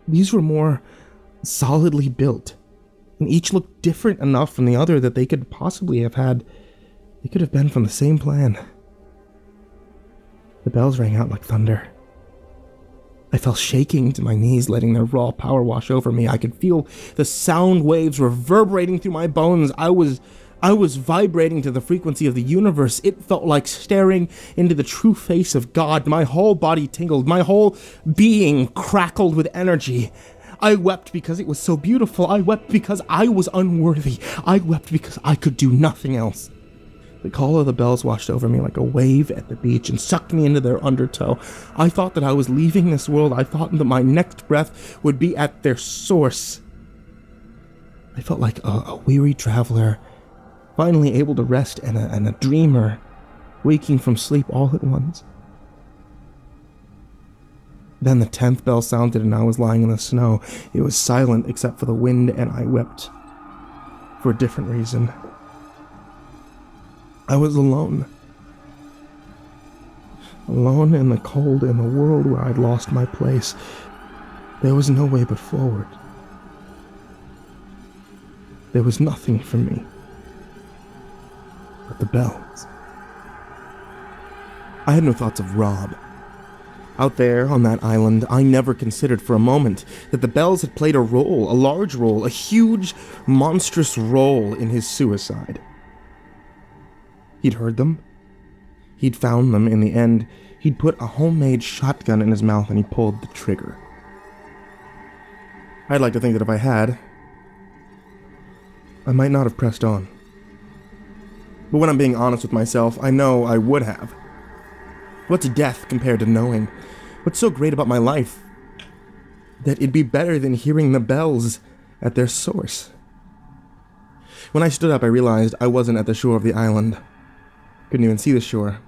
these were more solidly built, and each looked different enough from the other that they could possibly have been from the same plan. The bells rang out like thunder. I fell shaking to my knees, letting their raw power wash over me. I could feel the sound waves reverberating through my bones. I was vibrating to the frequency of the universe. It felt like staring into the true face of God. My whole body tingled. My whole being crackled with energy. I wept because it was so beautiful. I wept because I was unworthy. I wept because I could do nothing else. The call of the bells washed over me like a wave at the beach and sucked me into their undertow. I thought that I was leaving this world. I thought that my next breath would be at their source. I felt like a weary traveler, finally able to rest, and a dreamer, waking from sleep all at once. Then the 10th bell sounded and I was lying in the snow. It was silent except for the wind, and I wept for a different reason. I was alone. Alone in the cold, in the world where I'd lost my place. There was no way but forward. There was nothing for me but the bells. I had no thoughts of Rob. Out there on that island, I never considered for a moment that the bells had played a role, a large role, a huge, monstrous role in his suicide. He'd heard them. He'd found them in the end. He'd put a homemade shotgun in his mouth and he pulled the trigger. I'd like to think that if I had, I might not have pressed on. But when I'm being honest with myself, I know I would have. What's death compared to knowing? What's so great about my life that it'd be better than hearing the bells at their source? When I stood up, I realized I wasn't at the shore of the island. Couldn't even see the shore.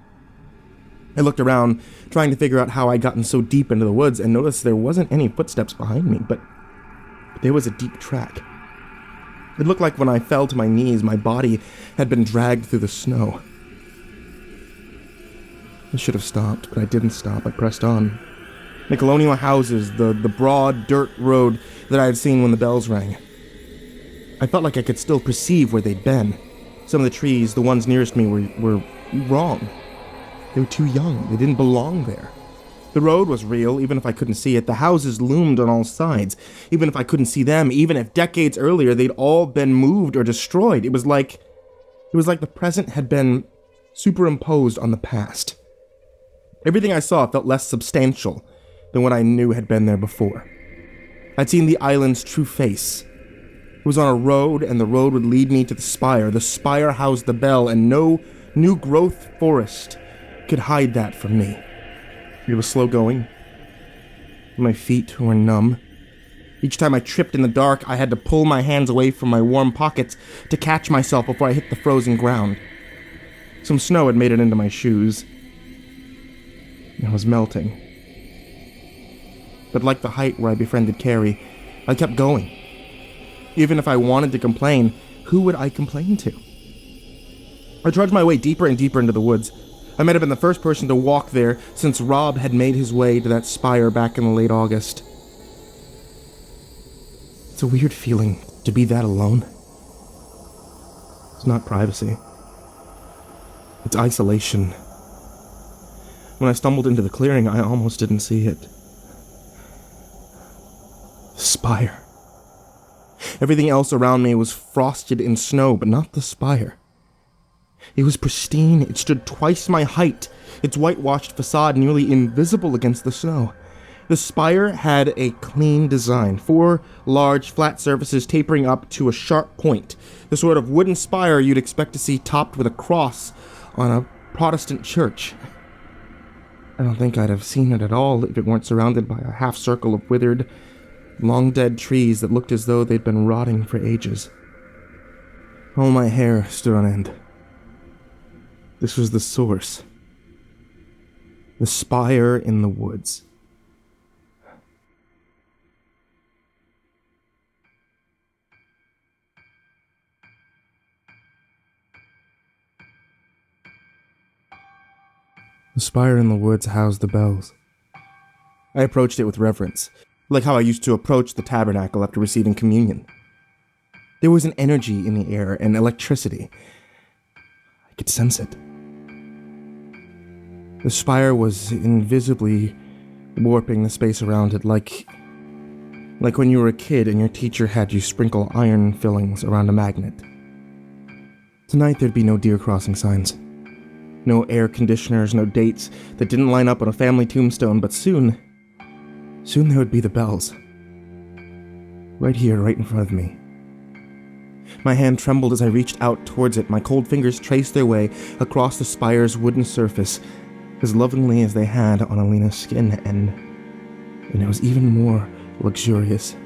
I looked around, trying to figure out how I'd gotten so deep into the woods, and noticed there wasn't any footsteps behind me, but there was a deep track. It looked like when I fell to my knees, my body had been dragged through the snow. I should have stopped, but I didn't stop. I pressed on. The colonial houses, the broad dirt road that I had seen when the bells rang. I felt like I could still perceive where they'd been. Some of the trees, the ones nearest me, were wrong. They were too young. They didn't belong there. The road was real, even if I couldn't see it. The houses loomed on all sides, even if I couldn't see them. Even if decades earlier they'd all been moved or destroyed. It was like the present had been superimposed on the past. Everything I saw felt less substantial than what I knew had been there before. I'd seen the island's true face. It was on a road, and the road would lead me to the Spire. The Spire housed the bell, and no new growth forest could hide that from me. It was slow going. My feet were numb. Each time I tripped in the dark, I had to pull my hands away from my warm pockets to catch myself before I hit the frozen ground. Some snow had made it into my shoes. I was melting. But like the height where I befriended Carrie, I kept going. Even if I wanted to complain, who would I complain to? I trudged my way deeper and deeper into the woods. I might have been the first person to walk there since Rob had made his way to that spire back in the late August. It's a weird feeling to be that alone. It's not privacy. It's isolation. When I stumbled into the clearing, I almost didn't see it. The spire. Everything else around me was frosted in snow, but not the spire. It was pristine. It stood twice my height, its whitewashed facade nearly invisible against the snow. The spire had a clean design, 4 large, flat surfaces tapering up to a sharp point, the sort of wooden spire you'd expect to see topped with a cross on a Protestant church. I don't think I'd have seen it at all if it weren't surrounded by a half-circle of withered, long-dead trees that looked as though they'd been rotting for ages. All my hair stood on end. This was the source. The spire in the woods. The spire in the woods housed the bells. I approached it with reverence, like how I used to approach the tabernacle after receiving communion. There was an energy in the air, an electricity. I could sense it. The spire was invisibly warping the space around it, like when you were a kid and your teacher had you sprinkle iron fillings around a magnet. Tonight there'd be no deer crossing signs. No air conditioners, no dates that didn't line up on a family tombstone, but soon there would be the bells. Right here, right in front of me. My hand trembled as I reached out towards it. My cold fingers traced their way across the spire's wooden surface as lovingly as they had on Alina's skin, and it was even more luxurious.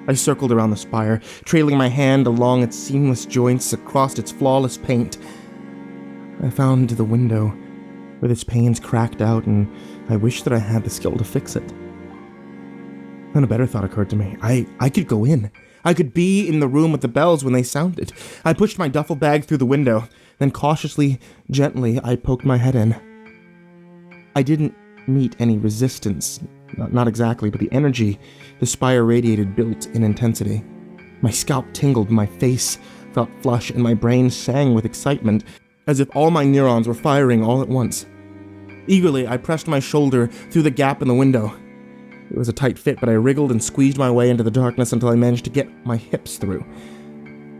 I circled around the spire, trailing my hand along its seamless joints across its flawless paint. I found the window, with its panes cracked out, and I wished that I had the skill to fix it. Then a better thought occurred to me. I could go in. I could be in the room with the bells when they sounded. I pushed my duffel bag through the window, then cautiously, gently, I poked my head in. I didn't meet any resistance, not exactly, but the energy the spire radiated built in intensity. My scalp tingled, my face felt flush, and my brain sang with excitement, as if all my neurons were firing all at once. Eagerly, I pressed my shoulder through the gap in the window. It was a tight fit, but I wriggled and squeezed my way into the darkness until I managed to get my hips through.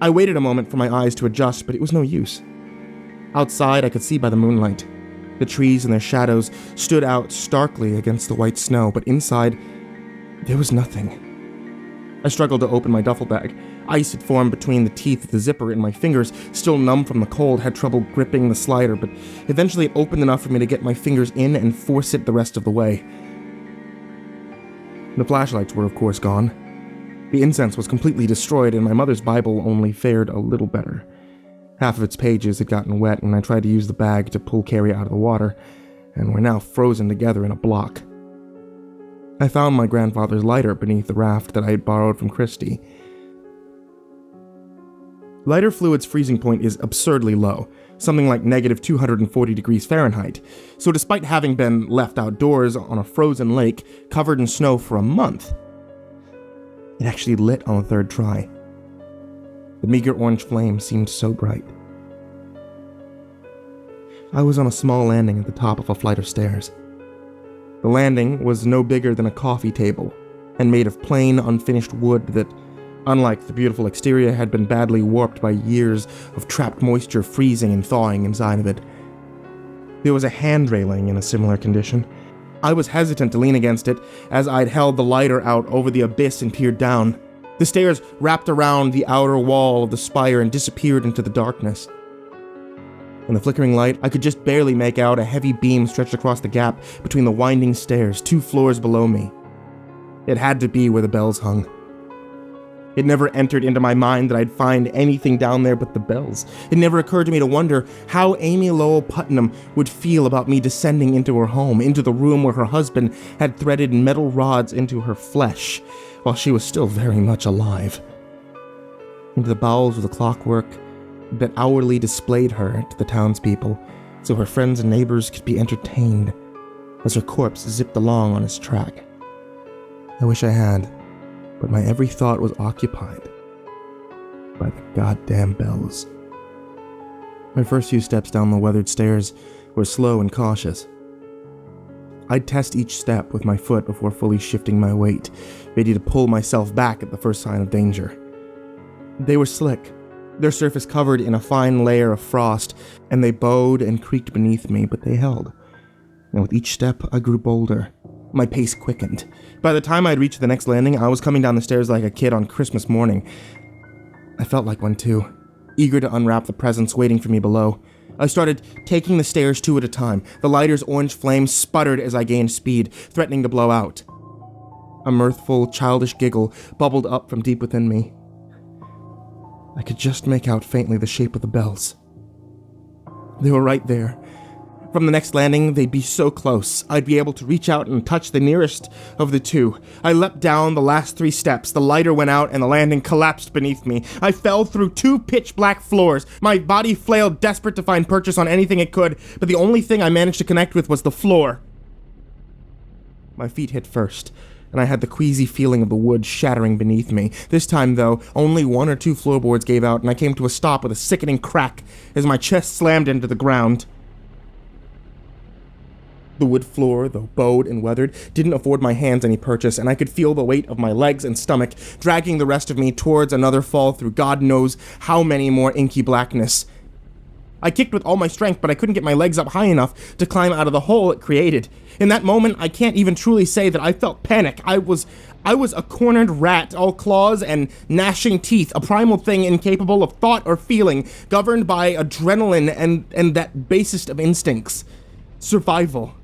I waited a moment for my eyes to adjust, but it was no use. Outside, I could see by the moonlight. The trees and their shadows stood out starkly against the white snow, but inside, there was nothing. I struggled to open my duffel bag. Ice had formed between the teeth of the zipper, and my fingers, still numb from the cold, had trouble gripping the slider, but eventually it opened enough for me to get my fingers in and force it the rest of the way. The flashlights were, of course, gone. The incense was completely destroyed, and my mother's Bible only fared a little better. Half of its pages had gotten wet, and I tried to use the bag to pull Carrie out of the water, and were now frozen together in a block. I found my grandfather's lighter beneath the raft that I had borrowed from Christy. Lighter fluid's freezing point is absurdly low, something like negative 240 degrees Fahrenheit, so despite having been left outdoors on a frozen lake covered in snow for a month, it actually lit on the third try. The meager orange flame seemed so bright. I was on a small landing at the top of a flight of stairs. The landing was no bigger than a coffee table, and made of plain, unfinished wood that, unlike the beautiful exterior, had been badly warped by years of trapped moisture freezing and thawing inside of it. There was a hand railing in a similar condition. I was hesitant to lean against it as I'd held the lighter out over the abyss and peered down. The stairs wrapped around the outer wall of the spire and disappeared into the darkness. In the flickering light, I could just barely make out a heavy beam stretched across the gap between the winding stairs 2 floors below me. It had to be where the bells hung. It never entered into my mind that I'd find anything down there but the bells. It never occurred to me to wonder how Amy Lowell Putnam would feel about me descending into her home, into the room where her husband had threaded metal rods into her flesh, while she was still very much alive. Into the bowels of the clockwork that hourly displayed her to the townspeople, so her friends and neighbors could be entertained as her corpse zipped along on its track. I wish I had, but my every thought was occupied by the goddamn bells. My first few steps down the weathered stairs were slow and cautious. I'd test each step with my foot before fully shifting my weight, ready to pull myself back at the first sign of danger. They were slick, their surface covered in a fine layer of frost, and they bowed and creaked beneath me, but they held. And with each step, I grew bolder. My pace quickened. By the time I'd reached the next landing, I was coming down the stairs like a kid on Christmas morning. I felt like one too, eager to unwrap the presents waiting for me below. I started taking the stairs 2 at a time. The lighter's orange flame sputtered as I gained speed, threatening to blow out. A mirthful, childish giggle bubbled up from deep within me. I could just make out faintly the shape of the bells. They were right there. From the next landing, they'd be so close, I'd be able to reach out and touch the nearest of the 2. I leapt down the last 3 steps, the lighter went out, and the landing collapsed beneath me. I fell through 2 pitch-black floors. My body flailed, desperate to find purchase on anything it could, but the only thing I managed to connect with was the floor. My feet hit first, and I had the queasy feeling of the wood shattering beneath me. This time, though, only 1 or 2 floorboards gave out, and I came to a stop with a sickening crack as my chest slammed into the ground. The wood floor, though bowed and weathered, didn't afford my hands any purchase, and I could feel the weight of my legs and stomach dragging the rest of me towards another fall through God knows how many more inky blackness. I kicked with all my strength, but I couldn't get my legs up high enough to climb out of the hole it created. In that moment, I can't even truly say that I felt panic. I was a cornered rat, all claws and gnashing teeth, a primal thing incapable of thought or feeling, governed by adrenaline and that basest of instincts, survival.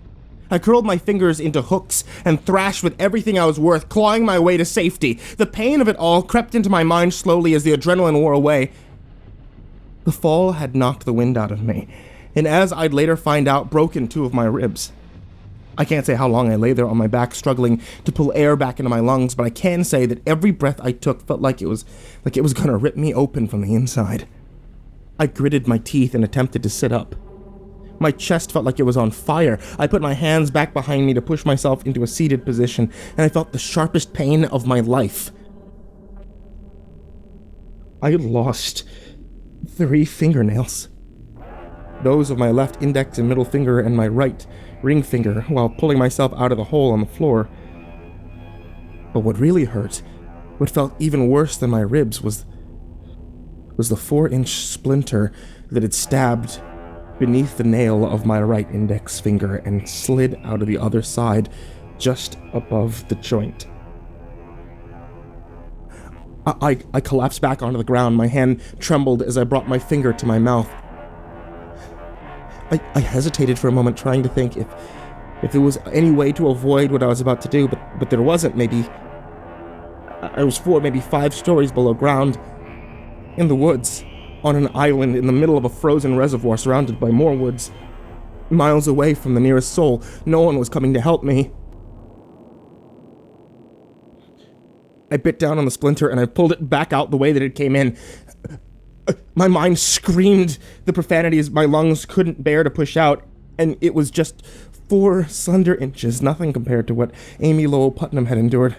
I curled my fingers into hooks and thrashed with everything I was worth, clawing my way to safety. The pain of it all crept into my mind slowly as the adrenaline wore away. The fall had knocked the wind out of me, and as I'd later find out, broken 2 of my ribs. I can't say how long I lay there on my back, struggling to pull air back into my lungs, but I can say that every breath I took felt like it was gonna rip me open from the inside. I gritted my teeth and attempted to sit up. My chest felt like it was on fire. I put my hands back behind me to push myself into a seated position, and I felt the sharpest pain of my life. I had lost 3 fingernails. Those of my left index and middle finger and my right ring finger, while pulling myself out of the hole on the floor. But what really hurt, what felt even worse than my ribs, was the 4-inch splinter that had stabbed beneath the nail of my right index finger and slid out of the other side, just above the joint. I collapsed back onto the ground. My hand trembled as I brought my finger to my mouth. I hesitated for a moment, trying to think if there was any way to avoid what I was about to do, but there wasn't. Maybe I was 4, maybe 5 stories below ground, in the woods, on an island in the middle of a frozen reservoir surrounded by more woods. Miles away from the nearest soul, no one was coming to help me. I bit down on the splinter and I pulled it back out the way that it came in. My mind screamed the profanities my lungs couldn't bear to push out, and it was just 4 slender inches, nothing compared to what Amy Lowell Putnam had endured.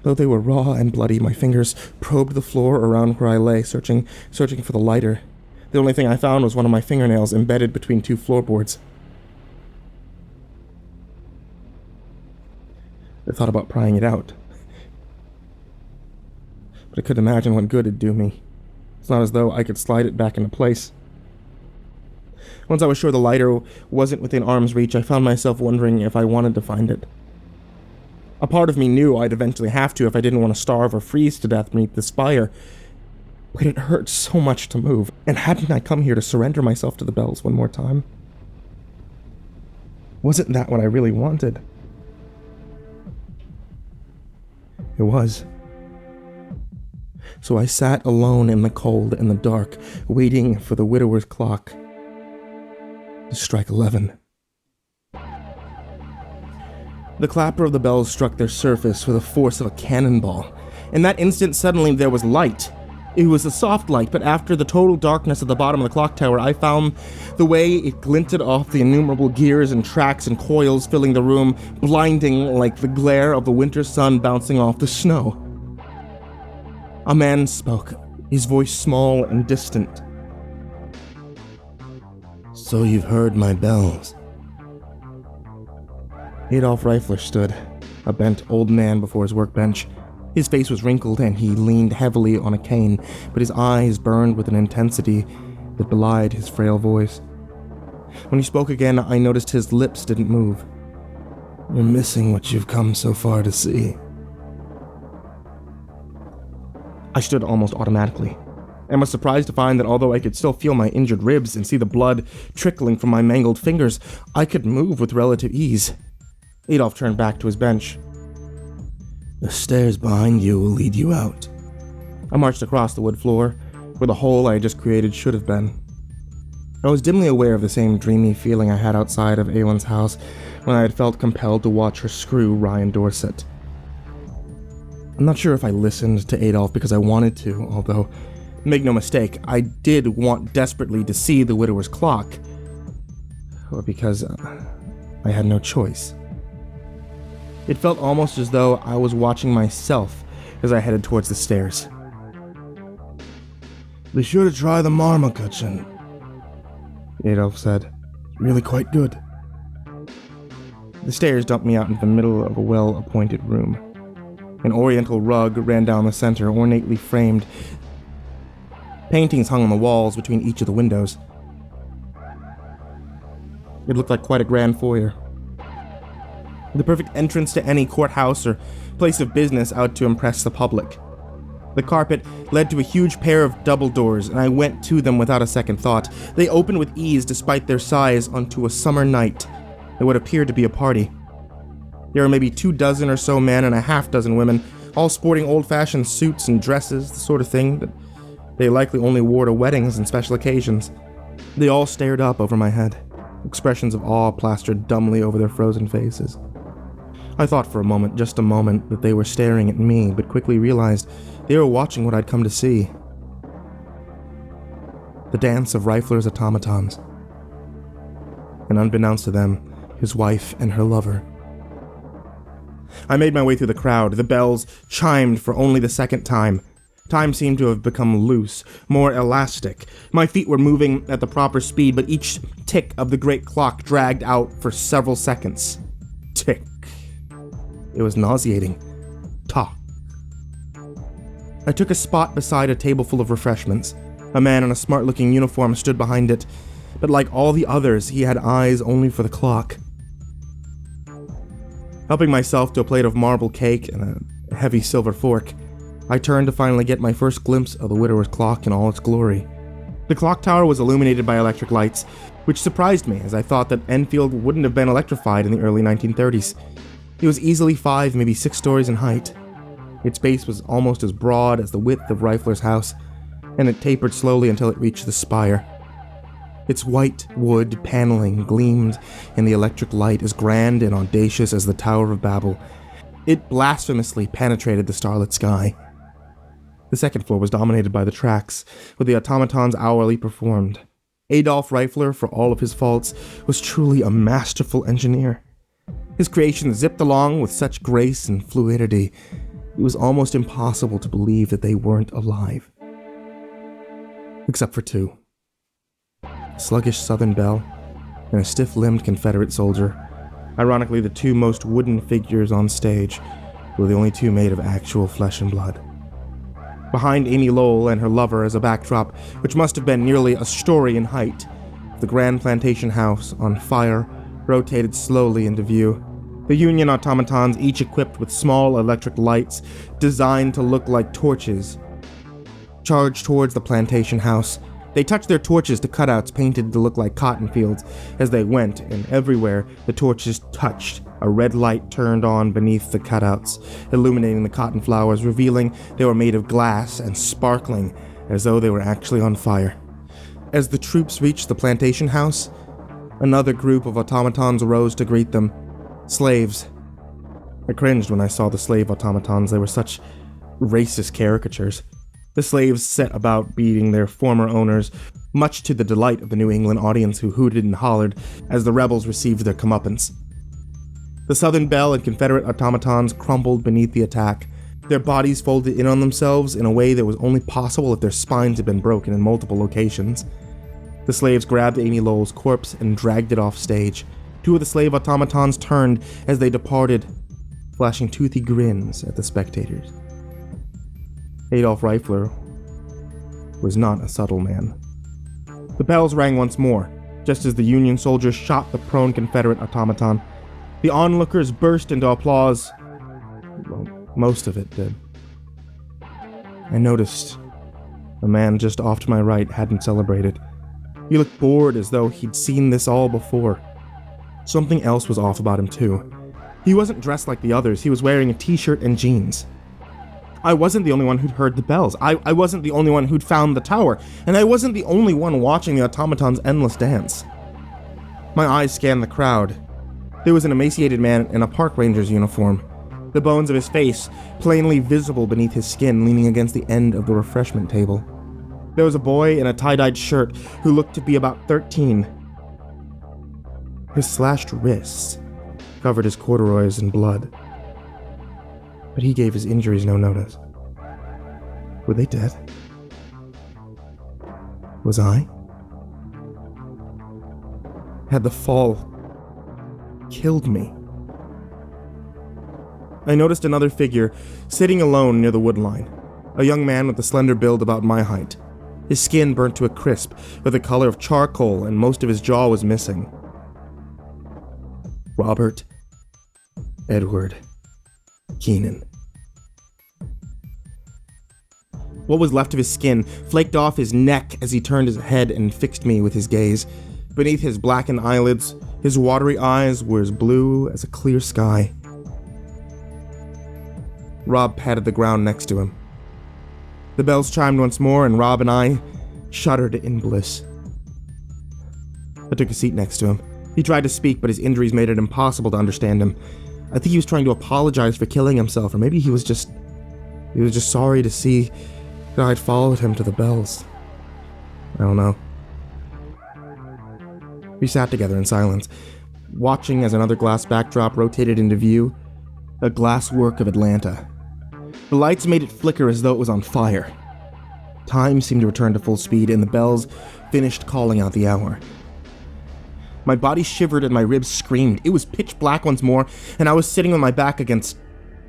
Though they were raw and bloody, my fingers probed the floor around where I lay, searching for the lighter. The only thing I found was one of my fingernails embedded between 2 floorboards. I thought about prying it out, but I couldn't imagine what good it'd do me. It's not as though I could slide it back into place. Once I was sure the lighter wasn't within arm's reach, I found myself wondering if I wanted to find it. A part of me knew I'd eventually have to if I didn't want to starve or freeze to death beneath the spire. but it hurt so much to move, and hadn't I come here to surrender myself to the bells one more time? Wasn't that what I really wanted? It was. So I sat alone in the cold and the dark, waiting for the widower's clock to strike 11. The clapper of the bells struck their surface with the force of a cannonball. In that instant, suddenly there was light. It was a soft light, but after the total darkness at the bottom of the clock tower, I found the way it glinted off the innumerable gears and tracks and coils filling the room, blinding like the glare of the winter sun bouncing off the snow. A man spoke, his voice small and distant. "So you've heard my bells." Adolf Reifler stood, a bent old man before his workbench. His face was wrinkled and he leaned heavily on a cane, but his eyes burned with an intensity that belied his frail voice. When he spoke again, I noticed his lips didn't move. "You're missing what you've come so far to see." I stood almost automatically, and was surprised to find that although I could still feel my injured ribs and see the blood trickling from my mangled fingers, I could move with relative ease. Adolf turned back to his bench. "The stairs behind you will lead you out." I marched across the wood floor, where the hole I had just created should have been. I was dimly aware of the same dreamy feeling I had outside of Aylin's house when I had felt compelled to watch her screw Ryan Dorset. I'm not sure if I listened to Adolf because I wanted to, although, make no mistake, I did want desperately to see the widower's clock, or because I had no choice. It felt almost as though I was watching myself as I headed towards the stairs. "Be sure to try the Marmorkuchen," Adolf said. "It's really quite good." The stairs dumped me out into the middle of a well-appointed room. An oriental rug ran down the center, ornately framed. Paintings hung on the walls between each of the windows. It looked like quite a grand foyer. The perfect entrance to any courthouse or place of business out to impress the public. The carpet led to a huge pair of double doors, and I went to them without a second thought. They opened with ease despite their size onto a summer night that would appear to be a party. There were maybe 24 or so men and a half-dozen women, all sporting old-fashioned suits and dresses, the sort of thing that they likely only wore to weddings and special occasions. They all stared up over my head, expressions of awe plastered dumbly over their frozen faces. I thought for a moment, just a moment, that they were staring at me, but quickly realized they were watching what I'd come to see. The dance of Reifler's automatons. And unbeknownst to them, his wife and her lover. I made my way through the crowd. The bells chimed for only the second time. Time seemed to have become loose, more elastic. My feet were moving at the proper speed, but each tick of the great clock dragged out for several seconds. Tick. It was nauseating. Tock. I took a spot beside a table full of refreshments. A man in a smart-looking uniform stood behind it, but like all the others, he had eyes only for the clock. Helping myself to a plate of marble cake and a heavy silver fork, I turned to finally get my first glimpse of the widower's clock in all its glory. The clock tower was illuminated by electric lights, which surprised me, as I thought that Enfield wouldn't have been electrified in the early 1930s. It was easily 5, maybe 6 stories in height. Its base was almost as broad as the width of Reifler's house, and it tapered slowly until it reached the spire. Its white wood paneling gleamed in the electric light as grand and audacious as the Tower of Babel. It blasphemously penetrated the starlit sky. The second floor was dominated by the tracks, where the automatons hourly performed. Adolf Reifler, for all of his faults, was truly a masterful engineer. His creations zipped along with such grace and fluidity, it was almost impossible to believe that they weren't alive. Except for 2. A sluggish Southern belle and a stiff-limbed Confederate soldier. Ironically, the 2 most wooden figures on stage were the only 2 made of actual flesh and blood. Behind Amy Lowell and her lover as a backdrop, which must have been nearly a story in height, the grand plantation house, on fire, rotated slowly into view. The Union automatons, each equipped with small electric lights designed to look like torches, charged towards the plantation house. They touched their torches to cutouts painted to look like cotton fields as they went, and everywhere the torches touched, a red light turned on beneath the cutouts, illuminating the cotton flowers, revealing they were made of glass and sparkling as though they were actually on fire. As the troops reached the plantation house, another group of automatons rose to greet them. Slaves. I cringed when I saw the slave automatons. They were such racist caricatures. The slaves set about beating their former owners, much to the delight of the New England audience who hooted and hollered as the rebels received their comeuppance. The Southern Belle and Confederate automatons crumbled beneath the attack, their bodies folded in on themselves in a way that was only possible if their spines had been broken in multiple locations. The slaves grabbed Amy Lowell's corpse and dragged it off stage. Two of the slave automatons turned as they departed, flashing toothy grins at the spectators. Adolf Reifler was not a subtle man. The bells rang once more, just as the Union soldiers shot the prone Confederate automaton. The onlookers burst into applause. Well, most of it did. I noticed a man just off to my right hadn't celebrated. He looked bored, as though he'd seen this all before. Something else was off about him, too. He wasn't dressed like the others. He was wearing a t-shirt and jeans. I wasn't the only one who'd heard the bells. I wasn't the only one who'd found the tower. And I wasn't the only one watching the automaton's endless dance. My eyes scanned the crowd. There was an emaciated man in a park ranger's uniform, the bones of his face plainly visible beneath his skin, leaning against the end of the refreshment table. There was a boy in a tie-dyed shirt who looked to be about 13. His slashed wrists covered his corduroys in blood, but he gave his injuries no notice. Were they dead? Was I? Had the fall killed me? I noticed another figure sitting alone near the woodline, a young man with a slender build about my height. His skin burnt to a crisp with the color of charcoal, and most of his jaw was missing. Robert Edward Keenan. What was left of his skin flaked off his neck as he turned his head and fixed me with his gaze. Beneath his blackened eyelids, his watery eyes were as blue as a clear sky. Rob patted the ground next to him. The bells chimed once more, and Rob and I shuddered in bliss. I took a seat next to him. He tried to speak, but his injuries made it impossible to understand him. I think he was trying to apologize for killing himself, or maybe he was just sorry to see that I'd followed him to the bells. I don't know. We sat together in silence, watching as another glass backdrop rotated into view, a glass work of Atlanta. The lights made it flicker as though it was on fire. Time seemed to return to full speed, and the bells finished calling out the hour. My body shivered and my ribs screamed. It was pitch black once more, and I was sitting on my back against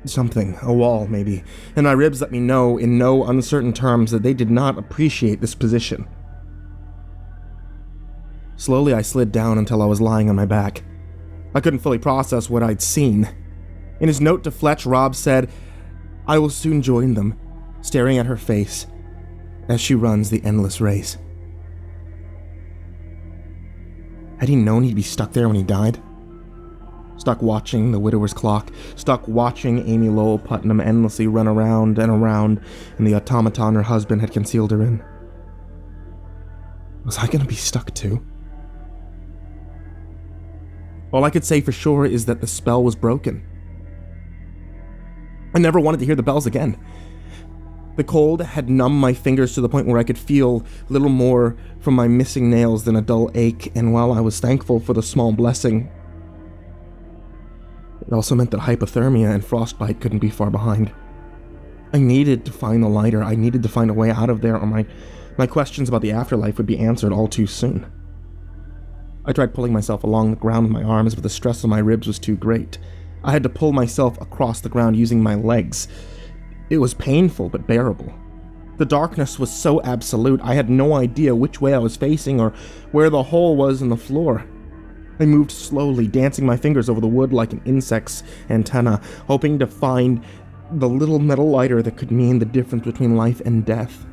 something, a wall maybe, and my ribs let me know in no uncertain terms that they did not appreciate this position. Slowly I slid down until I was lying on my back. I couldn't fully process what I'd seen. In his note to Fletch, Rob said, "I will soon join them," staring at her face as she runs the endless race. Had he known he'd be stuck there when he died? Stuck watching the widower's clock, stuck watching Amy Lowell Putnam endlessly run around and around in the automaton her husband had concealed her in. Was I gonna be stuck too? All I could say for sure is that the spell was broken. I never wanted to hear the bells again. The cold had numbed my fingers to the point where I could feel little more from my missing nails than a dull ache, and while I was thankful for the small blessing, it also meant that hypothermia and frostbite couldn't be far behind. I needed to find the lighter. I needed to find a way out of there, or my questions about the afterlife would be answered all too soon. I tried pulling myself along the ground with my arms, but the stress on my ribs was too great. I had to pull myself across the ground using my legs. It was painful, but bearable. The darkness was so absolute, I had no idea which way I was facing or where the hole was in the floor. I moved slowly, dancing my fingers over the wood like an insect's antenna, hoping to find the little metal lighter that could mean the difference between life and death.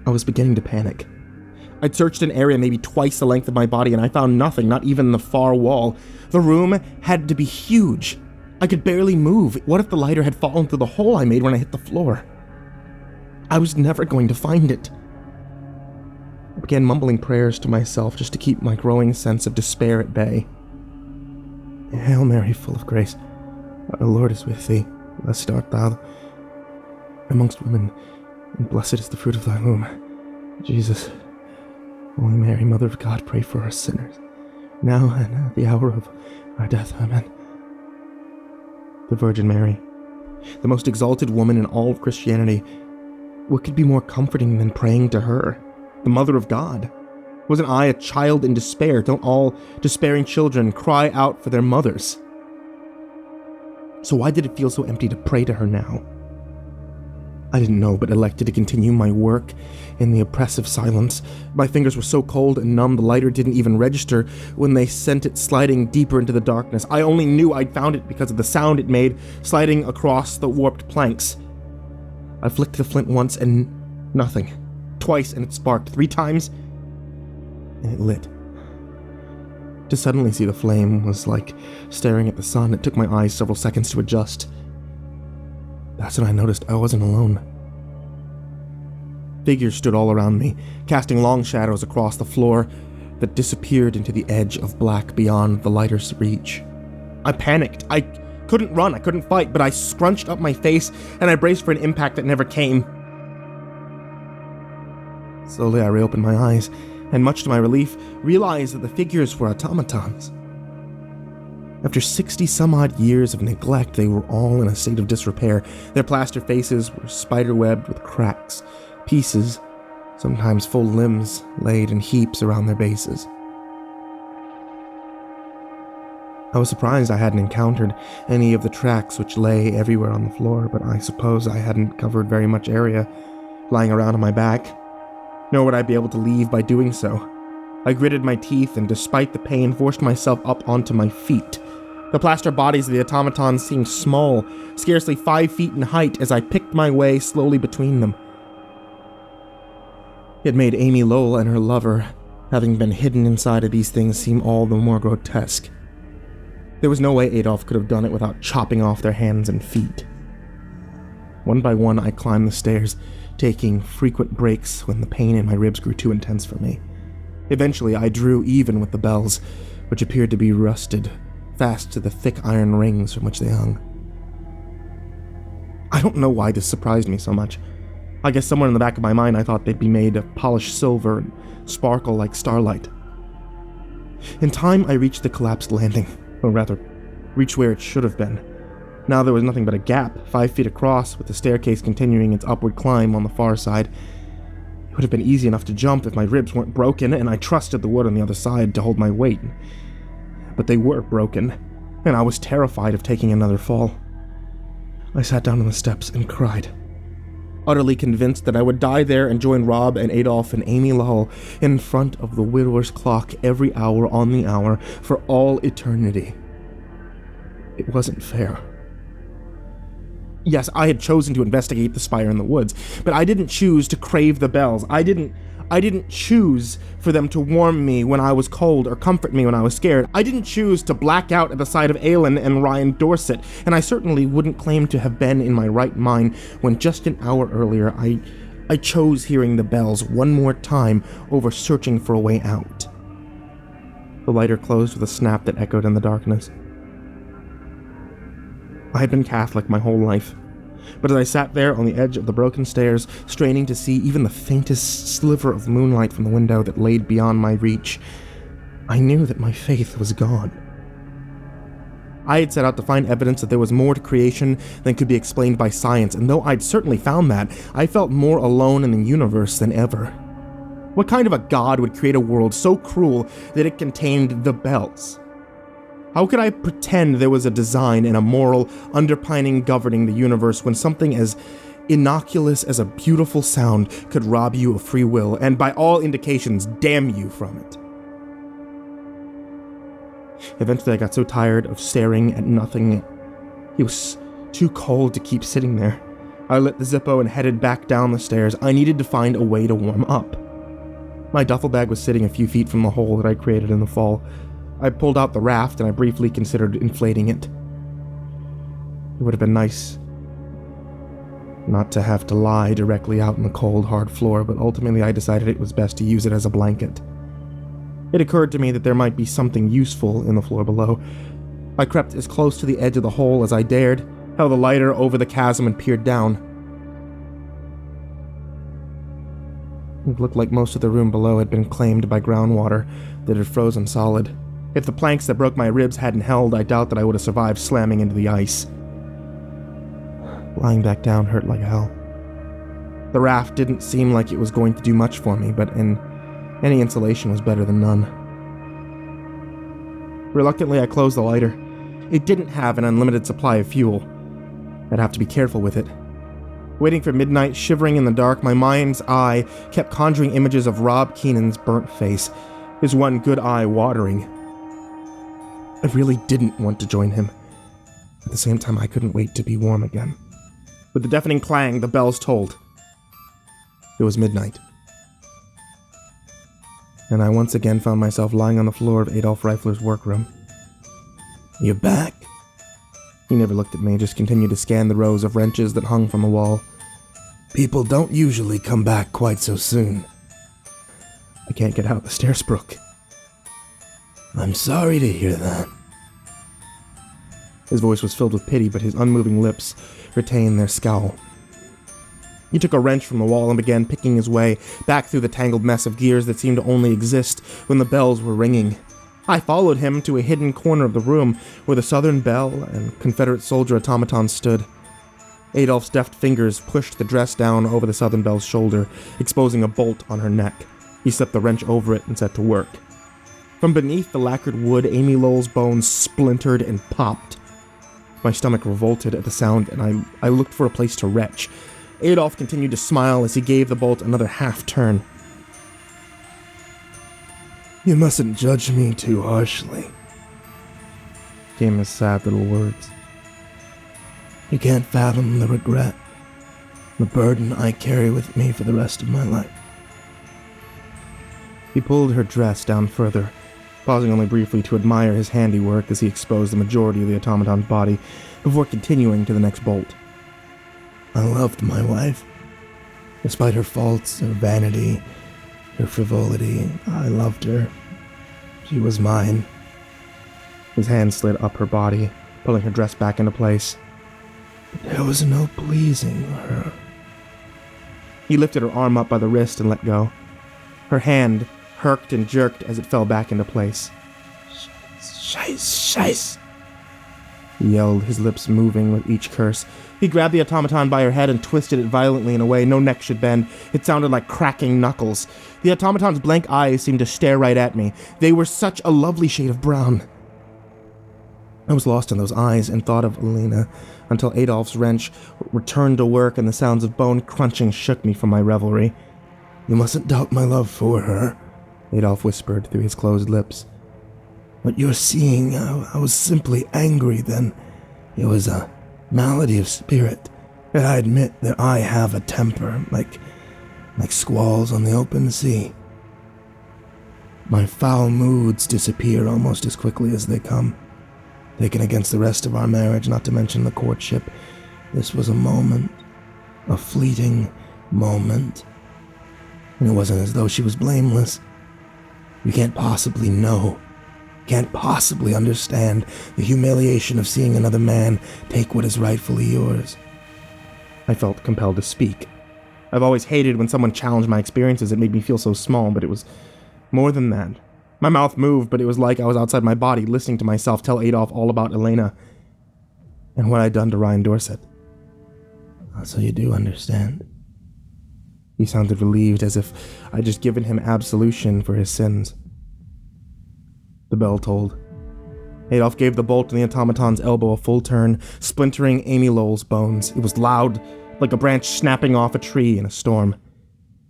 I was beginning to panic. I'd searched an area maybe twice the length of my body, and I found nothing, not even the far wall. The room had to be huge. I could barely move. What if the lighter had fallen through the hole I made when I hit the floor? I was never going to find it. I began mumbling prayers to myself just to keep my growing sense of despair at bay. Hail Mary, full of grace, the Lord is with thee. Blessed art thou amongst women, and blessed is the fruit of thy womb. Jesus, Holy Mary, Mother of God, pray for us sinners, now and at the hour of our death. Amen. The Virgin Mary, the most exalted woman in all of Christianity. What could be more comforting than praying to her, the Mother of God? Wasn't I a child in despair? Don't all despairing children cry out for their mothers? So why did it feel so empty to pray to her now? I didn't know, but elected to continue my work in the oppressive silence. My fingers were so cold and numb, the lighter didn't even register when they sent it sliding deeper into the darkness. I only knew I'd found it because of the sound it made sliding across the warped planks. I flicked the flint once and nothing. Twice and it sparked. 3 times and it lit. To suddenly see the flame was like staring at the sun. It took my eyes several seconds to adjust. That's when I noticed I wasn't alone. Figures stood all around me, casting long shadows across the floor that disappeared into the edge of black beyond the lighter's reach. I panicked. I couldn't run, I couldn't fight, but I scrunched up my face and I braced for an impact that never came. Slowly I reopened my eyes, and much to my relief, realized that the figures were automatons. After 60-some-odd years of neglect, they were all in a state of disrepair. Their plaster faces were spider-webbed with cracks, pieces, sometimes full limbs, laid in heaps around their bases. I was surprised I hadn't encountered any of the tracks which lay everywhere on the floor, but I suppose I hadn't covered very much area, lying around on my back, nor would I be able to leave by doing so. I gritted my teeth and, despite the pain, forced myself up onto my feet. The plaster bodies of the automatons seemed small, scarcely 5 feet in height, as I picked my way slowly between them. It made Amy Lowell and her lover, having been hidden inside of these things, seem all the more grotesque. There was no way Adolf could have done it without chopping off their hands and feet. One by one, I climbed the stairs, taking frequent breaks when the pain in my ribs grew too intense for me. Eventually, I drew even with the bells, which appeared to be rusted fast to the thick iron rings from which they hung. I don't know why this surprised me so much. I guess somewhere in the back of my mind I thought they'd be made of polished silver and sparkle like starlight. In time, I reached the collapsed landing, or rather, reached where it should have been. Now there was nothing but a gap, 5 feet across, with the staircase continuing its upward climb on the far side. It would have been easy enough to jump if my ribs weren't broken, and I trusted the wood on the other side to hold my weight. But they were broken, and I was terrified of taking another fall. I sat down on the steps and cried, utterly convinced that I would die there and join Rob and Adolf and Amy Lowell in front of the widower's clock every hour on the hour for all eternity. It wasn't fair. Yes, I had chosen to investigate the spire in the woods, but I didn't choose to crave the bells. I didn't choose for them to warm me when I was cold or comfort me when I was scared. I didn't choose to black out at the sight of Aylin and Ryan Dorset, and I certainly wouldn't claim to have been in my right mind when just an hour earlier I chose hearing the bells one more time over searching for a way out. The lighter closed with a snap that echoed in the darkness. I had been Catholic my whole life, but as I sat there on the edge of the broken stairs, straining to see even the faintest sliver of moonlight from the window that laid beyond my reach, I knew that my faith was gone. I had set out to find evidence that there was more to creation than could be explained by science, and though I'd certainly found that, I felt more alone in the universe than ever. What kind of a god would create a world so cruel that it contained the bells? How could I pretend there was a design and a moral underpinning governing the universe when something as innocuous as a beautiful sound could rob you of free will and, by all indications, damn you from it? Eventually, I got so tired of staring at nothing. It was too cold to keep sitting there. I lit the Zippo and headed back down the stairs. I needed to find a way to warm up. My duffel bag was sitting a few feet from the hole that I created in the fall. I pulled out the raft and I briefly considered inflating it. It would have been nice not to have to lie directly out on the cold, hard floor, but ultimately I decided it was best to use it as a blanket. It occurred to me that there might be something useful in the floor below. I crept as close to the edge of the hole as I dared, held the lighter over the chasm and peered down. It looked like most of the room below had been claimed by groundwater that had frozen solid. If the planks that broke my ribs hadn't held, I doubt that I would have survived slamming into the ice. Lying back down hurt like hell. The raft didn't seem like it was going to do much for me, but any insulation was better than none. Reluctantly, I closed the lighter. It didn't have an unlimited supply of fuel. I'd have to be careful with it. Waiting for midnight, shivering in the dark, my mind's eye kept conjuring images of Rob Keenan's burnt face, his one good eye watering. I really didn't want to join him. At the same time, I couldn't wait to be warm again. With the deafening clang, the bells tolled. It was midnight. And I once again found myself lying on the floor of Adolf Reifler's workroom. "You're back?" He never looked at me, just continued to scan the rows of wrenches that hung from the wall. "People don't usually come back quite so soon." "I can't get out the stairs, Brooke." "I'm sorry to hear that." His voice was filled with pity, but his unmoving lips retained their scowl. He took a wrench from the wall and began picking his way back through the tangled mess of gears that seemed to only exist when the bells were ringing. I followed him to a hidden corner of the room where the Southern Belle and Confederate soldier automaton stood. Adolph's deft fingers pushed the dress down over the Southern Belle's shoulder, exposing a bolt on her neck. He slipped the wrench over it and set to work. From beneath the lacquered wood, Amy Lowell's bones splintered and popped. My stomach revolted at the sound, and I looked for a place to retch. Adolph continued to smile as he gave the bolt another half-turn. "You mustn't judge me too harshly," came his sad little words. "You can't fathom the regret, the burden I carry with me for the rest of my life." He pulled her dress down further, pausing only briefly to admire his handiwork as he exposed the majority of the automaton's body before continuing to the next bolt. "I loved my wife. Despite her faults, her vanity, her frivolity, I loved her. She was mine." His hand slid up her body, pulling her dress back into place. "But there was no pleasing her." He lifted her arm up by the wrist and let go. Her hand herked and jerked as it fell back into place. Scheiß, he yelled, his lips moving with each curse. He grabbed the automaton by her head and twisted it violently in a way no neck should bend. It sounded like cracking knuckles. The automaton's blank eyes seemed to stare right at me. They were such a lovely shade of brown. I was lost in those eyes and thought of Elena until Adolph's wrench returned to work and the sounds of bone crunching shook me from my revelry. "You mustn't doubt my love for her," Adolph whispered through his closed lips. "What you're seeing, I was simply angry then. It was a malady of spirit. I admit that I have a temper, like squalls on the open sea. My foul moods disappear almost as quickly as they come. Taken against the rest of our marriage, not to mention the courtship, this was a moment, a fleeting moment. And it wasn't as though she was blameless. You can't possibly know, can't possibly understand the humiliation of seeing another man take what is rightfully yours." I felt compelled to speak. I've always hated when someone challenged my experiences. It made me feel so small, but it was more than that. My mouth moved, but it was like I was outside my body, listening to myself tell Adolph all about Elena and what I'd done to Ryan Dorset. "So you do understand?" He sounded relieved, as if I'd just given him absolution for his sins. The bell tolled. Adolph gave the bolt in the automaton's elbow a full turn, splintering Amy Lowell's bones. It was loud, like a branch snapping off a tree in a storm.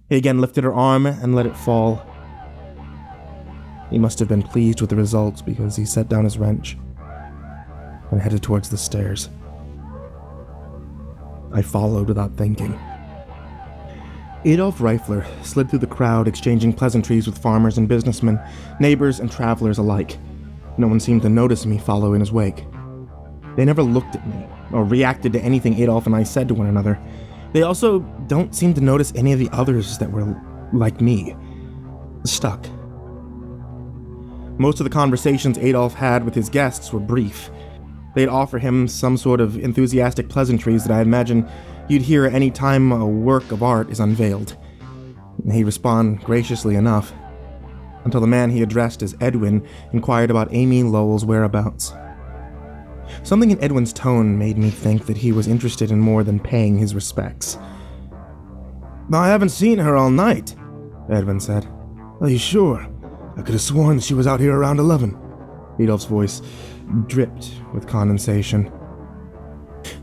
He again lifted her arm and let it fall. He must have been pleased with the results, because he set down his wrench and headed towards the stairs. I followed without thinking. Adolf Reifler slid through the crowd, exchanging pleasantries with farmers and businessmen, neighbors and travelers alike. No one seemed to notice me follow in his wake. They never looked at me, or reacted to anything Adolf and I said to one another. They also don't seem to notice any of the others that were like me. Stuck. Most of the conversations Adolf had with his guests were brief. They'd offer him some sort of enthusiastic pleasantries that I imagine you'd hear any time a work of art is unveiled. He'd respond graciously enough, until the man he addressed as Edwin inquired about Amy Lowell's whereabouts. Something in Edwin's tone made me think that he was interested in more than paying his respects. I haven't seen her all night, Edwin said. Are you sure? I could have sworn she was out here around 11. Adolf's voice dripped with condensation.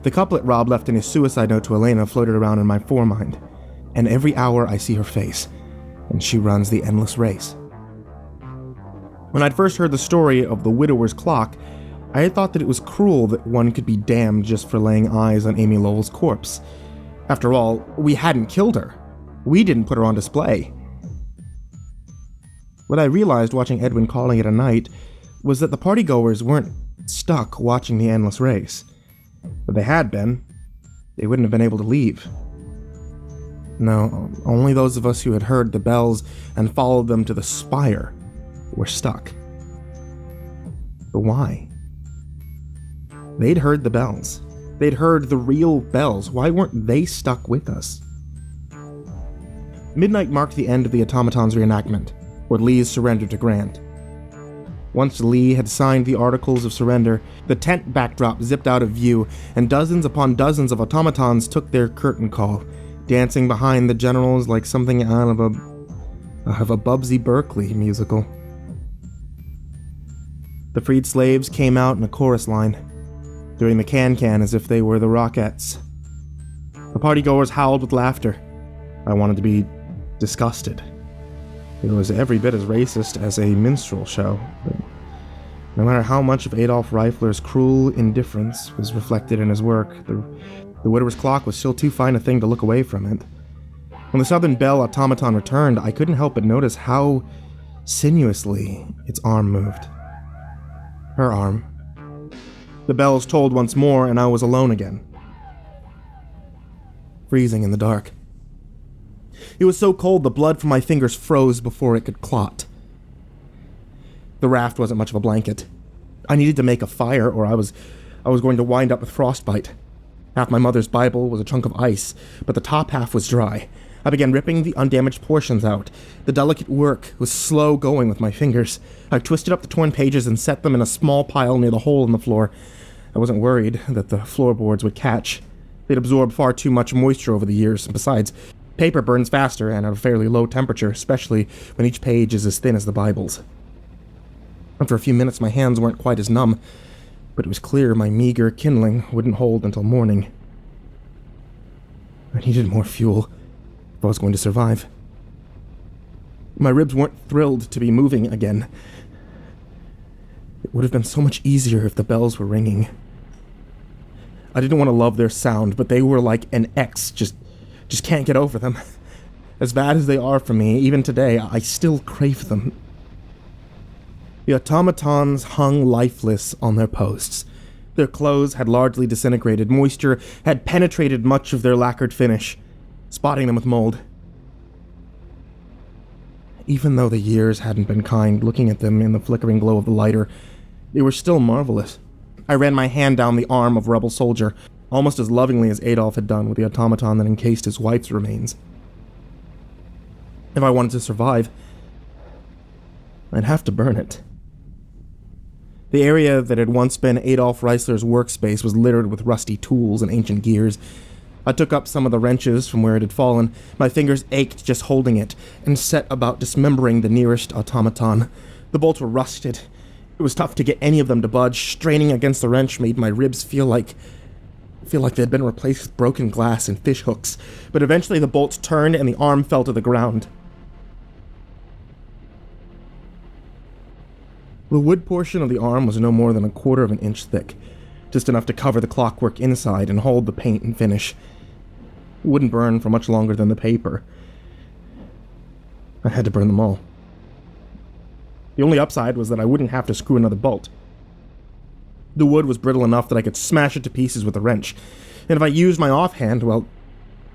The couplet Rob left in his suicide note to Elena floated around in my foremind, and every hour I see her face, and she runs the endless race. When I'd first heard the story of the widower's clock, I had thought that it was cruel that one could be damned just for laying eyes on Amy Lowell's corpse. After all, we hadn't killed her. We didn't put her on display. What I realized watching Edwin calling it a night was that the partygoers weren't stuck watching the endless race. If they had been, they wouldn't have been able to leave. No, only those of us who had heard the bells and followed them to the Spire were stuck. But why? They'd heard the bells. They'd heard the real bells. Why weren't they stuck with us? Midnight marked the end of the automaton's reenactment, or Lee's surrender to Grant. Once Lee had signed the Articles of Surrender, the tent backdrop zipped out of view, and dozens upon dozens of automatons took their curtain call, dancing behind the generals like something out of a Bubsy Berkeley musical. The freed slaves came out in a chorus line, doing the can-can as if they were the Rockettes. The partygoers howled with laughter. I wanted to be disgusted. It was every bit as racist as a minstrel show, but no matter how much of Adolf Reifler's cruel indifference was reflected in his work, the widower's clock was still too fine a thing to look away from it. When the Southern Belle automaton returned, I couldn't help but notice how sinuously its arm moved. Her arm. The bells tolled once more, and I was alone again. Freezing in the dark. It was so cold the blood from my fingers froze before it could clot. The raft wasn't much of a blanket. I needed to make a fire, or I was going to wind up with frostbite. Half my mother's Bible was a chunk of ice, but the top half was dry. I began ripping the undamaged portions out. The delicate work was slow going with my fingers. I twisted up the torn pages and set them in a small pile near the hole in the floor. I wasn't worried that the floorboards would catch. They'd absorbed far too much moisture over the years. Besides, paper burns faster and at a fairly low temperature, especially when each page is as thin as the Bible's. After a few minutes, my hands weren't quite as numb, but it was clear my meager kindling wouldn't hold until morning. I needed more fuel if I was going to survive. My ribs weren't thrilled to be moving again. It would have been so much easier if the bells were ringing. I didn't want to love their sound, but they were like an X, just can't get over them. As bad as they are for me, even today, I still crave them. The automatons hung lifeless on their posts. Their clothes had largely disintegrated. Moisture had penetrated much of their lacquered finish, spotting them with mold. Even though the years hadn't been kind, looking at them in the flickering glow of the lighter, they were still marvelous. I ran my hand down the arm of a rebel soldier, almost as lovingly as Adolf had done with the automaton that encased his wife's remains. If I wanted to survive, I'd have to burn it. The area that had once been Adolf Reisler's workspace was littered with rusty tools and ancient gears. I took up some of the wrenches from where it had fallen. My fingers ached just holding it, and set about dismembering the nearest automaton. The bolts were rusted. It was tough to get any of them to budge. Straining against the wrench made my ribs feel like they'd been replaced with broken glass and fish hooks. But eventually the bolts turned and the arm fell to the ground. The wood portion of the arm was no more than 1/4 of an inch thick, just enough to cover the clockwork inside and hold the paint and finish. wouldn't burn for much longer than the paper. I had to burn them all. The only upside was that I wouldn't have to screw another bolt. The wood was brittle enough that I could smash it to pieces with a wrench, and if I used my offhand, well,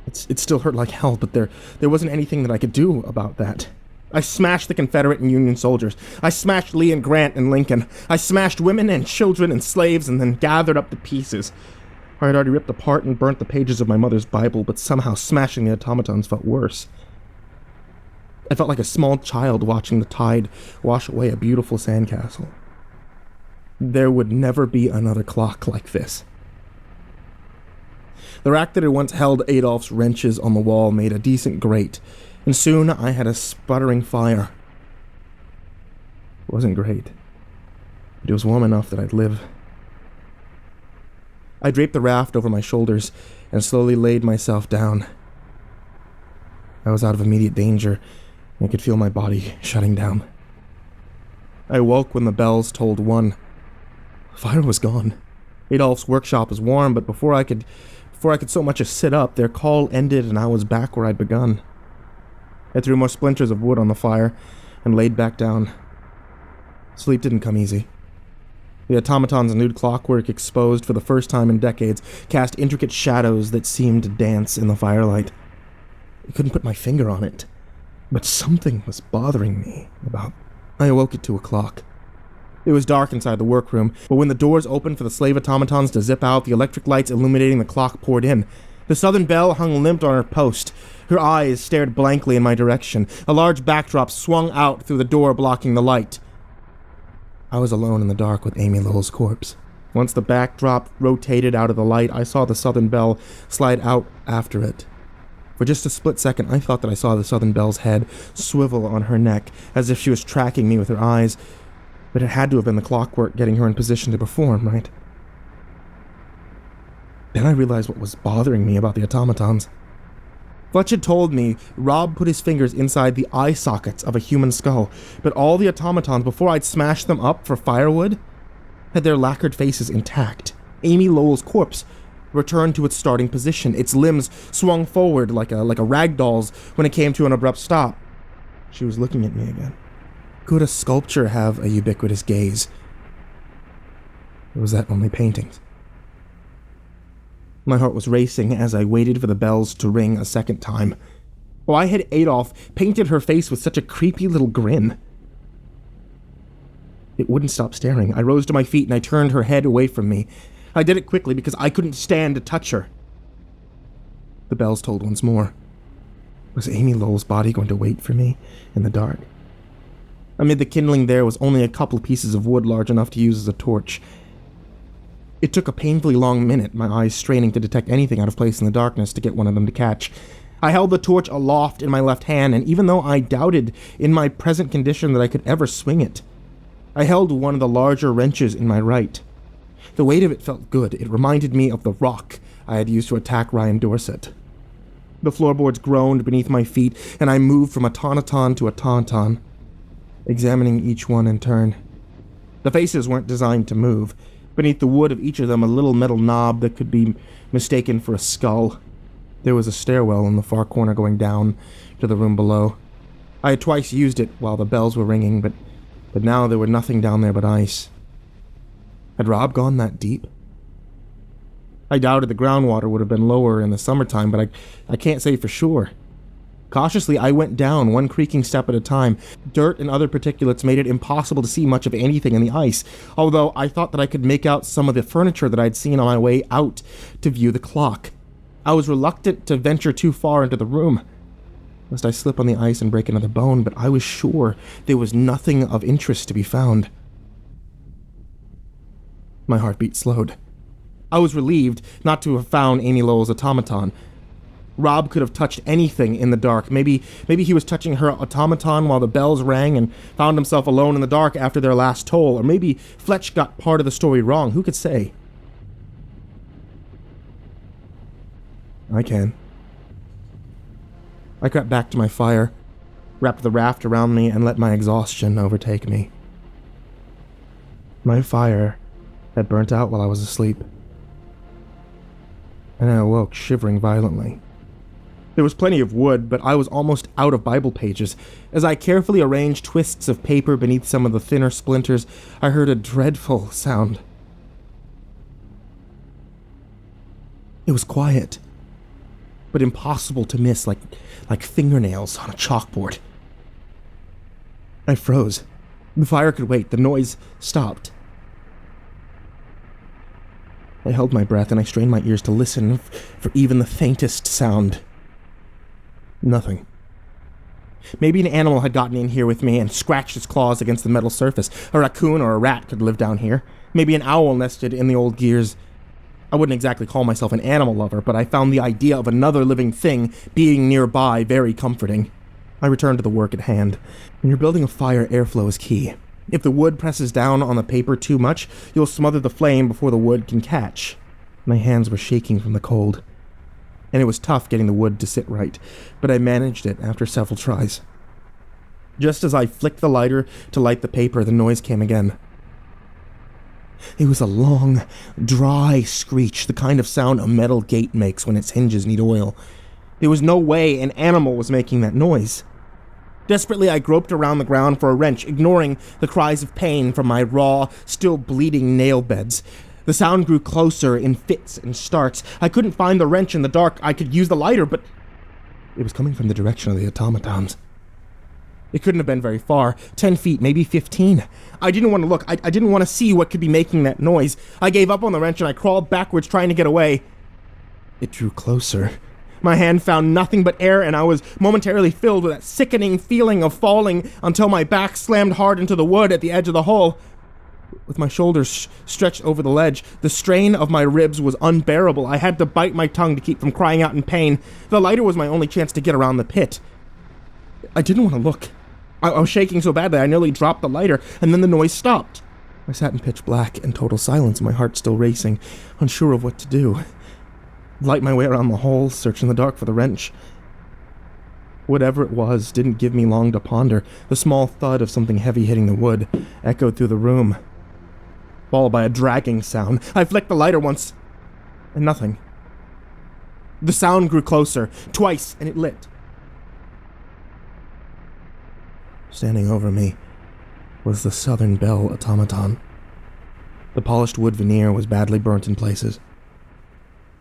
it still hurt like hell, but there wasn't anything that I could do about that. I smashed the Confederate and Union soldiers. I smashed Lee and Grant and Lincoln. I smashed women and children and slaves and then gathered up the pieces. I had already ripped apart and burnt the pages of my mother's Bible, but somehow smashing the automatons felt worse. I felt like a small child watching the tide wash away a beautiful sandcastle. There would never be another clock like this. The rack that had once held Adolf's wrenches on the wall made a decent grate, and soon I had a sputtering fire. It wasn't great, but it was warm enough that I'd live. I draped the raft over my shoulders and slowly laid myself down. I was out of immediate danger, and I could feel my body shutting down. I awoke when the bells tolled 1. The fire was gone. Adolf's workshop was warm, but before I could so much as sit up, their call ended and I was back where I'd begun. I threw more splinters of wood on the fire and laid back down. Sleep didn't come easy. The automaton's nude clockwork, exposed for the first time in decades, cast intricate shadows that seemed to dance in the firelight. I couldn't put my finger on it, but something was bothering me about. I awoke at 2 o'clock. It was dark inside the workroom, but when the doors opened for the slave automatons to zip out, the electric lights illuminating the clock poured in. The Southern Belle hung limp on her post. Her eyes stared blankly in my direction. A large backdrop swung out through the door, blocking the light. I was alone in the dark with Amy Lowell's corpse. Once the backdrop rotated out of the light, I saw the Southern Belle slide out after it. For just a split second, I thought that I saw the Southern Belle's head swivel on her neck, as if she was tracking me with her eyes. But it had to have been the clockwork getting her in position to perform, right? Then I realized what was bothering me about the automatons. Fletch had told me Rob put his fingers inside the eye sockets of a human skull, but all the automatons, before I'd smashed them up for firewood, had their lacquered faces intact. Amy Lowell's corpse returned to its starting position. Its limbs swung forward like a rag doll's when it came to an abrupt stop. She was looking at me again. Could a sculpture have a ubiquitous gaze? Or was that only paintings? My heart was racing as I waited for the bells to ring a second time. Why had Adolf painted her face with such a creepy little grin? It wouldn't stop staring. I rose to my feet and I turned her head away from me. I did it quickly because I couldn't stand to touch her. The bells tolled once more. Was Amy Lowell's body going to wait for me in the dark? Amid the kindling there was only a couple pieces of wood large enough to use as a torch. It took a painfully long minute, my eyes straining to detect anything out of place in the darkness, to get one of them to catch. I held the torch aloft in my left hand, and even though I doubted in my present condition that I could ever swing it, I held one of the larger wrenches in my right. The weight of it felt good. It reminded me of the rock I had used to attack Ryan Dorset. The floorboards groaned beneath my feet, and I moved from automaton to automaton, examining each one in turn. The faces weren't designed to move. Beneath the wood of each of them, a little metal knob that could be mistaken for a skull. There was a stairwell in the far corner going down to the room below. I had twice used it while the bells were ringing, but now there were nothing down there but ice. Had Rob gone that deep? I doubted the groundwater would have been lower in the summertime, but I can't say for sure. Cautiously, I went down, one creaking step at a time. Dirt and other particulates made it impossible to see much of anything in the ice, although I thought that I could make out some of the furniture that I'd seen on my way out to view the clock. I was reluctant to venture too far into the room, lest I slip on the ice and break another bone, but I was sure there was nothing of interest to be found. My heartbeat slowed. I was relieved not to have found Amy Lowell's automaton. Rob could have touched anything in the dark. Maybe he was touching her automaton while the bells rang and found himself alone in the dark after their last toll. Or maybe Fletch got part of the story wrong. Who could say? I can. I crept back to my fire, wrapped the raft around me, and let my exhaustion overtake me. My fire had burnt out while I was asleep, and I awoke shivering violently. There was plenty of wood, but I was almost out of Bible pages. As I carefully arranged twists of paper beneath some of the thinner splinters, I heard a dreadful sound. It was quiet, but impossible to miss, like fingernails on a chalkboard. I froze. The fire could wait. The noise stopped. I held my breath and I strained my ears to listen for even the faintest sound. Nothing. Maybe an animal had gotten in here with me and scratched its claws against the metal surface. A raccoon or a rat could live down here. Maybe an owl nested in the old gears. I wouldn't exactly call myself an animal lover, but I found the idea of another living thing being nearby very comforting. I returned to the work at hand. When you're building a fire, airflow is key. If the wood presses down on the paper too much, you'll smother the flame before the wood can catch. My hands were shaking from the cold, and it was tough getting the wood to sit right, but I managed it after several tries. Just as I flicked the lighter to light the paper, the noise came again. It was a long, dry screech, the kind of sound a metal gate makes when its hinges need oil. There was no way an animal was making that noise. Desperately, I groped around the ground for a wrench, ignoring the cries of pain from my raw, still bleeding nail beds. The sound grew closer in fits and starts. I couldn't find the wrench in the dark. I could use the lighter, but it was coming from the direction of the automatons. It couldn't have been very far. 10 feet, maybe 15. I didn't want to look. I didn't want to see what could be making that noise. I gave up on the wrench and I crawled backwards, trying to get away. It drew closer. My hand found nothing but air, and I was momentarily filled with that sickening feeling of falling until my back slammed hard into the wood at the edge of the hole. With my shoulders stretched over the ledge, the strain of my ribs was unbearable. I had to bite my tongue to keep from crying out in pain. The lighter was my only chance to get around the pit. I didn't want to look. I was shaking so badly I nearly dropped the lighter, and then the noise stopped. I sat in pitch black and total silence, my heart still racing, unsure of what to do. Light my way around the hole, search in the dark for the wrench. Whatever it was didn't give me long to ponder. The small thud of something heavy hitting the wood echoed through the room, followed by a dragging sound. I flicked the lighter once, and nothing. The sound grew closer, twice, and it lit. Standing over me was the Southern Belle automaton. The polished wood veneer was badly burnt in places.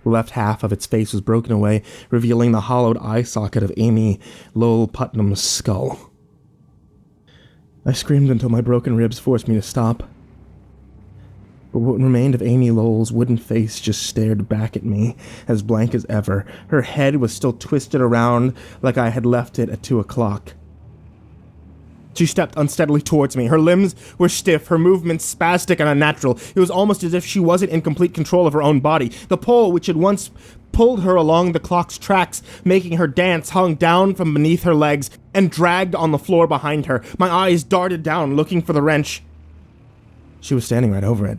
The left half of its face was broken away, revealing the hollowed eye socket of Amy Lowell Putnam's skull. I screamed until my broken ribs forced me to stop. But what remained of Amy Lowell's wooden face just stared back at me, as blank as ever. Her head was still twisted around like I had left it at 2 o'clock. She stepped unsteadily towards me. Her limbs were stiff, her movements spastic and unnatural. It was almost as if she wasn't in complete control of her own body. The pole, which had once pulled her along the clock's tracks, making her dance, hung down from beneath her legs and dragged on the floor behind her. My eyes darted down, looking for the wrench. She was standing right over it.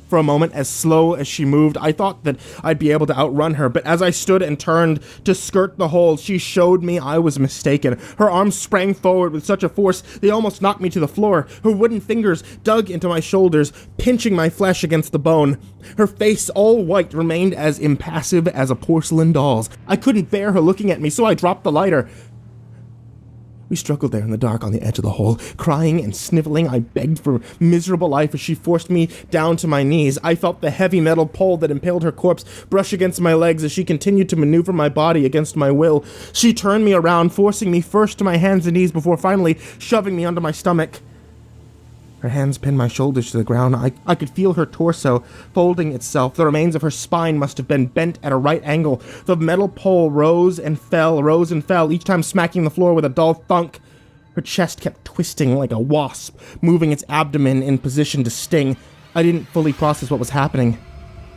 For a moment, as slow as she moved, I thought that I'd be able to outrun her, but as I stood and turned to skirt the hole, she showed me I was mistaken. Her arms sprang forward with such a force they almost knocked me to the floor. Her wooden fingers dug into my shoulders, pinching my flesh against the bone. Her face, all white, remained as impassive as a porcelain doll's. I couldn't bear her looking at me, so I dropped the lighter. We struggled there in the dark on the edge of the hole. Crying and sniveling, I begged for miserable life as she forced me down to my knees. I felt the heavy metal pole that impaled her corpse brush against my legs as she continued to maneuver my body against my will. She turned me around, forcing me first to my hands and knees before finally shoving me onto my stomach. Her hands pinned my shoulders to the ground. I could feel her torso folding itself. The remains of her spine must have been bent at a right angle. The metal pole rose and fell, each time smacking the floor with a dull thunk. Her chest kept twisting like a wasp, moving its abdomen in position to sting. I didn't fully process what was happening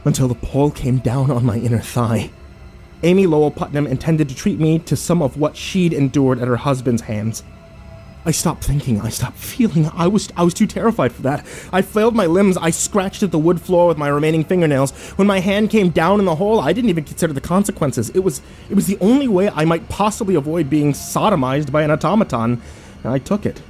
until the pole came down on my inner thigh. Amy Lowell Putnam intended to treat me to some of what she'd endured at her husband's hands. I stopped thinking, I stopped feeling. I was too terrified for that. I flailed my limbs, I scratched at the wood floor with my remaining fingernails. When my hand came down in the hole, I didn't even consider the consequences. It was the only way I might possibly avoid being sodomized by an automaton, and I took it.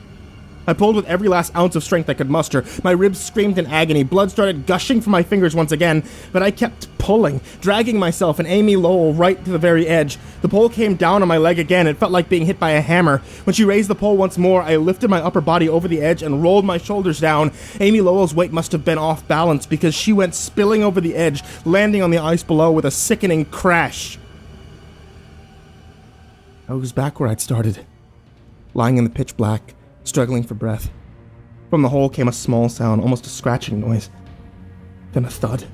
I pulled with every last ounce of strength I could muster. My ribs screamed in agony. Blood started gushing from my fingers once again, but I kept pulling, dragging myself and Amy Lowell right to the very edge. The pole came down on my leg again. It felt like being hit by a hammer. When she raised the pole once more, I lifted my upper body over the edge and rolled my shoulders down. Amy Lowell's weight must have been off balance because she went spilling over the edge, landing on the ice below with a sickening crash. I was back where I'd started, lying in the pitch black, struggling for breath. From the hole came a small sound, almost a scratching noise. Then a thud.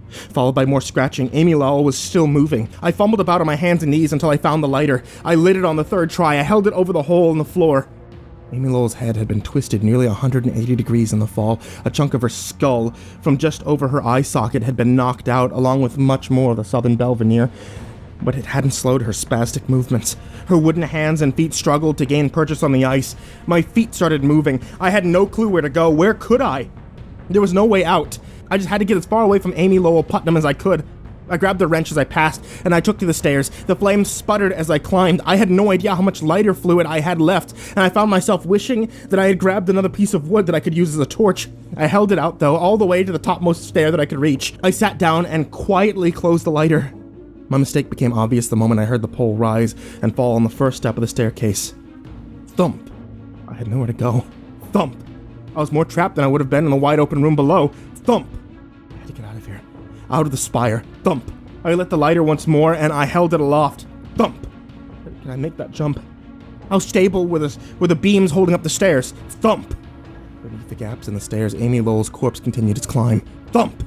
Followed by more scratching. Amy Lowell was still moving. I fumbled about on my hands and knees until I found the lighter. I lit it on the third try. I held it over the hole in the floor. Amy Lowell's head had been twisted nearly 180 degrees in the fall. A chunk of her skull from just over her eye socket had been knocked out, along with much more of the southern bell veneer. But it hadn't slowed her spastic movements. Her wooden hands and feet struggled to gain purchase on the ice. My feet started moving. I had no clue where to go. Where could I? There was no way out. I just had to get as far away from Amy Lowell Putnam as I could. I grabbed the wrench as I passed, and I took to the stairs. The flames sputtered as I climbed. I had no idea how much lighter fluid I had left, and I found myself wishing that I had grabbed another piece of wood that I could use as a torch. I held it out, though, all the way to the topmost stair that I could reach. I sat down and quietly closed the lighter. My mistake became obvious the moment I heard the pole rise and fall on the first step of the staircase. Thump. I had nowhere to go. Thump. I was more trapped than I would have been in the wide open room below. Thump. I had to get out of here. Out of the spire. Thump. I lit the lighter once more and I held it aloft. Thump. Can I make that jump? How stable were the beams holding up the stairs? Thump. Beneath the gaps in the stairs, Amy Lowell's corpse continued its climb. Thump.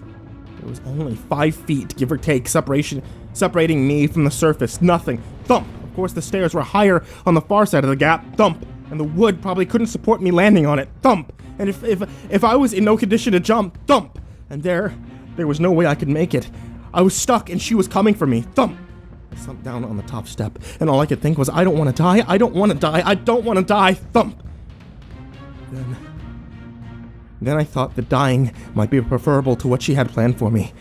There was only 5 feet, give or take, separating me from the surface. Nothing. Thump. Of course, the stairs were higher on the far side of the gap. Thump. And the wood probably couldn't support me landing on it. Thump. And if I was in no condition to jump, thump. And there was no way I could make it. I was stuck and she was coming for me. Thump. I slumped down on the top step, and all I could think was, I don't want to die. I don't want to die. I don't want to die. Thump. Then I thought that dying might be preferable to what she had planned for me.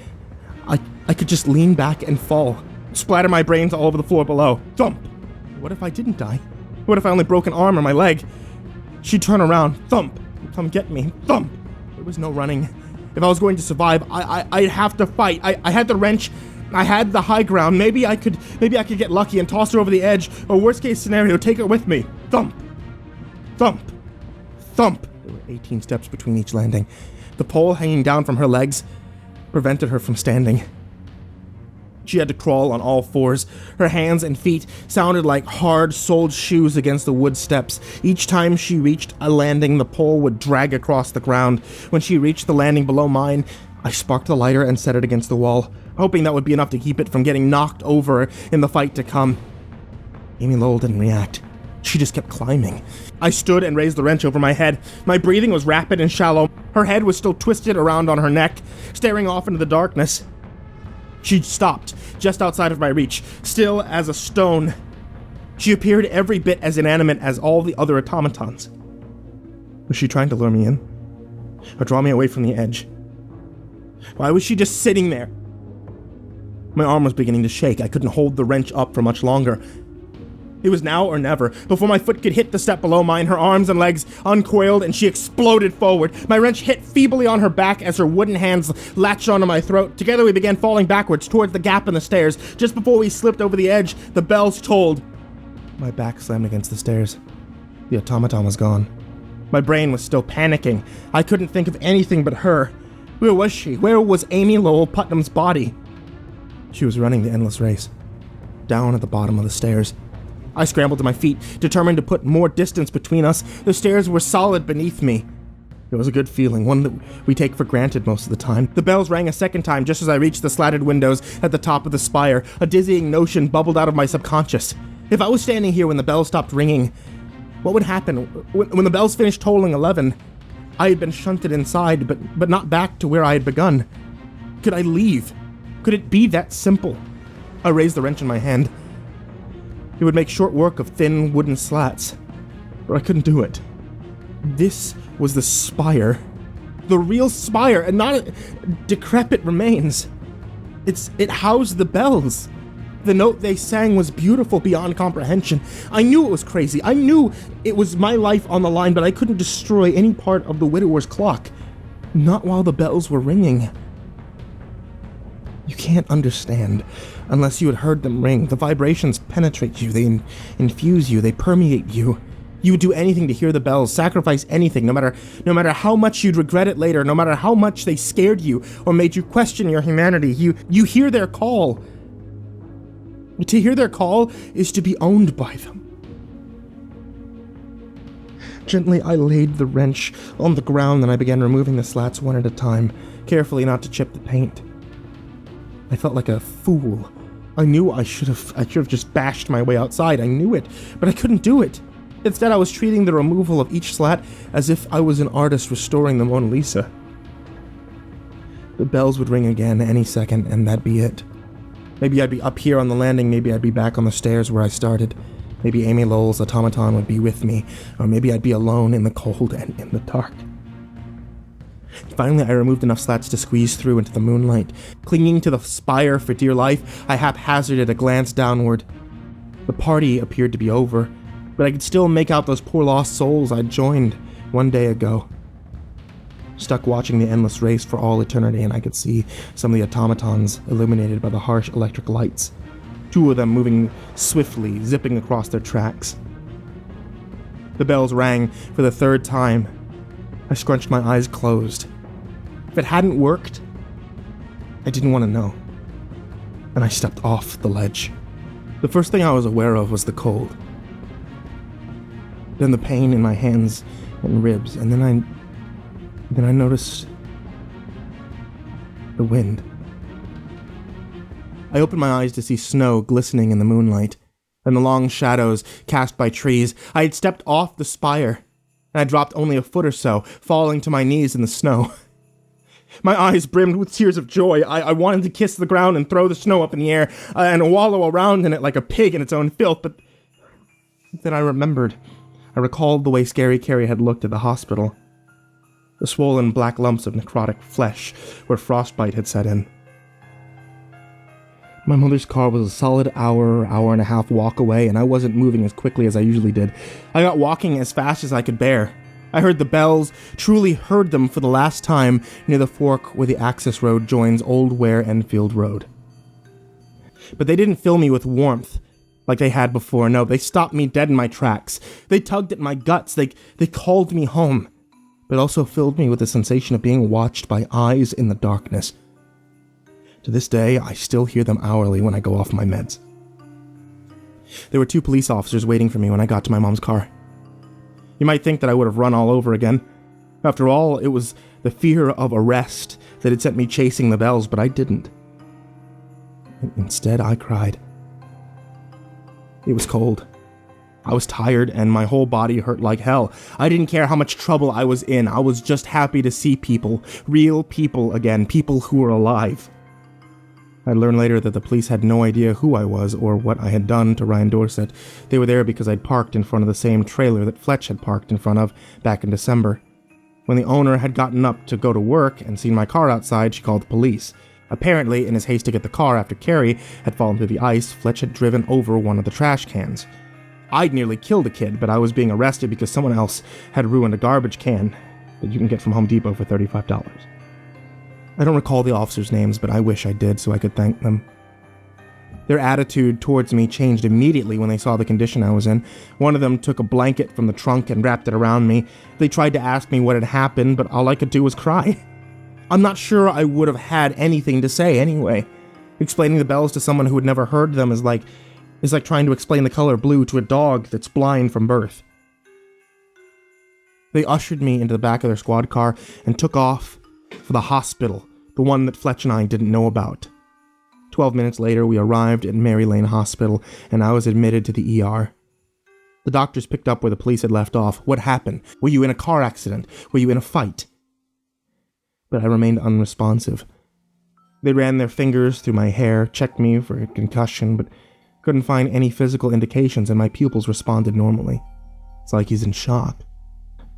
I could just lean back and fall, splatter my brains all over the floor below. Thump! What if I didn't die? What if I only broke an arm or my leg? She'd turn around. Thump! Come get me. Thump! There was no running. If I was going to survive, I'd have to fight. I had the wrench. I had the high ground. Maybe I could get lucky and toss her over the edge, or worst case scenario, take her with me. Thump! Thump! Thump! 18 steps between each landing. The pole hanging down from her legs prevented her from standing. She had to crawl on all fours. Her hands and feet sounded like hard-soled shoes against the wood steps. Each time she reached a landing, the pole would drag across the ground. When she reached the landing below mine, I sparked the lighter and set it against the wall, hoping that would be enough to keep it from getting knocked over in the fight to come. Amy Lowell didn't react. She just kept climbing. I stood and raised the wrench over my head. My breathing was rapid and shallow. Her head was still twisted around on her neck, staring off into the darkness. She stopped, just outside of my reach, still as a stone. She appeared every bit as inanimate as all the other automatons. Was she trying to lure me in? Or draw me away from the edge? Why was she just sitting there? My arm was beginning to shake. I couldn't hold the wrench up for much longer. It was now or never. Before my foot could hit the step below mine, her arms and legs uncoiled and she exploded forward. My wrench hit feebly on her back as her wooden hands latched onto my throat. Together we began falling backwards towards the gap in the stairs. Just before we slipped over the edge, the bells tolled. My back slammed against the stairs. The automaton was gone. My brain was still panicking. I couldn't think of anything but her. Where was she? Where was Amy Lowell Putnam's body? She was running the endless race. Down at the bottom of the stairs. I scrambled to my feet, determined to put more distance between us. The stairs were solid beneath me. It was a good feeling, one that we take for granted most of the time. The bells rang a second time just as I reached the slatted windows at the top of the spire. A dizzying notion bubbled out of my subconscious. If I was standing here when the bells stopped ringing, what would happen? When the bells finished tolling 11, I had been shunted inside, but not back to where I had begun. Could I leave? Could it be that simple? I raised the wrench in my hand. It would make short work of thin wooden slats, but I couldn't do it. This was the spire. The real spire, and not decrepit remains. It housed the bells. The note they sang was beautiful beyond comprehension. I knew it was crazy. I knew it was my life on the line, but I couldn't destroy any part of the widower's clock. Not while the bells were ringing. You can't understand unless you had heard them ring. The vibrations penetrate you, they infuse you, they permeate you. You would do anything to hear the bells, sacrifice anything, no matter how much you'd regret it later, no matter how much they scared you or made you question your humanity. You hear their call. To hear their call is to be owned by them. Gently, I laid the wrench on the ground and I began removing the slats one at a time, carefully not to chip the paint. I felt like a fool. I knew I should have just bashed my way outside. I knew it, but I couldn't do it. Instead, I was treating the removal of each slat as if I was an artist restoring the Mona Lisa. The bells would ring again any second, and that'd be it. Maybe I'd be up here on the landing, maybe I'd be back on the stairs where I started. Maybe Amy Lowell's automaton would be with me, or maybe I'd be alone in the cold and in the dark. Finally, I removed enough slats to squeeze through into the moonlight. Clinging to the spire for dear life, I haphazarded a glance downward. The party appeared to be over, but I could still make out those poor lost souls I'd joined one day ago. Stuck watching the endless race for all eternity, and I could see some of the automatons illuminated by the harsh electric lights. 2 of them moving swiftly, zipping across their tracks. The bells rang for the 3rd time. I scrunched my eyes closed. If it hadn't worked, I didn't want to know. And I stepped off the ledge. The first thing I was aware of was the cold. Then the pain in my hands and ribs, and then I noticed the wind. I opened my eyes to see snow glistening in the moonlight, and the long shadows cast by trees. I had stepped off the spire, and I dropped only a foot or so, falling to my knees in the snow. My eyes brimmed with tears of joy. I wanted to kiss the ground and throw the snow up in the air, and wallow around in it like a pig in its own filth, but then I remembered. I recalled the way Scary Carrie had looked at the hospital. The swollen black lumps of necrotic flesh where frostbite had set in. My mother's car was a solid hour and a half walk away, and I wasn't moving as quickly as I usually did. I got walking as fast as I could bear. I heard the bells, truly heard them for the last time, near the fork where the access road joins Old Ware Enfield Road. But they didn't fill me with warmth like they had before. No, they stopped me dead in my tracks. They tugged at my guts. They called me home, but also filled me with the sensation of being watched by eyes in the darkness. To this day, I still hear them hourly when I go off my meds. There were 2 police officers waiting for me when I got to my mom's car. You might think that I would have run all over again. After all, it was the fear of arrest that had sent me chasing the bells, but I didn't. Instead, I cried. It was cold. I was tired, and my whole body hurt like hell. I didn't care how much trouble I was in. I was just happy to see people, real people again, people who were alive. I learned later that the police had no idea who I was or what I had done to Ryan Dorset. They were there because I'd parked in front of the same trailer that Fletch had parked in front of back in December. When the owner had gotten up to go to work and seen my car outside, she called the police. Apparently, in his haste to get the car after Carrie had fallen through the ice, Fletch had driven over one of the trash cans. I'd nearly killed a kid, but I was being arrested because someone else had ruined a garbage can that you can get from Home Depot for $35. I don't recall the officers' names, but I wish I did so I could thank them. Their attitude towards me changed immediately when they saw the condition I was in. One of them took a blanket from the trunk and wrapped it around me. They tried to ask me what had happened, but all I could do was cry. I'm not sure I would have had anything to say anyway. Explaining the bells to someone who had never heard them is like trying to explain the color blue to a dog that's blind from birth. They ushered me into the back of their squad car and took off for the hospital, the one that Fletch and I didn't know about. 12 minutes later, we arrived at Mary Lane Hospital, and I was admitted to the ER. The doctors picked up where the police had left off. What happened? Were you in a car accident? Were you in a fight? But I remained unresponsive. They ran their fingers through my hair, checked me for a concussion, but couldn't find any physical indications, and my pupils responded normally. It's like he's in shock.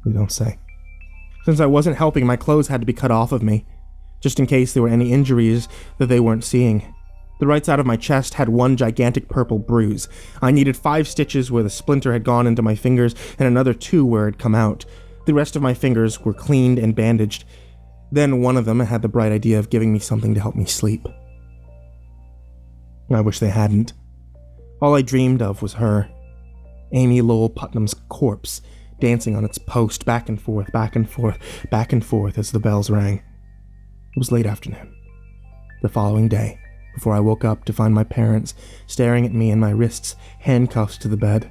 You don't say. Since I wasn't helping, my clothes had to be cut off of me, just in case there were any injuries that they weren't seeing. The right side of my chest had one gigantic purple bruise. I needed 5 stitches where the splinter had gone into my fingers and another 2 where it had come out. The rest of my fingers were cleaned and bandaged. Then one of them had the bright idea of giving me something to help me sleep. I wish they hadn't. All I dreamed of was her. Amy Lowell Putnam's corpse, dancing on its post, back and forth, back and forth, back and forth as the bells rang. It was late afternoon. The following day, before I woke up to find my parents staring at me and my wrists handcuffed to the bed.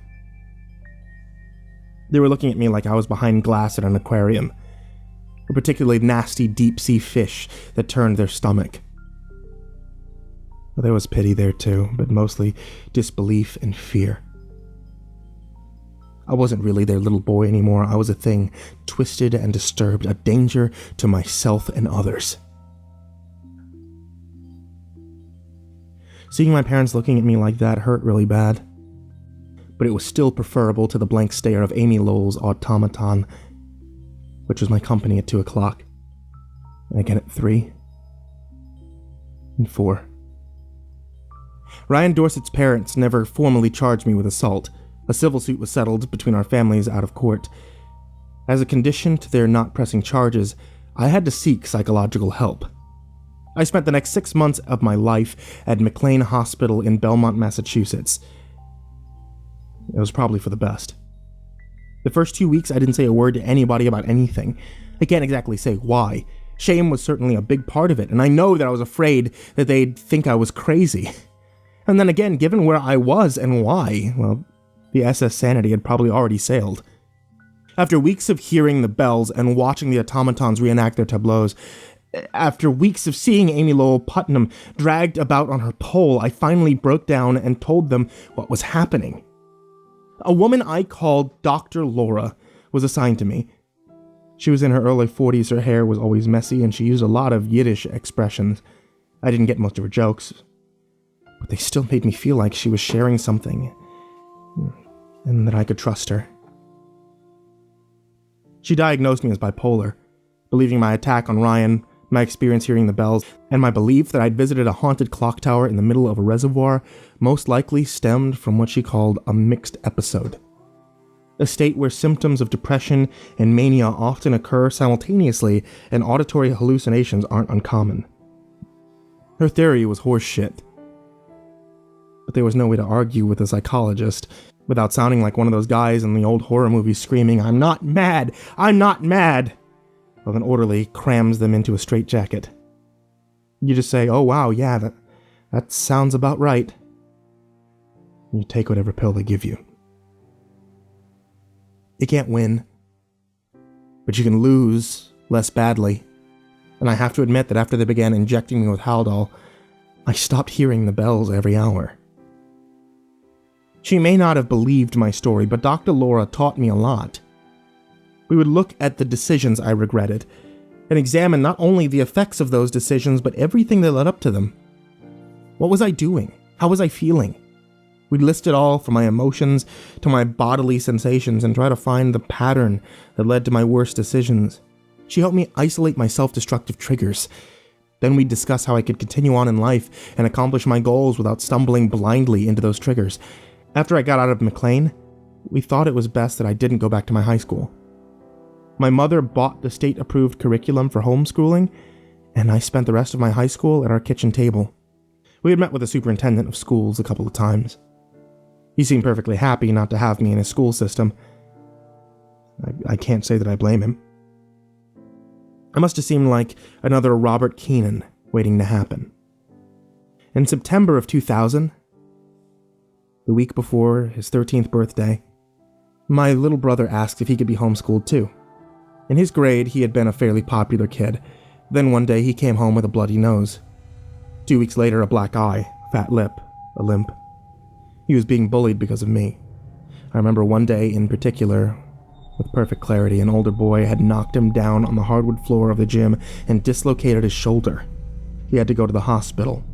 They were looking at me like I was behind glass at an aquarium, a particularly nasty deep-sea fish that turned their stomach. Well, there was pity there too, but mostly disbelief and fear. I wasn't really their little boy anymore. I was a thing, twisted and disturbed, a danger to myself and others. Seeing my parents looking at me like that hurt really bad, but it was still preferable to the blank stare of Amy Lowell's automaton, which was my company at 2 o'clock, and again at 3, and 4. Ryan Dorset's parents never formally charged me with assault. A civil suit was settled between our families out of court. As a condition to their not pressing charges, I had to seek psychological help. I spent the next 6 months of my life at McLean Hospital in Belmont, Massachusetts. It was probably for the best. The first 2 weeks, I didn't say a word to anybody about anything. I can't exactly say why. Shame was certainly a big part of it, and I know that I was afraid that they'd think I was crazy. And then again, given where I was and why, well, the SS Sanity had probably already sailed. After weeks of hearing the bells and watching the automatons reenact their tableaus, after weeks of seeing Amy Lowell Putnam dragged about on her pole, I finally broke down and told them what was happening. A woman I called Dr. Laura was assigned to me. She was in her early 40s, her hair was always messy, and she used a lot of Yiddish expressions. I didn't get most of her jokes, but they still made me feel like she was sharing something, and that I could trust her. She diagnosed me as bipolar, believing my attack on Ryan, my experience hearing the bells, and my belief that I'd visited a haunted clock tower in the middle of a reservoir most likely stemmed from what she called a mixed episode. A state where symptoms of depression and mania often occur simultaneously and auditory hallucinations aren't uncommon. Her theory was horse shit, but there was no way to argue with a psychologist without sounding like one of those guys in the old horror movies screaming, "I'm not mad! I'm not mad!" while an orderly crams them into a straitjacket. You just say, "Oh wow, yeah, that sounds about right." And you take whatever pill they give you. You can't win, but you can lose less badly. And I have to admit that after they began injecting me with Haldol, I stopped hearing the bells every hour. She may not have believed my story, but Dr. Laura taught me a lot. We would look at the decisions I regretted and examine not only the effects of those decisions, but everything that led up to them. What was I doing? How was I feeling? We'd list it all, from my emotions to my bodily sensations, and try to find the pattern that led to my worst decisions. She helped me isolate my self-destructive triggers. Then we'd discuss how I could continue on in life and accomplish my goals without stumbling blindly into those triggers. After I got out of McLean, we thought it was best that I didn't go back to my high school. My mother bought the state-approved curriculum for homeschooling, and I spent the rest of my high school at our kitchen table. We had met with the superintendent of schools a couple of times. He seemed perfectly happy not to have me in his school system. I can't say that I blame him. I must have seemed like another Robert Keenan waiting to happen. In September of 2000, the week before his 13th birthday, my little brother asked if he could be homeschooled too. In his grade, he had been a fairly popular kid. Then one day he came home with a bloody nose. 2 weeks later, a black eye, fat lip, a limp. He was being bullied because of me. I remember one day in particular, with perfect clarity, an older boy had knocked him down on the hardwood floor of the gym and dislocated his shoulder. He had to go to the hospital.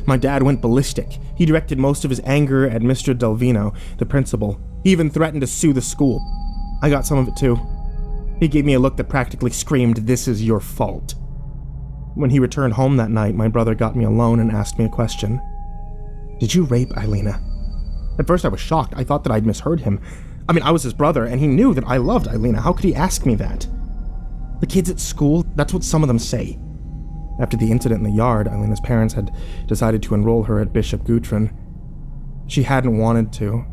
My dad went ballistic. He directed most of his anger at Mr. Delvino, the principal. He even threatened to sue the school. I got some of it too. He gave me a look that practically screamed, "This is your fault." When he returned home that night, my brother got me alone and asked me a question. "Did you rape Eilina?" At first I was shocked. I thought that I'd misheard him. I mean, I was his brother, and he knew that I loved Eilina. How could he ask me that? The kids at school, that's what some of them say. After the incident in the yard, Eilina's parents had decided to enroll her at Bishop Gutrin. She hadn't wanted to.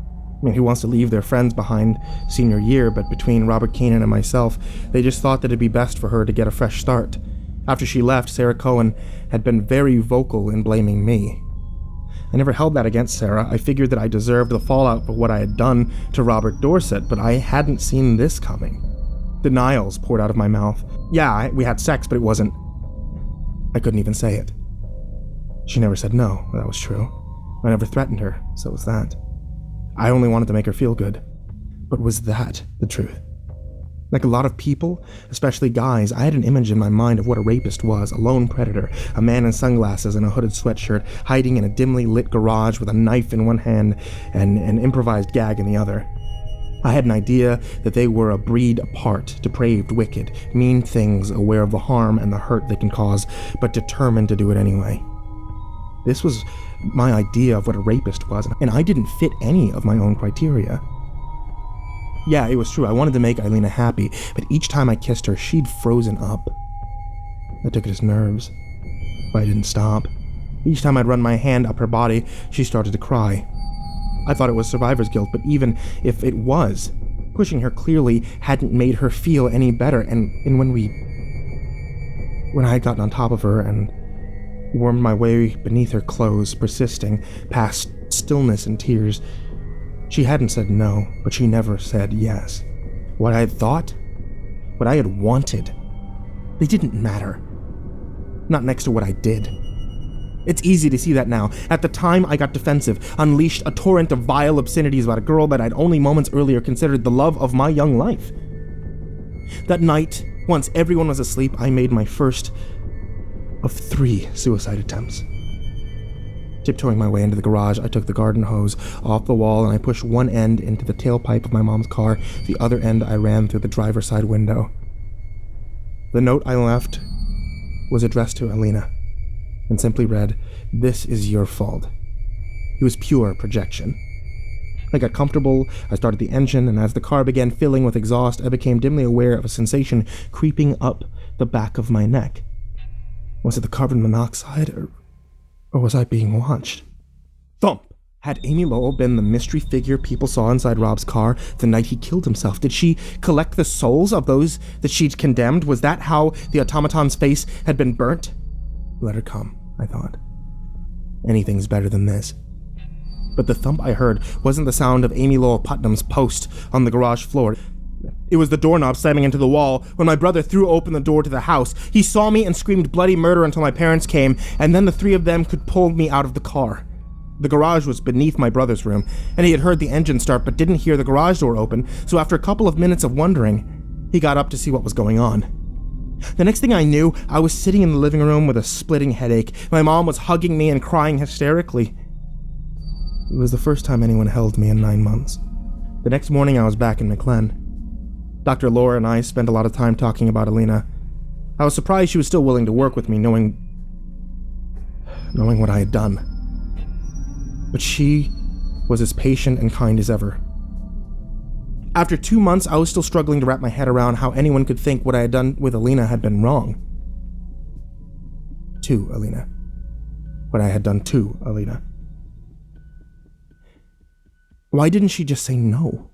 I mean, who wants to leave their friends behind senior year, but between Robert Keenan and myself, they just thought that it'd be best for her to get a fresh start. After she left, Sarah Cohen had been very vocal in blaming me. I never held that against Sarah. I figured that I deserved the fallout for what I had done to Robert Dorset, but I hadn't seen this coming. Denials poured out of my mouth. Yeah, we had sex, but it wasn't... I couldn't even say it. She never said no, that was true. I never threatened her, so was that. I only wanted to make her feel good. But was that the truth? Like a lot of people, especially guys, I had an image in my mind of what a rapist was, a lone predator, a man in sunglasses and a hooded sweatshirt, hiding in a dimly lit garage with a knife in one hand and an improvised gag in the other. I had an idea that they were a breed apart, depraved, wicked, mean things, aware of the harm and the hurt they can cause, but determined to do it anyway. This was my idea of what a rapist was, and I didn't fit any of my own criteria. Yeah, it was true, I wanted to make Eilina happy, but each time I kissed her, she'd frozen up. I took it as nerves, but I didn't stop. Each time I'd run my hand up her body, she started to cry. I thought it was survivor's guilt, but even if it was, pushing her clearly hadn't made her feel any better, and when I had gotten on top of her and wormed my way beneath her clothes, persisting past stillness and tears, she hadn't said no, but she never said yes. What I had thought, what I had wanted, they didn't matter. Not next to what I did. It's easy to see that now. At the time, I got defensive, unleashed a torrent of vile obscenities about a girl that I'd only moments earlier considered the love of my young life. That night, once everyone was asleep, I made my first of 3 suicide attempts. Tiptoeing my way into the garage, I took the garden hose off the wall and I pushed one end into the tailpipe of my mom's car. The other end I ran through the driver's side window. The note I left was addressed to Eilina and simply read, "This is your fault." It was pure projection. I got comfortable, I started the engine, and as the car began filling with exhaust, I became dimly aware of a sensation creeping up the back of my neck. Was it the carbon monoxide, or was I being watched? Thump! Had Amy Lowell been the mystery figure people saw inside Rob's car the night he killed himself? Did she collect the souls of those that she'd condemned? Was that how the automaton's face had been burnt? Let her come, I thought. Anything's better than this. But the thump I heard wasn't the sound of Amy Lowell Putnam's post on the garage floor. It was the doorknob slamming into the wall when my brother threw open the door to the house. He saw me and screamed bloody murder until my parents came, and then the 3 of them could pull me out of the car. The garage was beneath my brother's room, and he had heard the engine start but didn't hear the garage door open, so after a couple of minutes of wondering, he got up to see what was going on. The next thing I knew, I was sitting in the living room with a splitting headache. My mom was hugging me and crying hysterically. It was the first time anyone held me in 9 months. The next morning I was back in McLean. Dr. Laura and I spent a lot of time talking about Eilina. I was surprised she was still willing to work with me, knowing what I had done. But she was as patient and kind as ever. After 2 months, I was still struggling to wrap my head around how anyone could think what I had done with Eilina had been wrong. To Eilina. What I had done to Eilina. Why didn't she just say no?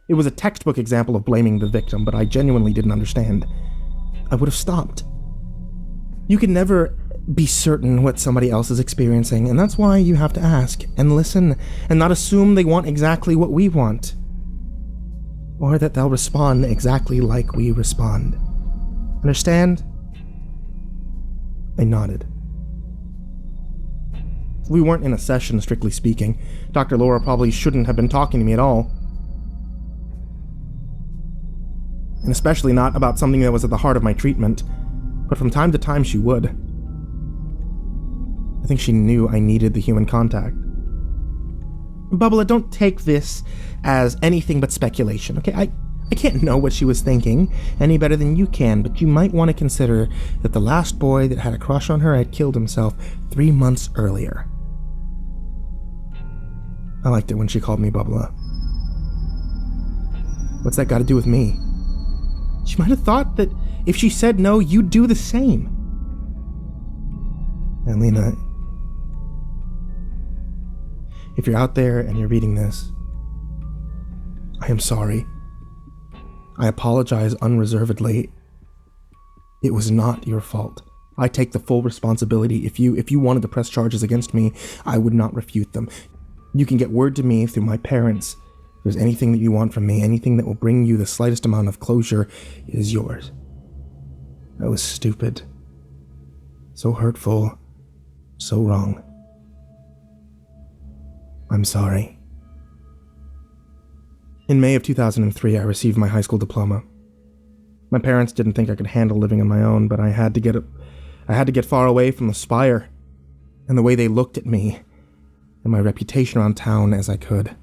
It was a textbook example of blaming the victim, but I genuinely didn't understand. I would have stopped. You can never be certain what somebody else is experiencing, and that's why you have to ask and listen and not assume they want exactly what we want. Or that they'll respond exactly like we respond. Understand? I nodded. We weren't in a session, strictly speaking. Dr. Laura probably shouldn't have been talking to me at all. And especially not about something that was at the heart of my treatment. But from time to time she would. I think she knew I needed the human contact. Bubba, don't take this as anything but speculation, okay? I can't know what she was thinking any better than you can, but you might want to consider that the last boy that had a crush on her had killed himself 3 months earlier. I liked it when she called me Bubba. What's that got to do with me? She might have thought that if she said no, you'd do the same. And Lena, if you're out there and you're reading this, I am sorry. I apologize unreservedly. It was not your fault. I take the full responsibility. If you wanted to press charges against me, I would not refute them. You can get word to me through my parents. If there's anything that you want from me, anything that will bring you the slightest amount of closure, it is yours. I was stupid. So hurtful. So wrong. I'm sorry. In May of 2003, I received my high school diploma. My parents didn't think I could handle living on my own, but I had to get far away from the Spire and the way they looked at me and my reputation around town as I could.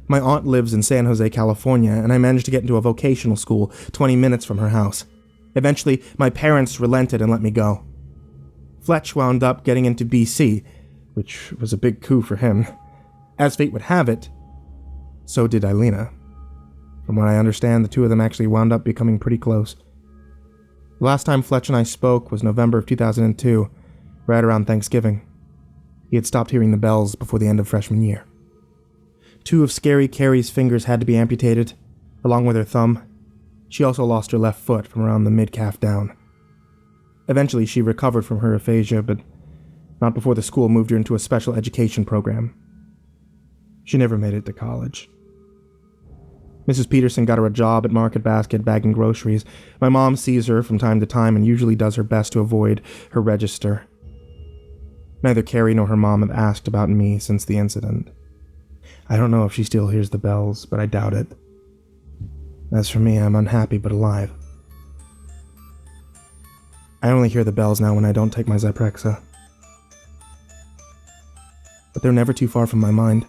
My aunt lives in San Jose, California, and I managed to get into a vocational school 20 minutes from her house. Eventually, my parents relented and let me go. Fletch wound up getting into BC, which was a big coup for him. As fate would have it, so did Eilena. From what I understand, the two of them actually wound up becoming pretty close. The last time Fletch and I spoke was November of 2002, right around Thanksgiving. He had stopped hearing the bells before the end of freshman year. 2 of Scary Carrie's fingers had to be amputated, along with her thumb. She also lost her left foot from around the mid-calf down. Eventually, she recovered from her aphasia, but not before the school moved her into a special education program. She never made it to college. Mrs. Peterson got her a job at Market Basket bagging groceries. My mom sees her from time to time and usually does her best to avoid her register. Neither Carrie nor her mom have asked about me since the incident. I don't know if she still hears the bells, but I doubt it. As for me, I'm unhappy but alive. I only hear the bells now when I don't take my Zyprexa. But they're never too far from my mind.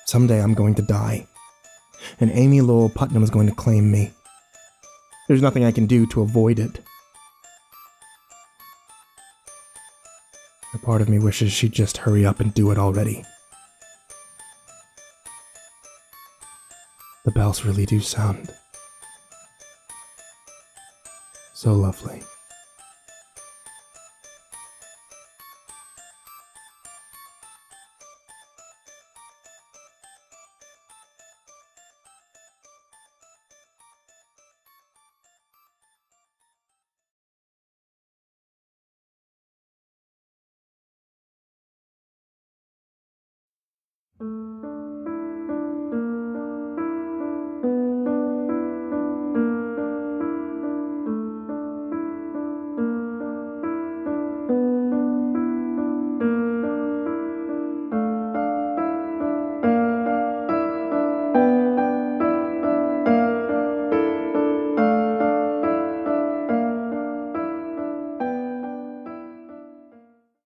Someday I'm going to die, and Amy Lowell Putnam is going to claim me. There's nothing I can do to avoid it. A part of me wishes she'd just hurry up and do it already. The bells really do sound so lovely.